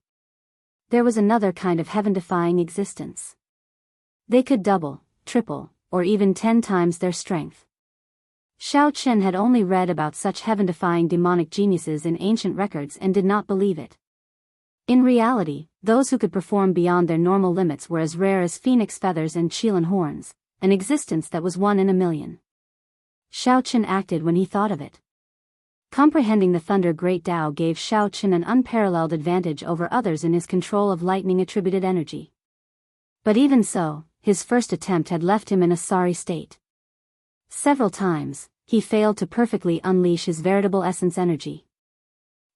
[SPEAKER 1] There was another kind of heaven-defying existence. They could double, triple, or even 10 times their strength. Xiao Chen had only read about such heaven-defying demonic geniuses in ancient records and did not believe it. In reality, those who could perform beyond their normal limits were as rare as phoenix feathers and Qilin horns, an existence that was 1 in a million. Xiao Chen acted when he thought of it. Comprehending the Thunder Great Tao gave Xiao Chen an unparalleled advantage over others in his control of lightning-attributed energy. But even so, his first attempt had left him in a sorry state. Several times, he failed to perfectly unleash his veritable essence energy.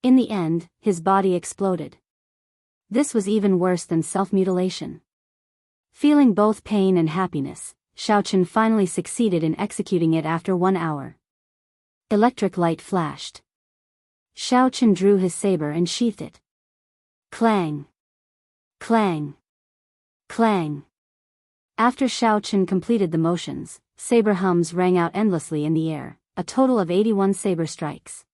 [SPEAKER 1] In the end, his body exploded. This was even worse than self-mutilation. Feeling both pain and happiness, Xiao Chen finally succeeded in executing it after 1 hour. Electric light flashed. Xiao Chen drew his saber and sheathed it. Clang! Clang! Clang! After Xiao Chen completed the motions, saber hums rang out endlessly in the air, a total of 81 saber strikes.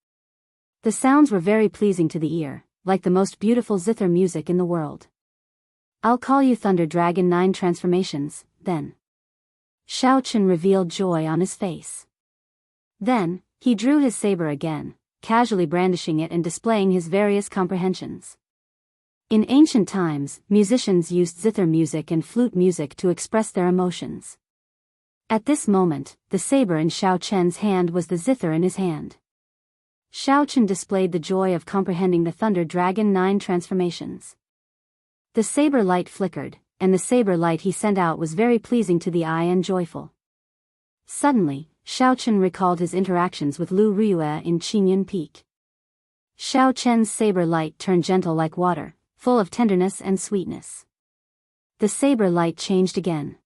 [SPEAKER 1] The sounds were very pleasing to the ear, like the most beautiful zither music in the world. I'll call you Thunder Dragon 9 transformations, then. Xiao Chen revealed joy on his face. Then, he drew his saber again, casually brandishing it and displaying his various comprehensions. In ancient times, musicians used zither music and flute music to express their emotions. At this moment, the saber in Xiao Chen's hand was the zither in his hand. Xiao Chen displayed the joy of comprehending the Thunder Dragon 9 transformations. The saber light flickered, and the saber light he sent out was very pleasing to the eye and joyful. Suddenly, Xiaochen recalled his interactions with Lu Riyue in Qingyun Peak. Xiao Chen's saber light turned gentle like water, full of tenderness and sweetness. The saber light changed again.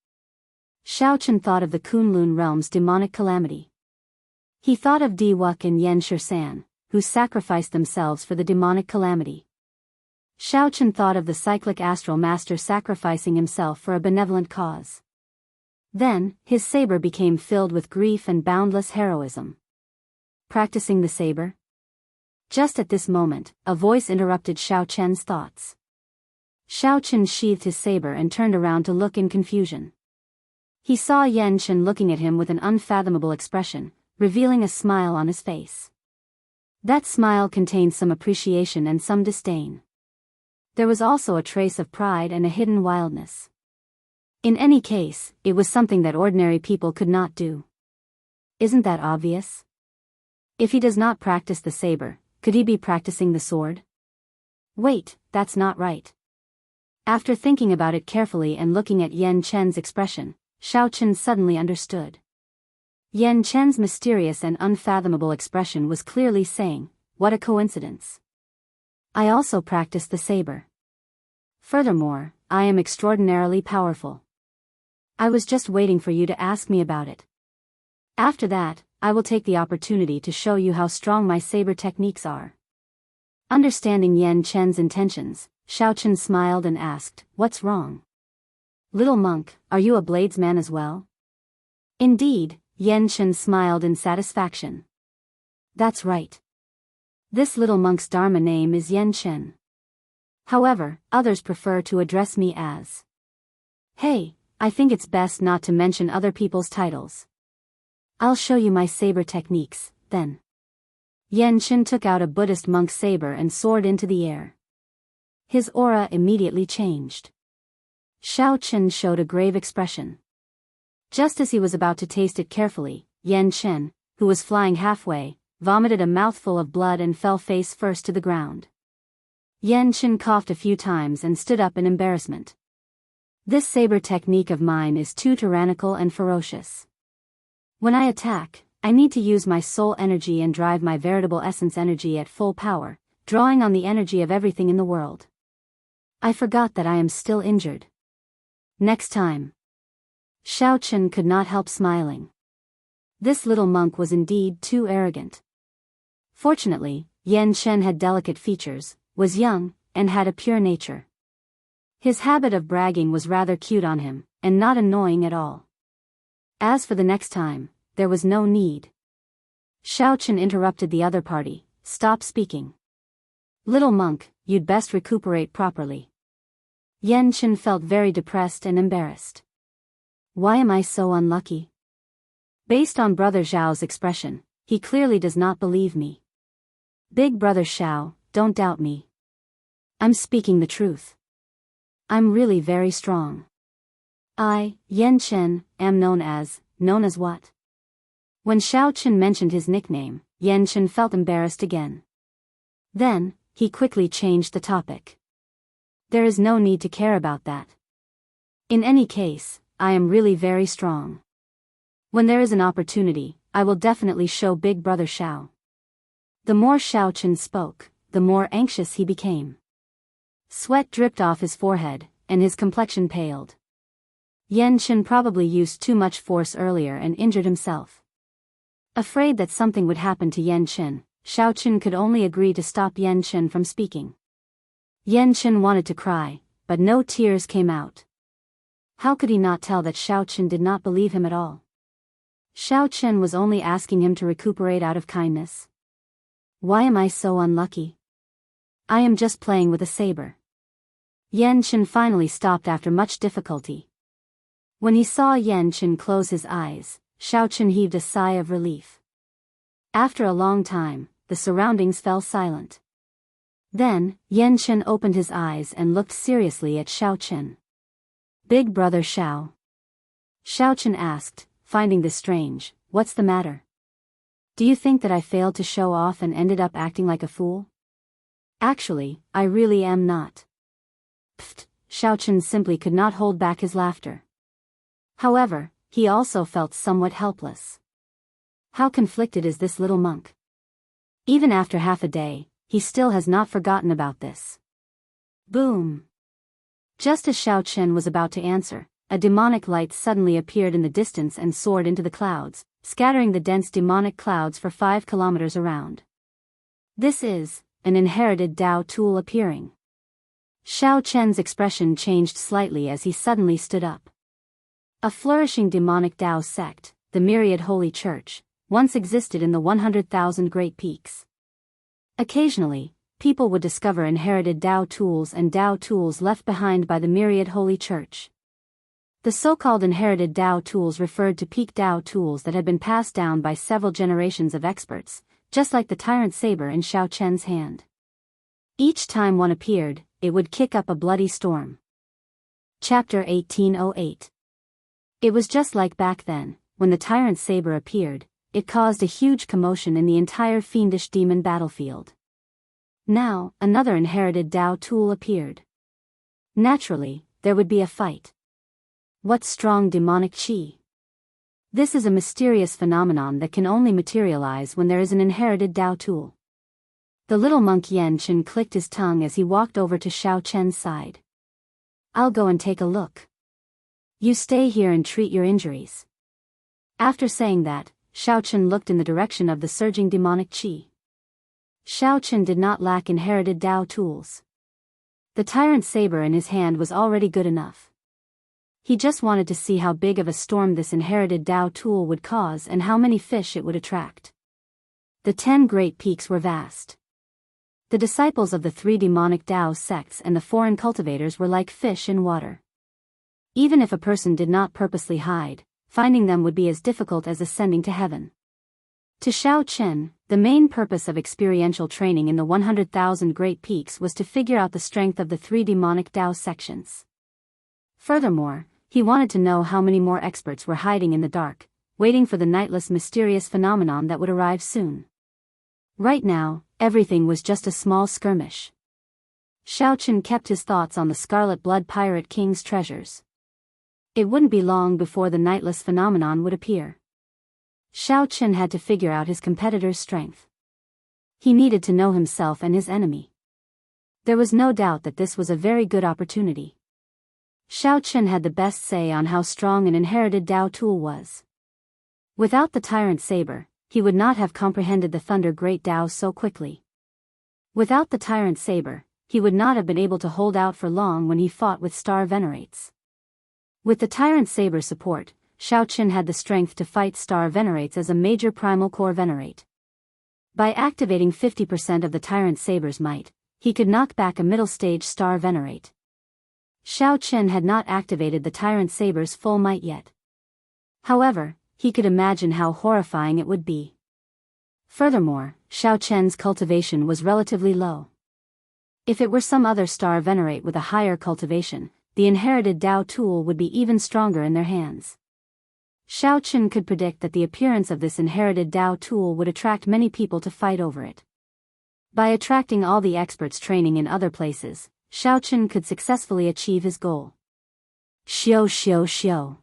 [SPEAKER 1] Xiaochen thought of the Kunlun realm's demonic calamity. He thought of Di Wuk and Yan Shisan, who sacrificed themselves for the demonic calamity. Xiaochen thought of the cyclic astral master sacrificing himself for a benevolent cause. Then, his saber became filled with grief and boundless heroism. Practicing the saber? Just at this moment, a voice interrupted Xiaochen's thoughts. Xiaochen sheathed his saber and turned around to look in confusion. He saw Yan Chen looking at him with an unfathomable expression, revealing a smile on his face. That smile contained some appreciation and some disdain. There was also a trace of pride and a hidden wildness. In any case, it was something that ordinary people could not do. Isn't that obvious? If he does not practice the saber, could he be practicing the sword? Wait, that's not right. After thinking about it carefully and looking at Yan Chen's expression, Xiaochen suddenly understood. Yan Chen's mysterious and unfathomable expression was clearly saying, "What a coincidence. I also practice the saber. Furthermore, I am extraordinarily powerful. I was just waiting for you to ask me about it. After that, I will take the opportunity to show you how strong my saber techniques are." Understanding Yan Chen's intentions, Xiaochen smiled and asked, "What's wrong? Little monk, are you a bladesman as well?" Indeed, Yan Chen smiled in satisfaction. "That's right. This little monk's dharma name is Yan Chen. However, others prefer to address me as. Hey, I think it's best not to mention other people's titles. I'll show you my saber techniques, then." Yan Chen took out a Buddhist monk's saber and soared into the air. His aura immediately changed. Xiaochen showed a grave expression. Just as he was about to taste it carefully, Yan Chen, who was flying halfway, vomited a mouthful of blood and fell face first to the ground. Yan Chen coughed a few times and stood up in embarrassment. "This saber technique of mine is too tyrannical and ferocious. When I attack, I need to use my soul energy and drive my veritable essence energy at full power, drawing on the energy of everything in the world. I forgot that I am still injured. Next time." Xiaochen could not help smiling. This little monk was indeed too arrogant. Fortunately, Yan Chen had delicate features, was young, and had a pure nature. His habit of bragging was rather cute on him, and not annoying at all. As for the next time, there was no need. Xiaochen interrupted the other party, "Stop speaking. Little monk, you'd best recuperate properly." Yan Chen felt very depressed and embarrassed. Why am I so unlucky? Based on Brother Zhao's expression, he clearly does not believe me. Big Brother Xiao, don't doubt me. I'm speaking the truth. I'm really very strong. I, Yan Chen, am known as what? When Xiaochen mentioned his nickname, Yan Chen felt embarrassed again. Then, he quickly changed the topic. There is no need to care about that. In any case, I am really very strong. When there is an opportunity, I will definitely show Big Brother Xiao. The more Xiaochen spoke, the more anxious he became. Sweat dripped off his forehead, and his complexion paled. Yan Chen probably used too much force earlier and injured himself. Afraid that something would happen to Yan Chen, Xiaochen could only agree to stop Yan Chen from speaking. Yan Chen wanted to cry, but no tears came out. How could he not tell that Xiaochen did not believe him at all? Xiaochen was only asking him to recuperate out of kindness. Why am I so unlucky? I am just playing with a saber. Yan Chen finally stopped after much difficulty. When he saw Yan Chen close his eyes, Xiaochen heaved a sigh of relief. After a long time, the surroundings fell silent. Then, Yan Chen opened his eyes and looked seriously at Xiaochen. Big Brother Xiao. Xiaochen asked, finding this strange, what's the matter? Do you think that I failed to show off and ended up acting like a fool? Actually, I really am not. Pfft, Xiao simply could not hold back his laughter. However, he also felt somewhat helpless. How conflicted is this little monk? Even after half a day, he still has not forgotten about this. Boom! Just as Xiao was about to answer, a demonic light suddenly appeared in the distance and soared into the clouds, scattering the dense demonic clouds for 5 kilometers around. This is an inherited Dao tool appearing. Xiao expression changed slightly as he suddenly stood up. A flourishing demonic Dao sect, the Myriad Holy Church, once existed in the 100,000 Great Peaks. Occasionally, people would discover inherited Dao tools and Dao tools left behind by the Myriad Holy Church. The so-called inherited Dao tools referred to peak Dao tools that had been passed down by several generations of experts, just like the tyrant saber in Xiao hand. Each time one appeared, it would kick up a bloody storm. Chapter 1808. It was just like back then, when the tyrant saber appeared, it caused a huge commotion in the entire fiendish demon battlefield. Now, another inherited Dao tool appeared. Naturally, there would be a fight. What strong demonic qi? This is a mysterious phenomenon that can only materialize when there is an inherited Dao tool. The little monk Chen clicked his tongue as he walked over to Xiao side. I'll go and take a look. You stay here and treat your injuries. After saying that, Xiao looked in the direction of the surging demonic qi. Xiao did not lack inherited Dao tools. The tyrant saber in his hand was already good enough. He just wanted to see how big of a storm this inherited Dao tool would cause and how many fish it would attract. The 10 Great Peaks were vast. The disciples of the 3 demonic Dao sects and the foreign cultivators were like fish in water. Even if a person did not purposely hide, finding them would be as difficult as ascending to heaven. To Xiao the main purpose of experiential training in the 100,000 Great Peaks was to figure out the strength of the 3 demonic Dao sections. Furthermore, he wanted to know how many more experts were hiding in the dark, waiting for the nightless mysterious phenomenon that would arrive soon. Right now, everything was just a small skirmish. Xiao kept his thoughts on the Scarlet Blood Pirate King's treasures. It wouldn't be long before the nightless phenomenon would appear. Xiao had to figure out his competitor's strength. He needed to know himself and his enemy. There was no doubt that this was a very good opportunity. Xiao had the best say on how strong an inherited Dao tool was. Without the tyrant saber, he would not have comprehended the Thunder Great Dao so quickly. Without the tyrant saber, he would not have been able to hold out for long when he fought with Star Venerates. With the tyrant saber support, Xiao had the strength to fight Star Venerates as a major primal core Venerate. By activating 50% of the tyrant saber's might, he could knock back a middle-stage Star Venerate. Xiao had not activated the tyrant saber's full might yet. However, he could imagine how horrifying it would be. Furthermore, Xiao cultivation was relatively low. If it were some other Star Venerate with a higher cultivation, the inherited Dao tool would be even stronger in their hands. Xiao could predict that the appearance of this inherited Dao tool would attract many people to fight over it. By attracting all the experts training in other places, Xiao could successfully achieve his goal. Xiao.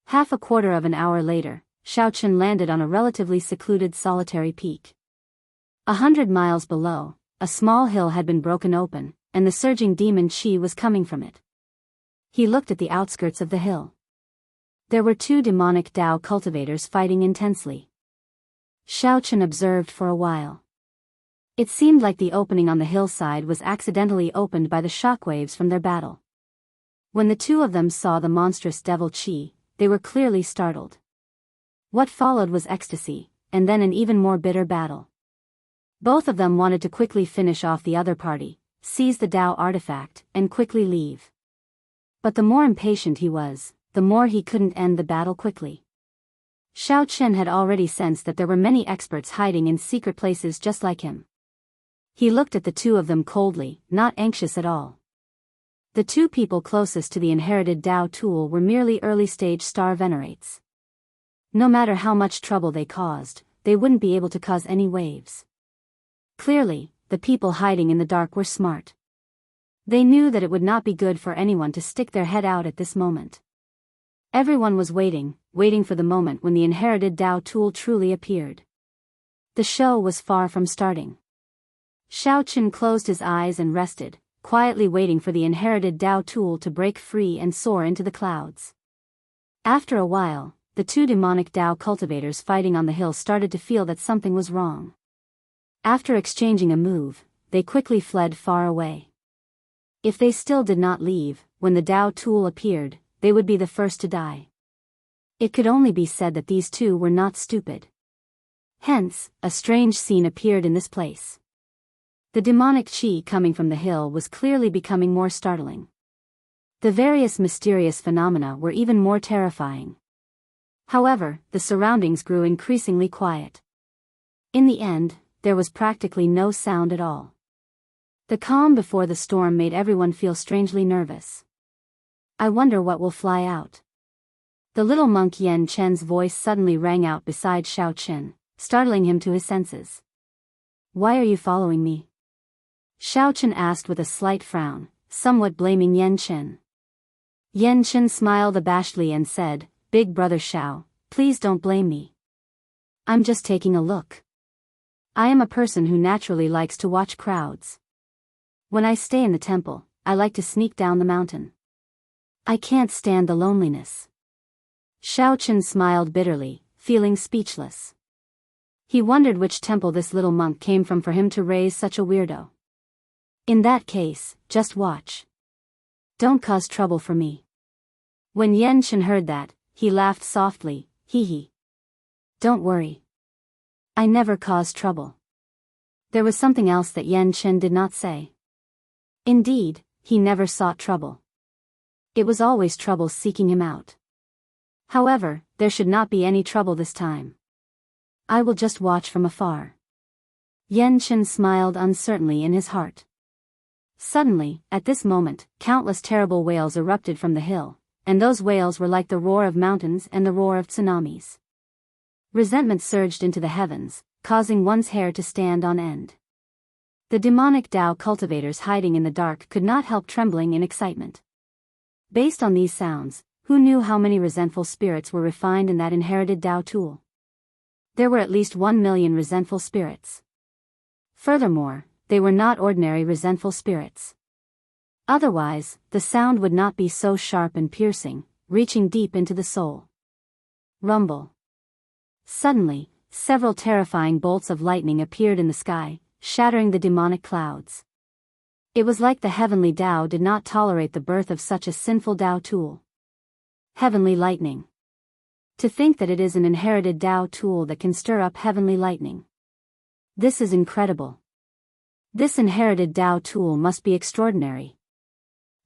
[SPEAKER 1] Half a quarter of an hour later, Xiao landed on a relatively secluded solitary peak. 100 miles below, a small hill had been broken open, and the surging demon qi was coming from it. He looked at the outskirts of the hill. There were 2 demonic Dao cultivators fighting intensely. Xiao observed for a while. It seemed like the opening on the hillside was accidentally opened by the shockwaves from their battle. When the 2 of them saw the monstrous devil qi, they were clearly startled. What followed was ecstasy, and then an even more bitter battle. Both of them wanted to quickly finish off the other party, seize the Dao artifact, and quickly leave. But the more impatient he was, the more he couldn't end the battle quickly. Xiao had already sensed that there were many experts hiding in secret places just like him. He looked at the 2 of them coldly, not anxious at all. The 2 people closest to the inherited Dao tool were merely early-stage Star Venerates. No matter how much trouble they caused, they wouldn't be able to cause any waves. Clearly, the people hiding in the dark were smart. They knew that it would not be good for anyone to stick their head out at this moment. Everyone was waiting for the moment when the inherited Dao tool truly appeared. The show was far from starting. Xiaoqun closed his eyes and rested, quietly waiting for the inherited Dao tool to break free and soar into the clouds. After a while, the two demonic Dao cultivators fighting on the hill started to feel that something was wrong. After exchanging a move, they quickly fled far away. If they still did not leave, when the Dao tool appeared, they would be the first to die. It could only be said that these two were not stupid. Hence, a strange scene appeared in this place. The demonic qi coming from the hill was clearly becoming more startling. The various mysterious phenomena were even more terrifying. However, the surroundings grew increasingly quiet. In the end, there was practically no sound at all. The calm before the storm made everyone feel strangely nervous. I wonder what will fly out. The little monk Yan Chen's voice suddenly rang out beside Xiaoqun, startling him to his senses. Why are you following me? Xiaoqun asked with a slight frown, somewhat blaming Yan Chen. Yan Chen smiled abashedly and said, Big brother Xiao, please don't blame me. I'm just taking a look. I am a person who naturally likes to watch crowds. When I stay in the temple, I like to sneak down the mountain. I can't stand the loneliness. Xiaoqun smiled bitterly, feeling speechless. He wondered which temple this little monk came from for him to raise such a weirdo. In that case, just watch. Don't cause trouble for me. When Yan Chen heard that, he laughed softly, hee hee. Don't worry. I never cause trouble. There was something else that Yan Chen did not say. Indeed, he never sought trouble. It was always trouble seeking him out. However, there should not be any trouble this time. I will just watch from afar. Yan Chen smiled uncertainly in his heart. Suddenly, at this moment, countless terrible wails erupted from the hill, and those wails were like the roar of mountains and the roar of tsunamis. Resentment surged into the heavens, causing one's hair to stand on end. The demonic Dao cultivators hiding in the dark could not help trembling in excitement. Based on these sounds, who knew how many resentful spirits were refined in that inherited Dao tool? There were at least 1 million resentful spirits. Furthermore, they were not ordinary resentful spirits. Otherwise, the sound would not be so sharp and piercing, reaching deep into the soul. Rumble. Suddenly, several terrifying bolts of lightning appeared in the sky, shattering the demonic clouds. It was like the heavenly Dao did not tolerate the birth of such a sinful Dao tool. Heavenly lightning. To think that it is an inherited Dao tool that can stir up heavenly lightning. This is incredible. This inherited Dao tool must be extraordinary.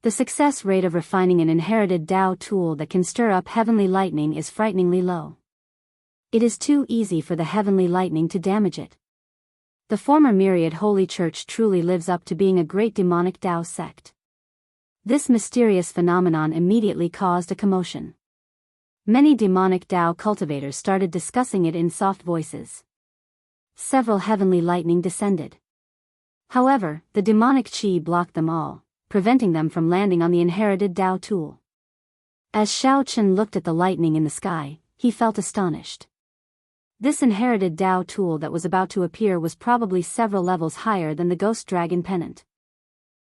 [SPEAKER 1] The success rate of refining an inherited Dao tool that can stir up heavenly lightning is frighteningly low. It is too easy for the heavenly lightning to damage it. The former myriad holy church truly lives up to being a great demonic Dao sect. This mysterious phenomenon immediately caused a commotion. Many demonic Dao cultivators started discussing it in soft voices. Several heavenly lightning descended. However, the demonic qi blocked them all, preventing them from landing on the inherited Dao tool. As Xiaoqun looked at the lightning in the sky, he felt astonished. This inherited Dao tool that was about to appear was probably several levels higher than the ghost dragon pennant.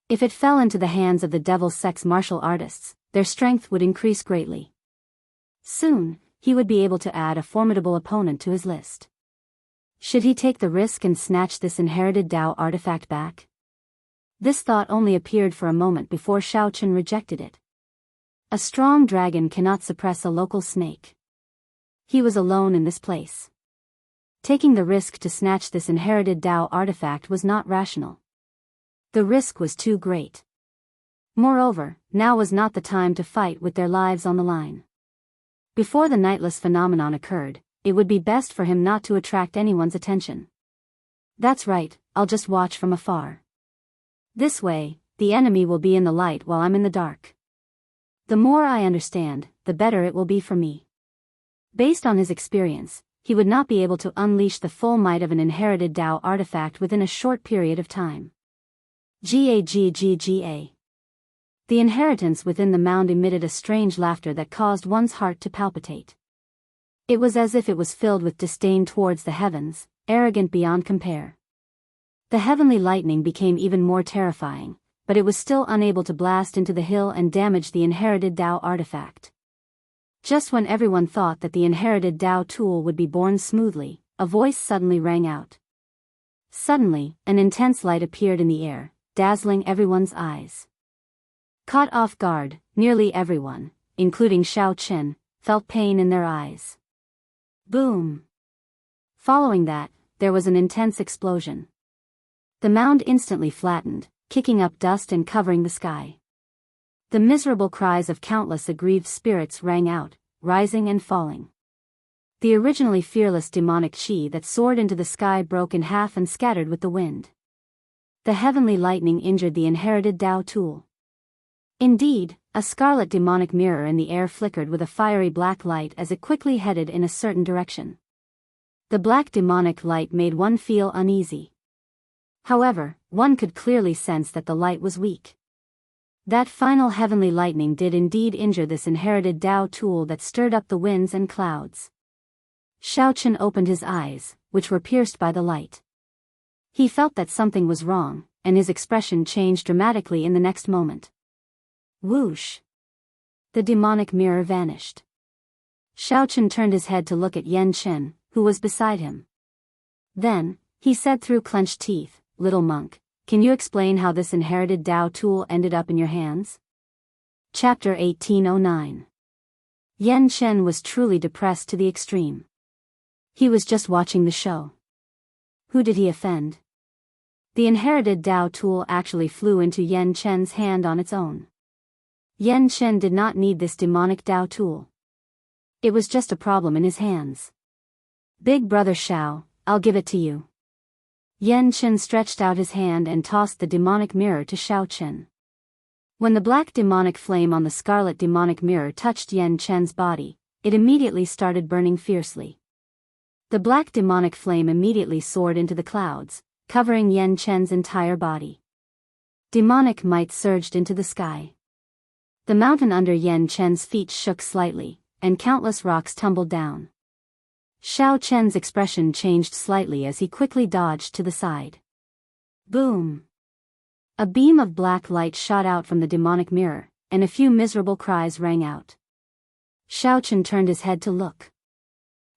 [SPEAKER 1] If it fell into the hands of the devil sect's martial artists, their strength would increase greatly. Soon, he would be able to add a formidable opponent to his list. Should he take the risk and snatch this inherited Dao artifact back? This thought only appeared for a moment before Xiaoqun rejected it. A strong dragon cannot suppress a local snake. He was alone in this place. Taking the risk to snatch this inherited Dao artifact was not rational. The risk was too great. Moreover, now was not the time to fight with their lives on the line. Before the nightless phenomenon occurred, it would be best for him not to attract anyone's attention. That's right, I'll just watch from afar. This way, the enemy will be in the light while I'm in the dark. The more I understand, the better it will be for me. Based on his experience, he would not be able to unleash the full might of an inherited Dao artifact within a short period of time. Gagga. The inheritance within the mound emitted a strange laughter that caused one's heart to palpitate. It was as if it was filled with disdain towards the heavens, arrogant beyond compare. The heavenly lightning became even more terrifying, but it was still unable to blast into the hill and damage the inherited Dao artifact. Just when everyone thought that the inherited Dao tool would be born smoothly, a voice suddenly rang out. Suddenly, an intense light appeared in the air, dazzling everyone's eyes. Caught off guard, nearly everyone, including Xiao Chen, felt pain in their eyes. Boom! Following that, there was an intense explosion. The mound instantly flattened, kicking up dust and covering the sky. The miserable cries of countless aggrieved spirits rang out, rising and falling. The originally fearless demonic chi that soared into the sky broke in half and scattered with the wind. The heavenly lightning injured the inherited Dao tool. Indeed, a scarlet demonic mirror in the air flickered with a fiery black light as it quickly headed in a certain direction. The black demonic light made one feel uneasy. However, one could clearly sense that the light was weak. That final heavenly lightning did indeed injure this inherited Dao tool that stirred up the winds and clouds. Xiao Chen opened his eyes, which were pierced by the light. He felt that something was wrong, and his expression changed dramatically in the next moment. Whoosh! The demonic mirror vanished. Xiao Chen turned his head to look at Yan Chen, who was beside him. Then, he said through clenched teeth, "Little monk, can you explain how this inherited Dao tool ended up in your hands?" Chapter 1809. Yan Chen was truly depressed to the extreme. He was just watching the show. Who did he offend? The inherited Dao tool actually flew into Yan Chen's hand on its own. Yan Chen did not need this demonic Dao tool. It was just a problem in his hands. "Big brother Xiao, I'll give it to you." Yan Chen stretched out his hand and tossed the demonic mirror to Xiao Chen. When the black demonic flame on the scarlet demonic mirror touched Yan Chen's body, it immediately started burning fiercely. The black demonic flame immediately soared into the clouds, covering Yan Chen's entire body. Demonic might surged into the sky. The mountain under Yan Chen's feet shook slightly, and countless rocks tumbled down. Xiao Chen's expression changed slightly as he quickly dodged to the side. Boom! A beam of black light shot out from the demonic mirror, and a few miserable cries rang out. Xiao Chen turned his head to look.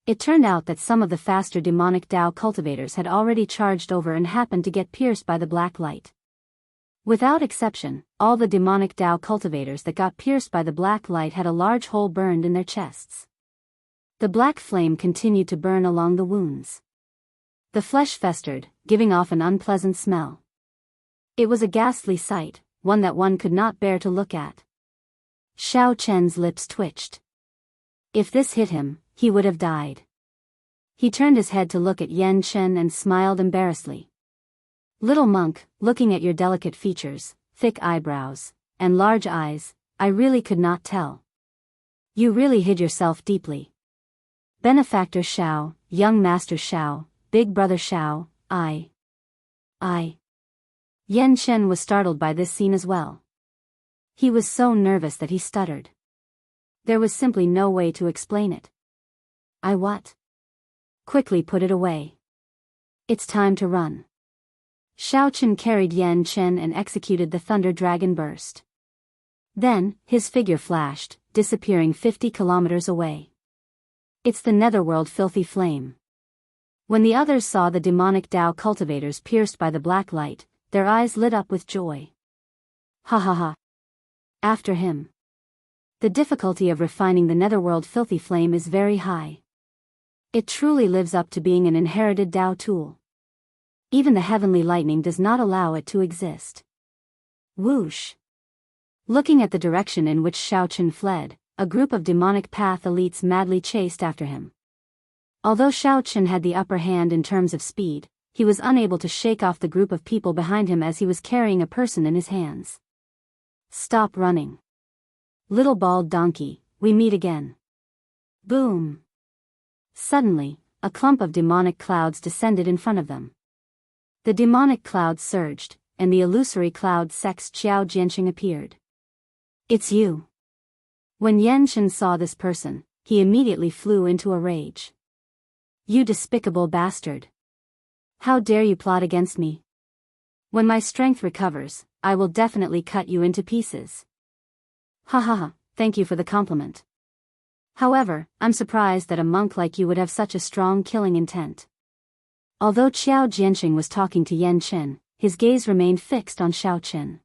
[SPEAKER 1] It turned out that some of the faster demonic Dao cultivators had already charged over and happened to get pierced by the black light. Without exception, all the demonic Dao cultivators that got pierced by the black light had a large hole burned in their chests. The black flame continued to burn along the wounds. The flesh festered, giving off an unpleasant smell. It was a ghastly sight, one that one could not bear to look at. Xiao Chen's lips twitched. If this hit him, he would have died. He turned his head to look at Yan Chen and smiled embarrassedly. "Little monk, looking at your delicate features, thick eyebrows, and large eyes, I really could not tell. You really hid yourself deeply. Benefactor Xiao, young master Xiao, big brother Xiao, I. Yan Chen was startled by this scene as well. He was so nervous that he stuttered. There was simply no way to explain it. "I what?" "Quickly put it away. It's time to run." Xiao Chen carried Yan Chen and executed the Thunder Dragon Burst. Then, his figure flashed, disappearing 50 kilometers away. It's the netherworld filthy flame. When the others saw the demonic Dao cultivators pierced by the black light, their eyes lit up with joy. Ha ha ha. After him. The difficulty of refining the netherworld filthy flame is very high. It truly lives up to being an inherited Dao tool. Even the heavenly lightning does not allow it to exist. Whoosh! Looking at the direction in which Xiao Chen fled, a group of demonic path elites madly chased after him. Although Xiao Chen had the upper hand in terms of speed, he was unable to shake off the group of people behind him as he was carrying a person in his hands. "Stop running. Little bald donkey, we meet again." Boom! Suddenly, a clump of demonic clouds descended in front of them. The demonic clouds surged, and the illusory cloud sex Xiao Jianxing appeared. It's you. When Yan Chen saw this person, he immediately flew into a rage. You despicable bastard. How dare you plot against me? When my strength recovers, I will definitely cut you into pieces. Ha ha ha, thank you for the compliment. However, I'm surprised that a monk like you would have such a strong killing intent. Although Xiao Jianxing was talking to Yan Chen, his gaze remained fixed on Xiao Chen.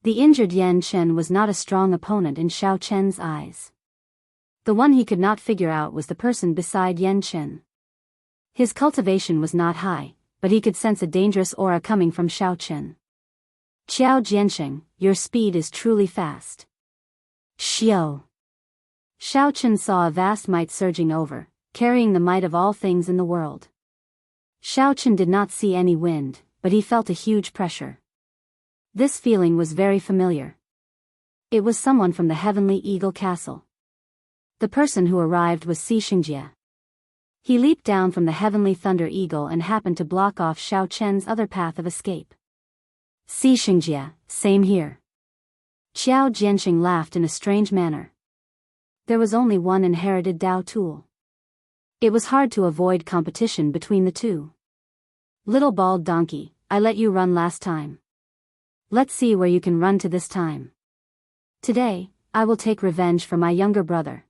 [SPEAKER 1] The injured Yan Chen was not a strong opponent in Xiao Chen's eyes. The one he could not figure out was the person beside Yan Chen. His cultivation was not high, but he could sense a dangerous aura coming from Xiao Chen. Xiao Jianxing, your speed is truly fast. Xiao. Xiao Chen saw a vast might surging over, carrying the might of all things in the world. Xiao Chen did not see any wind, but he felt a huge pressure. This feeling was very familiar. It was someone from the Heavenly Eagle Castle. The person who arrived was Xianxia. He leaped down from the Heavenly Thunder Eagle and happened to block off Xiao Chen's other path of escape. Xianxia, same here. Xiao Jianxing laughed in a strange manner. There was only one inherited Dao tool. It was hard to avoid competition between the two. Little bald donkey, I let you run last time. Let's see where you can run to this time. Today, I will take revenge for my younger brother.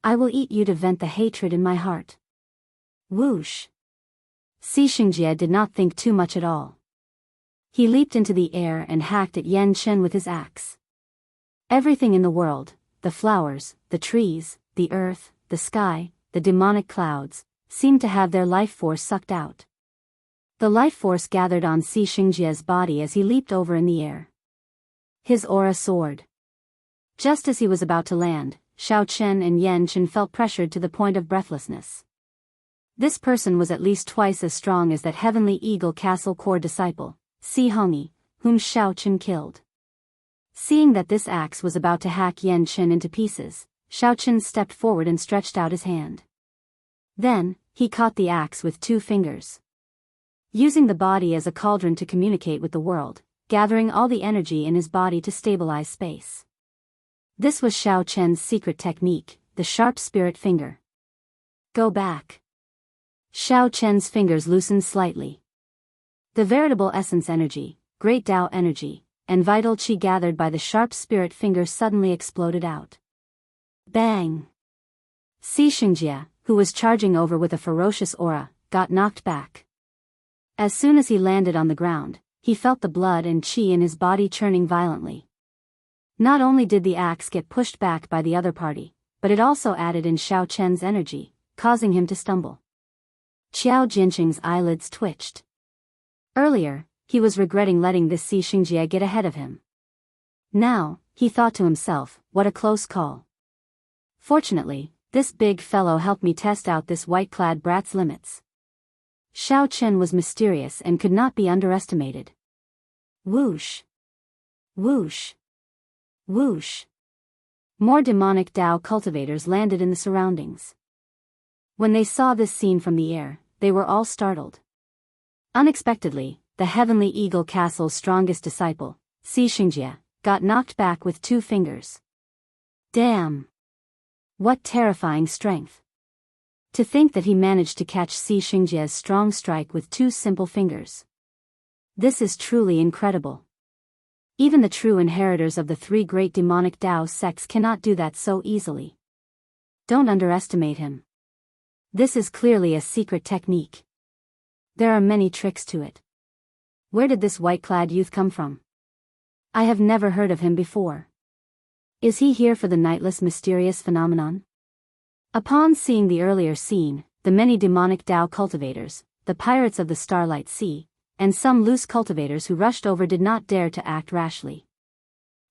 [SPEAKER 1] I will eat you to vent the hatred in my heart. Whoosh! Xianxia did not think too much at all. He leaped into the air and hacked at Yan Chen with his axe. Everything in the world, the flowers, the trees, the earth, the sky, the demonic clouds, seemed to have their life force sucked out. The life force gathered on Xianxia's body as he leaped over in the air. His aura soared. Just as he was about to land, Xiao Chen and Yan Chen felt pressured to the point of breathlessness. This person was at least twice as strong as that Heavenly Eagle Castle core disciple, Si Hongyi, whom Xiao Chen killed. Seeing that this axe was about to hack Yan Chen into pieces, Xiao Chen stepped forward and stretched out his hand. Then, he caught the axe with 2 fingers. Using the body as a cauldron to communicate with the world, gathering all the energy in his body to stabilize space. This was Xiao Chen's secret technique, the sharp spirit finger. Go back. Xiao Chen's fingers loosened slightly. The veritable essence energy, great Dao energy, and vital qi gathered by the sharp spirit finger suddenly exploded out. Bang! Xianxia, who was charging over with a ferocious aura, got knocked back. As soon as he landed on the ground, he felt the blood and qi in his body churning violently. Not only did the axe get pushed back by the other party, but it also added in Xiao Chen's energy, causing him to stumble. Xiao Jianxing's eyelids twitched. Earlier, he was regretting letting this Xianxia get ahead of him. Now, he thought to himself, what a close call. Fortunately, this big fellow helped me test out this white-clad brat's limits. Xiao Chen was mysterious and could not be underestimated. Whoosh! Whoosh! Whoosh! More demonic Dao cultivators landed in the surroundings. When they saw this scene from the air, they were all startled. Unexpectedly, the Heavenly Eagle Castle's strongest disciple, Xianxia, got knocked back with 2 fingers. Damn! What terrifying strength! To think that he managed to catch Xianxia's strong strike with 2 simple fingers. This is truly incredible. Even the true inheritors of the 3 great demonic Dao sects cannot do that so easily. Don't underestimate him. This is clearly a secret technique. There are many tricks to it. Where did this white-clad youth come from? I have never heard of him before. Is he here for the nightless mysterious phenomenon? Upon seeing the earlier scene, the many demonic Dao cultivators, the pirates of the Starlight Sea, and some loose cultivators who rushed over did not dare to act rashly.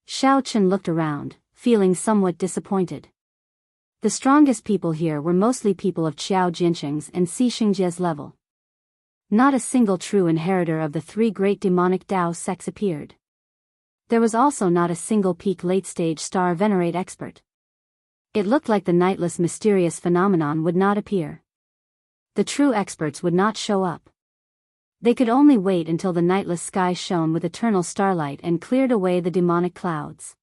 [SPEAKER 1] Xiao Chen looked around, feeling somewhat disappointed. The strongest people here were mostly people of Xiao Jianxing's and Xianxia's level. Not a single true inheritor of the 3 great demonic Dao sects appeared. There was also not a single peak late-stage star venerate expert. It looked like the nightless mysterious phenomenon would not appear. The true experts would not show up. They could only wait until the nightless sky shone with eternal starlight and cleared away the demonic clouds.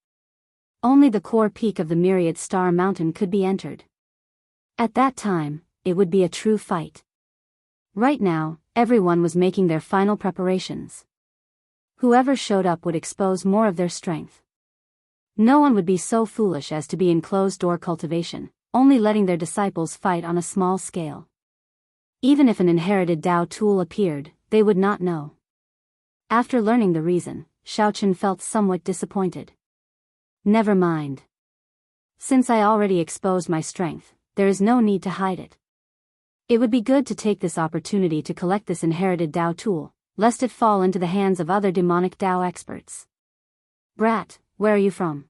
[SPEAKER 1] Only the core peak of the myriad star mountain could be entered. At that time, it would be a true fight. Right now, everyone was making their final preparations. Whoever showed up would expose more of their strength. No one would be so foolish as to be in closed-door cultivation, only letting their disciples fight on a small scale. Even if an inherited Dao tool appeared, they would not know. After learning the reason, Xiaochen felt somewhat disappointed. Never mind. Since I already exposed my strength, there is no need to hide it. It would be good to take this opportunity to collect this inherited Dao tool, lest it fall into the hands of other demonic Dao experts. Brat, where are you from?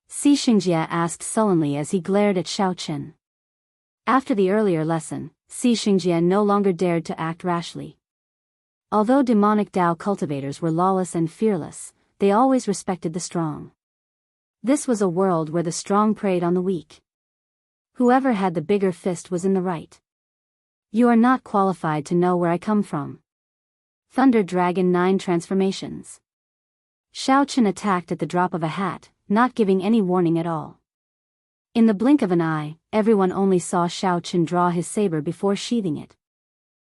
[SPEAKER 1] Xianxia asked sullenly as he glared at Xiaochen. After the earlier lesson, Xianxia no longer dared to act rashly. Although demonic Dao cultivators were lawless and fearless, they always respected the strong. This was a world where the strong preyed on the weak. Whoever had the bigger fist was in the right. You are not qualified to know where I come from. Thunder Dragon 9 Transformations. Xiaochen attacked at the drop of a hat, not giving any warning at all. In the blink of an eye, everyone only saw Xiaochen draw his saber before sheathing it.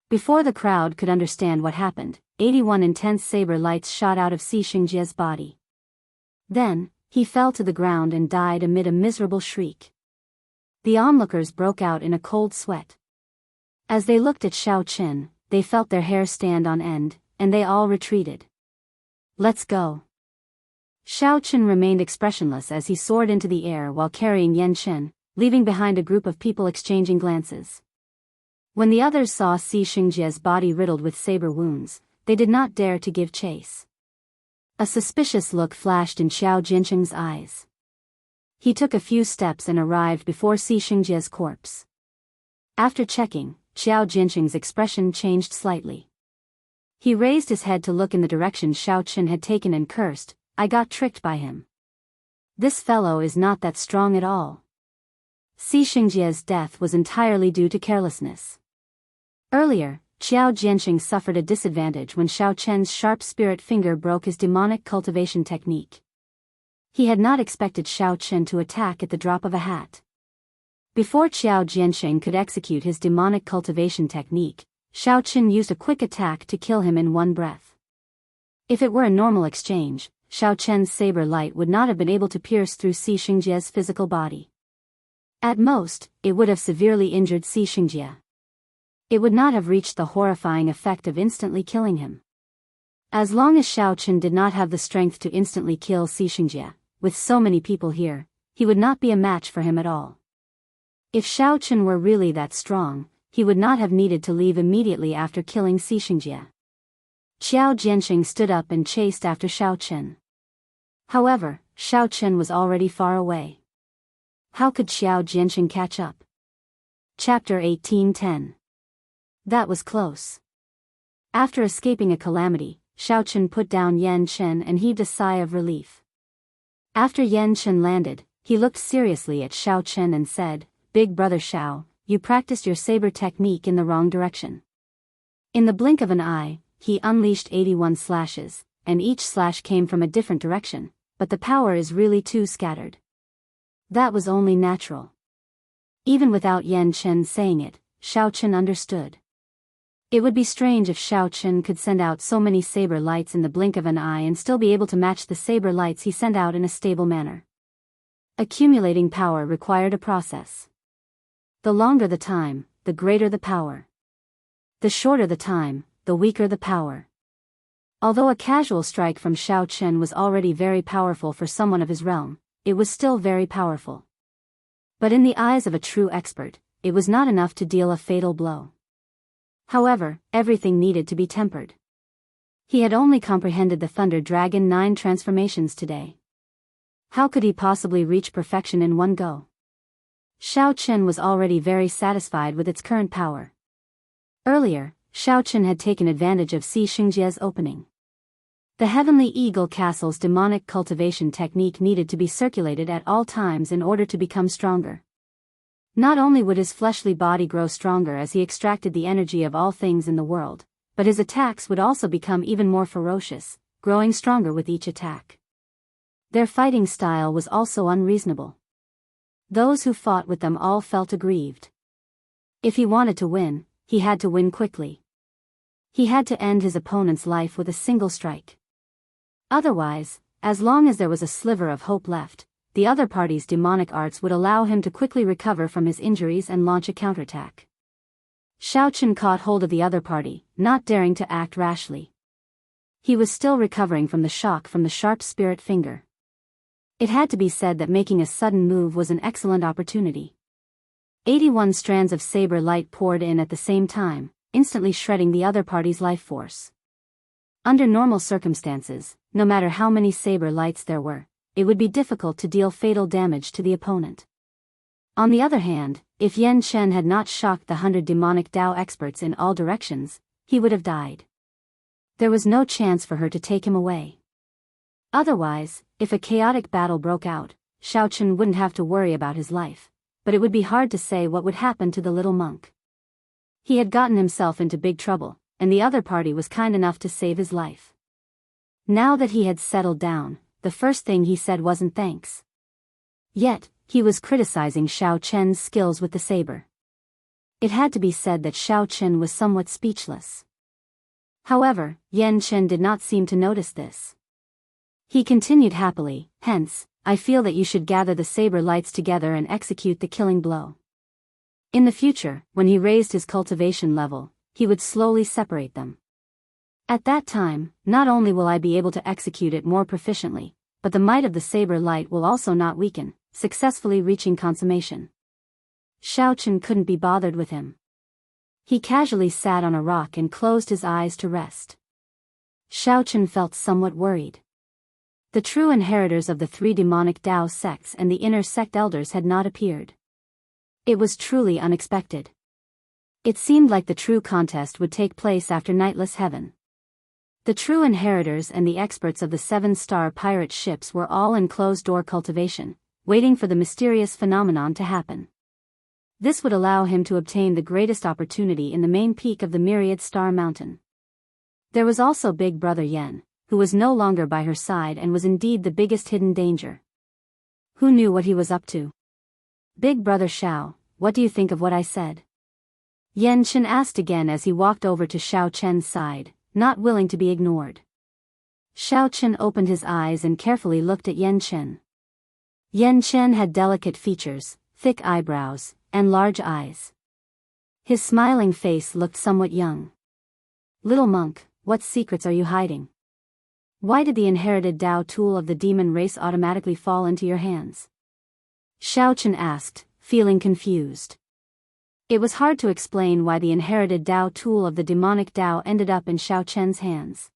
[SPEAKER 1] Before the crowd could understand what happened, 81 intense saber lights shot out of Xianxia's body. Then, he fell to the ground and died amid a miserable shriek. The onlookers broke out in a cold sweat. As they looked at Xiaochen, they felt their hair stand on end, and they all retreated. Let's go. Xiaochen remained expressionless as he soared into the air while carrying Yan Chen, leaving behind a group of people exchanging glances. When the others saw Xianxia's body riddled with saber wounds, they did not dare to give chase. A suspicious look flashed in Xiao Jiansheng's eyes. He took a few steps and arrived before Xianxia's corpse. After checking, Xiao Jiansheng's expression changed slightly. He raised his head to look in the direction Xiaochen had taken and cursed, I got tricked by him. This fellow is not that strong at all. Xianxia's death was entirely due to carelessness. Earlier, Xiao Jiansheng suffered a disadvantage when Xiaochen's sharp spirit finger broke his demonic cultivation technique. He had not expected Xiaochen to attack at the drop of a hat. Before Xiao Jiansheng could execute his demonic cultivation technique, Xiaochen used a quick attack to kill him in one breath. If it were a normal exchange, Xiaochen's saber light would not have been able to pierce through Xianxia's physical body. At most, it would have severely injured Xianxia. It would not have reached the horrifying effect of instantly killing him. As long as Xiaochen did not have the strength to instantly kill Xianxia, with so many people here, he would not be a match for him at all. If Xiaochen were really that strong, he would not have needed to leave immediately after killing Xianxia. Xiao Jiansheng stood up and chased after Xiaochen. However, Xiaochen was already far away. How could Xiao Jiansheng catch up? Chapter 18:10. That was close. After escaping a calamity, Xiaochen put down Yan Chen and heaved a sigh of relief. After Yan Chen landed, he looked seriously at Xiaochen and said, Big brother Xiao, you practiced your saber technique in the wrong direction. In the blink of an eye, he unleashed 81 slashes, and each slash came from a different direction, but the power is really too scattered. That was only natural. Even without Yan Chen saying it, Xiaochen understood. It would be strange if Xiaochen could send out so many saber lights in the blink of an eye and still be able to match the saber lights he sent out in a stable manner. Accumulating power required a process. The longer the time, the greater the power. The shorter the time, the weaker the power. Although a casual strike from Xiaochen was already very powerful for someone of his realm, it was still very powerful. But in the eyes of a true expert, it was not enough to deal a fatal blow. However, everything needed to be tempered. He had only comprehended the Thunder Dragon 9 transformations today. How could he possibly reach perfection in one go? Xiaochen was already very satisfied with its current power. Earlier, Xiaochen had taken advantage of Xianxia's opening. The Heavenly Eagle Castle's demonic cultivation technique needed to be circulated at all times in order to become stronger. Not only would his fleshly body grow stronger as he extracted the energy of all things in the world, but his attacks would also become even more ferocious, growing stronger with each attack. Their fighting style was also unreasonable. Those who fought with them all felt aggrieved. If he wanted to win, he had to win quickly. He had to end his opponent's life with a single strike. Otherwise, as long as there was a sliver of hope left, the other party's demonic arts would allow him to quickly recover from his injuries and launch a counterattack. Xiaochen caught hold of the other party, not daring to act rashly. He was still recovering from the shock from the sharp spirit finger. It had to be said that making a sudden move was an excellent opportunity. 81 strands of saber light poured in at the same time, instantly shredding the other party's life force. Under normal circumstances, no matter how many saber lights there were, it would be difficult to deal fatal damage to the opponent. On the other hand, if Yan Chen had not shocked the 100 demonic Dao experts in all directions, he would have died. There was no chance for her to take him away. Otherwise, if a chaotic battle broke out, Xiaochen wouldn't have to worry about his life, but it would be hard to say what would happen to the little monk. He had gotten himself into big trouble, and the other party was kind enough to save his life. Now that he had settled down, the first thing he said wasn't thanks. Yet, he was criticizing Xiao Chen's skills with the saber. It had to be said that Xiao Chen was somewhat speechless. However, Yan Chen did not seem to notice this. He continued happily, hence, I feel that you should gather the saber lights together and execute the killing blow. In the future, when he raised his cultivation level, he would slowly separate them. At that time, not only will I be able to execute it more proficiently, but the might of the saber light will also not weaken, successfully reaching consummation. Xiaochen couldn't be bothered with him. He casually sat on a rock and closed his eyes to rest. Xiaochen felt somewhat worried. The true inheritors of the 3 demonic Dao sects and the inner sect elders had not appeared. It was truly unexpected. It seemed like the true contest would take place after Nightless Heaven. The true inheritors and the experts of the 7-star pirate ships were all in closed-door cultivation, waiting for the mysterious phenomenon to happen. This would allow him to obtain the greatest opportunity in the main peak of the Myriad Star Mountain. There was also Big Brother Yen, who was no longer by her side and was indeed the biggest hidden danger. Who knew what he was up to? Big Brother Xiao, what do you think of what I said? Yan Chen asked again as he walked over to Xiao Chen's side, not willing to be ignored. Xiao Chen opened his eyes and carefully looked at Yan Chen. Yan Chen had delicate features, thick eyebrows, and large eyes. His smiling face looked somewhat young. Little monk, what secrets are you hiding? Why did the inherited Dao tool of the demon race automatically fall into your hands? Xiaochen asked, feeling confused. It was hard to explain why the inherited Dao tool of the demonic Dao ended up in Xiaochen's hands.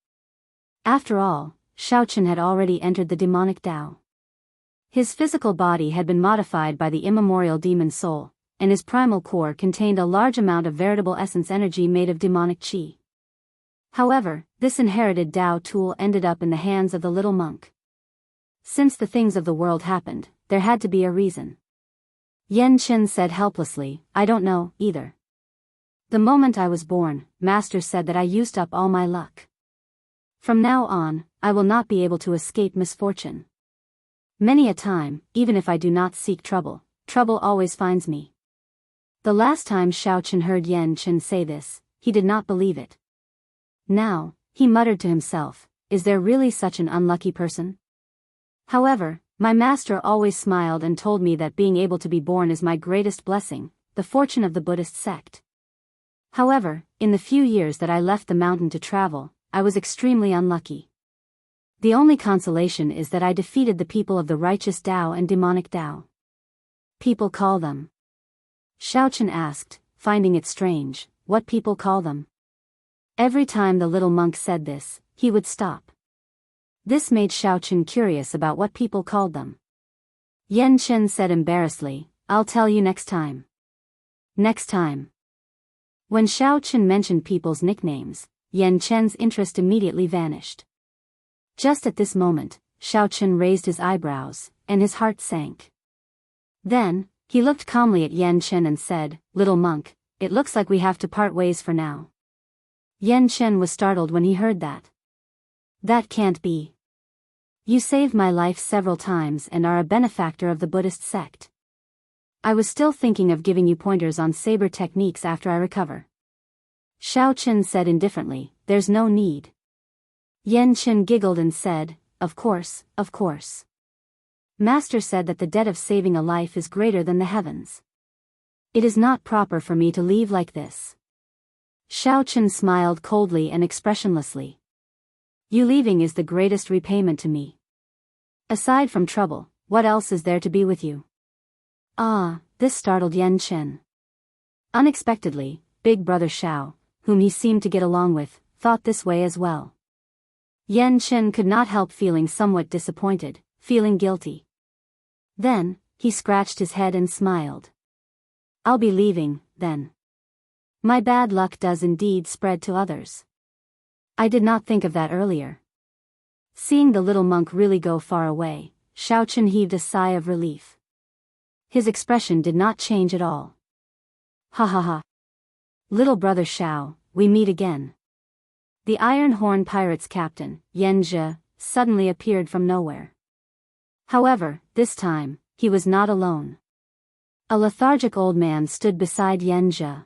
[SPEAKER 1] After all, Xiaochen had already entered the demonic Dao. His physical body had been modified by the immemorial demon soul, and his primal core contained a large amount of veritable essence energy made of demonic qi. However, this inherited Dao tool ended up in the hands of the little monk. Since the things of the world happened, there had to be a reason. Yan Chen said helplessly, I don't know, either. The moment I was born, Master said that I used up all my luck. From now on, I will not be able to escape misfortune. Many a time, even if I do not seek trouble, trouble always finds me. The last time Xiaochen heard Yan Chen say this, he did not believe it. Now, he muttered to himself, is there really such an unlucky person? However, my master always smiled and told me that being able to be born is my greatest blessing, the fortune of the Buddhist sect. However, in the few years that I left the mountain to travel, I was extremely unlucky. The only consolation is that I defeated the people of the righteous Dao and demonic Dao. People call them. Xiaochen asked, finding it strange, what people call them? Every time the little monk said this, he would stop. This made Xiaochen curious about what people called them. Yan Chen said embarrassedly, I'll tell you next time. Next time. When Xiaochen mentioned people's nicknames, Yan Chen's interest immediately vanished. Just at this moment, Xiaochen raised his eyebrows, and his heart sank. Then, he looked calmly at Yan Chen and said, Little monk, it looks like we have to part ways for now. Yan Chen was startled when he heard that. That can't be. You saved my life several times and are a benefactor of the Buddhist sect. I was still thinking of giving you pointers on saber techniques after I recover. Xiaoqun said indifferently, there's no need. Yanqun giggled and said, of course, of course. Master said that the debt of saving a life is greater than the heavens. It is not proper for me to leave like this. Xiaoqun smiled coldly and expressionlessly. You leaving is the greatest repayment to me. Aside from trouble, what else is there to be with you? Ah, this startled Yanqun. Unexpectedly, big brother Xiao, whom he seemed to get along with, thought this way as well. Yanqun could not help feeling somewhat disappointed, feeling guilty. Then, he scratched his head and smiled. I'll be leaving, then. My bad luck does indeed spread to others. I did not think of that earlier. Seeing the little monk really go far away, Xiaoqun heaved a sigh of relief. His expression did not change at all. Ha ha ha. Little brother Xiao, we meet again. The Iron Horn Pirates captain, Yanjia, suddenly appeared from nowhere. However, this time, he was not alone. A lethargic old man stood beside Yanjia.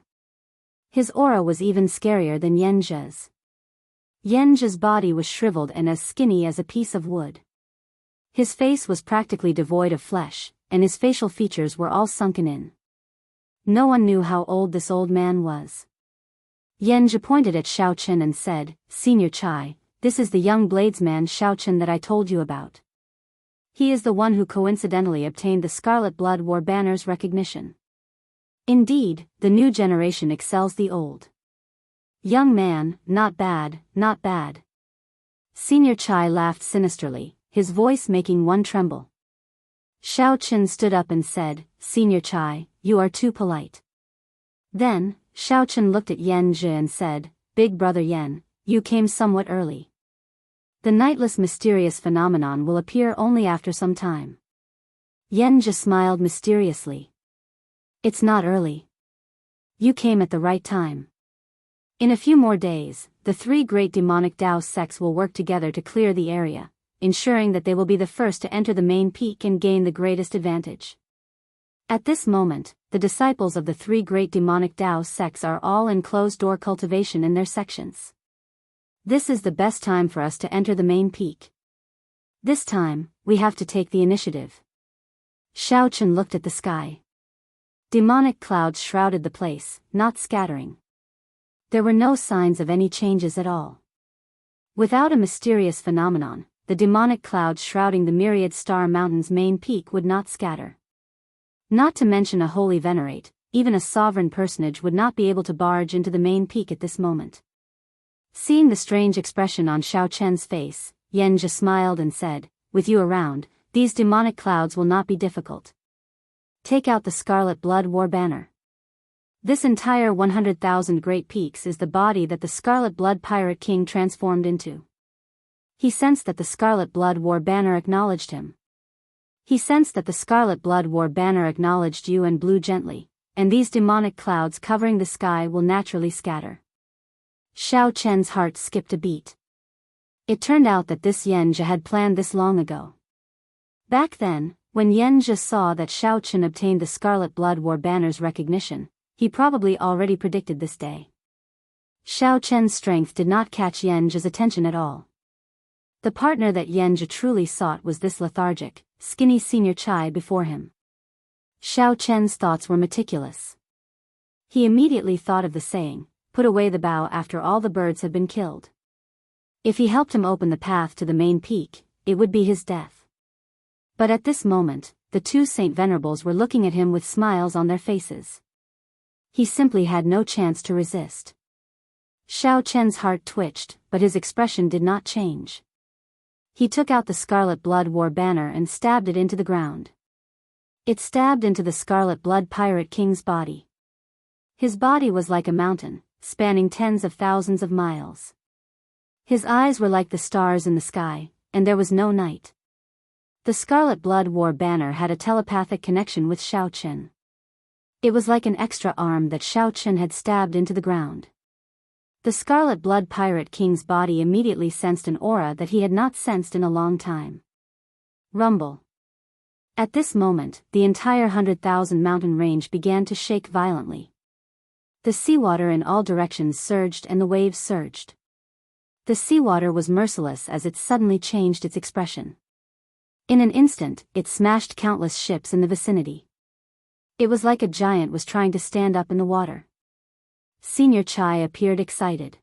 [SPEAKER 1] His aura was even scarier than Yanjia's. Yanjia's body was shriveled and as skinny as a piece of wood. His face was practically devoid of flesh, and his facial features were all sunken in. No one knew how old this old man was. Yanjia pointed at Xiaoqun and said, Senior Chai, this is the young bladesman Xiaoqun that I told you about. He is the one who coincidentally obtained the Scarlet Blood War banner's recognition. Indeed, the new generation excels the old. Young man, not bad, not bad. Senior Chai laughed sinisterly, his voice making one tremble. Xiaoqun stood up and said, Senior Chai, you are too polite. Then, Xiaoqun looked at Yanjia and said, Big brother Yan, you came somewhat early. The nightless mysterious phenomenon will appear only after some time. Yanjia smiled mysteriously. It's not early. You came at the right time. In a few more days, the three great demonic Daoist sects will work together to clear the area, ensuring that they will be the first to enter the main peak and gain the greatest advantage. At this moment, the disciples of the three great demonic Daoist sects are all in closed-door cultivation in their sections. This is the best time for us to enter the main peak. This time, we have to take the initiative. Xiaoqun looked at the sky. Demonic clouds shrouded the place, not scattering. There were no signs of any changes at all. Without a mysterious phenomenon, the demonic clouds shrouding the myriad star mountain's main peak would not scatter. Not to mention a holy venerate, even a sovereign personage would not be able to barge into the main peak at this moment. Seeing the strange expression on Xiaoqun's face, Yanjia smiled and said, With you around, these demonic clouds will not be difficult. Take out the Scarlet Blood War banner. This entire 100,000 Great Peaks is the body that the Scarlet Blood Pirate King transformed into. He sensed that the Scarlet Blood War banner acknowledged him. He sensed that the Scarlet Blood War banner acknowledged you and blew gently, and these demonic clouds covering the sky will naturally scatter. Xiaoqun's heart skipped a beat. It turned out that this Yanjia had planned this long ago. Back then, when Yanjia saw that Xiaoqun obtained the Scarlet Blood War banner's recognition, he probably already predicted this day. Xiaoqun's strength did not catch Yanjia's attention at all. The partner that Yanjia truly sought was this lethargic, skinny Senior Chai before him. Xiaoqun's thoughts were meticulous. He immediately thought of the saying, put away the bow after all the birds have been killed. If he helped him open the path to the main peak, it would be his death. But at this moment, the two Saint Venerables were looking at him with smiles on their faces. He simply had no chance to resist. Xiaoqun's heart twitched, but his expression did not change. He took out the Scarlet Blood War banner and stabbed it into the ground. It stabbed into the Scarlet Blood Pirate King's body. His body was like a mountain, spanning tens of thousands of miles. His eyes were like the stars in the sky, and there was no night. The Scarlet Blood War banner had a telepathic connection with Xiaoqun. It was like an extra arm that Xiaoqun had stabbed into the ground. The Scarlet Blood Pirate King's body immediately sensed an aura that he had not sensed in a long time. Rumble. At this moment, the entire 100,000 mountain range began to shake violently. The seawater in all directions surged and the waves surged. The seawater was merciless as it suddenly changed its expression. In an instant, it smashed countless ships in the vicinity. It was like a giant was trying to stand up in the water. Senior Chai appeared excited.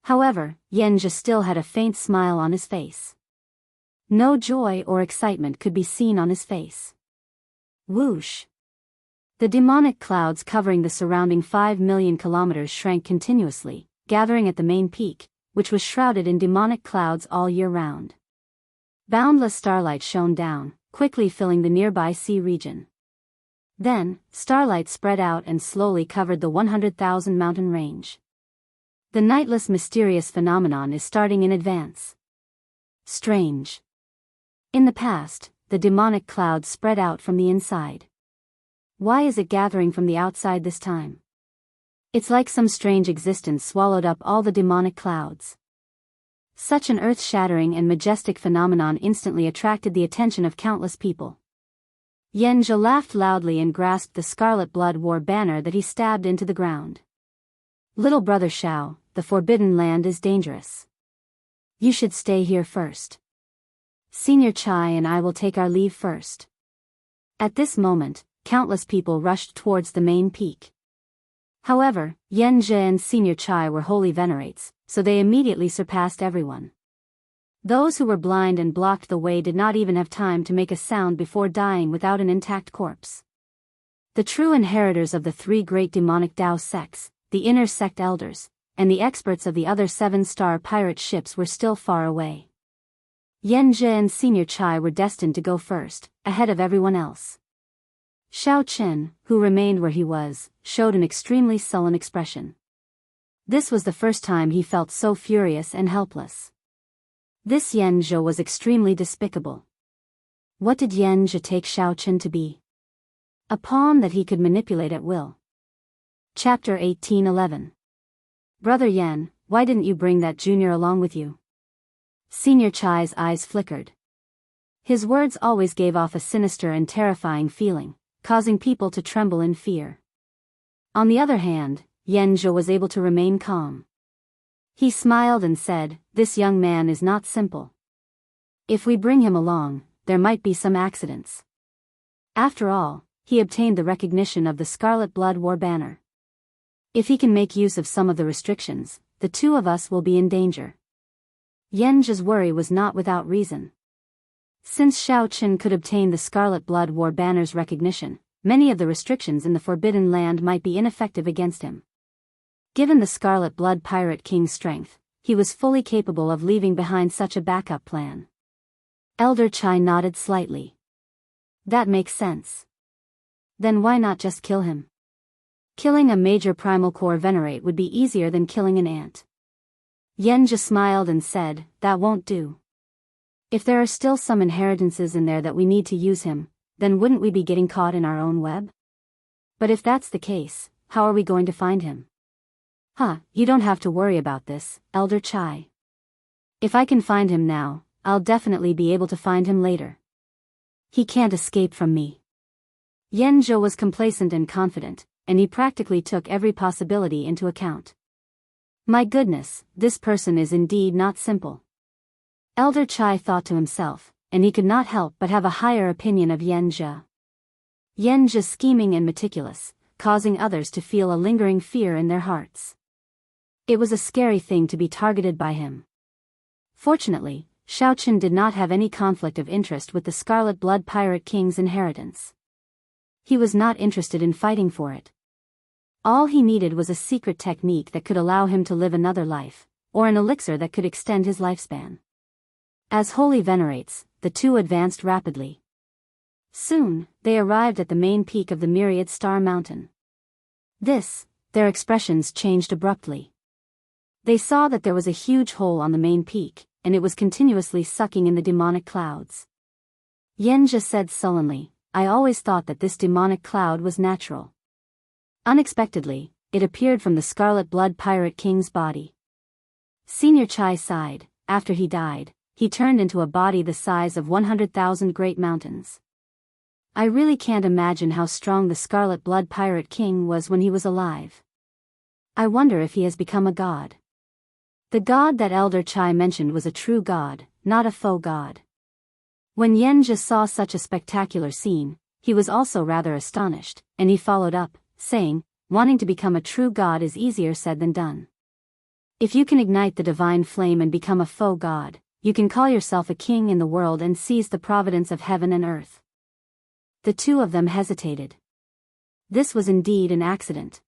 [SPEAKER 1] However, Xianxia still had a faint smile on his face. No joy or excitement could be seen on his face. Whoosh! The demonic clouds covering the surrounding 5 million kilometers shrank continuously, gathering at the main peak, which was shrouded in demonic clouds all year round. Boundless starlight shone down, quickly filling the nearby sea region. Then, starlight spread out and slowly covered the 100,000 mountain range. The nightless mysterious phenomenon is starting in advance. Strange. In the past, the demonic cloud spread out from the inside. Why is it gathering from the outside this time? It's like some strange existence swallowed up all the demonic clouds. Such an earth-shattering and majestic phenomenon instantly attracted the attention of countless people. Xianxia laughed loudly and grasped the scarlet blood war banner that he stabbed into the ground. Little brother Shao, the forbidden land is dangerous. You should stay here first. Senior Chai and I will take our leave first. At this moment, countless people rushed towards the main peak. However, Xianxia and Senior Chai were holy venerates, so they immediately surpassed everyone. Those who were blind and blocked the way did not even have time to make a sound before dying without an intact corpse. The true inheritors of the 3 great demonic Dao sects, the inner sect elders, and the experts of the other 7-star pirate ships were still far away. Xianxia and Senior Chai were destined to go first, ahead of everyone else. Shao Chen, who remained where he was, showed an extremely sullen expression. This was the first time he felt so furious and helpless. This Xianxia was extremely despicable. What did Xianxia take Shao Chen to be? A pawn that he could manipulate at will. Chapter 18:11. Brother Yan, why didn't you bring that junior along with you? Senior Chai's eyes flickered. His words always gave off a sinister and terrifying feeling, causing people to tremble in fear. On the other hand, Xianxia was able to remain calm. He smiled and said, "This young man is not simple. If we bring him along, there might be some accidents. After all, he obtained the recognition of the Scarlet Blood War banner. If he can make use of some of the restrictions, the 2 of us will be in danger." Xianxia's worry was not without reason. Since Shao Chen could obtain the Scarlet Blood War banner's recognition, many of the restrictions in the Forbidden Land might be ineffective against him. Given the Scarlet Blood Pirate King's strength, he was fully capable of leaving behind such a backup plan. Elder Chai nodded slightly. That makes sense. Then why not just kill him? Killing a major primal core venerate would be easier than killing an ant. Xianxia smiled and said, "That won't do. If there are still some inheritances in there that we need to use him, then wouldn't we be getting caught in our own web? But if that's the case, how are we going to find him?" You don't have to worry about this, Elder Chai. If I can find him now, I'll definitely be able to find him later. He can't escape from me. Xianxia was complacent and confident, and he practically took every possibility into account. My goodness, this person is indeed not simple. Elder Chai thought to himself, and he could not help but have a higher opinion of Xianxia. Xianxia scheming and meticulous, causing others to feel a lingering fear in their hearts. It was a scary thing to be targeted by him. Fortunately, Shao Chen did not have any conflict of interest with the Scarlet Blood Pirate King's inheritance. He was not interested in fighting for it. All he needed was a secret technique that could allow him to live another life, or an elixir that could extend his lifespan. As holy venerates, the 2 advanced rapidly. Soon, they arrived at the main peak of the Myriad Star Mountain. Their expressions changed abruptly. They saw that there was a huge hole on the main peak, and it was continuously sucking in the demonic clouds. Xianxia said sullenly, "I always thought that this demonic cloud was natural." Unexpectedly, it appeared from the Scarlet Blood Pirate King's body. Senior Chai sighed. After he died, he turned into a body the size of 100,000 great mountains. I really can't imagine how strong the Scarlet Blood Pirate King was when he was alive. I wonder if he has become a god. The god that Elder Chai mentioned was a true god, not a faux god. When Xianxia saw such a spectacular scene, he was also rather astonished, and he followed up, saying, wanting to become a true god is easier said than done. If you can ignite the divine flame and become a faux god, you can call yourself a king in the world and seize the providence of heaven and earth. The two of them hesitated. This was indeed an accident.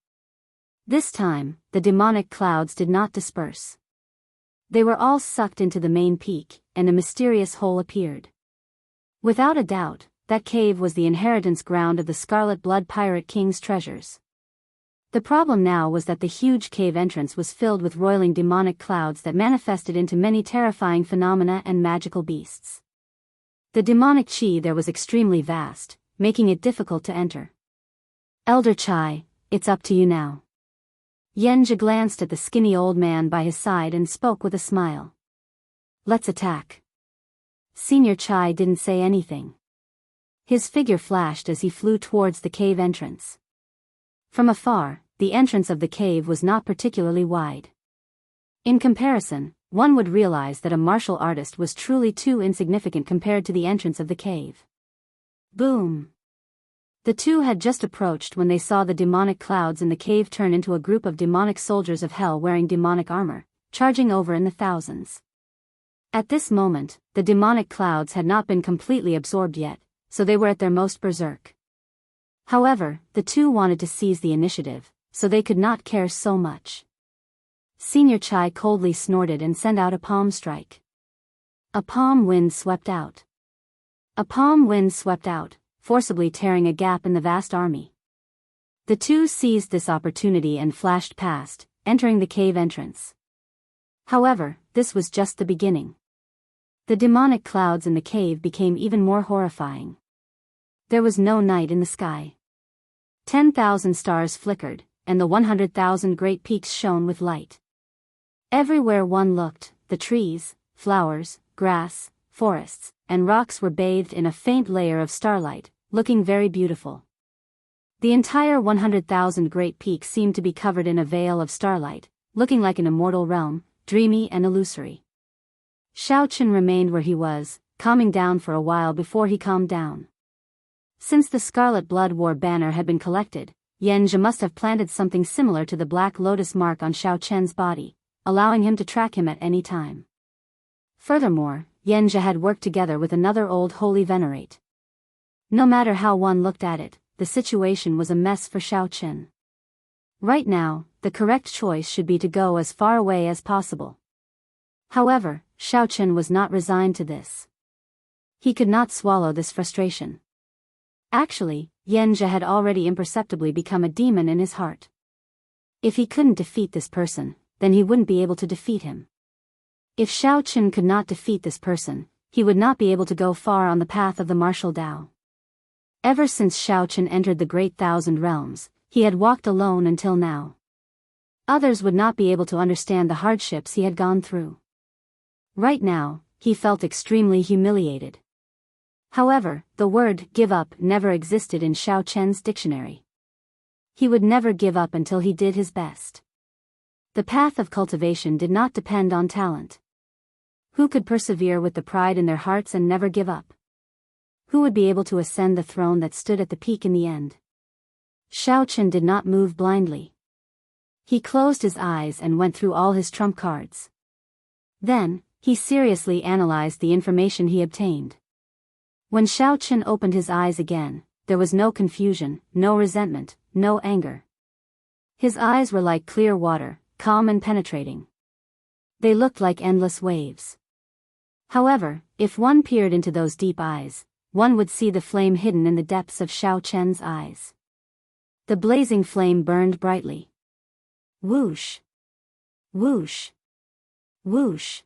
[SPEAKER 1] This time, the demonic clouds did not disperse. They were all sucked into the main peak, and a mysterious hole appeared. Without a doubt, that cave was the inheritance ground of the Scarlet Blood Pirate King's treasures. The problem now was that the huge cave entrance was filled with roiling demonic clouds that manifested into many terrifying phenomena and magical beasts. The demonic chi there was extremely vast, making it difficult to enter. Elder Chai, it's up to you now. Xianxia glanced at the skinny old man by his side and spoke with a smile. Let's attack. Senior Chai didn't say anything. His figure flashed as he flew towards the cave entrance. From afar, the entrance of the cave was not particularly wide. In comparison, one would realize that a martial artist was truly too insignificant compared to the entrance of the cave. Boom! The two had just approached when they saw the demonic clouds in the cave turn into a group of demonic soldiers of hell wearing demonic armor, charging over in the thousands. At this moment, the demonic clouds had not been completely absorbed yet, so they were at their most berserk. However, the two wanted to seize the initiative, so they could not care so much. Senior Chai coldly snorted and sent out a palm strike. A palm wind swept out. A palm wind swept out, forcibly tearing a gap in the vast army. The two seized this opportunity and flashed past, entering the cave entrance. However, this was just the beginning. The demonic clouds in the cave became even more horrifying. There was no night in the sky. 10,000 stars flickered, and the 100,000 great peaks shone with light. Everywhere one looked, the trees, flowers, grass, forests, and rocks were bathed in a faint layer of starlight, looking very beautiful. The entire 100,000 great peaks seemed to be covered in a veil of starlight, looking like an immortal realm, dreamy and illusory. Xiaoqun remained where he was, calming down for a while before he calmed down. Since the Scarlet Blood War banner had been collected, Xianxia must have planted something similar to the black lotus mark on Xiaoqun's body, allowing him to track him at any time. Furthermore, Xianxia had worked together with another old holy venerate. No matter how one looked at it, the situation was a mess for Xiaoqun. Right now, the correct choice should be to go as far away as possible. However, Xiaoqun was not resigned to this. He could not swallow this frustration. Actually, Xianxia had already imperceptibly become a demon in his heart. If he couldn't defeat this person, then he wouldn't be able to defeat him. If Xiaoqun could not defeat this person, he would not be able to go far on the path of the martial Tao. Ever since Xiaoqun entered the Great Thousand Realms, he had walked alone until now. Others would not be able to understand the hardships he had gone through. Right now, he felt extremely humiliated. However, the word give up never existed in Xiaoqun's dictionary. He would never give up until he did his best. The path of cultivation did not depend on talent. Who could persevere with the pride in their hearts and never give up? Who would be able to ascend the throne that stood at the peak in the end? Xiaoqun did not move blindly. He closed his eyes and went through all his trump cards. Then, he seriously analyzed the information he obtained. When Xiaoqun opened his eyes again, there was no confusion, no resentment, no anger. His eyes were like clear water, calm and penetrating. They looked like endless waves. However, if one peered into those deep eyes, one would see the flame hidden in the depths of Xiaoqun's eyes. The blazing flame burned brightly. Whoosh! Whoosh! Whoosh!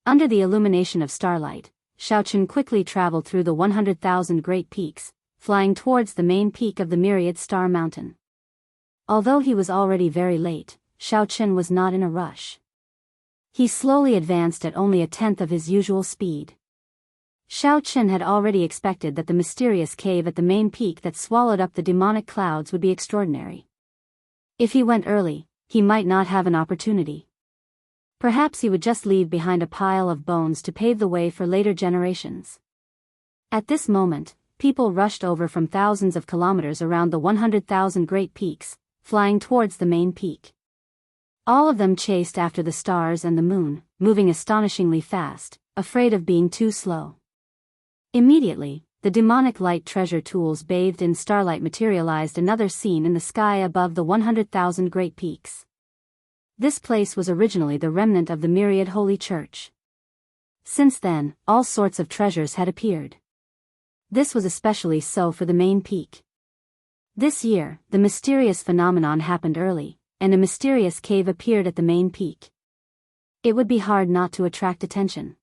[SPEAKER 1] Under the illumination of starlight, Xiaoqun quickly traveled through the 100,000 great peaks, flying towards the main peak of the myriad star mountain. Although he was already very late, Xiaoqun was not in a rush. He slowly advanced at only a tenth of his usual speed. Xiao Qin had already expected that the mysterious cave at the main peak that swallowed up the demonic clouds would be extraordinary. If he went early, he might not have an opportunity. Perhaps he would just leave behind a pile of bones to pave the way for later generations. At this moment, people rushed over from thousands of kilometers around the 100,000 great peaks, flying towards the main peak. All of them chased after the stars and the moon, moving astonishingly fast, afraid of being too slow. Immediately, the demonic light treasure tools bathed in starlight materialized another scene in the sky above the 100,000 great peaks. This place was originally the remnant of the myriad holy church. Since then, all sorts of treasures had appeared. This was especially so for the main peak. This year, the mysterious phenomenon happened early, and a mysterious cave appeared at the main peak. It would be hard not to attract attention.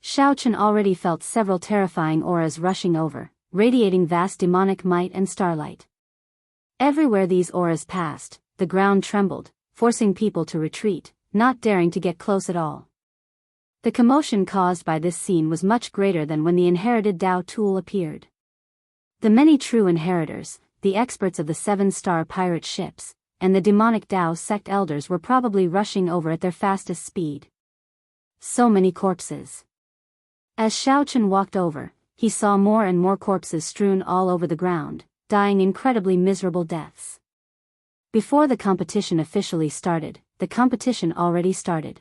[SPEAKER 1] Xiao Qin already felt several terrifying auras rushing over, radiating vast demonic might and starlight. Everywhere these auras passed, the ground trembled, forcing people to retreat, not daring to get close at all. The commotion caused by this scene was much greater than when the inherited Dao tool appeared. The many true inheritors, the experts of the 7-star pirate ships, and the demonic Dao sect elders were probably rushing over at their fastest speed. So many corpses. As Xiao Qin walked over, he saw more and more corpses strewn all over the ground, dying incredibly miserable deaths. Before the competition officially started, the competition already started.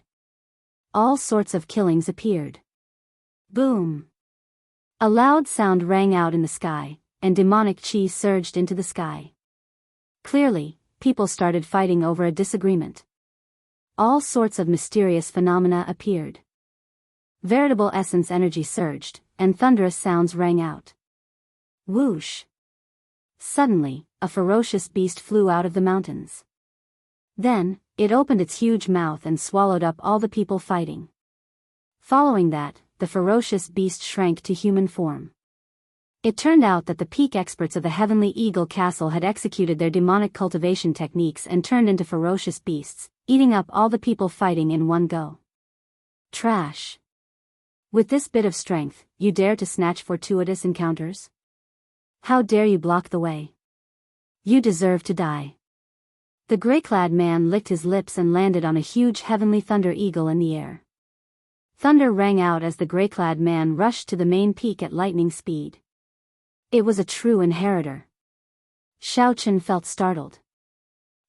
[SPEAKER 1] All sorts of killings appeared. Boom! A loud sound rang out in the sky, and demonic chi surged into the sky. Clearly, people started fighting over a disagreement. All sorts of mysterious phenomena appeared. Veritable essence energy surged, and thunderous sounds rang out. Whoosh! Suddenly, a ferocious beast flew out of the mountains. Then, it opened its huge mouth and swallowed up all the people fighting. Following that, the ferocious beast shrank to human form. It turned out that the peak experts of the Heavenly Eagle Castle had executed their demonic cultivation techniques and turned into ferocious beasts, eating up all the people fighting in one go. Trash! With this bit of strength, you dare to snatch fortuitous encounters? How dare you block the way? You deserve to die. The gray-clad man licked his lips and landed on a huge heavenly thunder eagle in the air. Thunder rang out as the gray-clad man rushed to the main peak at lightning speed. It was a true inheritor. Xiao Qin felt startled.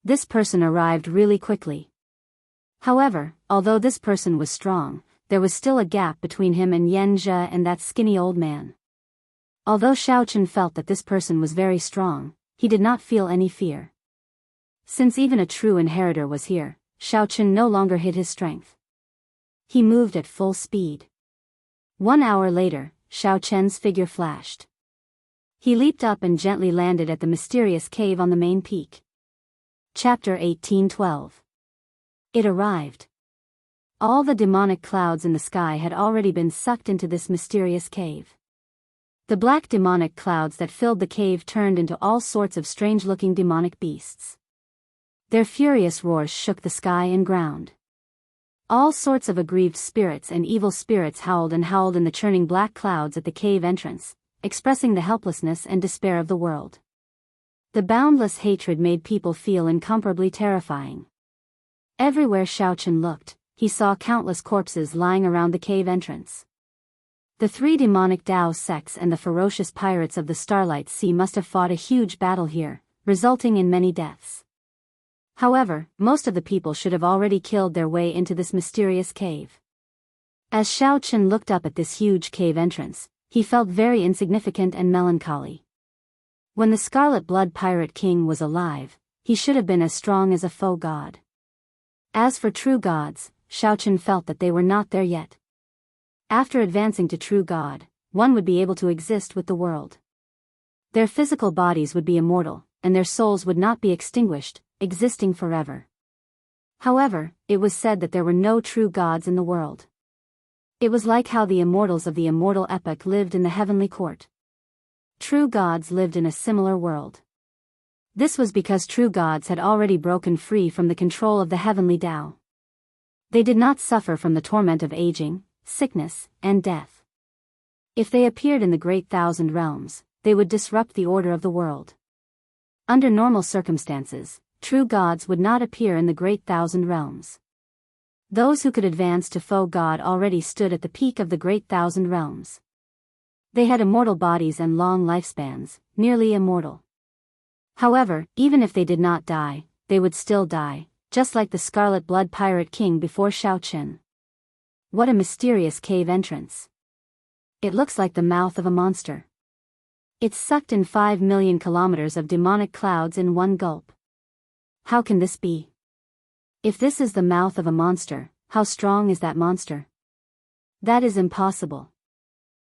[SPEAKER 1] This person arrived really quickly. However, although this person was strong, there was still a gap between him and Yanjia and that skinny old man. Although Xiao Qin felt that this person was very strong, he did not feel any fear. Since even a true inheritor was here, Xiao Qin no longer hid his strength. He moved at full speed. 1 hour later, Xiao Qin's figure flashed. He leaped up and gently landed at the mysterious cave on the main peak. Chapter 1812. It arrived. All the demonic clouds in the sky had already been sucked into this mysterious cave. The black demonic clouds that filled the cave turned into all sorts of strange-looking demonic beasts. Their furious roars shook the sky and ground. All sorts of aggrieved spirits and evil spirits howled and howled in the churning black clouds at the cave entrance, expressing the helplessness and despair of the world. The boundless hatred made people feel incomparably terrifying. Everywhere Xiao Qin looked, he saw countless corpses lying around the cave entrance. The 3 demonic Dao sects and the ferocious pirates of the Starlight Sea must have fought a huge battle here, resulting in many deaths. However, most of the people should have already killed their way into this mysterious cave. As Xiao Qin looked up at this huge cave entrance, he felt very insignificant and melancholy. When the Scarlet Blood Pirate King was alive, he should have been as strong as a faux god. As for true gods, Xiao Qin felt that they were not there yet. After advancing to true god, one would be able to exist with the world. Their physical bodies would be immortal, and their souls would not be extinguished, existing forever. However, it was said that there were no true gods in the world. It was like how the immortals of the immortal epoch lived in the heavenly court. True gods lived in a similar world. This was because true gods had already broken free from the control of the heavenly Tao. They did not suffer from the torment of aging, sickness, and death. If they appeared in the Great Thousand Realms, they would disrupt the order of the world. Under normal circumstances, true gods would not appear in the Great Thousand Realms. Those who could advance to foe God already stood at the peak of the Great Thousand Realms. They had immortal bodies and long lifespans, nearly immortal. However, even if they did not die, they would still die, just like the Scarlet Blood Pirate King before Xiaochen. What a mysterious cave entrance. It looks like the mouth of a monster. It sucked in 5 million kilometers of demonic clouds in one gulp. How can this be? If this is the mouth of a monster, how strong is that monster? That is impossible.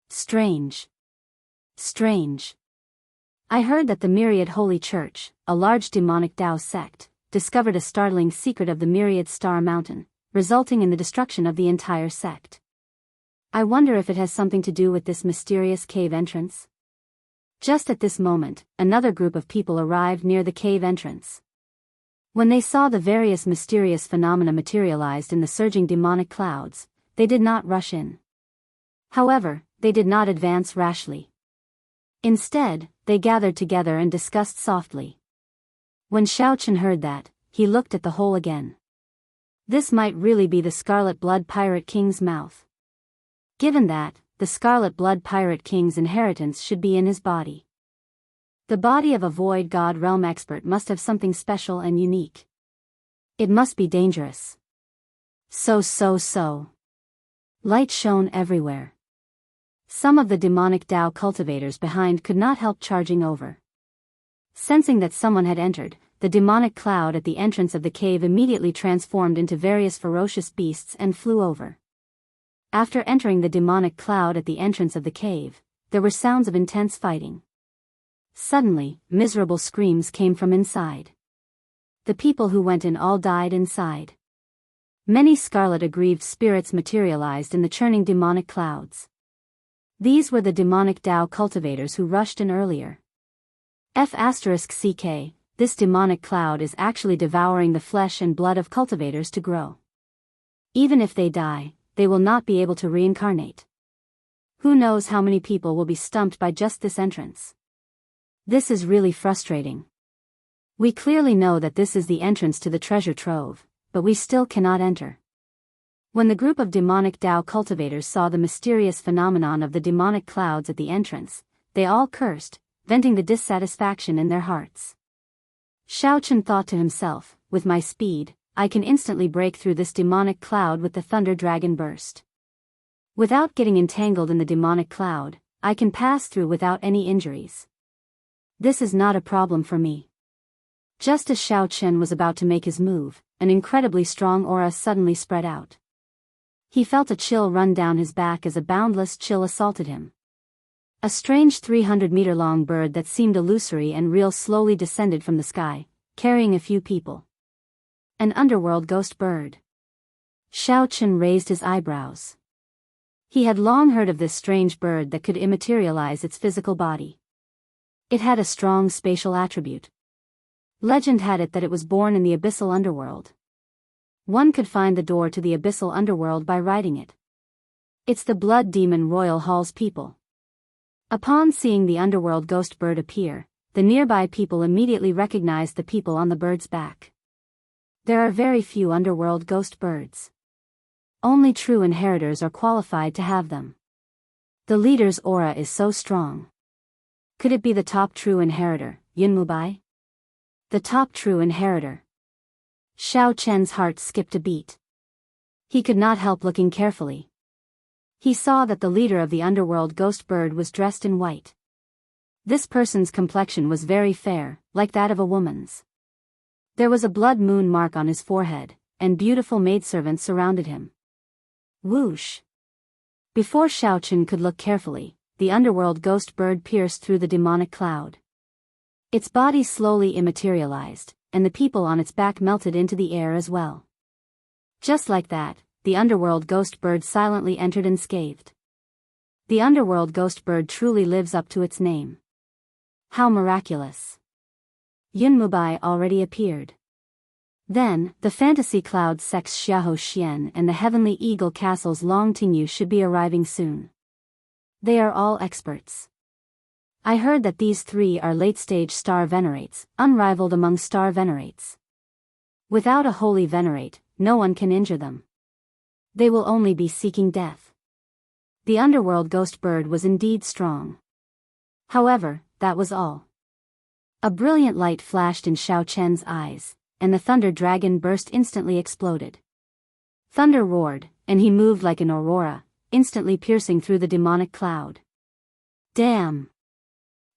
[SPEAKER 1] Strange. Strange. I heard that the Myriad Holy Church, a large demonic Dao sect, discovered a startling secret of the Myriad Star Mountain, resulting in the destruction of the entire sect. I wonder if it has something to do with this mysterious cave entrance. Just at this moment, another group of people arrived near the cave entrance. When they saw the various mysterious phenomena materialized in the surging demonic clouds, they did not rush in. However, they did not advance rashly. Instead, they gathered together and discussed softly. When Xiaochen heard that, he looked at the hole again. This might really be the Scarlet Blood Pirate King's mouth. Given that, the Scarlet Blood Pirate King's inheritance should be in his body. The body of a Void God Realm expert must have something special and unique. It must be dangerous. So. Light shone everywhere. Some of the demonic Dao cultivators behind could not help charging over. Sensing that someone had entered, the demonic cloud at the entrance of the cave immediately transformed into various ferocious beasts and flew over. After entering the demonic cloud at the entrance of the cave, there were sounds of intense fighting. Suddenly, miserable screams came from inside. The people who went in all died inside. Many scarlet aggrieved spirits materialized in the churning demonic clouds. These were the demonic Dao cultivators who rushed in earlier. *CK, this demonic cloud is actually devouring the flesh and blood of cultivators to grow. Even if they die, they will not be able to reincarnate. Who knows how many people will be stumped by just this entrance? This is really frustrating. We clearly know that this is the entrance to the treasure trove, but we still cannot enter. When the group of demonic Dao cultivators saw the mysterious phenomenon of the demonic clouds at the entrance, they all cursed, venting the dissatisfaction in their hearts. Xiaochen thought to himself, with my speed, I can instantly break through this demonic cloud with the Thunder Dragon Burst. Without getting entangled in the demonic cloud, I can pass through without any injuries. This is not a problem for me. Just as Xiaochen was about to make his move, an incredibly strong aura suddenly spread out. He felt a chill run down his back as a boundless chill assaulted him. A strange 300-meter-long bird that seemed illusory and real slowly descended from the sky, carrying a few people. An underworld ghost bird. Xiaochen raised his eyebrows. He had long heard of this strange bird that could immaterialize its physical body. It had a strong spatial attribute. Legend had it that it was born in the abyssal underworld. One could find the door to the abyssal underworld by riding it. It's the blood demon Royal Hall's people. Upon seeing the underworld ghost bird appear, the nearby people immediately recognized the people on the bird's back. There are very few underworld ghost birds. Only true inheritors are qualified to have them. The leader's aura is so strong. Could it be the top true inheritor, Yunmubai? The top true inheritor. Xiaochen's heart skipped a beat. He could not help looking carefully. He saw that the leader of the underworld ghost bird was dressed in white. This person's complexion was very fair, like that of a woman's. There was a blood moon mark on his forehead, and beautiful maidservants surrounded him. Whoosh! Before Xiaochen could look carefully, the underworld ghost bird pierced through the demonic cloud. Its body slowly immaterialized, and the people on its back melted into the air as well. Just like that, the underworld ghost bird silently entered unscathed. The underworld ghost bird truly lives up to its name. How miraculous! Yunmubai already appeared. Then, the fantasy cloud sects Xiahou Xian and the heavenly eagle castles Long Tingyu should be arriving soon. They are all experts. I heard that these three are late-stage star venerates, unrivaled among star venerates. Without a holy venerate, no one can injure them. They will only be seeking death. The underworld ghost bird was indeed strong. However, that was all. A brilliant light flashed in Xiao Chen's eyes, and the thunder dragon burst instantly exploded. Thunder roared, and he moved like an aurora, instantly piercing through the demonic cloud. Damn!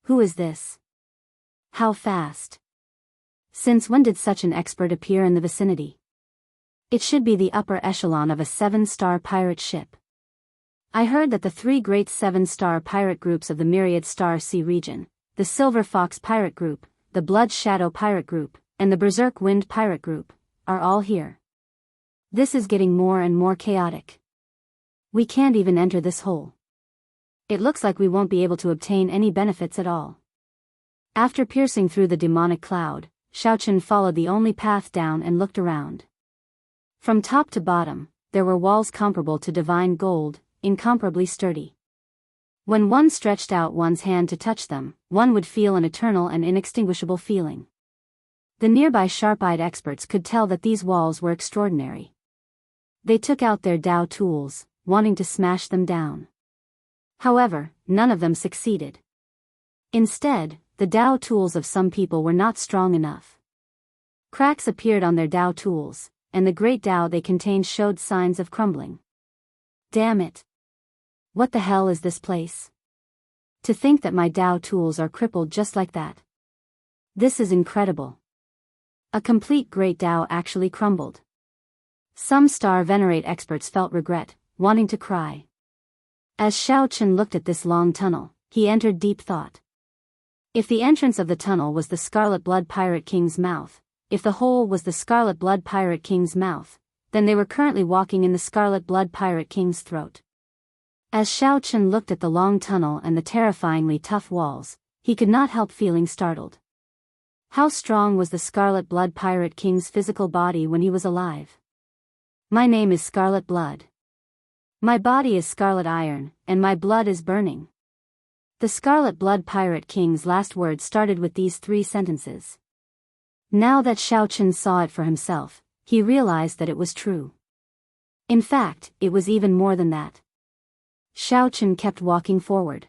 [SPEAKER 1] Who is this? How fast? Since when did such an expert appear in the vicinity? It should be the upper echelon of a 7-star pirate ship. I heard that the 3 great 7-star pirate groups of the Myriad Star Sea region, the Silver Fox Pirate Group, the Blood Shadow Pirate Group, and the Berserk Wind Pirate Group, are all here. This is getting more and more chaotic. We can't even enter this hole. It looks like we won't be able to obtain any benefits at all. After piercing through the demonic cloud, Xiaochen followed the only path down and looked around. From top to bottom, there were walls comparable to divine gold, incomparably sturdy. When one stretched out one's hand to touch them, one would feel an eternal and inextinguishable feeling. The nearby sharp-eyed experts could tell that these walls were extraordinary. They took out their Dao tools, wanting to smash them down. However, none of them succeeded. Instead, the Dao tools of some people were not strong enough. Cracks appeared on their Dao tools, and the great Dao they contained showed signs of crumbling. Damn it! What the hell is this place? To think that my Dao tools are crippled just like that. This is incredible. A complete great Dao actually crumbled. Some star venerate experts felt regret, wanting to cry. As Xiao Chen looked at this long tunnel, he entered deep thought. If the entrance of the tunnel was the Scarlet Blood Pirate King's mouth, if the hole was the Scarlet Blood Pirate King's mouth, then they were currently walking in the Scarlet Blood Pirate King's throat. As Xiao Chen looked at the long tunnel and the terrifyingly tough walls, he could not help feeling startled. How strong was the Scarlet Blood Pirate King's physical body when he was alive? My name is Scarlet Blood. My body is scarlet iron, and my blood is burning. The Scarlet Blood Pirate King's last words started with these 3 sentences. Now that Xiao Chen saw it for himself, he realized that it was true. In fact, it was even more than that. Xiao Chen kept walking forward.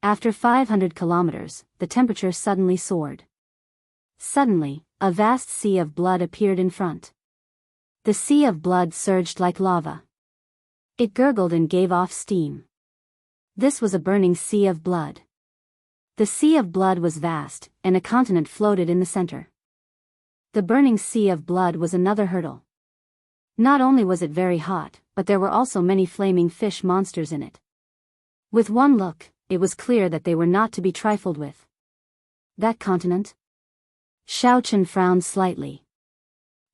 [SPEAKER 1] After 500 kilometers, the temperature suddenly soared. Suddenly, a vast sea of blood appeared in front. The sea of blood surged like lava. It gurgled and gave off steam. This was a burning sea of blood. The sea of blood was vast, and a continent floated in the center. The burning sea of blood was another hurdle. Not only was it very hot, but there were also many flaming fish monsters in it. With one look, it was clear that they were not to be trifled with. That continent? Xiao Chen frowned slightly.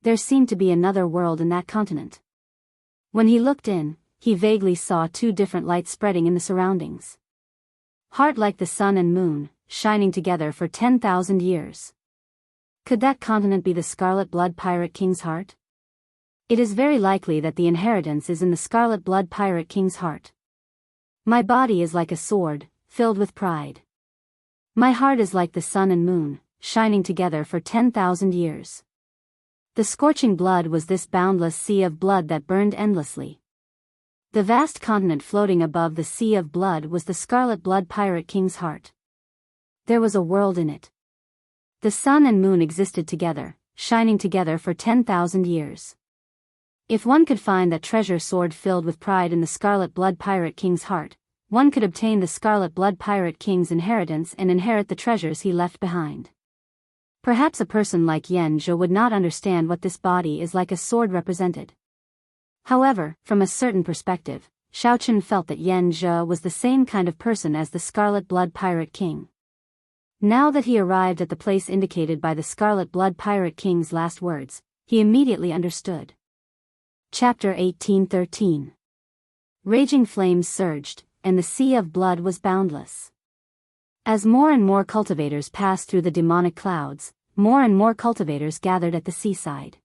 [SPEAKER 1] There seemed to be another world in that continent. When he looked in, he vaguely saw 2 different lights spreading in the surroundings. Heart like the sun and moon, shining together for 10,000 years. Could that continent be the Scarlet Blood Pirate King's heart? It is very likely that the inheritance is in the Scarlet Blood Pirate King's heart. My body is like a sword, filled with pride. My heart is like the sun and moon, shining together for 10,000 years. The scorching blood was this boundless sea of blood that burned endlessly. The vast continent floating above the sea of blood was the Scarlet Blood Pirate King's heart. There was a world in it. The sun and moon existed together, shining together for 10,000 years. If one could find that treasure sword filled with pride in the Scarlet Blood Pirate King's heart, one could obtain the Scarlet Blood Pirate King's inheritance and inherit the treasures he left behind. Perhaps a person like Yan Zhou would not understand what this body is like a sword represented. However, from a certain perspective, Xiao Chen felt that Yan Zhou was the same kind of person as the Scarlet Blood Pirate King. Now that he arrived at the place indicated by the Scarlet Blood Pirate King's last words, he immediately understood. Chapter 1813. Raging flames surged, and the sea of blood was boundless. As more and more cultivators passed through the demonic clouds, more and more cultivators gathered at the seaside.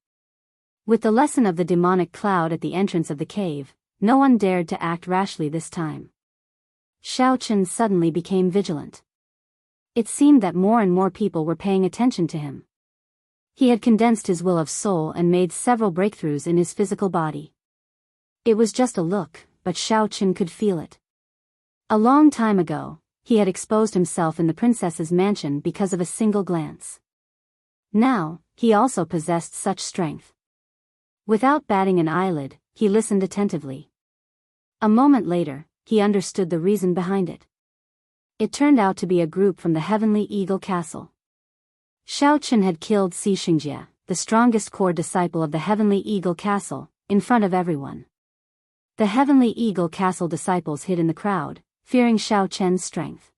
[SPEAKER 1] With the lesson of the demonic cloud at the entrance of the cave, no one dared to act rashly this time. Xiaochen suddenly became vigilant. It seemed that more and more people were paying attention to him. He had condensed his will of soul and made several breakthroughs in his physical body. It was just a look, but Xiaochen could feel it. A long time ago, he had exposed himself in the princess's mansion because of a single glance. Now, he also possessed such strength. Without batting an eyelid, he listened attentively. A moment later, he understood the reason behind it. It turned out to be a group from the Heavenly Eagle Castle. Xiaochen had killed Xianxia, the strongest core disciple of the Heavenly Eagle Castle, in front of everyone. The Heavenly Eagle Castle disciples hid in the crowd, fearing Xiaochen's strength.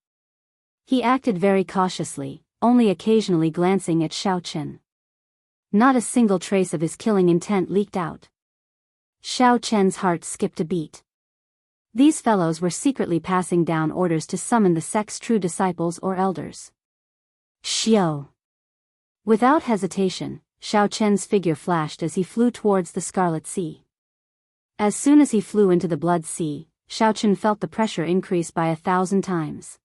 [SPEAKER 1] He acted very cautiously, only occasionally glancing at Xiaochen. Not a single trace of his killing intent leaked out. Xiaochen's heart skipped a beat. These fellows were secretly passing down orders to summon the sect's true disciples or elders. Xiao. Without hesitation, Xiaochen's figure flashed as he flew towards the Scarlet Sea. As soon as he flew into the Blood Sea, Xiaochen felt the pressure increase by 1,000 times.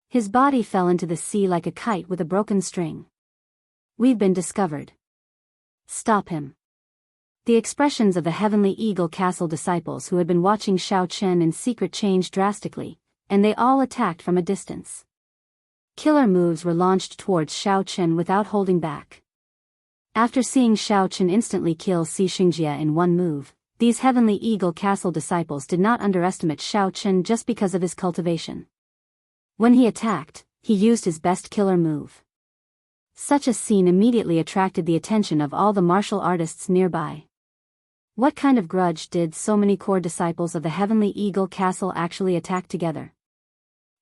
[SPEAKER 1] His body fell into the sea like a kite with a broken string. We've been discovered. Stop him. The expressions of the Heavenly Eagle Castle disciples who had been watching Xiaochen in secret changed drastically, and they all attacked from a distance. Killer moves were launched towards Xiaochen without holding back. After seeing Xiaochen instantly kill Xianxia in one move, these Heavenly Eagle Castle disciples did not underestimate Xiaochen just because of his cultivation. When he attacked, he used his best killer move. Such a scene immediately attracted the attention of all the martial artists nearby. What kind of grudge did so many core disciples of the Heavenly Eagle Castle actually attack together?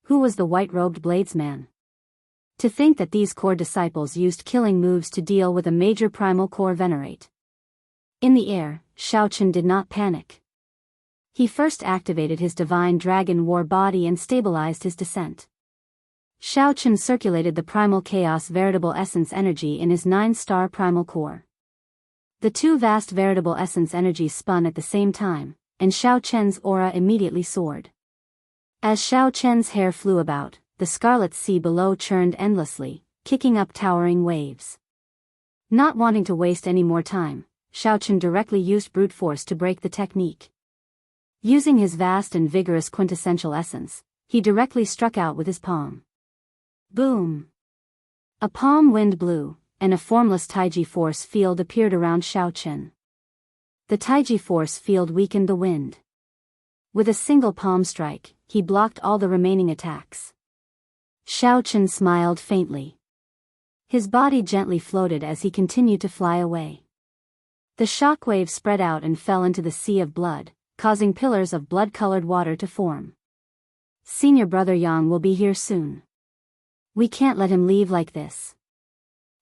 [SPEAKER 1] Who was the white-robed bladesman? To think that these core disciples used killing moves to deal with a major primal core venerate. In the air, Xiaochen did not panic. He first activated his divine dragon war body and stabilized his descent. Xiaochen circulated the primal chaos veritable essence energy in his 9-star primal core. The two vast veritable essence energies spun at the same time, and Xiaochen's aura immediately soared. As Xiaochen's hair flew about, the Scarlet Sea below churned endlessly, kicking up towering waves. Not wanting to waste any more time, Xiaochen directly used brute force to break the technique. Using his vast and vigorous quintessential essence, he directly struck out with his palm. Boom! A palm wind blew, and a formless Taiji force field appeared around Xiaochen. The Taiji force field weakened the wind. With a single palm strike, he blocked all the remaining attacks. Xiaochen smiled faintly. His body gently floated as he continued to fly away. The shockwave spread out and fell into the sea of blood, causing pillars of blood-colored water to form. Senior brother Yang will be here soon. We can't let him leave like this.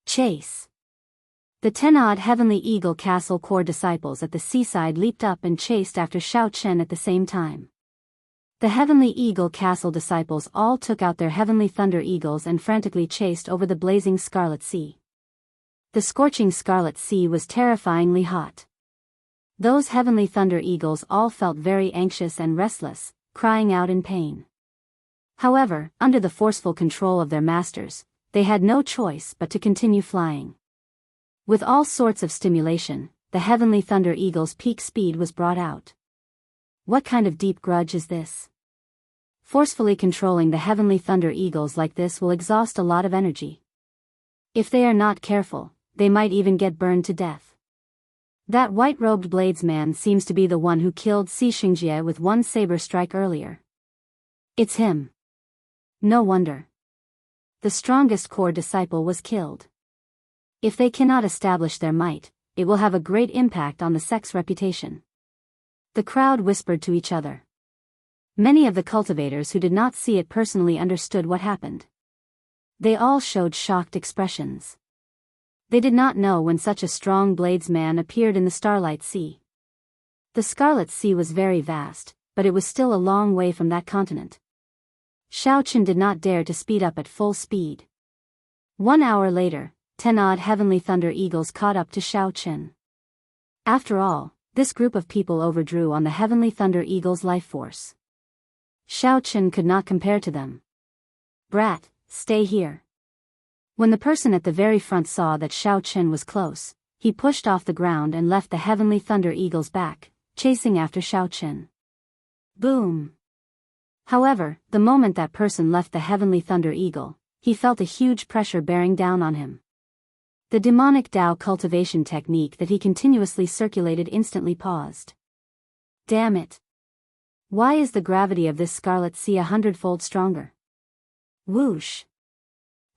[SPEAKER 1] Chase! The 10-odd Heavenly Eagle Castle core disciples at the seaside leaped up and chased after Xiaochen at the same time. The Heavenly Eagle Castle disciples all took out their Heavenly Thunder Eagles and frantically chased over the blazing Scarlet Sea. The scorching Scarlet Sea was terrifyingly hot. Those Heavenly Thunder Eagles all felt very anxious and restless, crying out in pain. However, under the forceful control of their masters, they had no choice but to continue flying. With all sorts of stimulation, the Heavenly Thunder Eagle's peak speed was brought out. What kind of deep grudge is this? Forcefully controlling the Heavenly Thunder Eagles like this will exhaust a lot of energy. If they are not careful, they might even get burned to death. That white-robed bladesman seems to be the one who killed Xianxia with one saber strike earlier. It's him. No wonder. The strongest core disciple was killed. If they cannot establish their might, it will have a great impact on the sect's reputation. The crowd whispered to each other. Many of the cultivators who did not see it personally understood what happened. They all showed shocked expressions. They did not know when such a strong bladesman appeared in the Starlight Sea. The Scarlet Sea was very vast, but it was still a long way from that continent. Xiaochen did not dare to speed up at full speed. 1 hour later, 10 odd heavenly thunder eagles caught up to Xiao Chen. After all, this group of people overdrew on the heavenly thunder eagle's life force. Xiao Chen could not compare to them. "Brat, stay here." When the person at the very front saw that Xiao Chen was close, he pushed off the ground and left the heavenly thunder eagles back, chasing after Xiao Chen. Boom! However, the moment that person left the heavenly thunder eagle, he felt a huge pressure bearing down on him. The demonic Dao cultivation technique that he continuously circulated instantly paused. Damn it! Why is the gravity of this scarlet sea 100-fold stronger? Whoosh!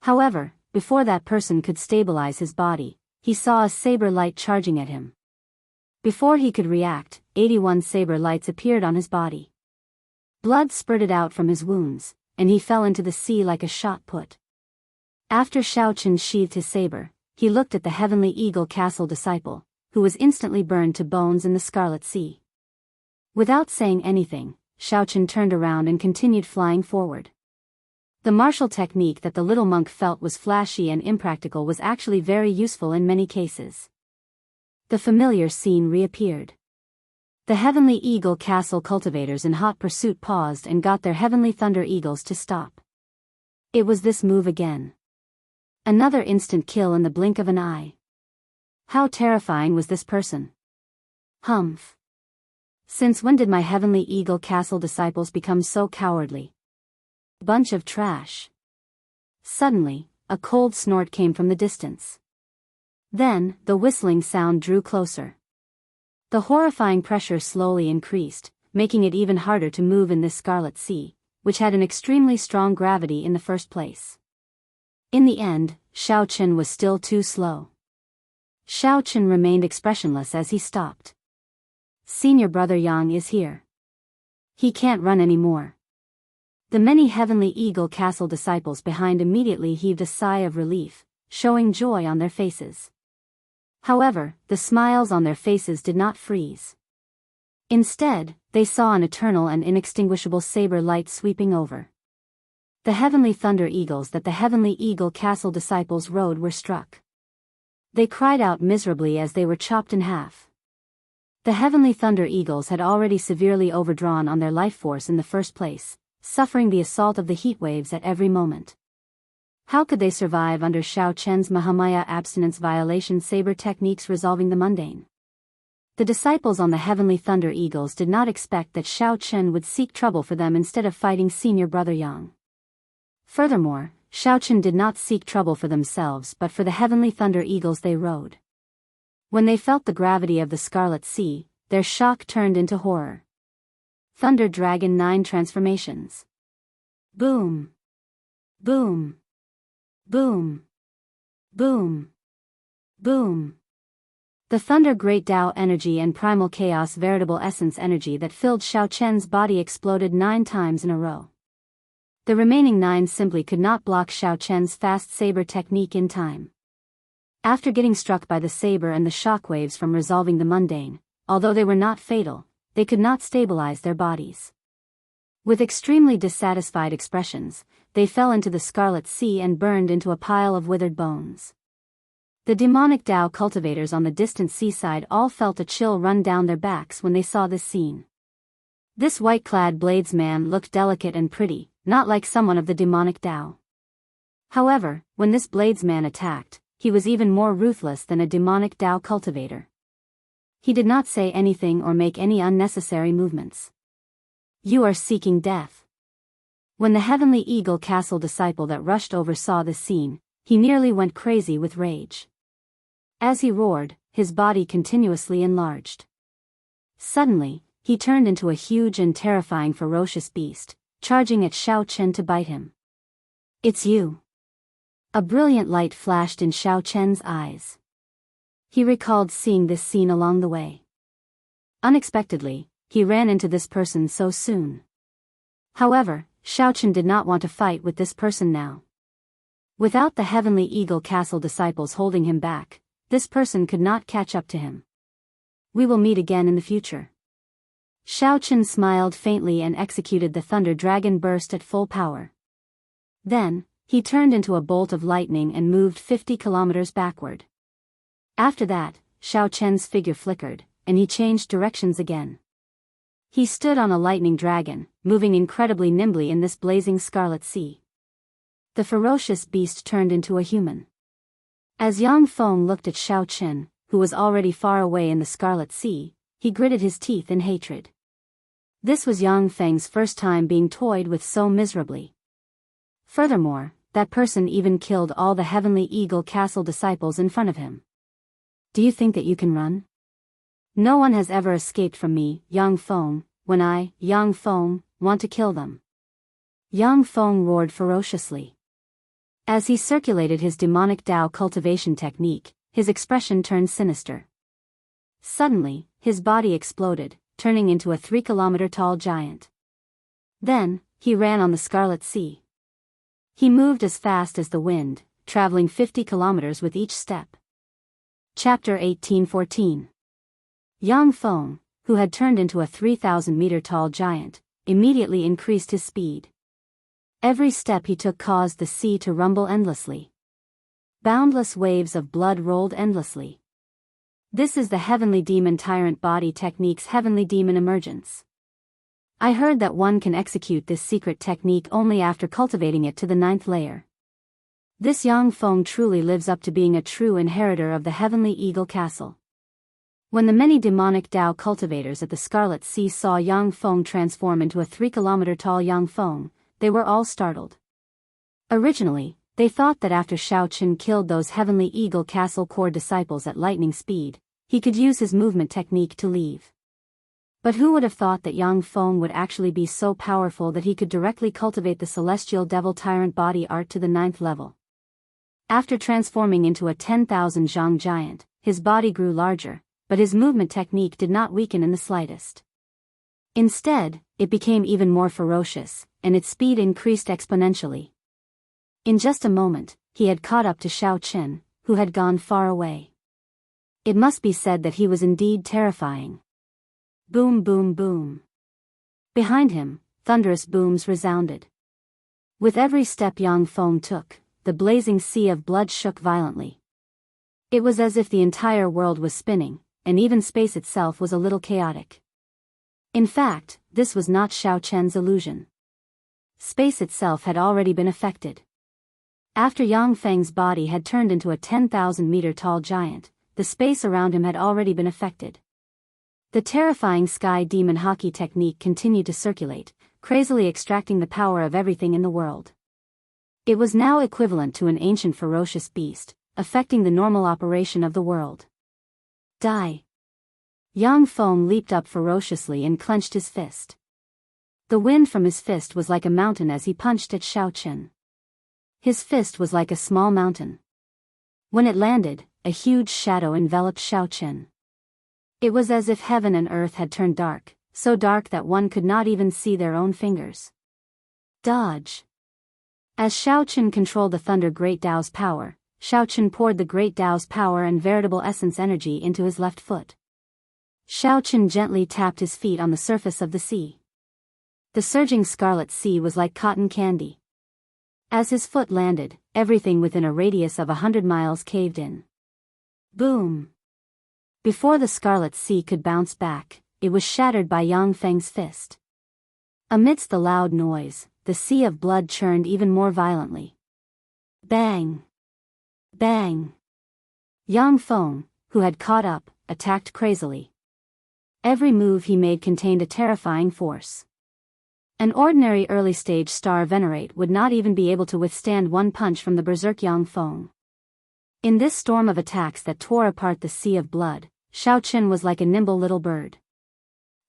[SPEAKER 1] However, before that person could stabilize his body, he saw a saber light charging at him. Before he could react, 81 saber lights appeared on his body. Blood spurted out from his wounds, and he fell into the sea like a shot put. After Xiao Chen sheathed his saber, he looked at the heavenly eagle castle disciple, who was instantly burned to bones in the scarlet sea. Without saying anything, Xiao Chen turned around and continued flying forward. The martial technique that the little monk felt was flashy and impractical was actually very useful in many cases. The familiar scene reappeared. The heavenly eagle castle cultivators in hot pursuit paused and got their heavenly thunder eagles to stop. It was this move again. Another instant kill in the blink of an eye. How terrifying was this person? Humph. Since when did my heavenly eagle castle disciples become so cowardly? Bunch of trash. Suddenly, a cold snort came from the distance. Then, the whistling sound drew closer. The horrifying pressure slowly increased, making it even harder to move in this scarlet sea, which had an extremely strong gravity in the first place. In the end, Xiao Chen was still too slow. Xiao Chen remained expressionless as he stopped. Senior brother Yang is here. He can't run anymore. The many heavenly eagle castle disciples behind immediately heaved a sigh of relief, showing joy on their faces. However, the smiles on their faces did not freeze. Instead, they saw an eternal and inextinguishable saber light sweeping over. The heavenly thunder eagles that the heavenly eagle castle disciples rode were struck. They cried out miserably as they were chopped in half. The heavenly thunder eagles had already severely overdrawn on their life force in the first place, suffering the assault of the heat waves at every moment. How could they survive under Xiao Chen's Mahamaya abstinence violation saber techniques resolving the mundane? The disciples on the heavenly thunder eagles did not expect that Xiao Chen would seek trouble for them instead of fighting senior brother Yang. Furthermore, Xiao Chen did not seek trouble for themselves but for the heavenly thunder eagles they rode. When they felt the gravity of the scarlet sea, their shock turned into horror. Thunder Dragon 9 transformations. Boom! Boom! Boom! Boom! Boom! The Thunder Great Tao energy and Primal Chaos veritable essence energy that filled Xiao Chen's body exploded 9 times in a row. The remaining 9 simply could not block Xiao Chen's fast saber technique in time. After getting struck by the saber and the shockwaves from resolving the mundane, although they were not fatal, they could not stabilize their bodies. With extremely dissatisfied expressions, they fell into the scarlet sea and burned into a pile of withered bones. The demonic Dao cultivators on the distant seaside all felt a chill run down their backs when they saw this scene. This white-clad bladesman looked delicate and pretty, not like someone of the demonic Dao. However, when this bladesman attacked, he was even more ruthless than a demonic Dao cultivator. He did not say anything or make any unnecessary movements. You are seeking death. When the heavenly eagle castle disciple that rushed over saw this scene, he nearly went crazy with rage. As he roared, his body continuously enlarged. Suddenly, he turned into a huge and terrifying ferocious beast, charging at Xiao Chen to bite him. It's you. A brilliant light flashed in Xiao Chen's eyes. He recalled seeing this scene along the way. Unexpectedly, he ran into this person so soon. However, Xiao Chen did not want to fight with this person now. Without the heavenly eagle castle disciples holding him back, this person could not catch up to him. We will meet again in the future. Xiao Chen smiled faintly and executed the Thunder Dragon burst at full power. Then, He turned into a bolt of lightning and moved 50 kilometers backward. After that, Xiao Chen's figure flickered, and he changed directions again. He stood on a lightning dragon, moving incredibly nimbly in this blazing scarlet sea. The ferocious beast turned into a human. As Yang Feng looked at Xiao Chen, who was already far away in the scarlet sea, he gritted his teeth in hatred. This was Yang Feng's first time being toyed with so miserably. Furthermore, that person even killed all the Heavenly Eagle Castle disciples in front of him. Do you think that you can run? No one has ever escaped from me, Yang Feng, when I, Yang Feng, want to kill them. Yang Feng roared ferociously. As he circulated his demonic Dao cultivation technique, his expression turned sinister. Suddenly, his body exploded, turning into a 3-kilometer-tall giant. Then, he ran on the Scarlet Sea. He moved as fast as the wind, traveling 50 kilometers with each step. Chapter 1814. Yang Feng, who had turned into a 3,000-meter-tall giant, immediately increased his speed. Every step he took caused the sea to rumble endlessly. Boundless waves of blood rolled endlessly. This is the Heavenly Demon Tyrant Body Technique's Heavenly Demon Emergence. I heard that one can execute this secret technique only after cultivating it to the 9th layer. This Yang Feng truly lives up to being a true inheritor of the Heavenly Eagle Castle. When the many demonic Dao cultivators at the Scarlet Sea saw Yang Feng transform into a 3-kilometer-tall Yang Feng, they were all startled. Originally, they thought that after Xiao Chen killed those Heavenly Eagle Castle core disciples at lightning speed, he could use his movement technique to leave. But who would have thought that Yang Feng would actually be so powerful that he could directly cultivate the Celestial Devil Tyrant Body Art to the 9th level? After transforming into a 10,000 zhang giant, his body grew larger, but his movement technique did not weaken in the slightest. Instead, it became even more ferocious, and its speed increased exponentially. In just a moment, he had caught up to Xiao Chen, who had gone far away. It must be said that he was indeed terrifying. Boom, boom, boom. Behind him, thunderous booms resounded. With every step Yang Feng took, the blazing sea of blood shook violently. It was as if the entire world was spinning, and even space itself was a little chaotic. In fact, this was not Xiao Chen's illusion. Space itself had already been affected. After Yang Feng's body had turned into a 10,000-meter-tall giant, the space around him had already been affected. The terrifying sky demon hockey technique continued to circulate, crazily extracting the power of everything in the world. It was now equivalent to an ancient ferocious beast, affecting the normal operation of the world. Die! Yang Feng leaped up ferociously and clenched his fist. The wind from his fist was like a mountain as he punched at Xiao Chen. His fist was like a small mountain. When it landed, a huge shadow enveloped Xiao Chen. It was as if heaven and earth had turned dark, so dark that one could not even see their own fingers. Dodge! As Xiao Chen controlled the Thunder Great Dao's power, Xiao Chen poured the Great Dao's power and veritable essence energy into his left foot. Xiao Chen gently tapped his feet on the surface of the sea. The surging Scarlet Sea was like cotton candy. As his foot landed, everything within a radius of 100 miles caved in. Boom! Before the Scarlet Sea could bounce back, it was shattered by Yang Feng's fist. Amidst the loud noise, the sea of blood churned even more violently. Bang! Bang! Yang Feng, who had caught up, attacked crazily. Every move he made contained a terrifying force. An ordinary early-stage star venerate would not even be able to withstand one punch from the berserk Yang Feng. In this storm of attacks that tore apart the sea of blood, Xiao Chen was like a nimble little bird.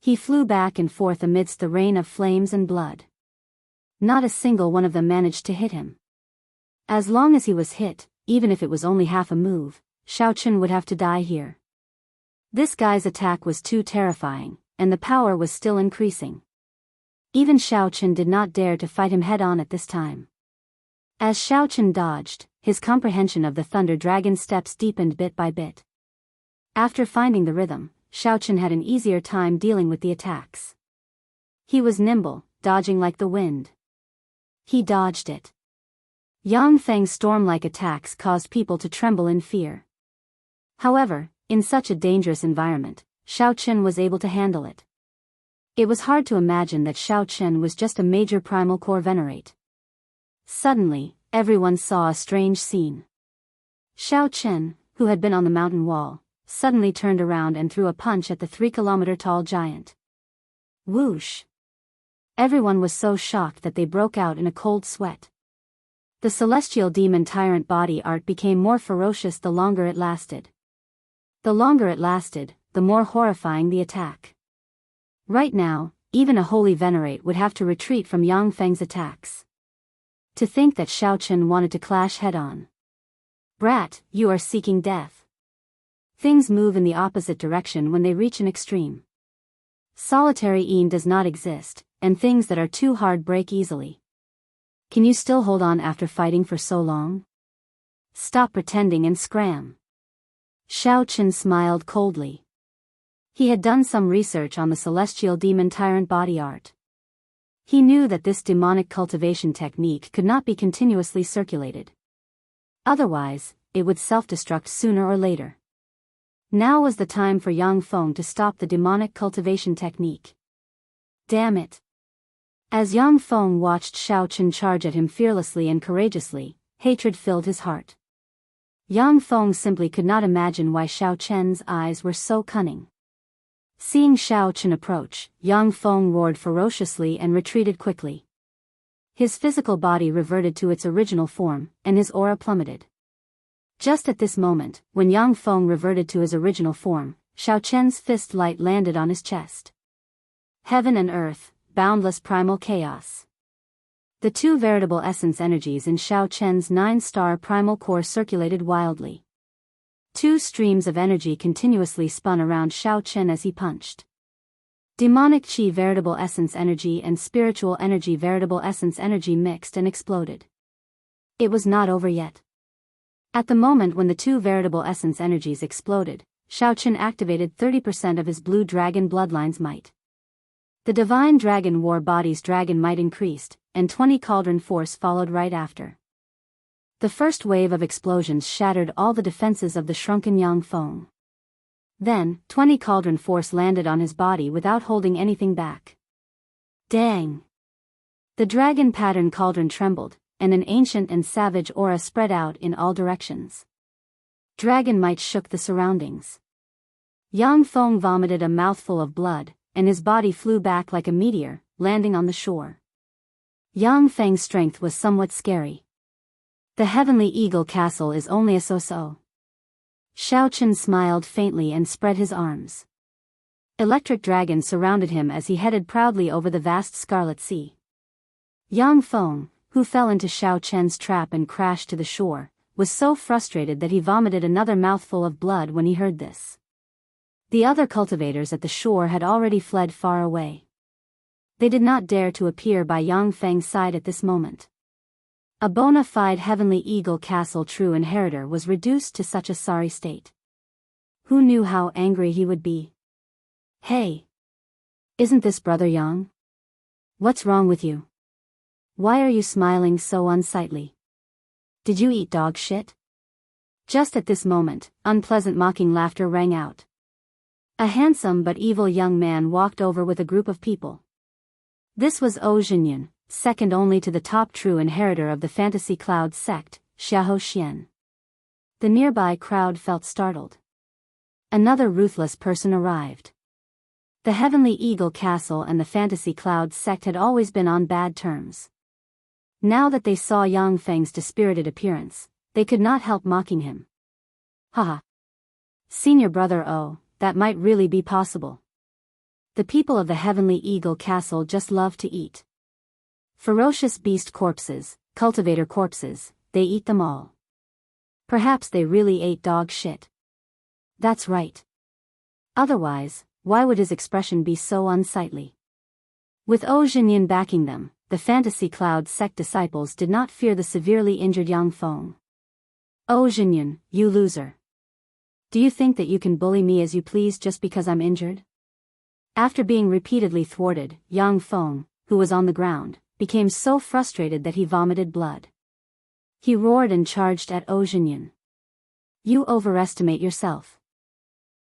[SPEAKER 1] He flew back and forth amidst the rain of flames and blood. Not a single one of them managed to hit him. As long as he was hit, even if it was only half a move, Xiao Chen would have to die here. This guy's attack was too terrifying, and the power was still increasing. Even Xiao Chen did not dare to fight him head-on at this time. As Xiao Chen dodged, his comprehension of the Thunder Dragon steps deepened bit by bit. After finding the rhythm, Xiao Chen had an easier time dealing with the attacks. He was nimble, dodging like the wind. He dodged it. Yang Feng's storm-like attacks caused people to tremble in fear. However, in such a dangerous environment, Xiao Chen was able to handle it. It was hard to imagine that Xiao Chen was just a major primal core venerate. Suddenly, everyone saw a strange scene. Xiao Chen, who had been on the mountain wall, suddenly turned around and threw a punch at the 3-kilometer-tall giant. Whoosh! Everyone was so shocked that they broke out in a cold sweat. The celestial demon tyrant body art became more ferocious the longer it lasted. The longer it lasted, the more horrifying the attack. Right now, even a holy venerate would have to retreat from Yang Feng's attacks. To think that Xiao Chen wanted to clash head-on. Brat, you are seeking death. Things move in the opposite direction when they reach an extreme. Solitary Een does not exist, and things that are too hard break easily. Can you still hold on after fighting for so long? Stop pretending and scram. Xiao Chen smiled coldly. He had done some research on the celestial demon tyrant body art. He knew that this demonic cultivation technique could not be continuously circulated. Otherwise, it would self-destruct sooner or later. Now was the time for Yang Feng to stop the demonic cultivation technique. Damn it! As Yang Feng watched Xiao Chen charge at him fearlessly and courageously, hatred filled his heart. Yang Feng simply could not imagine why Xiao Chen's eyes were so cunning. Seeing Xiao Chen approach, Yang Feng roared ferociously and retreated quickly. His physical body reverted to its original form, and his aura plummeted. Just at this moment, when Yang Feng reverted to his original form, Xiao Chen's fist light landed on his chest. Heaven and earth, boundless primal chaos. The two veritable essence energies in Xiao Chen's 9-star primal core circulated wildly. Two streams of energy continuously spun around Xiao Chen as he punched. Demonic Qi veritable essence energy and spiritual energy veritable essence energy mixed and exploded. It was not over yet. At the moment when the two veritable essence energies exploded, Xiao Chen activated 30% of his blue dragon bloodline's might. The divine dragon war body's dragon might increased, and 20 cauldron force followed right after. The first wave of explosions shattered all the defenses of the shrunken Yang Feng. Then, 20 cauldron force landed on his body without holding anything back. Dang! The dragon pattern cauldron trembled, and an ancient and savage aura spread out in all directions. Dragon might shook the surroundings. Yang Feng vomited a mouthful of blood, and his body flew back like a meteor, landing on the shore. Yang Feng's strength was somewhat scary. The Heavenly Eagle Castle is only a so-so. Xiao Chen smiled faintly and spread his arms. Electric dragons surrounded him as he headed proudly over the vast Scarlet Sea. Yang Feng, who fell into Xiao Chen's trap and crashed to the shore, was so frustrated that he vomited another mouthful of blood when he heard this. The other cultivators at the shore had already fled far away. They did not dare to appear by Yang Feng's side at this moment. A bona fide Heavenly Eagle Castle true inheritor was reduced to such a sorry state. Who knew how angry he would be? Hey! Isn't this Brother Yang? What's wrong with you? Why are you smiling so unsightly? Did you eat dog shit? Just at this moment, unpleasant mocking laughter rang out. A handsome but evil young man walked over with a group of people. This was Jianghu, second only to the top true inheritor of the Fantasy Cloud sect, Xiahou Xian. The nearby crowd felt startled. Another ruthless person arrived. The Heavenly Eagle Castle and the Fantasy Cloud sect had always been on bad terms. Now that they saw Yang Feng's dispirited appearance, they could not help mocking him. Haha. Senior brother Oh, that might really be possible. The people of the Heavenly Eagle Castle just love to eat. Ferocious beast corpses, cultivator corpses, they eat them all. Perhaps they really ate dog shit. That's right. Otherwise, why would his expression be so unsightly? With Jianghu backing them, the Fantasy Cloud sect disciples did not fear the severely injured Yang Feng. Jianghu, you loser. Do you think that you can bully me as you please just because I'm injured? After being repeatedly thwarted, Yang Feng, who was on the ground, became so frustrated that he vomited blood. He roared and charged at Zhou Zhenyan. You overestimate yourself.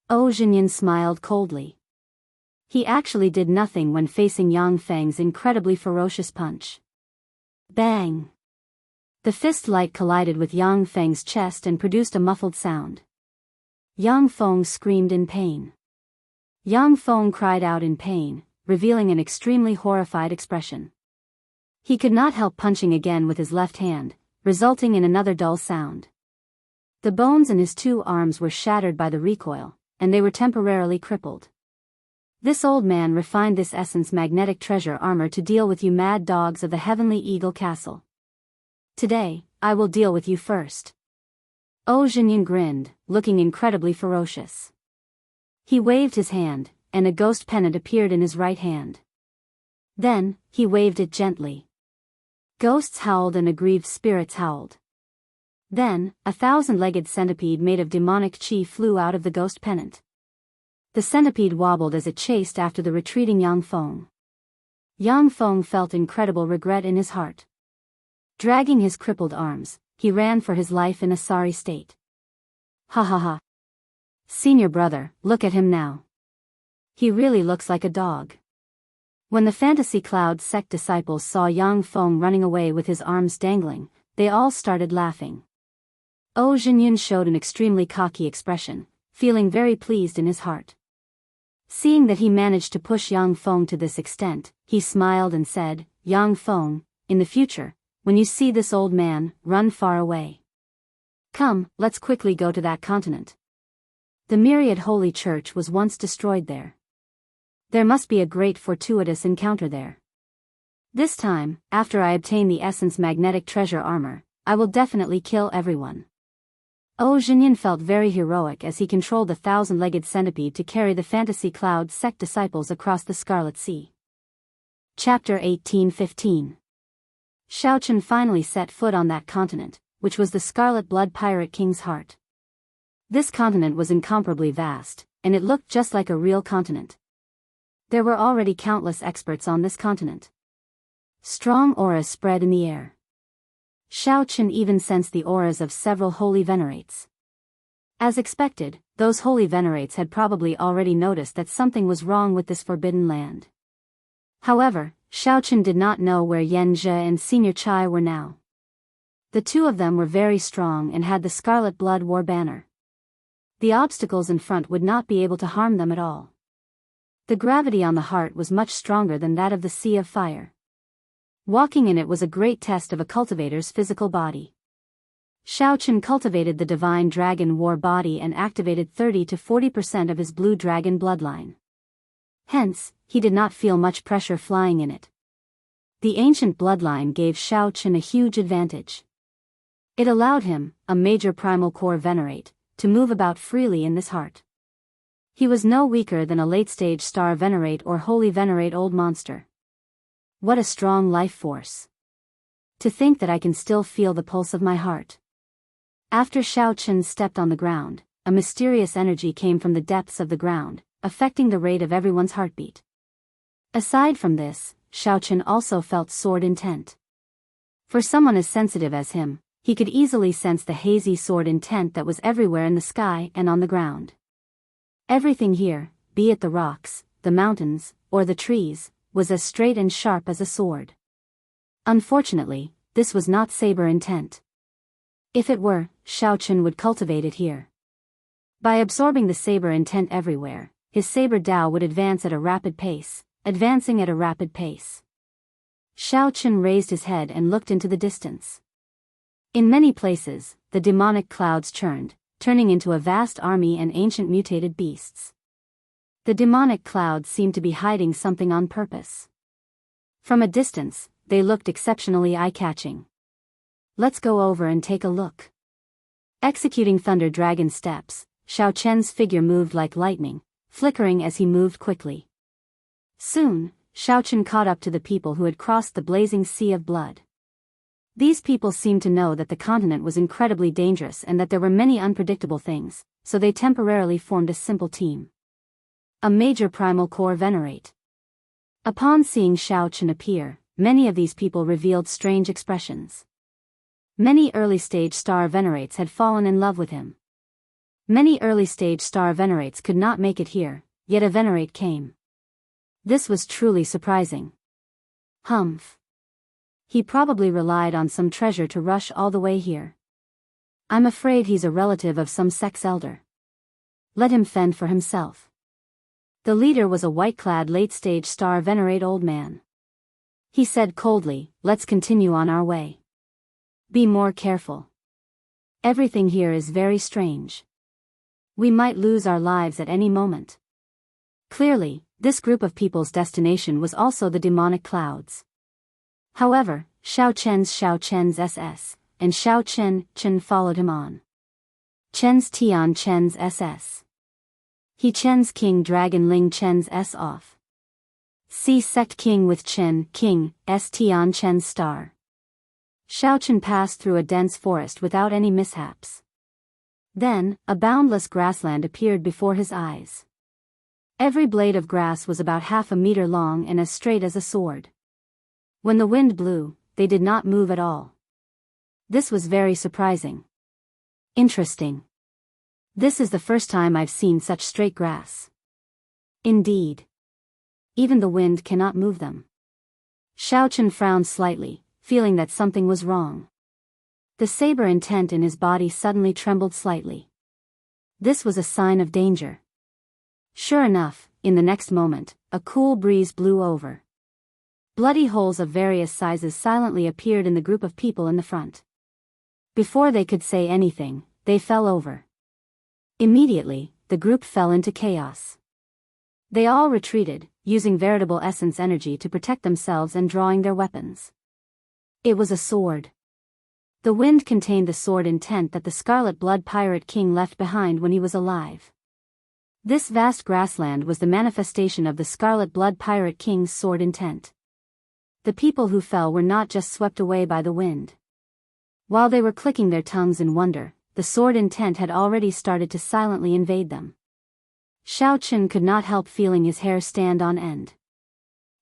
[SPEAKER 1] Zhou Zhenyan smiled coldly. He actually did nothing when facing Yang Feng's incredibly ferocious punch. Bang! The fist light collided with Yang Feng's chest and produced a muffled sound. Yang Feng screamed in pain. Yang Feng cried out in pain, revealing an extremely horrified expression. He could not help punching again with his left hand, resulting in another dull sound. The bones in his two arms were shattered by the recoil, and they were temporarily crippled. This old man refined this essence magnetic treasure armor to deal with you mad dogs of the Heavenly Eagle Castle. Today, I will deal with you first. Zhou Zhenyan grinned, looking incredibly ferocious. He waved his hand, and a ghost pennant appeared in his right hand. Then, he waved it gently. Ghosts howled and aggrieved spirits howled. Then, a 1,000-legged centipede made of demonic chi flew out of the ghost pennant. The centipede wobbled as it chased after the retreating Yang Feng. Yang Feng felt incredible regret in his heart. Dragging his crippled arms, he ran for his life in a sorry state. Ha ha ha. Senior brother, look at him now. He really looks like a dog. When the Fantasy Cloud sect disciples saw Yang Feng running away with his arms dangling, they all started laughing. Zhou Zhenyan showed an extremely cocky expression, feeling very pleased in his heart. Seeing that he managed to push Yang Feng to this extent, he smiled and said, Yang Feng, in the future, when you see this old man, run far away. Come, let's quickly go to that continent. The myriad holy church was once destroyed there. There must be a great fortuitous encounter there. This time, after I obtain the essence magnetic treasure armor, I will definitely kill everyone. Zhou Zhenyan felt very heroic as he controlled the 1,000-legged centipede to carry the Fantasy Cloud sect disciples across the Scarlet Sea. Chapter 1815. Xiaochen finally set foot on that continent, which was the Scarlet Blood Pirate King's heart. This continent was incomparably vast, and it looked just like a real continent. There were already countless experts on this continent. Strong auras spread in the air. Xiaochen even sensed the auras of several holy venerates. As expected, those holy venerates had probably already noticed that something was wrong with this forbidden land. However, Xiaochen did not know where Yan Zhe and Senior Chai were now. The two of them were very strong and had the Scarlet Blood War banner. The obstacles in front would not be able to harm them at all. The gravity on the heart was much stronger than that of the Sea of Fire. Walking in it was a great test of a cultivator's physical body. Xiaochen cultivated the Divine Dragon War body and activated 30 to 40% of his Blue Dragon bloodline. Hence, he did not feel much pressure flying in it. The ancient bloodline gave Xiaochen a huge advantage. It allowed him, a major primal core venerate, to move about freely in this heart. He was no weaker than a late-stage star venerate or holy venerate old monster. What a strong life force. To think that I can still feel the pulse of my heart. After Xiaochen stepped on the ground, a mysterious energy came from the depths of the ground, affecting the rate of everyone's heartbeat. Aside from this, Xiaochen also felt sword intent. For someone as sensitive as him, he could easily sense the hazy sword intent that was everywhere in the sky and on the ground. Everything here, be it the rocks, the mountains, or the trees, was as straight and sharp as a sword. Unfortunately, this was not saber intent. If it were, Xiaochen would cultivate it here. By absorbing the saber intent everywhere, his saber Dao would advance at a rapid pace, advancing at a rapid pace. Xiaochen raised his head and looked into the distance. In many places, the demonic clouds churned, turning into a vast army and ancient mutated beasts. The demonic clouds seemed to be hiding something on purpose. From a distance, they looked exceptionally eye-catching. Let's go over and take a look. Executing Thunder Dragon steps, Xiaochen's figure moved like lightning, flickering as he moved quickly. Soon, Xiaochen caught up to the people who had crossed the blazing sea of blood. These people seemed to know that the continent was incredibly dangerous and that there were many unpredictable things, so they temporarily formed a simple team. A major primal core venerate. Upon seeing Xiaochen appear, many of these people revealed strange expressions. Many early-stage star venerates had fallen in love with him. Many early-stage star venerates could not make it here, yet a venerate came. This was truly surprising. Humph. He probably relied on some treasure to rush all the way here. I'm afraid he's a relative of some sex elder. Let him fend for himself. The leader was a white-clad late-stage star venerate old man. He said coldly, let's continue on our way. Be more careful. Everything here is very strange. We might lose our lives at any moment. Clearly, this group of people's destination was also the demonic clouds. However, Xiao Chen's SS, and Xiao Chen followed him on. Chen's Tian Chen's SS. He Chen's King Dragon Ling Chen's S off. C Sect King with Chen King, S Tian Chen's star. Xiao Chen passed through a dense forest without any mishaps. Then, a boundless grassland appeared before his eyes. Every blade of grass was about half a meter long and as straight as a sword. When the wind blew, they did not move at all. This was very surprising. Interesting. This is the first time I've seen such straight grass. Indeed. Even the wind cannot move them. Xiao Chen frowned slightly, feeling that something was wrong. The saber intent in his body suddenly trembled slightly. This was a sign of danger. Sure enough, in the next moment, a cool breeze blew over. Bloody holes of various sizes silently appeared in the group of people in the front. Before they could say anything, they fell over. Immediately, the group fell into chaos. They all retreated, using veritable essence energy to protect themselves and drawing their weapons. It was a sword. The wind contained the sword intent that the Scarlet Blood Pirate King left behind when he was alive. This vast grassland was the manifestation of the Scarlet Blood Pirate King's sword intent. The people who fell were not just swept away by the wind. While they were clicking their tongues in wonder, the sword intent had already started to silently invade them. Xiao Chen could not help feeling his hair stand on end.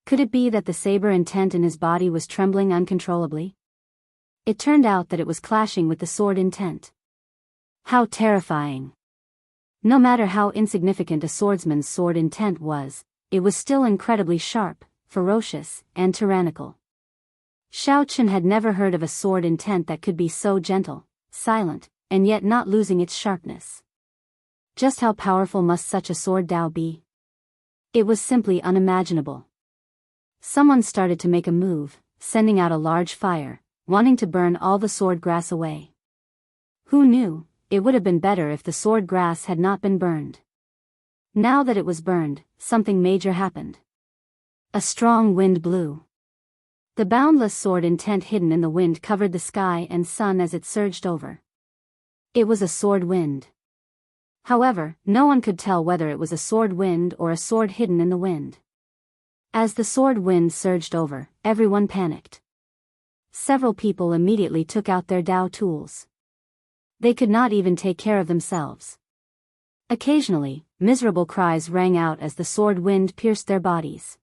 [SPEAKER 1] Could it be that the saber intent in his body was trembling uncontrollably? It turned out that it was clashing with the sword intent. How terrifying! No matter how insignificant a swordsman's sword intent was, it was still incredibly sharp, ferocious, and tyrannical. Xiao Chen had never heard of a sword intent that could be so gentle, silent, and yet not losing its sharpness. Just how powerful must such a sword Dao be? It was simply unimaginable. Someone started to make a move, sending out a large fire, wanting to burn all the sword grass away. Who knew? It would have been better if the sword grass had not been burned. Now that it was burned, something major happened. A strong wind blew. The boundless sword intent hidden in the wind covered the sky and sun as it surged over. It was a sword wind. However, no one could tell whether it was a sword wind or a sword hidden in the wind. As the sword wind surged over, everyone panicked. Several people immediately took out their Dao tools. They could not even take care of themselves. Occasionally, miserable cries rang out as the sword wind pierced their bodies.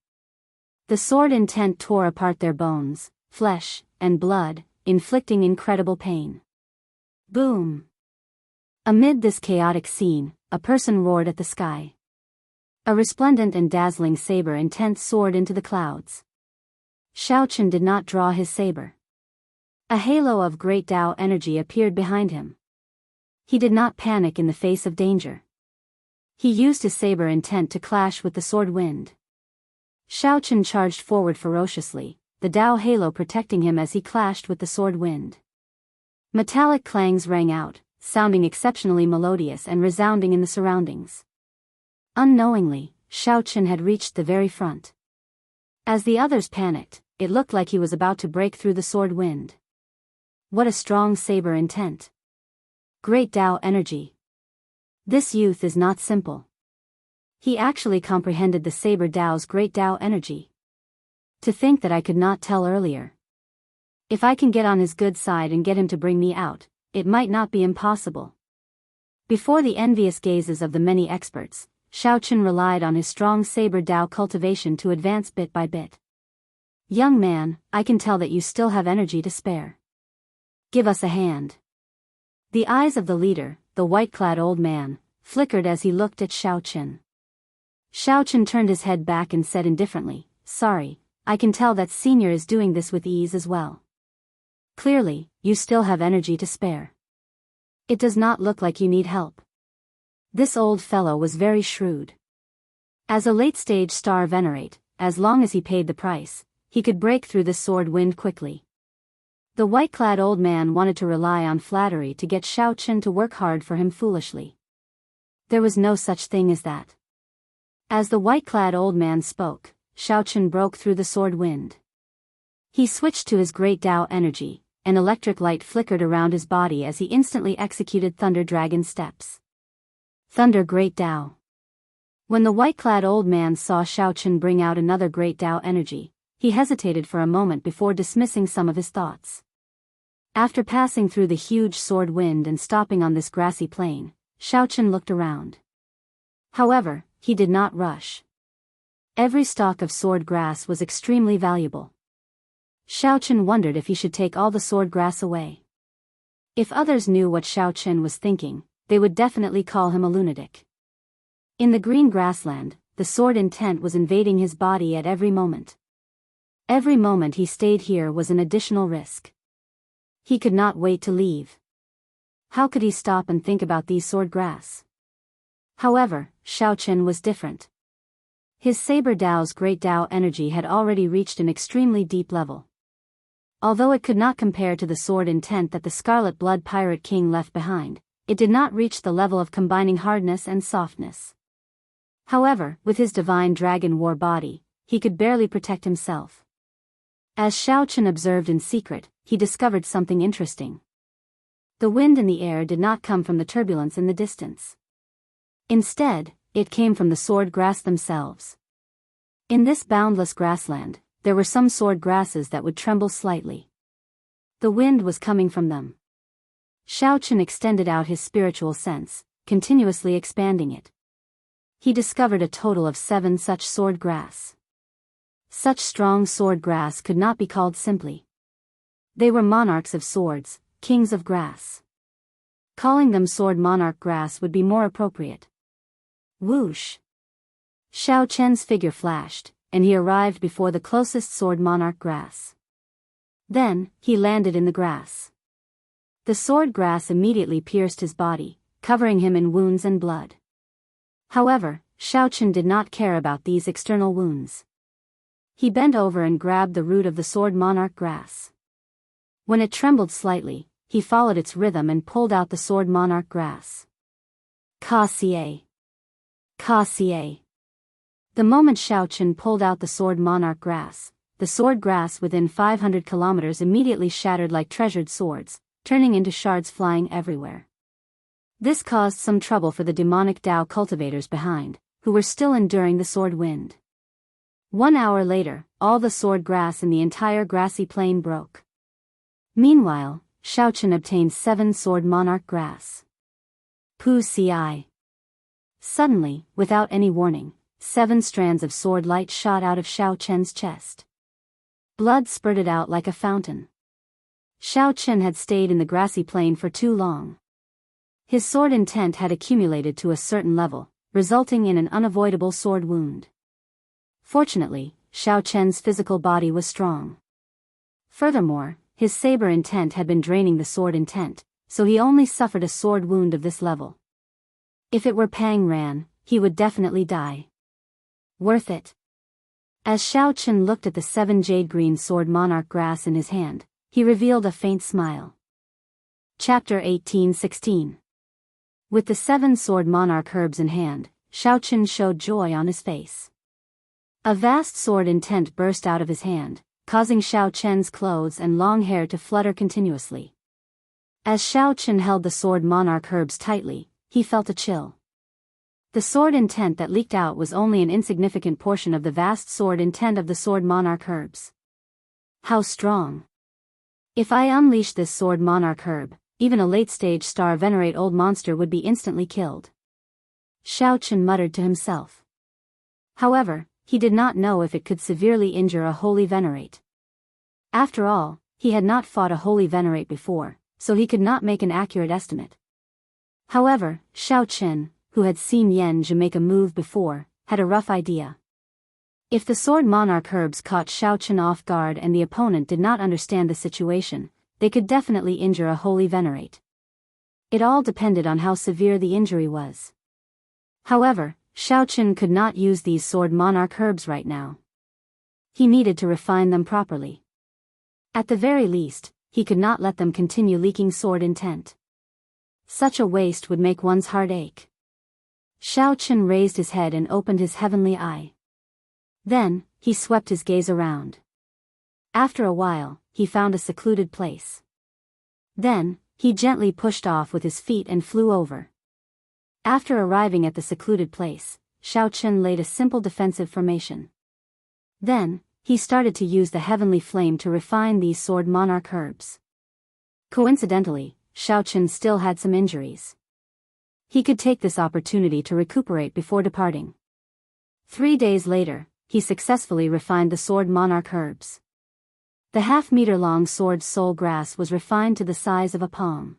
[SPEAKER 1] The sword intent tore apart their bones, flesh, and blood, inflicting incredible pain. Boom! Amid this chaotic scene, a person roared at the sky. A resplendent and dazzling saber intent soared into the clouds. Xiao Chen did not draw his saber. A halo of great Dao energy appeared behind him. He did not panic in the face of danger. He used his saber intent to clash with the sword wind. Xiao Chen charged forward ferociously, the Dao halo protecting him as he clashed with the sword wind. Metallic clangs rang out, sounding exceptionally melodious and resounding in the surroundings. Unknowingly, Xiao Chen had reached the very front. As the others panicked, it looked like he was about to break through the sword wind. What a strong saber intent! Great Dao energy. This youth is not simple. He actually comprehended the saber Dao's great Dao energy. To think that I could not tell earlier. If I can get on his good side and get him to bring me out, it might not be impossible. Before the envious gazes of the many experts, Xiao Chen relied on his strong saber Dao cultivation to advance bit by bit. Young man, I can tell that you still have energy to spare. Give us a hand. The eyes of the leader, the white-clad old man, flickered as he looked at Xiaochen. Xiaochen turned his head back and said indifferently, "Sorry, I can tell that senior is doing this with ease as well. Clearly, you still have energy to spare. It does not look like you need help." This old fellow was very shrewd. As a late-stage star venerate, as long as he paid the price, he could break through the sword wind quickly. The white-clad old man wanted to rely on flattery to get Xiaochen to work hard for him foolishly. There was no such thing as that. As the white-clad old man spoke, Xiaochen broke through the sword wind. He switched to his great Dao energy, an electric light flickered around his body as he instantly executed Thunder Dragon steps. Thunder Great Dao. When the white-clad old man saw Xiaochen bring out another great Dao energy, he hesitated for a moment before dismissing some of his thoughts. After passing through the huge sword wind and stopping on this grassy plain, Xiaochen looked around. However, he did not rush. Every stalk of sword grass was extremely valuable. Xiaochen wondered if he should take all the sword grass away. If others knew what Xiaochen was thinking, they would definitely call him a lunatic. In the green grassland, the sword intent was invading his body at every moment. Every moment he stayed here was an additional risk. He could not wait to leave. How could he stop and think about these sword grass? However, Xiaochen was different. His Saber Dao's great Dao energy had already reached an extremely deep level. Although it could not compare to the sword intent that the Scarlet Blood Pirate King left behind, it did not reach the level of combining hardness and softness. However, with his divine dragon war body, he could barely protect himself. As Xiaochen observed in secret, he discovered something interesting. The wind in the air did not come from the turbulence in the distance. Instead, it came from the sword grass themselves. In this boundless grassland, there were some sword grasses that would tremble slightly. The wind was coming from them. Xiaochen extended out his spiritual sense, continuously expanding it. He discovered a total of 7 such sword grass. Such strong sword grass could not be called simply. They were monarchs of swords, kings of grass. Calling them sword monarch grass would be more appropriate. Whoosh! Xiaochen's figure flashed, and he arrived before the closest sword monarch grass. Then, he landed in the grass. The sword grass immediately pierced his body, covering him in wounds and blood. However, Xiaochen did not care about these external wounds. He bent over and grabbed the root of the sword monarch grass. When it trembled slightly, he followed its rhythm and pulled out the sword monarch grass. Ka-cie. Ka-cie. The moment Xiaochen pulled out the sword monarch grass, the sword grass within 500 kilometers immediately shattered like treasured swords, turning into shards flying everywhere. This caused some trouble for the demonic Dao cultivators behind, who were still enduring the sword wind. 1 hour later, all the sword grass in the entire grassy plain broke. Meanwhile, Xiaochen obtained 7 sword monarch grass. Pu-ci. Suddenly, without any warning, 7 strands of sword light shot out of Xiaochen's chest. Blood spurted out like a fountain. Xiaochen had stayed in the grassy plain for too long. His sword intent had accumulated to a certain level, resulting in an unavoidable sword wound. Fortunately, Xiaochen's physical body was strong. Furthermore, his saber intent had been draining the sword intent, so he only suffered a sword wound of this level. If it were Pang Ran, he would definitely die. Worth it. As Xiaochen looked at the 7 jade-green sword monarch grass in his hand, he revealed a faint smile. Chapter 18:16. With the 7 sword monarch herbs in hand, Xiaochen showed joy on his face. A vast sword intent burst out of his hand, causing Xiaochen's clothes and long hair to flutter continuously. As Xiaochen held the sword monarch herbs tightly, he felt a chill. The sword intent that leaked out was only an insignificant portion of the vast sword intent of the sword monarch herbs. How strong! If I unleash this sword monarch herb, even a late-stage star venerate old monster would be instantly killed. Xiaochen muttered to himself. However, he did not know if it could severely injure a holy venerate. After all, he had not fought a holy venerate before, so he could not make an accurate estimate. However, Xiao Qin, who had seen Yan Zhi make a move before, had a rough idea. If the sword monarch herbs caught Xiao Qin off guard and the opponent did not understand the situation, they could definitely injure a holy venerate. It all depended on how severe the injury was. However, Xiao Qin could not use these sword monarch herbs right now. He needed to refine them properly. At the very least, he could not let them continue leaking sword intent. Such a waste would make one's heart ache. Xiao Qin raised his head and opened his heavenly eye. Then, he swept his gaze around. After a while, he found a secluded place. Then, he gently pushed off with his feet and flew over. After arriving at the secluded place, Xiao Qin laid a simple defensive formation. Then, he started to use the heavenly flame to refine these sword monarch herbs. Coincidentally, Xiao Qin still had some injuries. He could take this opportunity to recuperate before departing. 3 days later, he successfully refined the sword monarch herbs. The half-meter-long sword soul grass was refined to the size of a palm.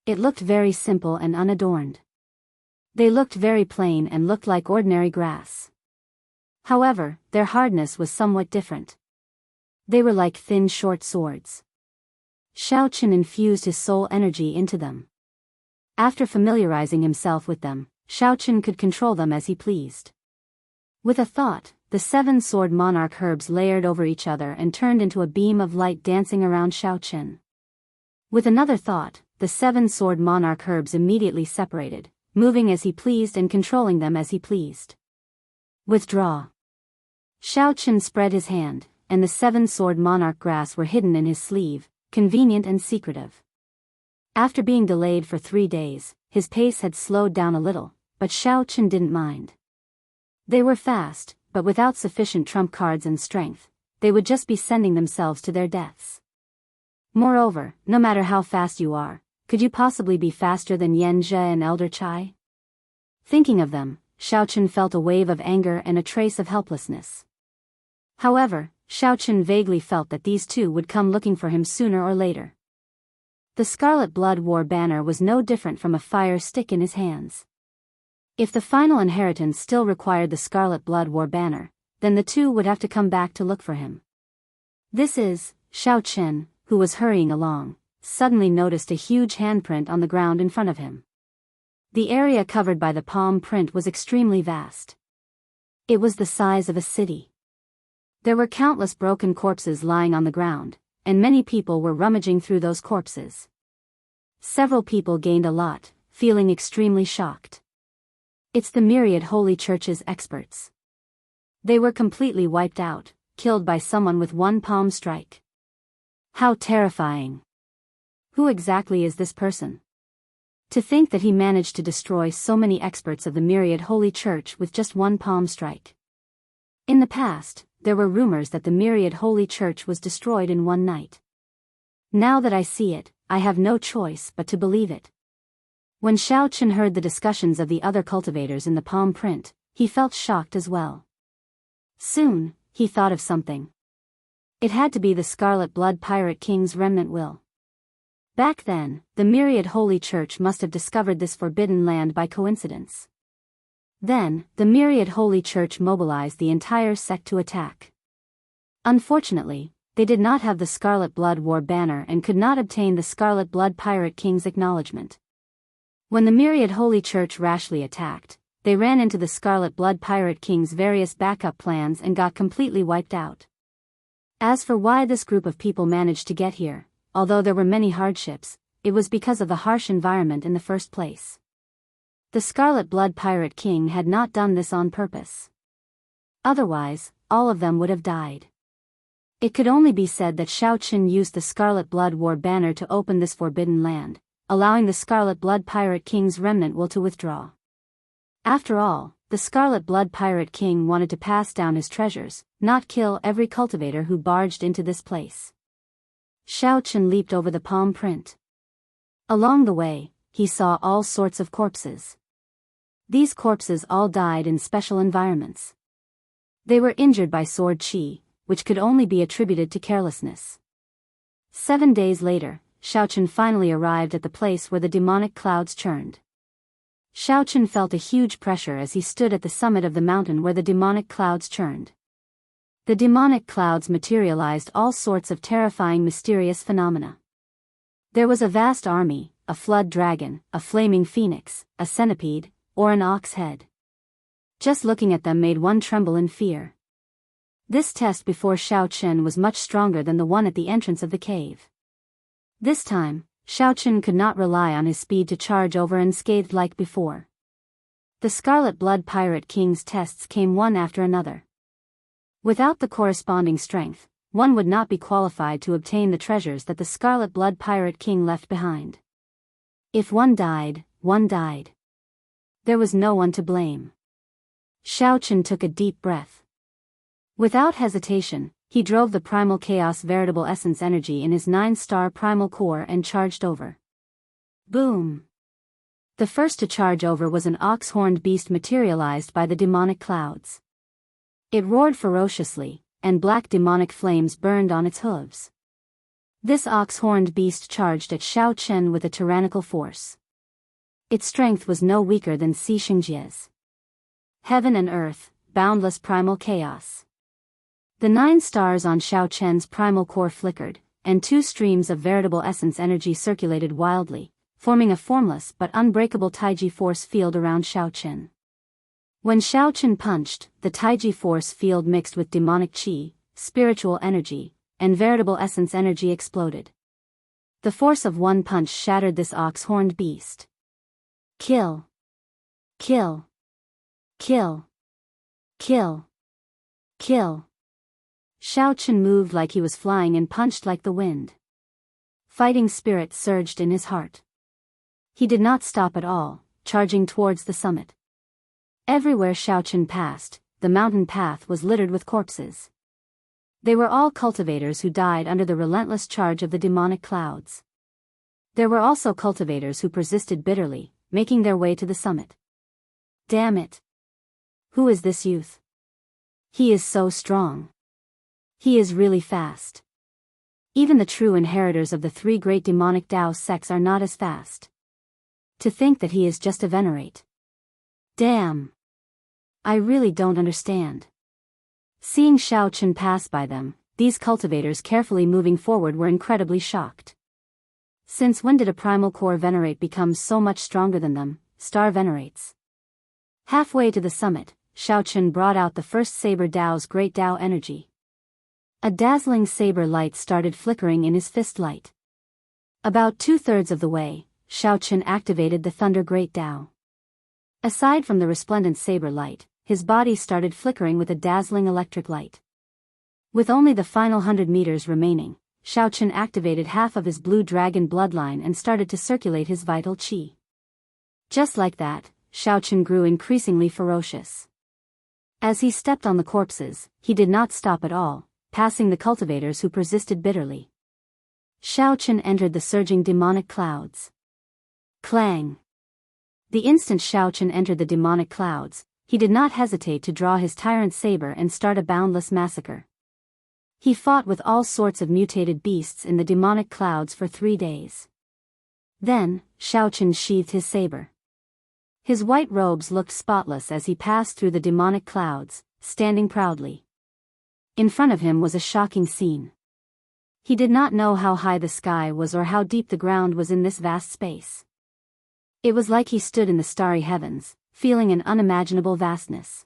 [SPEAKER 1] It looked very simple and unadorned. They looked very plain and looked like ordinary grass. However, their hardness was somewhat different. They were like thin short swords. Xiao Qin infused his soul energy into them. After familiarizing himself with them, Xiao Qin could control them as he pleased. With a thought, the 7 sword monarch herbs layered over each other and turned into a beam of light dancing around Xiao Qin. With another thought, the 7 sword monarch herbs immediately separated, moving as he pleased and controlling them as he pleased. Withdraw. Xiao Qin spread his hand, and the 7 sword monarch grass were hidden in his sleeve, convenient and secretive. After being delayed for 3 days, his pace had slowed down a little, but Xiao Qin didn't mind. They were fast, but without sufficient trump cards and strength, they would just be sending themselves to their deaths. Moreover, no matter how fast you are, could you possibly be faster than Yan Zhi and Elder Chai? Thinking of them, Xiao Qin felt a wave of anger and a trace of helplessness. However, Xiao Qin vaguely felt that these two would come looking for him sooner or later. The Scarlet Blood War banner was no different from a fire stick in his hands. If the final inheritance still required the Scarlet Blood War banner, then the two would have to come back to look for him. This is, Xiao Qin, who was hurrying along, suddenly noticed a huge handprint on the ground in front of him. The area covered by the palm print was extremely vast. It was the size of a city. There were countless broken corpses lying on the ground, and many people were rummaging through those corpses. Several people gained a lot, feeling extremely shocked. It's the myriad holy church's experts. They were completely wiped out, killed by someone with one palm strike. How terrifying. Who exactly is this person? To think that he managed to destroy so many experts of the myriad holy church with just one palm strike. In the past, there were rumors that the myriad holy church was destroyed in one night. Now that I see it, I have no choice but to believe it. When Xiao Qin heard the discussions of the other cultivators in the palm print, he felt shocked as well. Soon, he thought of something. It had to be the Scarlet Blood Pirate King's remnant will. Back then, the myriad holy church must have discovered this forbidden land by coincidence. Then, the myriad holy church mobilized the entire sect to attack. Unfortunately, they did not have the Scarlet Blood War banner and could not obtain the Scarlet Blood Pirate King's acknowledgement. When the myriad holy church rashly attacked, they ran into the Scarlet Blood Pirate King's various backup plans and got completely wiped out. As for why this group of people managed to get here, although there were many hardships, it was because of the harsh environment in the first place. The Scarlet Blood Pirate King had not done this on purpose. Otherwise, all of them would have died. It could only be said that Xiao Qin used the Scarlet Blood War banner to open this forbidden land, allowing the Scarlet Blood Pirate King's remnant will to withdraw. After all, the Scarlet Blood Pirate King wanted to pass down his treasures, not kill every cultivator who barged into this place. Xiao Qin leaped over the palm print. Along the way, he saw all sorts of corpses. These corpses all died in special environments. They were injured by sword qi, which could only be attributed to carelessness. 7 days later, Xiaochen finally arrived at the place where the demonic clouds churned. Xiaochen felt a huge pressure as he stood at the summit of the mountain where the demonic clouds churned. The demonic clouds materialized all sorts of terrifying mysterious phenomena. There was a vast army, a flood dragon, a flaming phoenix, a centipede, or an ox head. Just looking at them made one tremble in fear. This test before Xiaochen was much stronger than the one at the entrance of the cave. This time, Xiaochen could not rely on his speed to charge over unscathed like before. The Scarlet Blood Pirate King's tests came one after another. Without the corresponding strength, one would not be qualified to obtain the treasures that the Scarlet Blood Pirate King left behind. If one died, one died. There was no one to blame. Xiaochen took a deep breath. Without hesitation, he drove the primal chaos veritable essence energy in his 9-star primal core and charged over. Boom! The first to charge over was an ox-horned beast materialized by the demonic clouds. It roared ferociously, and black demonic flames burned on its hooves. This ox-horned beast charged at Xiaochen with a tyrannical force. Its strength was no weaker than Xianxia's. Heaven and earth, boundless primal chaos. The 9 stars on Xiaochen's primal core flickered, and 2 streams of veritable essence energy circulated wildly, forming a formless but unbreakable Taiji force field around Xiaochen. When Xiaochen punched, the Taiji force field mixed with demonic qi, spiritual energy, and veritable essence energy exploded. The force of one punch shattered this ox-horned beast. Kill! Kill! Kill! Kill! Kill! Xiaochen moved like he was flying and punched like the wind. Fighting spirit surged in his heart. He did not stop at all, charging towards the summit. Everywhere Xiaochen passed, the mountain path was littered with corpses. They were all cultivators who died under the relentless charge of the demonic clouds. There were also cultivators who persisted bitterly, making their way to the summit. Damn it! Who is this youth? He is so strong. He is really fast. Even the true inheritors of the 3 great demonic Daoist sects are not as fast. To think that he is just a venerate. Damn! I really don't understand. Seeing Xiaochen pass by them, these cultivators carefully moving forward were incredibly shocked. Since when did a primal core venerate become so much stronger than them, star venerates? Halfway to the summit, Xiaochen brought out the first saber Dao's great Dao energy. A dazzling saber light started flickering in his fist light. About 2/3 of the way, Xiaochen activated the Thunder Great Dao. Aside from the resplendent saber light, his body started flickering with a dazzling electric light. With only the final 100 meters remaining, Xiaochen activated half of his blue dragon bloodline and started to circulate his vital qi. Just like that, Xiaochen grew increasingly ferocious. As he stepped on the corpses, he did not stop at all, passing the cultivators who persisted bitterly. Xiaochen entered the surging demonic clouds. Clang! The instant Xiaochen entered the demonic clouds, he did not hesitate to draw his tyrant saber and start a boundless massacre. He fought with all sorts of mutated beasts in the demonic clouds for 3 days. Then, Xiaochen sheathed his saber. His white robes looked spotless as he passed through the demonic clouds, standing proudly. In front of him was a shocking scene. He did not know how high the sky was or how deep the ground was in this vast space. It was like he stood in the starry heavens, feeling an unimaginable vastness.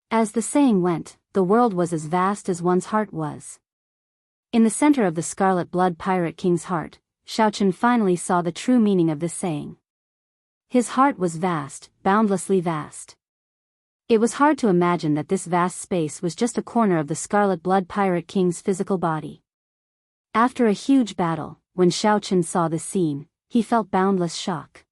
[SPEAKER 1] As the saying went, the world was as vast as one's heart was. In the center of the Scarlet Blood Pirate King's heart, Xiaochen finally saw the true meaning of this saying. His heart was vast, boundlessly vast. It was hard to imagine that this vast space was just a corner of the Scarlet Blood Pirate King's physical body. After a huge battle, when Xiaochen saw this scene, he felt boundless shock.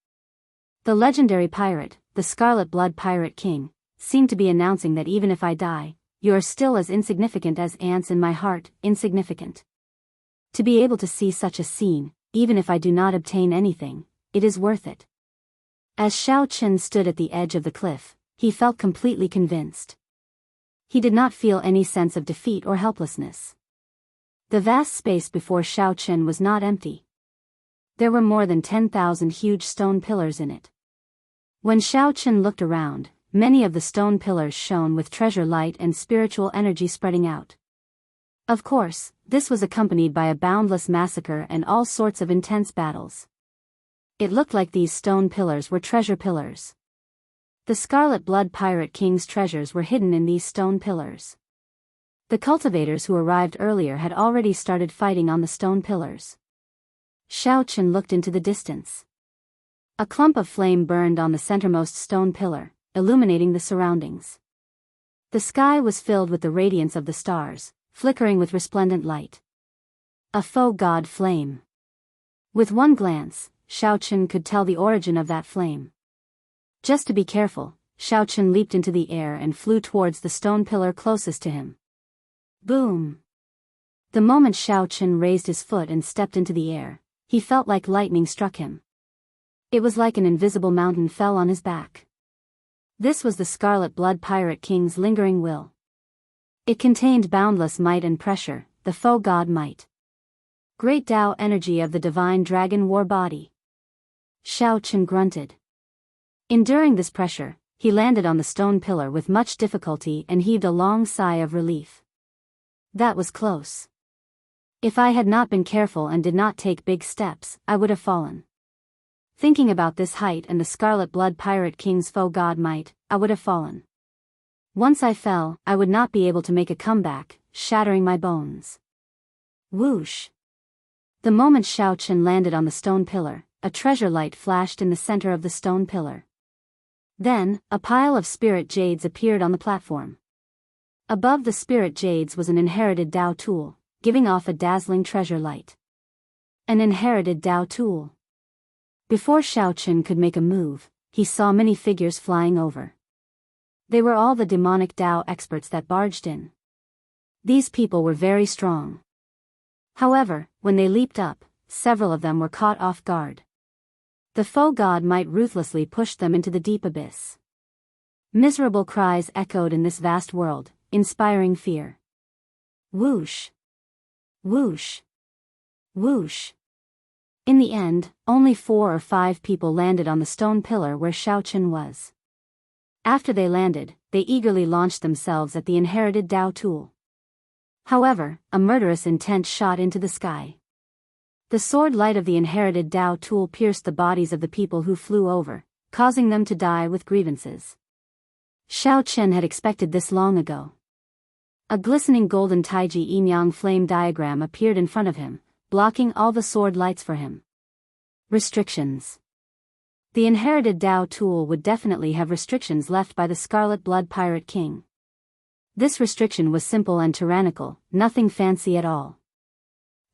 [SPEAKER 1] The legendary pirate, the Scarlet Blood Pirate King, seemed to be announcing that even if I die, you are still as insignificant as ants in my heart, insignificant. To be able to see such a scene, even if I do not obtain anything, it is worth it. As Xiaochen stood at the edge of the cliff, he felt completely convinced. He did not feel any sense of defeat or helplessness. The vast space before Xiaochen was not empty. There were more than 10,000 huge stone pillars in it. When Xiaochen looked around, many of the stone pillars shone with treasure light and spiritual energy spreading out. Of course, this was accompanied by a boundless massacre and all sorts of intense battles. It looked like these stone pillars were treasure pillars. The Scarlet Blood Pirate King's treasures were hidden in these stone pillars. The cultivators who arrived earlier had already started fighting on the stone pillars. Xiaochen looked into the distance. A clump of flame burned on the centermost stone pillar, illuminating the surroundings. The sky was filled with the radiance of the stars, flickering with resplendent light. A faux god flame. With one glance, Xiaochen could tell the origin of that flame. Just to be careful, Xiaochen leaped into the air and flew towards the stone pillar closest to him. Boom! The moment Xiaochen raised his foot and stepped into the air, he felt like lightning struck him. It was like an invisible mountain fell on his back. This was the Scarlet Blood Pirate King's lingering will. It contained boundless might and pressure, the faux god might. Great Tao energy of the divine dragon war body. Xiaochen grunted. Enduring this pressure, he landed on the stone pillar with much difficulty and heaved a long sigh of relief. That was close. If I had not been careful and did not take big steps, I would have fallen. Thinking about this height and the Scarlet Blood Pirate King's faux god might, I would have fallen. Once I fell, I would not be able to make a comeback, shattering my bones. Whoosh! The moment Xiaochen landed on the stone pillar, a treasure light flashed in the center of the stone pillar. Then, a pile of spirit jades appeared on the platform. Above the spirit jades was an inherited Dao tool, giving off a dazzling treasure light. An inherited Dao tool. Before Xiaochen could make a move, he saw many figures flying over. They were all the demonic Dao experts that barged in. These people were very strong. However, when they leaped up, several of them were caught off guard. The faux god might ruthlessly push them into the deep abyss. Miserable cries echoed in this vast world, inspiring fear. Whoosh! Whoosh! Whoosh! In the end, only 4 or 5 people landed on the stone pillar where Xiaochen was. After they landed, they eagerly launched themselves at the inherited Dao tool. However, a murderous intent shot into the sky. The sword light of the inherited Dao tool pierced the bodies of the people who flew over, causing them to die with grievances. Xiaochen had expected this long ago. A glistening golden Taiji yin-yang flame diagram appeared in front of him, blocking all the sword lights for him. Restrictions. The inherited Dao tool would definitely have restrictions left by the Scarlet Blood Pirate King. This restriction was simple and tyrannical, nothing fancy at all.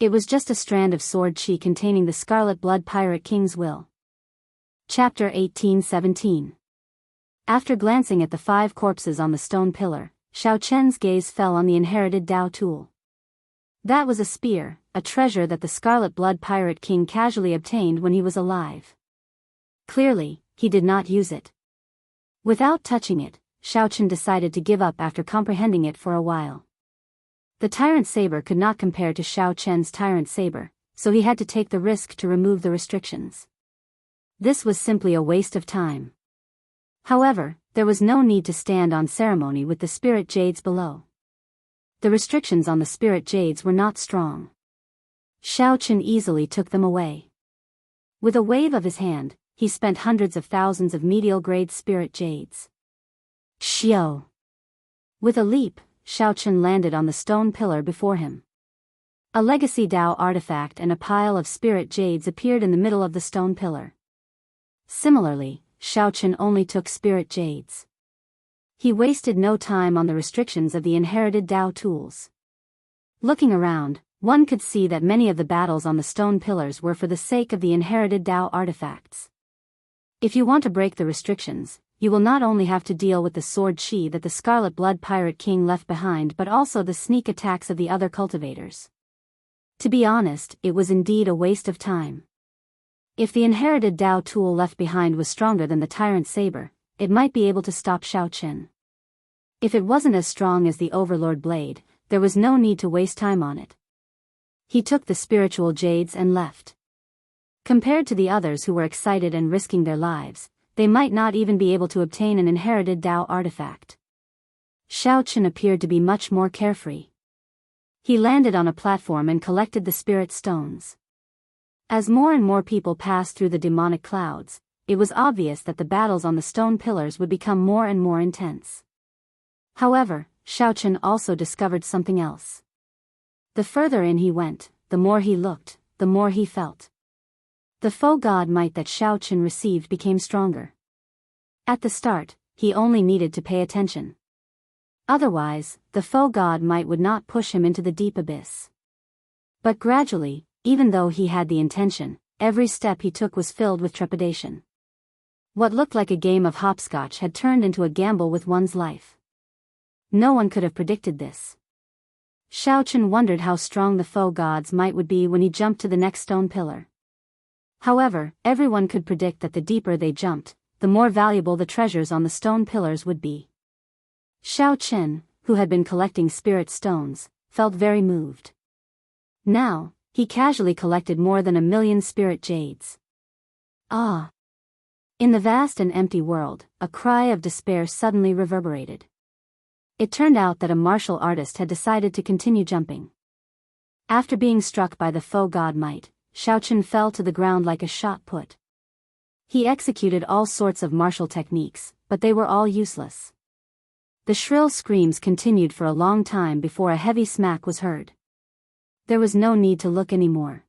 [SPEAKER 1] It was just a strand of sword chi containing the Scarlet Blood Pirate King's will. Chapter 18:17. After glancing at the 5 corpses on the stone pillar, Xiaochen's gaze fell on the inherited Dao tool. That was a spear, a treasure that the Scarlet Blood Pirate King casually obtained when he was alive. Clearly, he did not use it. Without touching it, Xiaochen decided to give up after comprehending it for a while. The tyrant saber could not compare to Xiaochen's tyrant saber, so he had to take the risk to remove the restrictions. This was simply a waste of time. However, there was no need to stand on ceremony with the spirit jades below. The restrictions on the spirit jades were not strong. Xiaochen easily took them away. With a wave of his hand, he spent hundreds of thousands of medial-grade spirit jades. Xiao! With a leap, Xiaochen landed on the stone pillar before him. A legacy Dao artifact and a pile of spirit jades appeared in the middle of the stone pillar. Similarly, Xiaochen only took spirit jades. He wasted no time on the restrictions of the inherited Dao tools. Looking around, one could see that many of the battles on the stone pillars were for the sake of the inherited Dao artifacts. If you want to break the restrictions, you will not only have to deal with the sword chi that the Scarlet Blood Pirate King left behind but also the sneak attacks of the other cultivators. To be honest, it was indeed a waste of time. If the inherited Dao tool left behind was stronger than the tyrant saber, it might be able to stop Xiaochen. If it wasn't as strong as the Overlord blade, there was no need to waste time on it. He took the spiritual jades and left. Compared to the others who were excited and risking their lives, they might not even be able to obtain an inherited Dao artifact. Xiaochen appeared to be much more carefree. He landed on a platform and collected the spirit stones. As more and more people passed through the demonic clouds, it was obvious that the battles on the stone pillars would become more and more intense. However, Xiaochen also discovered something else. The further in he went, the more he looked, the more he felt. The foe god might that Xiaochen received became stronger. At the start, he only needed to pay attention. Otherwise, the foe god might would not push him into the deep abyss. But gradually, even though he had the intention, every step he took was filled with trepidation. What looked like a game of hopscotch had turned into a gamble with one's life. No one could have predicted this. Xiaochen wondered how strong the foe god's might would be when he jumped to the next stone pillar. However, everyone could predict that the deeper they jumped, the more valuable the treasures on the stone pillars would be. Xiaochen, who had been collecting spirit stones, felt very moved. Now, he casually collected more than 1,000,000 spirit jades. Ah! In the vast and empty world, a cry of despair suddenly reverberated. It turned out that a martial artist had decided to continue jumping. After being struck by the foe god might, Xiaochen fell to the ground like a shot put. He executed all sorts of martial techniques, but they were all useless. The shrill screams continued for a long time before a heavy smack was heard. There was no need to look anymore.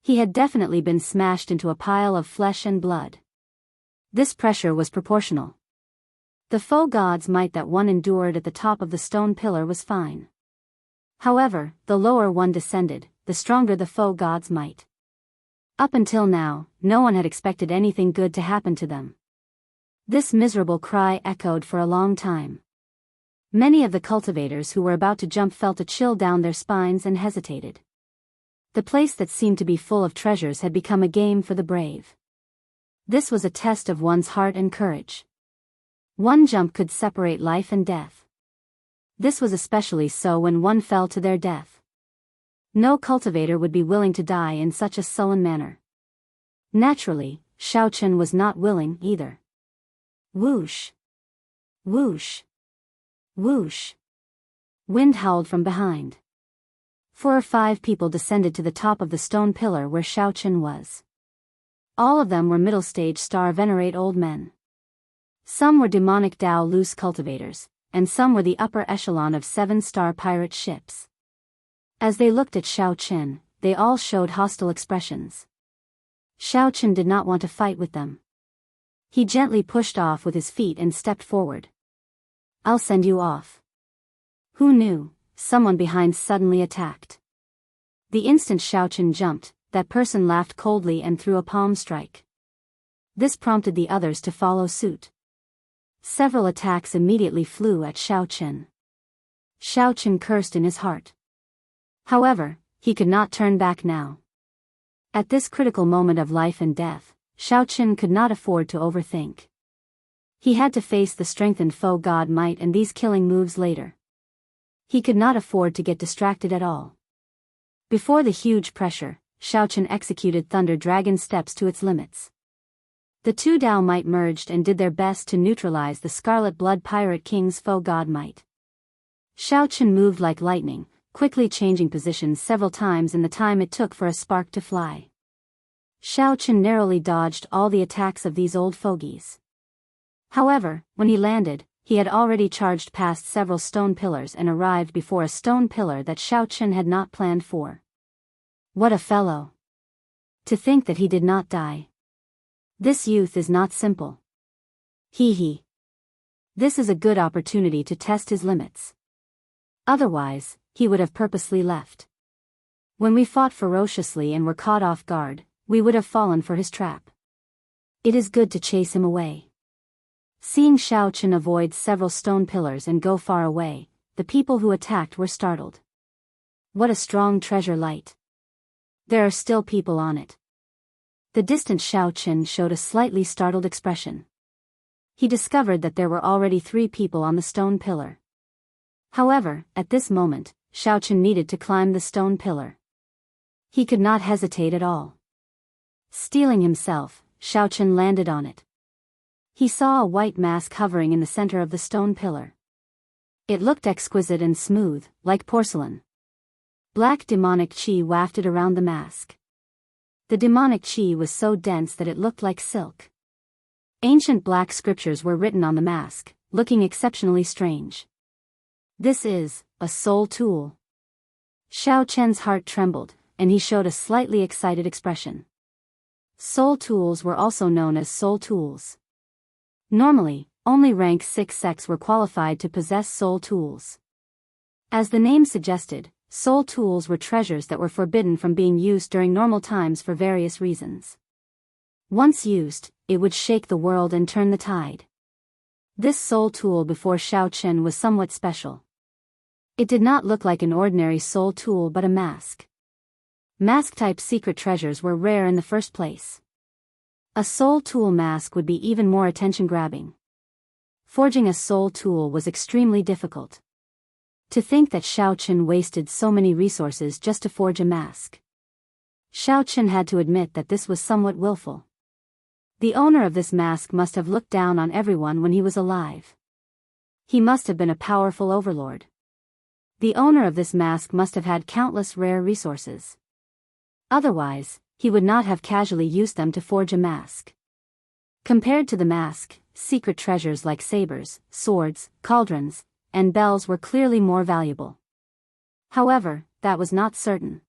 [SPEAKER 1] He had definitely been smashed into a pile of flesh and blood. This pressure was proportional. The foe god's might that one endured at the top of the stone pillar was fine. However, the lower one descended, the stronger the foe god's might. Up until now, no one had expected anything good to happen to them. This miserable cry echoed for a long time. Many of the cultivators who were about to jump felt a chill down their spines and hesitated. The place that seemed to be full of treasures had become a game for the brave. This was a test of one's heart and courage. One jump could separate life and death. This was especially so when one fell to their death. No cultivator would be willing to die in such a sullen manner. Naturally, Xiaochen was not willing either. Whoosh! Whoosh! Whoosh! Wind howled from behind. 4 or 5 people descended to the top of the stone pillar where Xiaochen was. All of them were middle-stage star venerate old men. Some were demonic Dao loose cultivators, and some were the upper echelon of 7-star pirate ships. As they looked at Xiaochen, they all showed hostile expressions. Xiaochen did not want to fight with them. He gently pushed off with his feet and stepped forward. "I'll send you off." Who knew? Someone behind suddenly attacked. The instant Xiaochen jumped, that person laughed coldly and threw a palm strike. This prompted the others to follow suit. Several attacks immediately flew at Xiaochen. Xiaochen cursed in his heart. However, he could not turn back now. At this critical moment of life and death, Xiaochen could not afford to overthink. He had to face the strengthened foe god might and these killing moves later. He could not afford to get distracted at all. Before the huge pressure, Xiaochen executed Thunder Dragon steps to its limits. The two Dao might merged and did their best to neutralize the Scarlet Blood Pirate King's foe god might. Xiaochen moved like lightning, quickly changing positions several times in the time it took for a spark to fly. Xiaochen narrowly dodged all the attacks of these old fogies. However, when he landed, he had already charged past several stone pillars and arrived before a stone pillar that Xiaochen had not planned for. What a fellow! To think that he did not die. This youth is not simple. Hee. This is a good opportunity to test his limits. Otherwise, he would have purposely left. When we fought ferociously and were caught off guard, we would have fallen for his trap. It is good to chase him away. Seeing Xiaochen avoid several stone pillars and go far away, the people who attacked were startled. What a strong treasure light. There are still people on it. The distant Xiaochen showed a slightly startled expression. He discovered that there were already 3 people on the stone pillar. However, at this moment, Xiaochen needed to climb the stone pillar. He could not hesitate at all. Steeling himself, Xiao Chen landed on it. He saw a white mask hovering in the center of the stone pillar. It looked exquisite and smooth, like porcelain. Black demonic qi wafted around the mask. The demonic qi was so dense that it looked like silk. Ancient black scriptures were written on the mask, looking exceptionally strange. This is a soul tool. Xiao Chen's heart trembled, and he showed a slightly excited expression. Soul tools were also known as soul tools. Normally, only rank 6 sects were qualified to possess soul tools. As the name suggested, soul tools were treasures that were forbidden from being used during normal times for various reasons. Once used, it would shake the world and turn the tide. This soul tool before Xiao Chen was somewhat special. It did not look like an ordinary soul tool but a mask. Mask-type secret treasures were rare in the first place. A soul tool mask would be even more attention-grabbing. Forging a soul tool was extremely difficult. To think that Xiao Chen wasted so many resources just to forge a mask. Xiao Chen had to admit that this was somewhat willful. The owner of this mask must have looked down on everyone when he was alive. He must have been a powerful overlord. The owner of this mask must have had countless rare resources. Otherwise, he would not have casually used them to forge a mask. Compared to the mask, secret treasures like sabers, swords, cauldrons, and bells were clearly more valuable. However, that was not certain.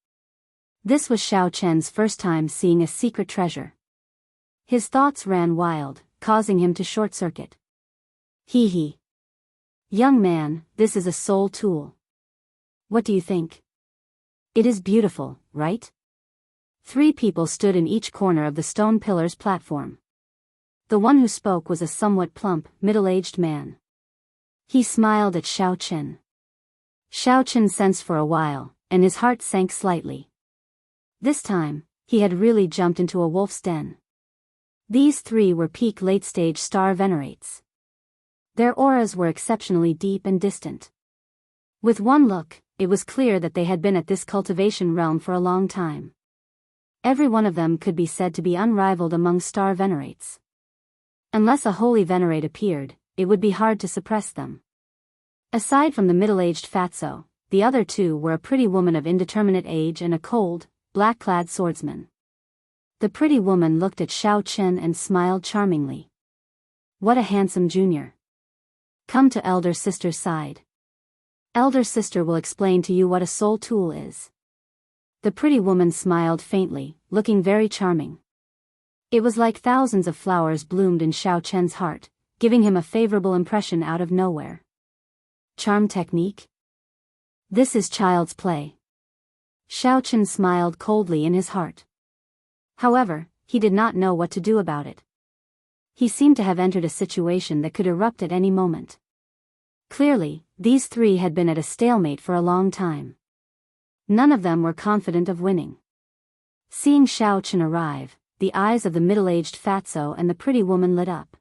[SPEAKER 1] This was Xiao Chen's first time seeing a secret treasure. His thoughts ran wild, causing him to short-circuit. Hee hee. Young man, this is a soul tool. What do you think? It is beautiful, right? 3 people stood in each corner of the stone pillar's platform. The one who spoke was a somewhat plump, middle-aged man. He smiled at Xiao Chen. Xiao Chen sensed for a while, and his heart sank slightly. This time, he had really jumped into a wolf's den. These 3 were peak late-stage star venerates. Their auras were exceptionally deep and distant. With one look, it was clear that they had been at this cultivation realm for a long time. Every one of them could be said to be unrivaled among star venerates. Unless a holy venerate appeared, it would be hard to suppress them. Aside from the middle-aged fatso, the other 2 were a pretty woman of indeterminate age and a cold, black-clad swordsman. The pretty woman looked at Xiao Chen and smiled charmingly. What a handsome junior. Come to elder sister's side. Elder sister will explain to you what a soul tool is. The pretty woman smiled faintly, looking very charming. It was like thousands of flowers bloomed in Xiao Chen's heart, giving him a favorable impression out of nowhere. Charm technique? This is child's play. Xiao Chen smiled coldly in his heart. However, he did not know what to do about it. He seemed to have entered a situation that could erupt at any moment. Clearly, these 3 had been at a stalemate for a long time. None of them were confident of winning. Seeing Xiao Chen arrive, the eyes of the middle-aged fatso and the pretty woman lit up.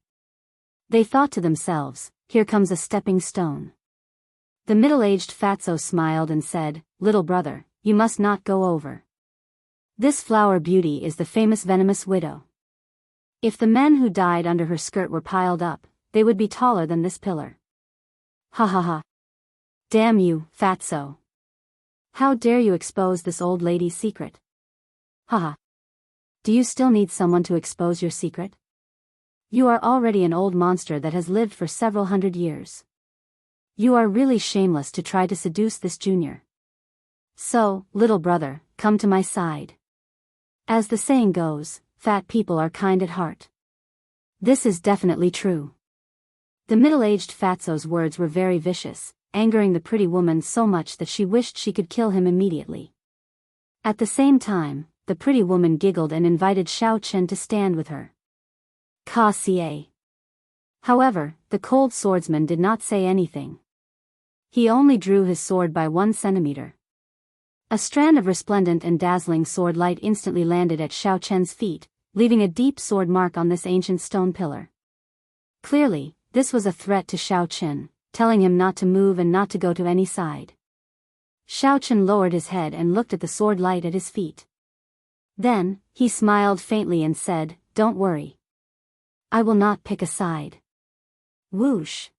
[SPEAKER 1] They thought to themselves, here comes a stepping stone. The middle-aged fatso smiled and said, little brother, you must not go over. This flower beauty is the famous venomous widow. If the men who died under her skirt were piled up, they would be taller than this pillar. Ha ha ha. Damn you, fatso. How dare you expose this old lady's secret? Haha. Do you still need someone to expose your secret? You are already an old monster that has lived for several hundred years. You are really shameless to try to seduce this junior. So, little brother, come to my side. As the saying goes, fat people are kind at heart. This is definitely true. The middle-aged fatso's words were very vicious, angering the pretty woman so much that she wished she could kill him immediately. At the same time, the pretty woman giggled and invited Xiao Chen to stand with her. Ka ca. However, the cold swordsman did not say anything. He only drew his sword by 1 centimeter. A strand of resplendent and dazzling sword light instantly landed at Xiao Chen's feet, leaving a deep sword mark on this ancient stone pillar. Clearly, this was a threat to Xiao Chen, telling him not to move and not to go to any side. Xiao Chen lowered his head and looked at the sword light at his feet. Then, he smiled faintly and said, "Don't worry. I will not pick a side." Whoosh.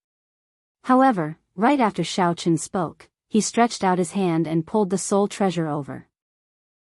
[SPEAKER 1] However, right after Xiao Chen spoke, he stretched out his hand and pulled the soul treasure over.